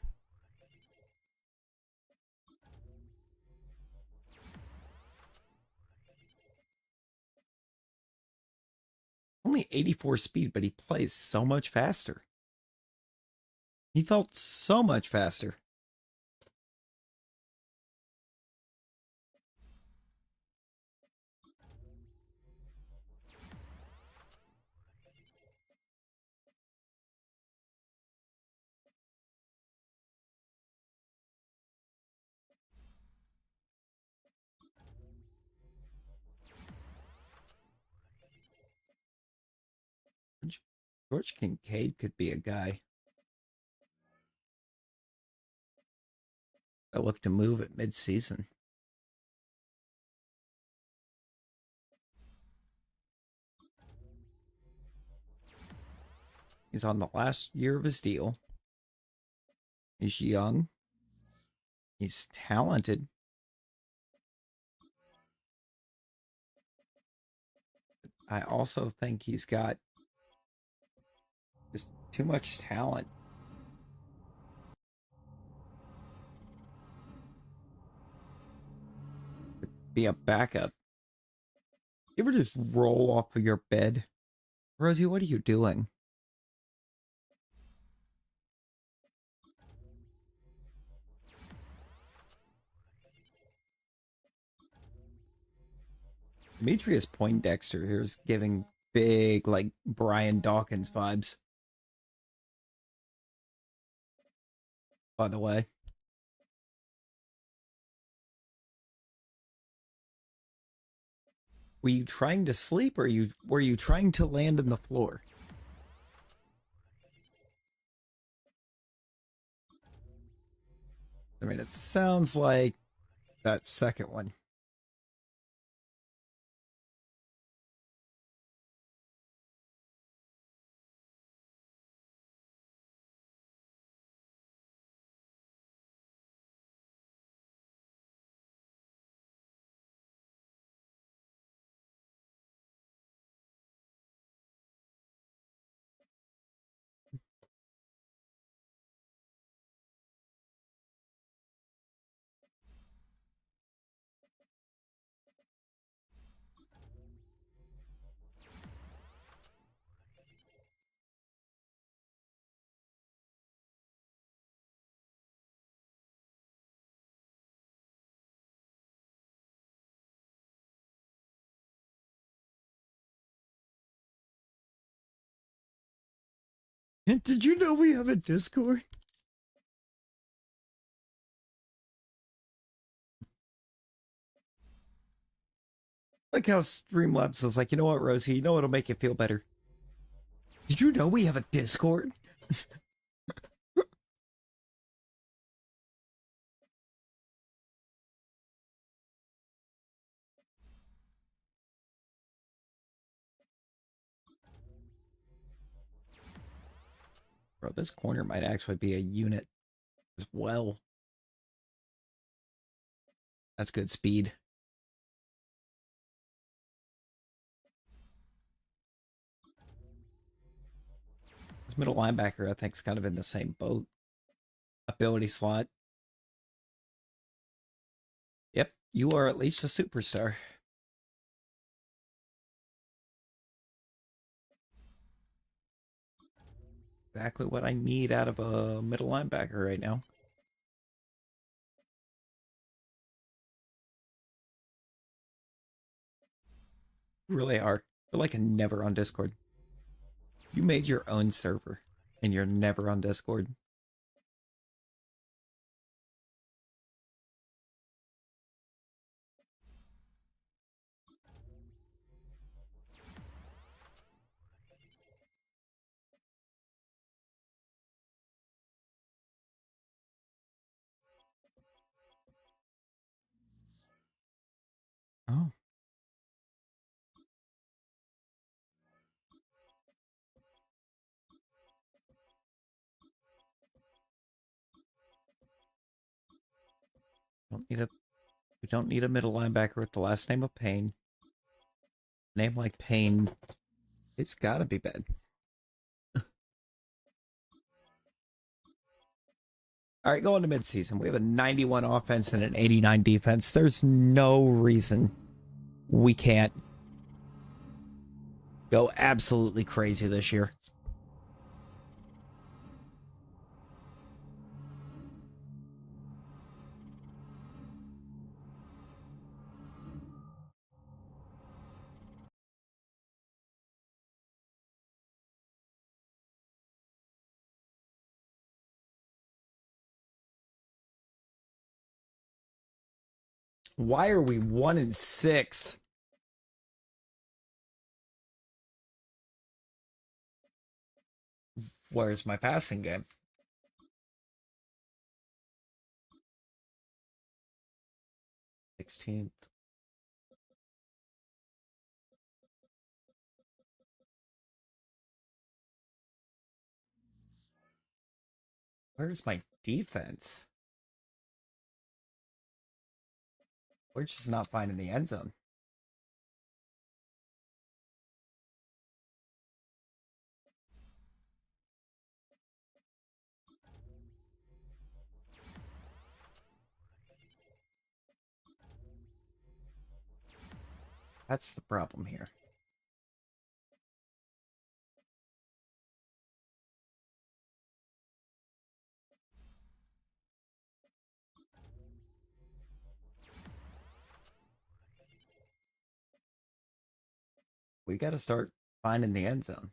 Only 84 speed, but he plays so much faster. He felt so much faster. George Kincaid could be a guy that looked to move at midseason. He's on the last year of his deal. He's young. He's talented. I also think he's got just too much talent. To be a backup. You ever just roll off of your bed? Rosie, what are you doing? Demetrius Poindexter here's giving big, like, Brian Dawkins vibes, by the way. Were you trying to sleep or were you trying to land on the floor? I mean, it sounds like that second one. Did you know we have a Discord? Like how Streamlabs was like, you know what, Rosie, you know what'll make you feel better? Did you know we have a Discord? Bro, this corner might actually be a unit as well. That's good speed. This middle linebacker, I think, is kind of in the same boat. Ability slot. Yep, you are at least a superstar. Exactly what I need out of a middle linebacker right now. You really are. You're like a never on Discord. You made your own server, and you're never on Discord. Oh. Don't need a we don't need a middle linebacker with the last name of Payne. Name like Payne. It's gotta be bad. All right, going to midseason, we have a 91 offense and an 89 defense. There's no reason we can't go absolutely crazy this year. Why are we 1-6? Where's my passing game? 16th. Where's my defense? We're just not finding the end zone. That's the problem here. We got to start finding the end zone.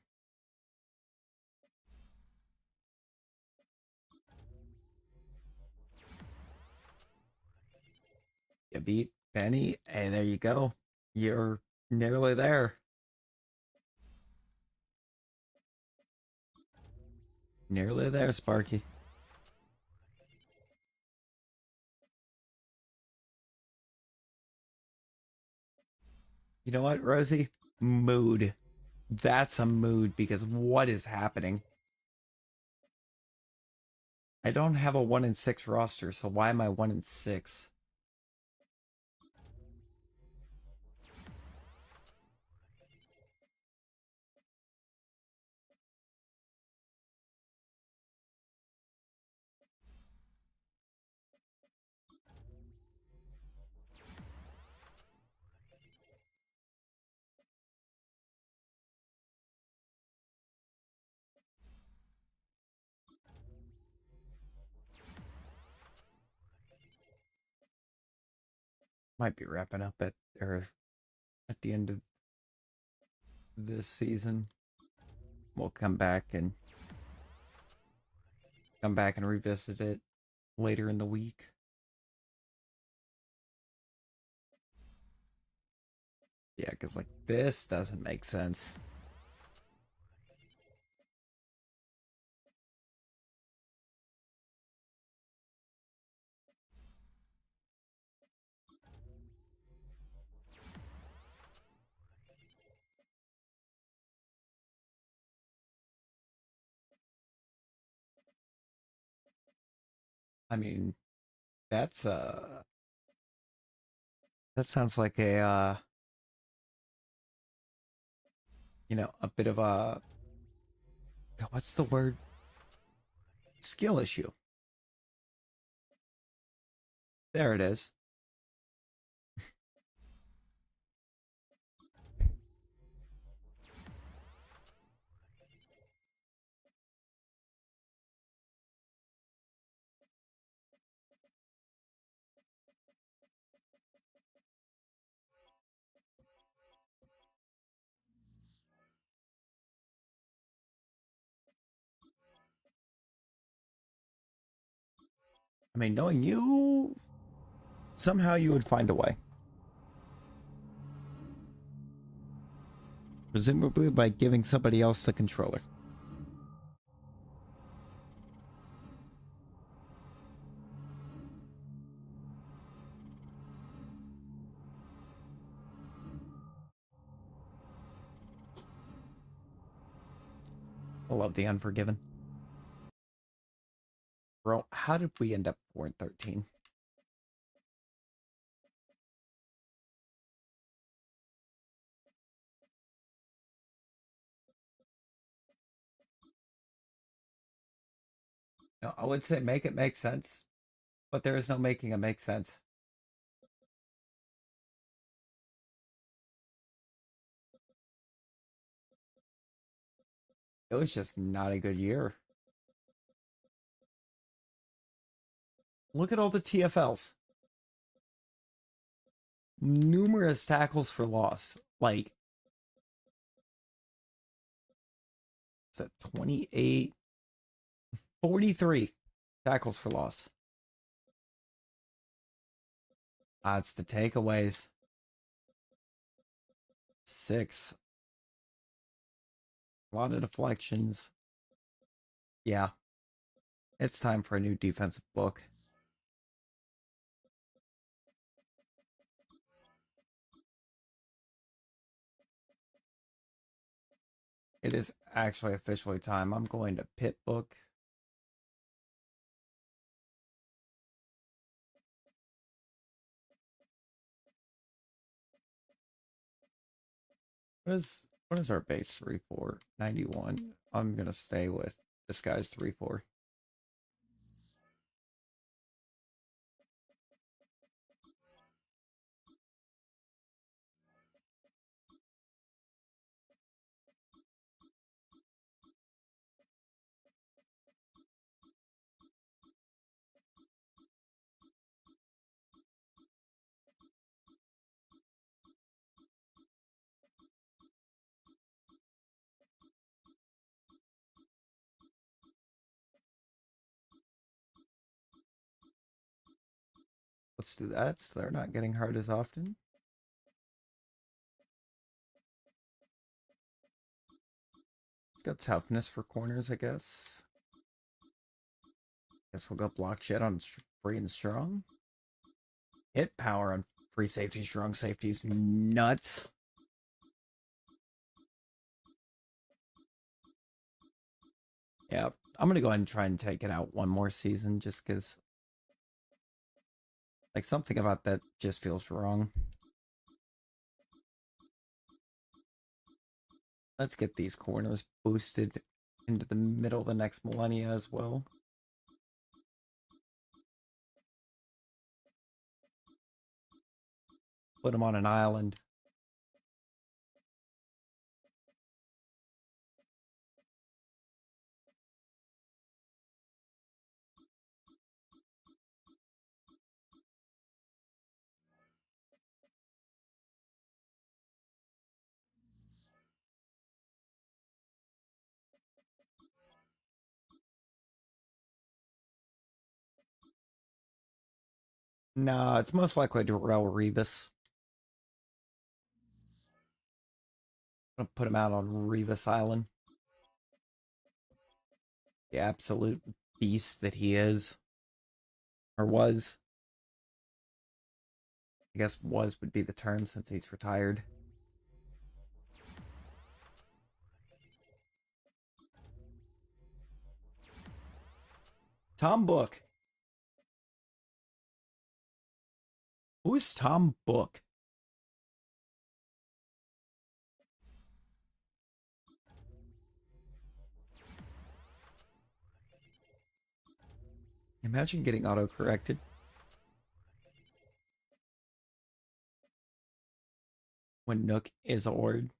You beat Benny, and there you go. You're nearly there. Nearly there, Sparky. You know what, Rosie? Mood. That's a mood because what is happening? I don't have a 1-6 roster, so why am I 1-6? Might be wrapping up at the end of this season. We'll come back and revisit it later in the week. Yeah, because like this doesn't make sense. I mean, that's that sounds like a a bit of a, what's the word? Skill issue. There it is. I mean, knowing you, somehow you would find a way. Presumably by giving somebody else the controller. I love the Unforgiven. Bro, how did we end up 4-13? No, I would say make it make sense, but there is no making it make sense. It was just not a good year. Look at all the TFLs. Numerous tackles for loss. Like, is that 28? 43 tackles for loss. It's the takeaways. 6. A lot of deflections. Yeah, it's time for a new defensive book. It is actually officially time. I'm going to pit book. What is our base 3-4? 91. I'm gonna stay with this guy's 3-4. Let's do that so they're not getting hurt as often. Got toughness for corners, I guess. Guess we'll go block shit on free and strong. Hit power on free safety, strong safeties. Nuts. Yeah, I'm gonna go ahead and try and take it out one more season just because, like, something about that just feels wrong. Let's get these corners boosted into the middle of the next millennia as well. Put them on an island. Nah, it's most likely Darrell Revis. I'm gonna put him out on Revis Island. The absolute beast that he is. Or was. I guess was would be the term since he's retired. Tom Book. Who's Tom Book? Imagine getting auto-corrected. When Nook is a word.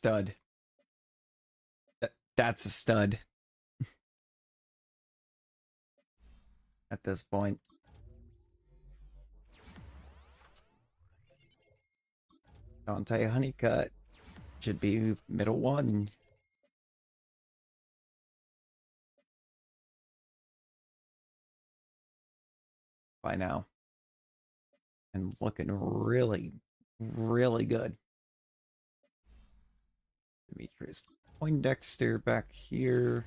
Stud. That's a stud. At this point. Dante Honeycutt should be middle one. By now. And looking really, really good. Demetrius Poindexter back here.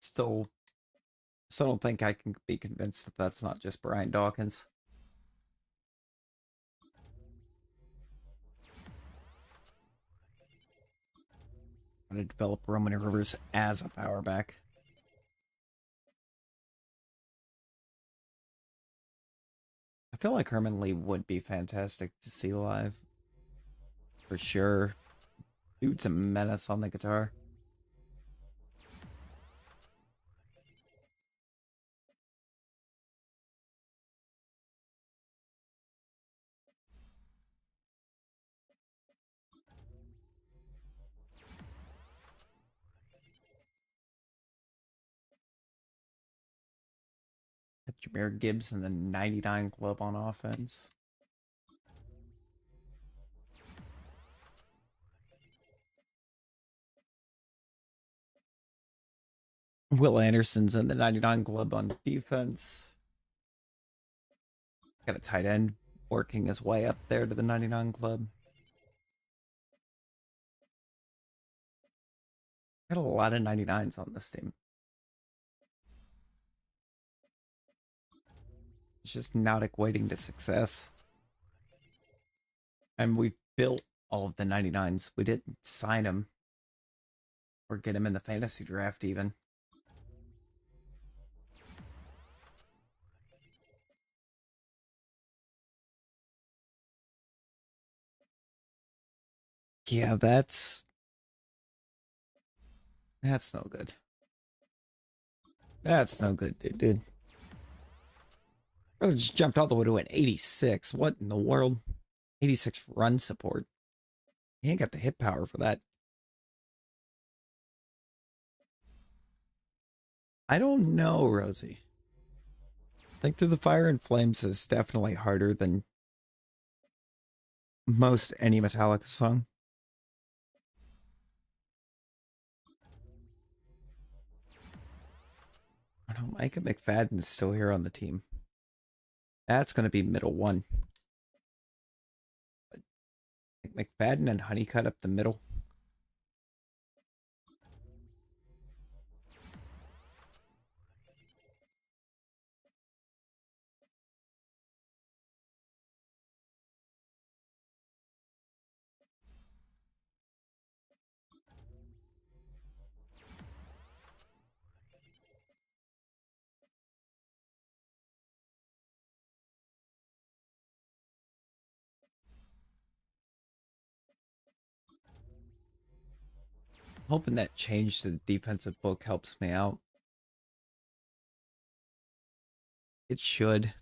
Still So I don't think I can be convinced that that's not just Brian Dawkins. I'm going to develop Roman Rivers as a power back. I feel like Herman Lee would be fantastic to see live. For sure. Dude's a menace on the guitar. Jameer Gibbs and the 99 club on offense. Will Anderson's in the 99 club on defense. Got a tight end working his way up there to the 99 club. Got a lot of 99s on this team. It's just not equating to success. And we built all of the 99s. We didn't sign them or get them in the fantasy draft even. Yeah, that's no good. That's no good, dude. Brother just jumped all the way to an 86. What in the world? 86 run support. He ain't got the hit power for that. I don't know, Rosie. Think Through the Fire and Flames is definitely harder than most any Metallica song. I don't know, Micah McFadden's still here on the team. That's going to be middle one. McFadden and Honeycutt up the middle. Hoping that change to the defensive book helps me out. It should.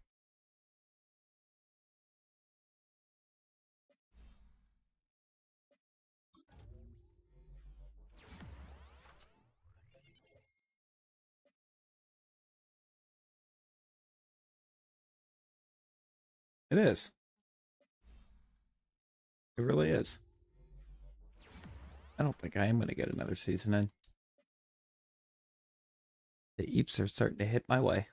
It is. It really is. I don't think I am going to get another season in. The Eeps are starting to hit my way.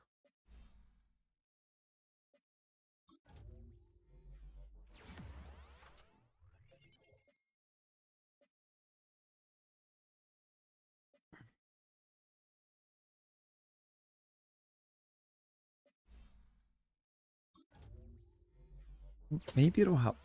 Maybe it'll help.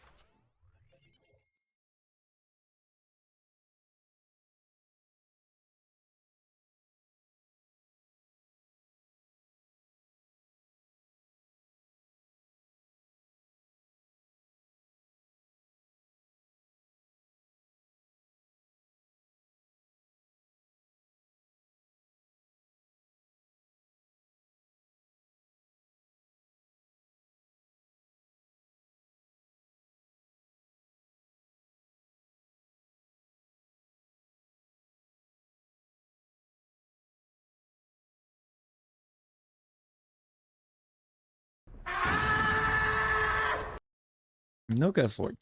No guess, Lord.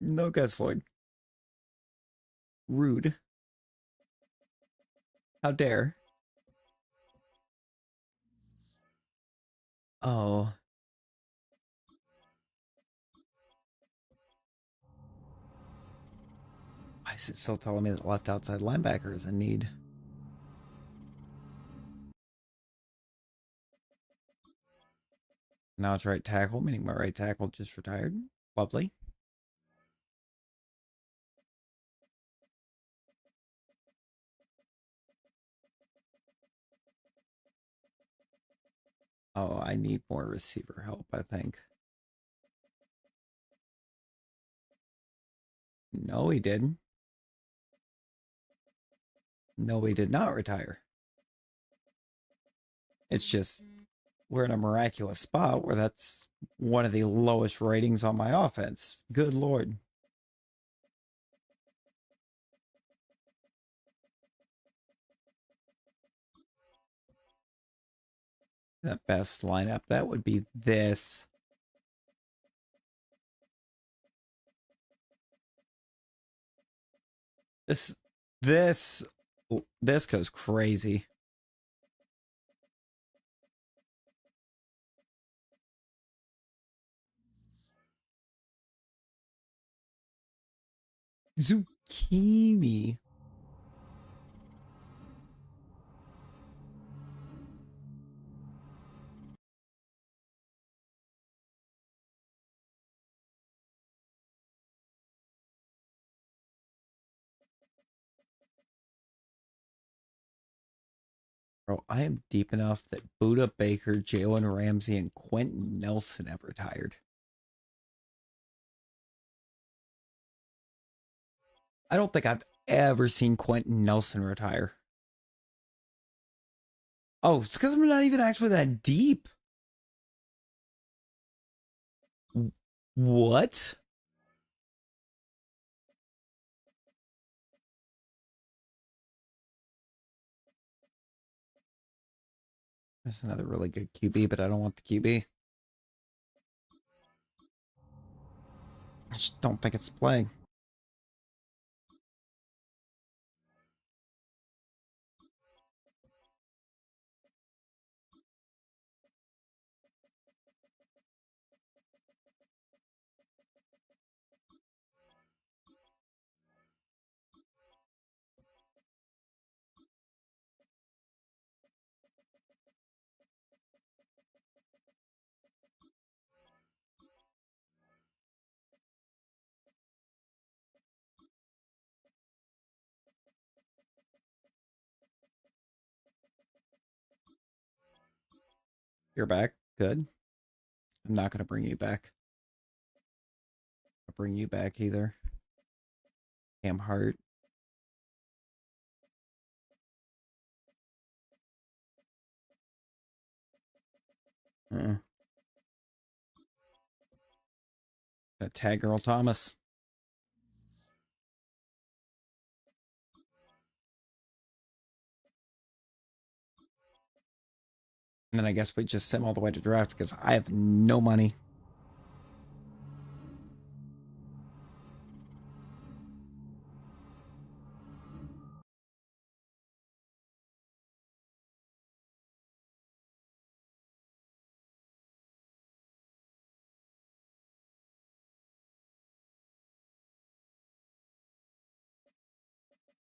No guess, Lord. Rude. How dare. Oh. Why is it still telling me that left outside linebacker is in need? Now it's right tackle, meaning my right tackle just retired. Lovely. Oh, I need more receiver help, I think. No, he didn't. No, he did not retire. It's just we're in a miraculous spot where that's one of the lowest ratings on my offense. Good Lord. The best lineup, that would be this. This, this, this goes crazy. Zucchini. Bro, I am deep enough that Buda Baker, Jalen Ramsey, and Quentin Nelson have retired. I don't think I've ever seen Quentin Nelson retire. Oh, it's because I'm not even actually that deep. What? That's another really good QB, but I don't want the QB. I just don't think it's playing. You're back. Good. I'm not going to bring you back. I'll bring you back either. Cam Hart. Uh-uh. Gonna tag Earl Thomas. And then I guess we just send him all the way to draft because I have no money.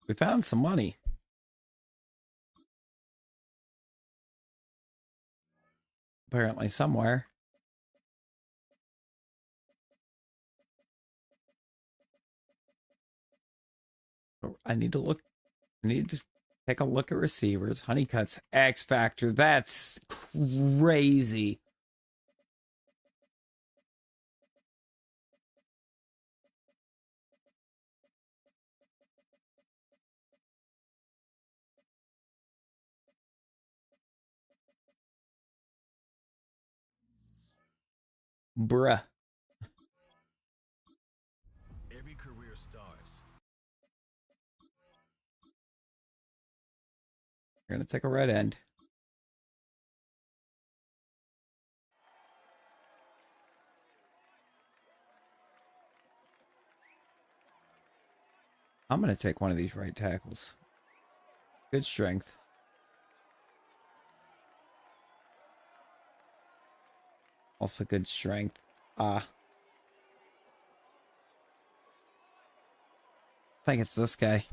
We found some money. Apparently somewhere. I need to look. I need to take a look at receivers. Honeycutt's X Factor. That's crazy. Bruh. Every career starts. You're going to take a red end. I'm going to take one of these right tackles. Good strength. Also good strength. I think it's this guy.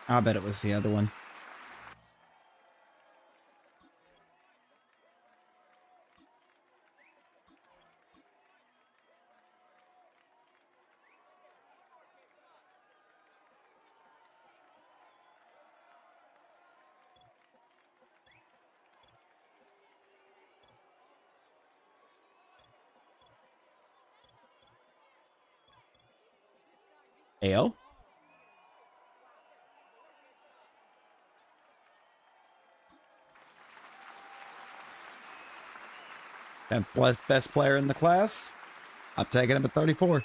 I bet it was the other one. AO? Best player in the class. I'm taking him at 34.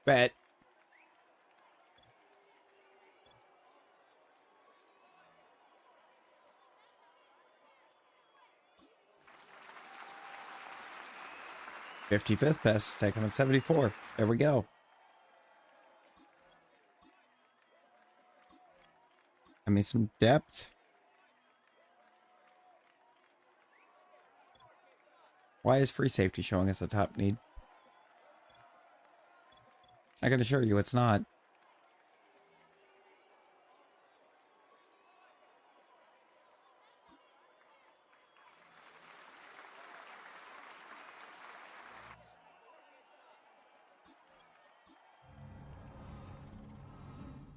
Bet. $55th best. Take him at 74. There we go. I mean, some depth. Why is free safety showing us a top need? I can assure you it's not.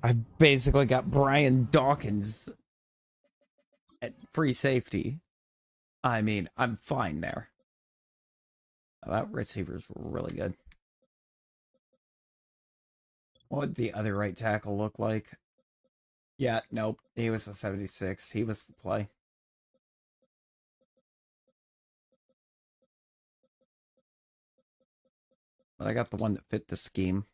I've basically got Brian Dawkins at free safety. I mean, I'm fine there. Oh, that receiver's really good. What would the other right tackle look like? Yeah, nope. He was a 76. He was the play. But I got the one that fit the scheme.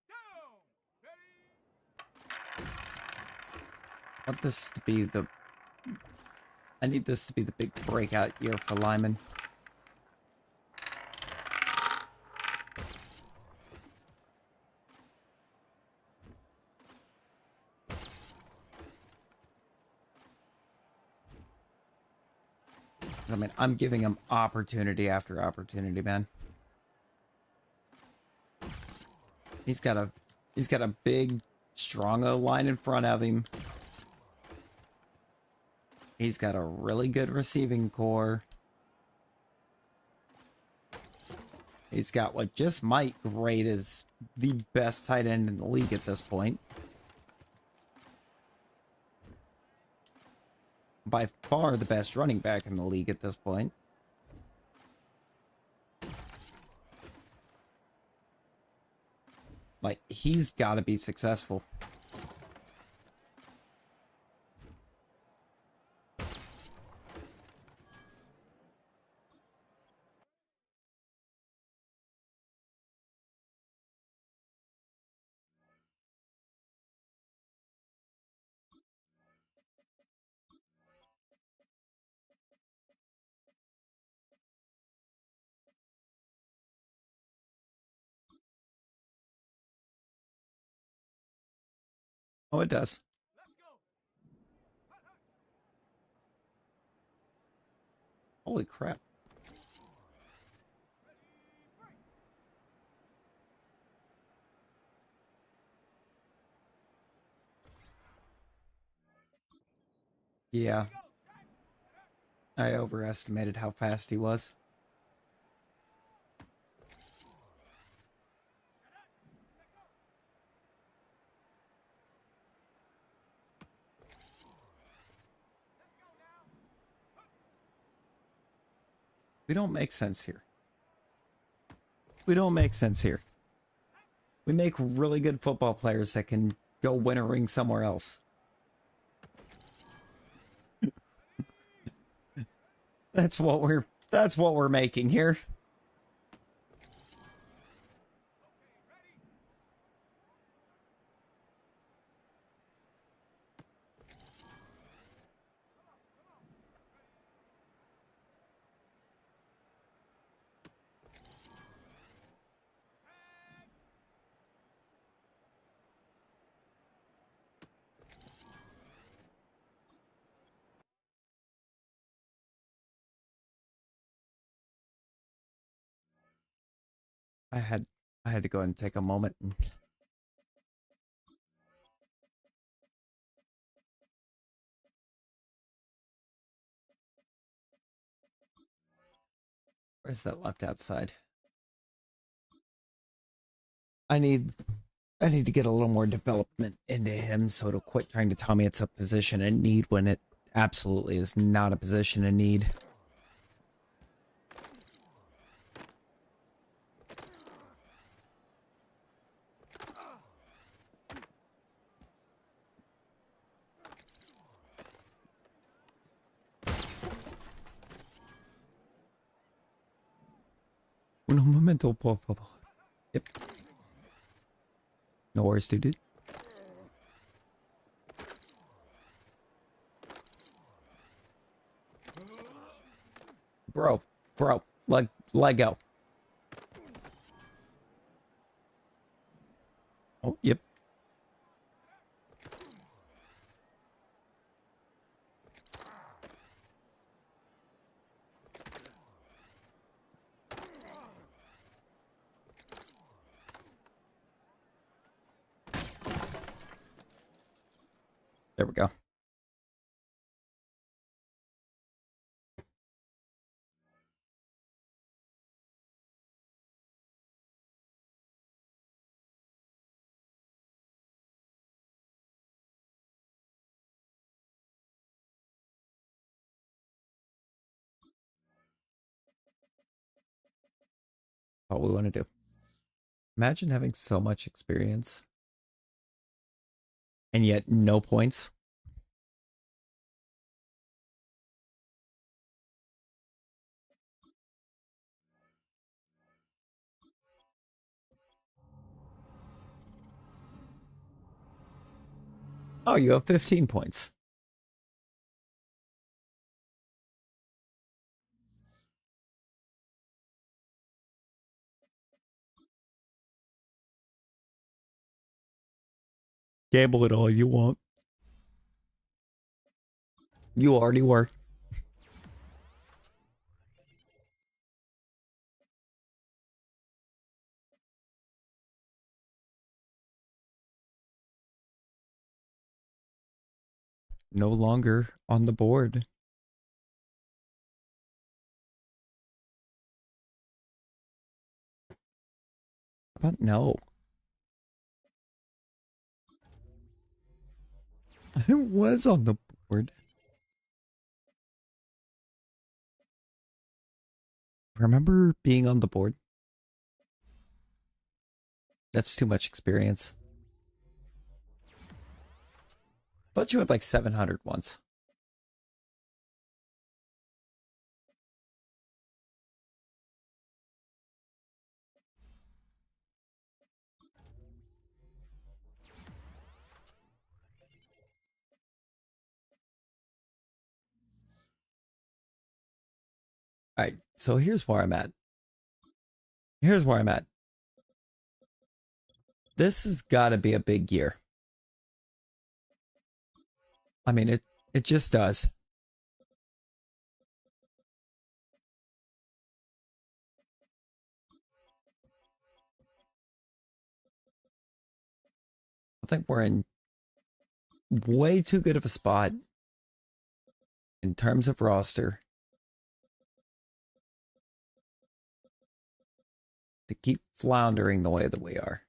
Down. Ready. I want this to be the... I need this to be the big breakout year for Lyman. I mean, I'm giving him opportunity after opportunity, man. He's got a big, strong O-line in front of him. He's got a really good receiving core. He's got what just might rate as the best tight end in the league at this point. By far the best running back in the league at this point. Like, he's got to be successful. Oh, it does. Let's go. Hut, hut. Holy crap. Ready. Break. Yeah, Go. Set. I overestimated how fast he was. Let go. Let's go now. We don't make sense here. We don't make sense here. We make really good football players that can go win a ring somewhere else. That's what we're making here. Okay, ready. Come on. Tag. I had I had to go and take a moment and Where's that left outside? I need to get a little more development into him so it'll quit trying to tell me it's a position in need when it absolutely is not a position in need. Un momento, por favor. Yep. No worries, dude. Bro, let go. Oh, yep. There we go. All we want to do. Imagine having so much experience and yet no points. Oh, you have 15 points. Gamble it all you want. You already were. No longer on the board. How about no? It was on the board. Remember being on the board? That's too much experience. Thought you had like 700 once. All right, so here's where I'm at. Here's where I'm at. This has got to be a big year. I mean, it just does. I think we're in way too good of a spot in terms of roster to keep floundering the way that we are.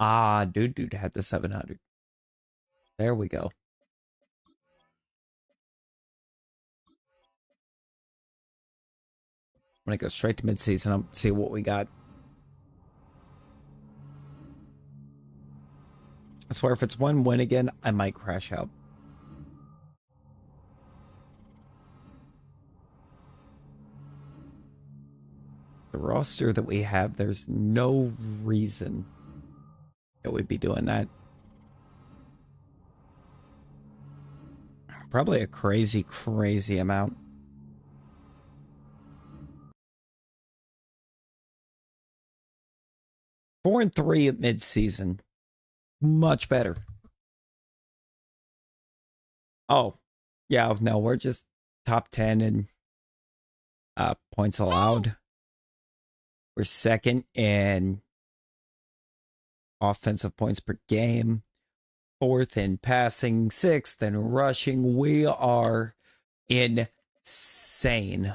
Ah, dude had the 700. There we go. I'm gonna go straight to midseason and see what we got. I swear, if it's one win again, I might crash out. The roster that we have, there's no reason that we'd be doing that. Probably a crazy, crazy amount. Four and 3 at midseason. Much better. Oh, yeah, no, we're just top 10 in points allowed. We're second in offensive points per game, fourth in passing, sixth in rushing. We are insane.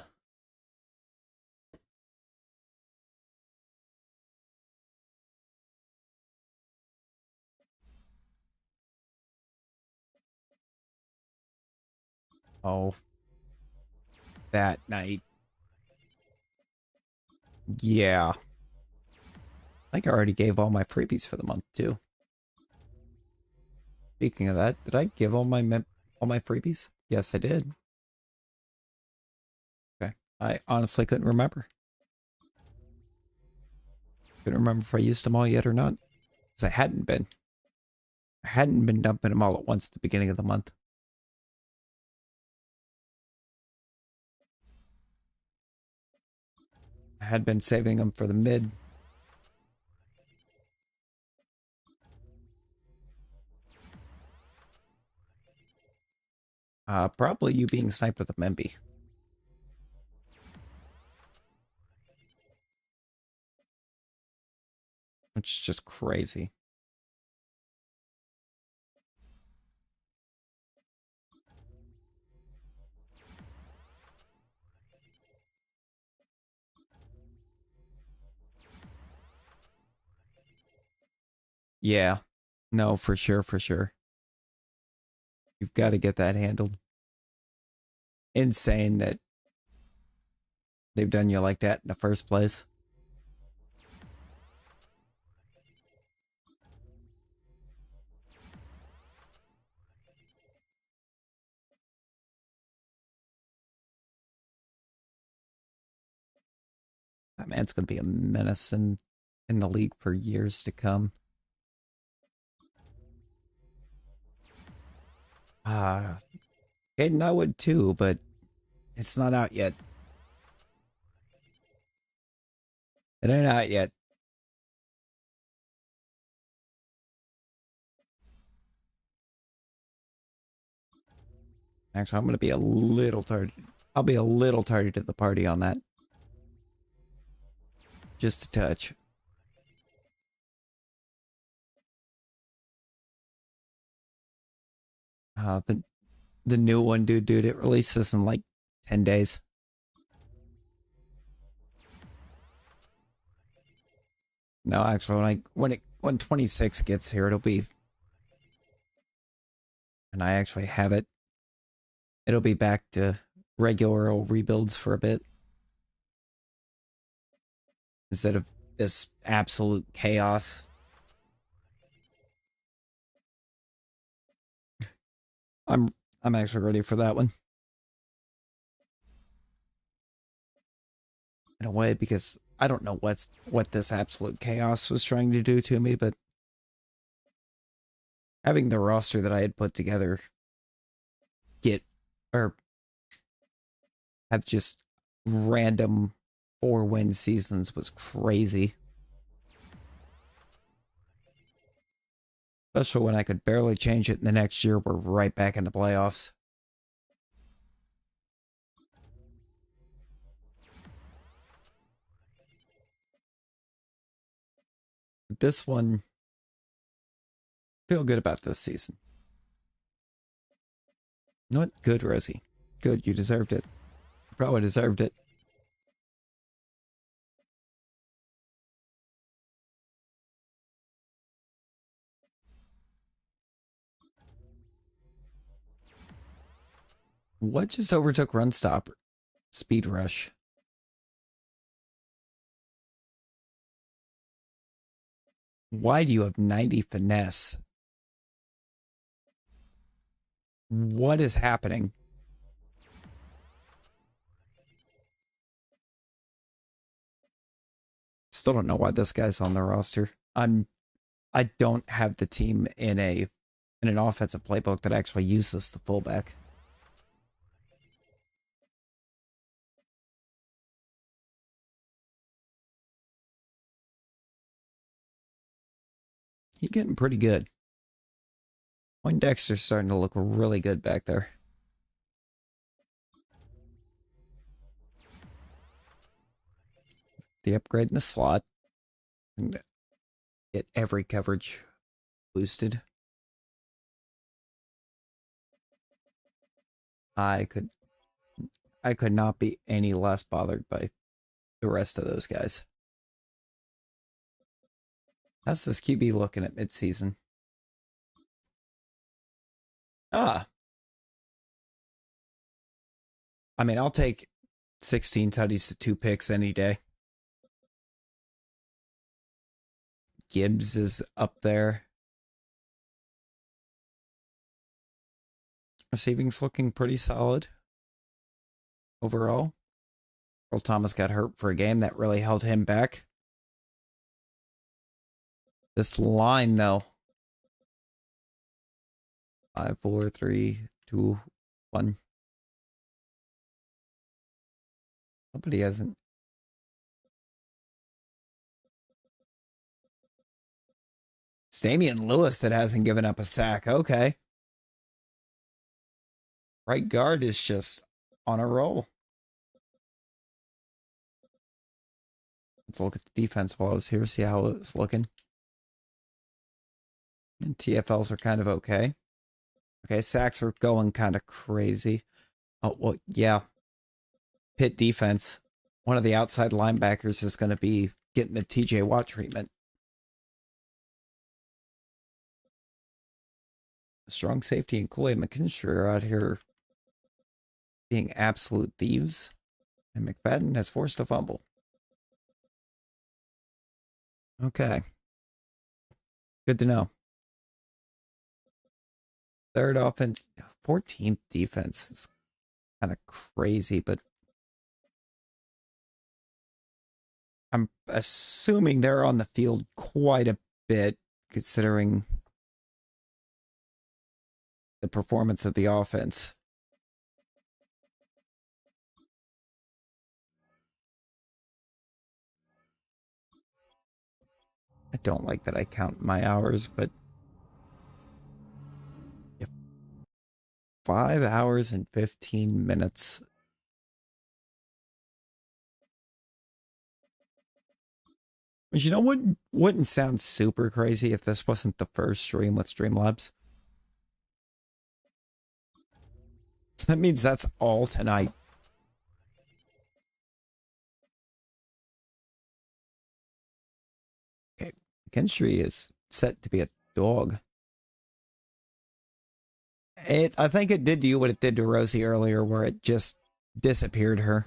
Oh, that night. Yeah. I think I already gave all my freebies for the month too. Speaking of that, did I give all my freebies? Yes, I did. Okay. I honestly couldn't remember. Couldn't remember if I used them all yet or not. Because I hadn't been. I hadn't been dumping them all at once at the beginning of the month. I had been saving them for the mid. Probably you being sniped with a Memby. Which is just crazy. Yeah. No, for sure, for sure. You've got to get that handled. Insane that they've done you like that in the first place. That man's going to be a menace in the league for years to come. Aiden, I would too, but it's not out yet. It ain't out yet. Actually, I'm going to be a little tardy. I'll be a little tardy to the party on that. Just a touch. The new one, dude, it releases in like 10 days. No, actually, when 26 gets here, it'll be, and I actually have it. It'll be back to regular old rebuilds for a bit instead of this absolute chaos. I'm actually ready for that one. In a way, because I don't know what this absolute chaos was trying to do to me, but having the roster that I had put together have just random 4-win seasons was crazy. Especially when I could barely change it, and the next year we're right back in the playoffs. This one, feel good about this season. You know what? Good, Rosie. Good, you deserved it. You probably deserved it. What just overtook Run Stopper? Speed Rush. Why do you have 90 finesse? What is happening? Still don't know why this guy's on the roster. I don't have the team in an offensive playbook that actually uses the fullback. He's getting pretty good. Poindexter's starting to look really good back there. The upgrade in the slot. And get every coverage boosted. I could not be any less bothered by the rest of those guys. How's this QB looking at midseason? I mean, I'll take 16 tutties to 2 picks any day. Gibbs is up there. Receiving's looking pretty solid overall. Earl Thomas got hurt for a game that really held him back. This line, though. 5, 4, 3, 2, 1. Nobody hasn't. It's Damian Lewis that hasn't given up a sack. Okay. Right guard is just on a roll. Let's look at the defense while I was here, see how it's looking. And TFLs are kind of okay. Okay, sacks are going kind of crazy. Oh, well, yeah. Pitt defense. One of the outside linebackers is going to be getting the TJ Watt treatment. Strong safety and Kool-Aid McKinstry are out here being absolute thieves. And McFadden has forced a fumble. Okay. Good to know. Third offense, 14th defense is kind of crazy, but I'm assuming they're on the field quite a bit considering the performance of the offense. I don't like that I count my hours, but 5 hours and 15 minutes. But you know what wouldn't sound super crazy if this wasn't the first stream with Streamlabs? That means that's all tonight. Okay, McKinstry is set to be a dog. I think it did to you what it did to Rosie earlier, where it just disappeared her.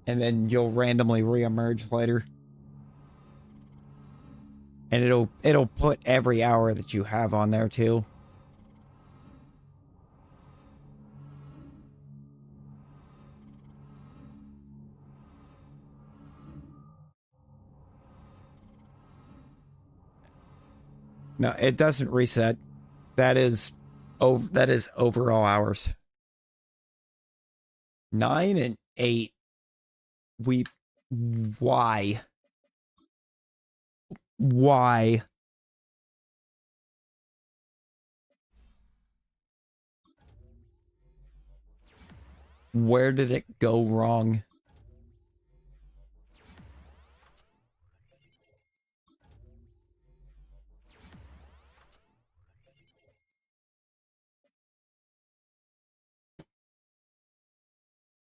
And then you'll randomly reemerge later. And it'll put every hour that you have on there too. No, it doesn't reset. That is overall hours. 9 and 8. Why? Why? Where did it go wrong?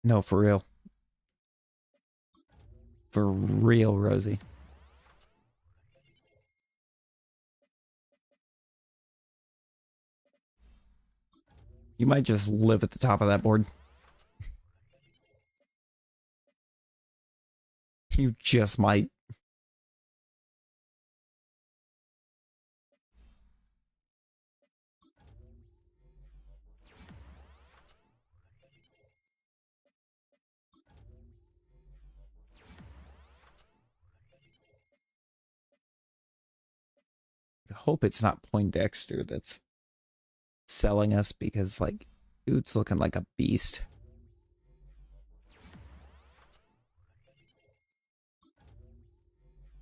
No, for real. For real, Rosie. You might just live at the top of that board. You just might. I hope it's not Poindexter that's selling us because, like, dude's looking like a beast.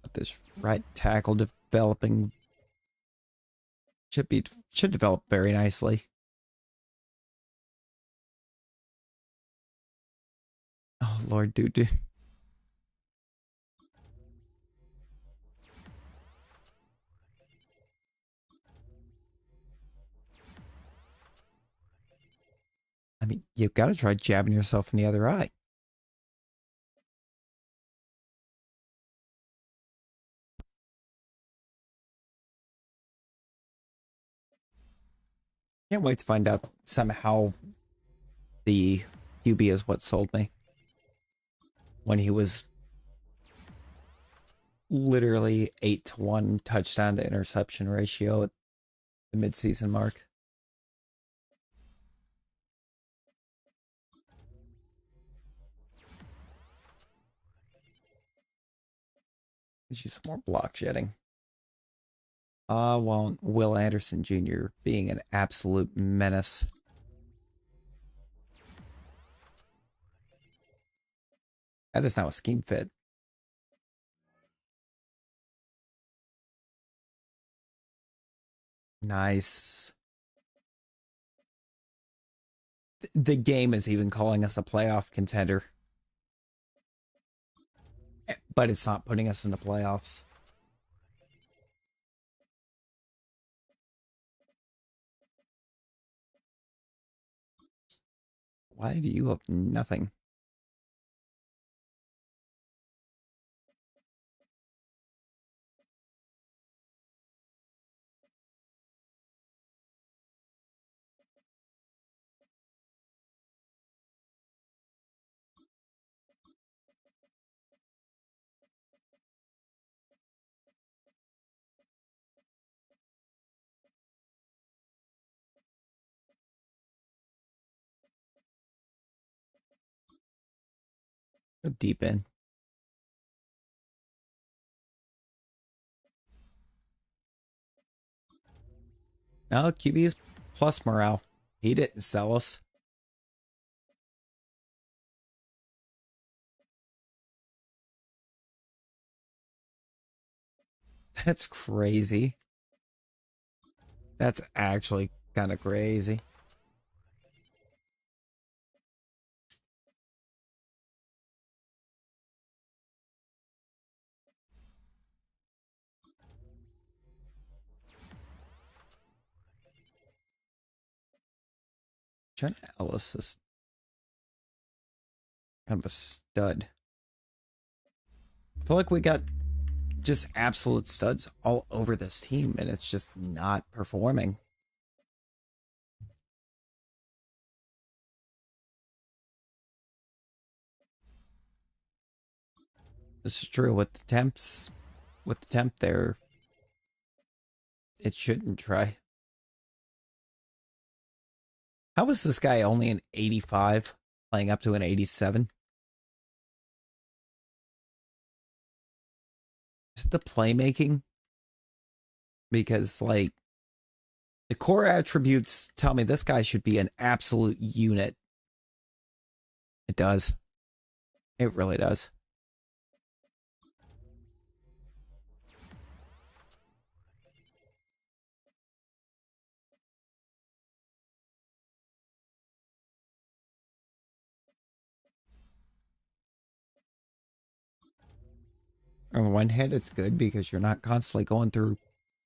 But this right tackle developing should develop very nicely. Oh Lord, dude. I mean, you've got to try jabbing yourself in the other eye. Can't wait to find out somehow the QB is what sold me. When he was literally 8-to-1 touchdown to interception ratio at the midseason mark. Let's use some more block jetting. Well, Will Anderson Jr. being an absolute menace. That is now a scheme fit. Nice. The game is even calling us a playoff contender. But it's not putting us in the playoffs. Why do you have nothing? Go deep in. No, QB is plus morale. He didn't sell us. That's crazy. That's actually kind of crazy. Jenna Ellis is kind of a stud. I feel like we got just absolute studs all over this team, and it's just not performing. This is true with the temps. With the temp there, it shouldn't try. How was this guy only an 85, playing up to an 87? Is it the playmaking? Because, like, the core attributes tell me this guy should be an absolute unit. It does. It really does. On the one hand, it's good because you're not constantly going through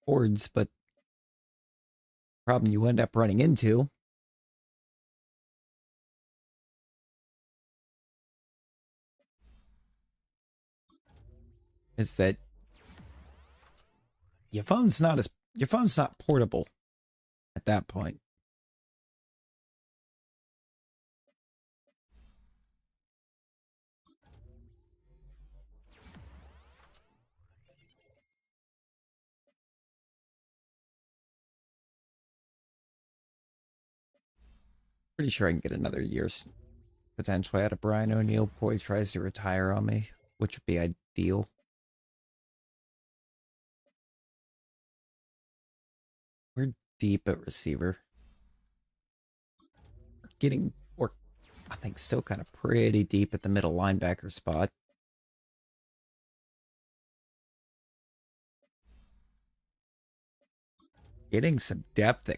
boards, but the problem you end up running into is that your phone's not portable at that point. Pretty sure I can get another year's potentially out of Brian O'Neill before he tries to retire on me, which would be ideal. We're deep at receiver. We're I think still kind of pretty deep at the middle linebacker spot. getting some depth at,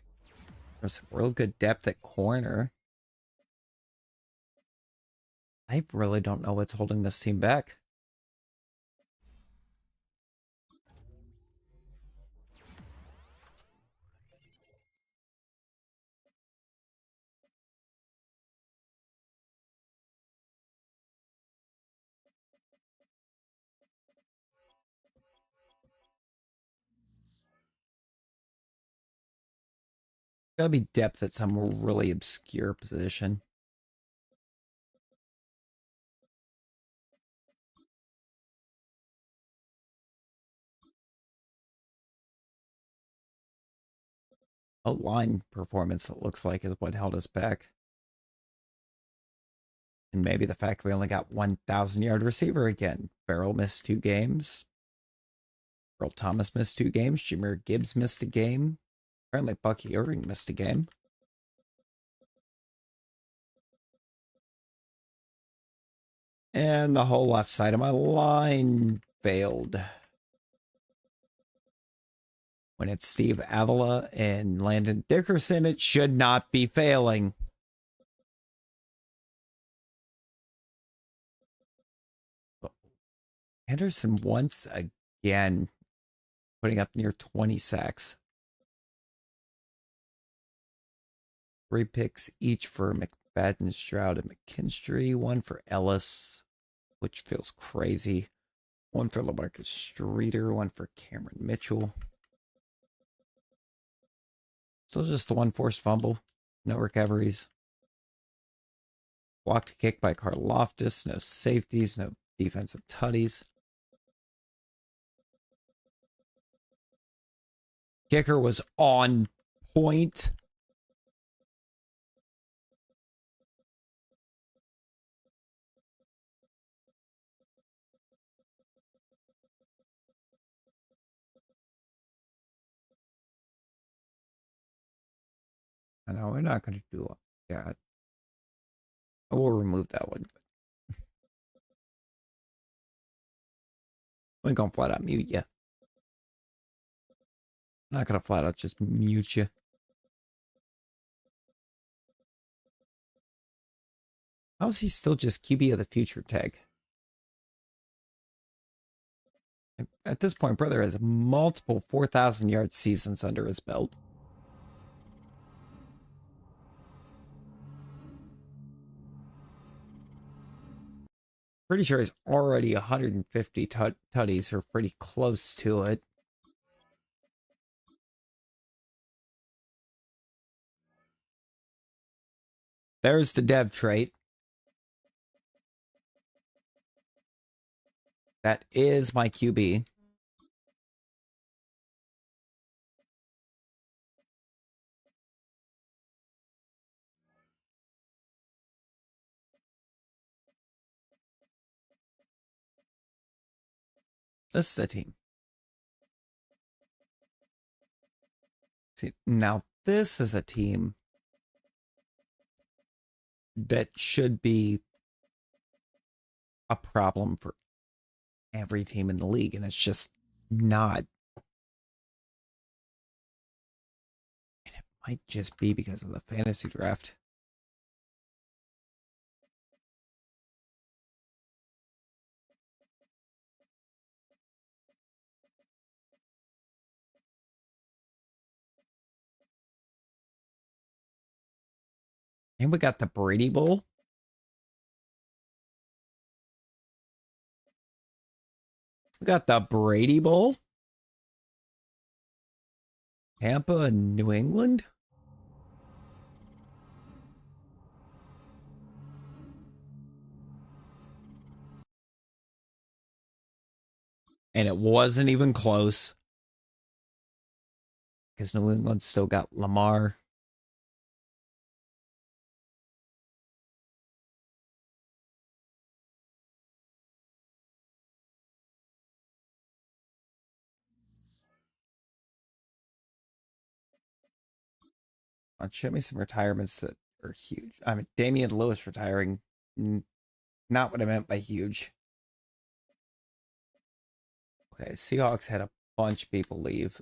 or some real good depth at corner. I really don't know what's holding this team back. Gotta be depth at some really obscure position. A line performance, it looks like, is what held us back. And maybe the fact we only got 1,000-yard receiver again. Farrell missed 2 games. Earl Thomas missed 2 games. Jameer Gibbs missed a game. Apparently Bucky Irving missed a game. And the whole left side of my line failed. When it's Steve Avila and Landon Dickerson, it should not be failing. Henderson once again putting up near 20 sacks. 3 picks each for McFadden, Stroud, and McKinstry. 1 for Ellis, which feels crazy. 1 for LaMarcus Streeter. 1 for Cameron Mitchell. Still just the 1 forced fumble. No recoveries. Blocked kick by Carl Loftus. No safeties. No defensive tutties. Kicker was on point. I know we're not going to do that. I will remove that one. I'm going to flat out mute you. I'm not going to flat out just mute you. How is he still just QB of the future tag? At this point, brother has multiple 4,000-yard seasons under his belt. Pretty sure he's already 150 tutties, or pretty close to it. There's the dev trait. That is my QB. This is a team. See, now this is a team that should be a problem for every team in the league, and it's just not. And it might just be because of the fantasy draft. And we got the Brady Bowl. We got the Brady Bowl. Tampa and New England. And it wasn't even close. Because New England still got Lamar. Show me some retirements that are huge. I mean, Damian Lewis retiring. Not what I meant by huge. Okay, Seahawks had a bunch of people leave.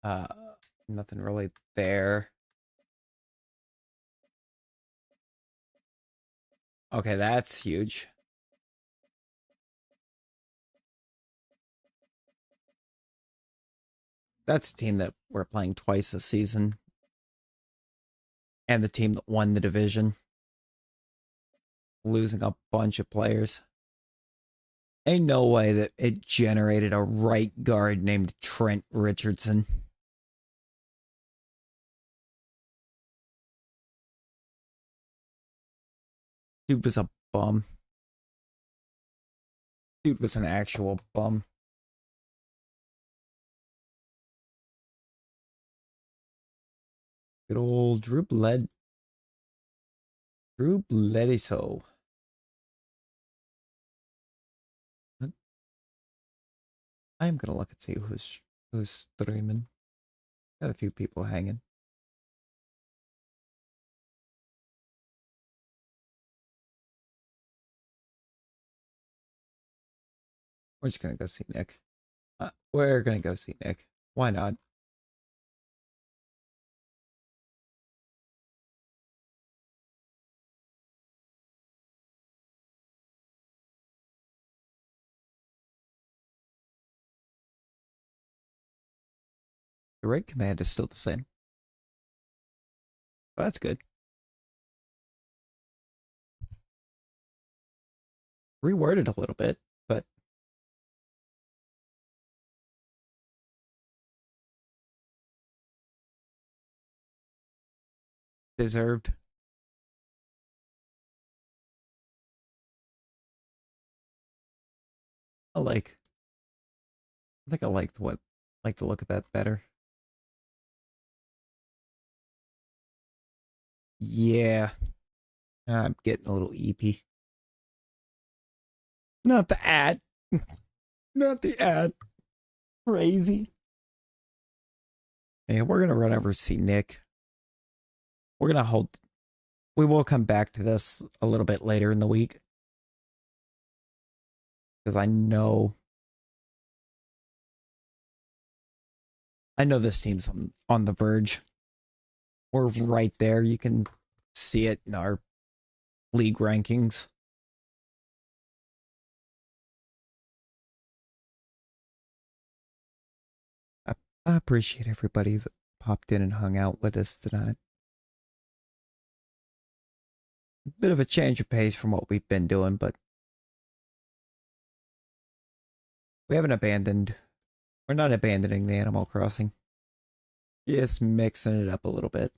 Uh, nothing really there. Okay, that's huge. That's a team that we're playing twice this season. And the team that won the division. Losing a bunch of players. Ain't no way that it generated a right guard named Trent Richardson. Dude was a bum. Dude was an actual bum. Good old Drew Bledsoe. I'm gonna look and see who's streaming. Got a few people hanging. We're just gonna go see Nick. We're gonna go see Nick. Why not? The raid command is still the same. Well, that's good. Reworded a little bit, but deserved. I think I like to look at that better. Yeah. I'm getting a little EP. Not the ad. Not the ad. Crazy. Yeah, we're gonna run over to see Nick. We're gonna hold. We will come back to this a little bit later in the week. Because I know this team's on the verge. We're right there. You can see it in our league rankings. I appreciate everybody that popped in and hung out with us tonight. A bit of a change of pace from what we've been doing, but we haven't abandoned. We're not abandoning the Animal Crossing. Just mixing it up a little bit.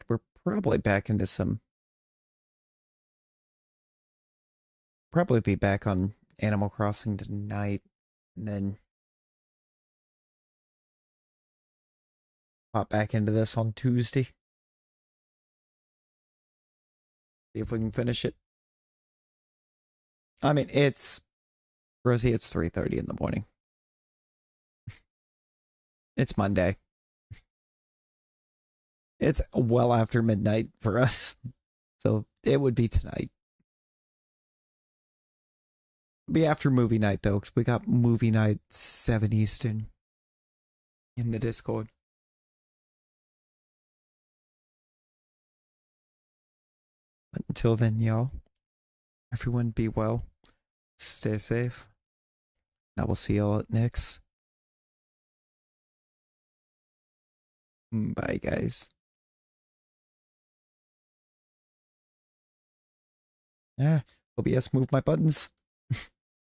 We're probably back into some. Probably be back on Animal Crossing tonight, and then pop back into this on Tuesday. See if we can finish it. I mean, it's Rosie. It's 3:30 in the morning. It's Monday. It's well after midnight for us, so it would be tonight. Be after movie night though, because we got movie night 7 Eastern in the Discord. But until then, y'all, everyone be well, stay safe, and I will see y'all at next. Bye, guys. OBS moved my buttons.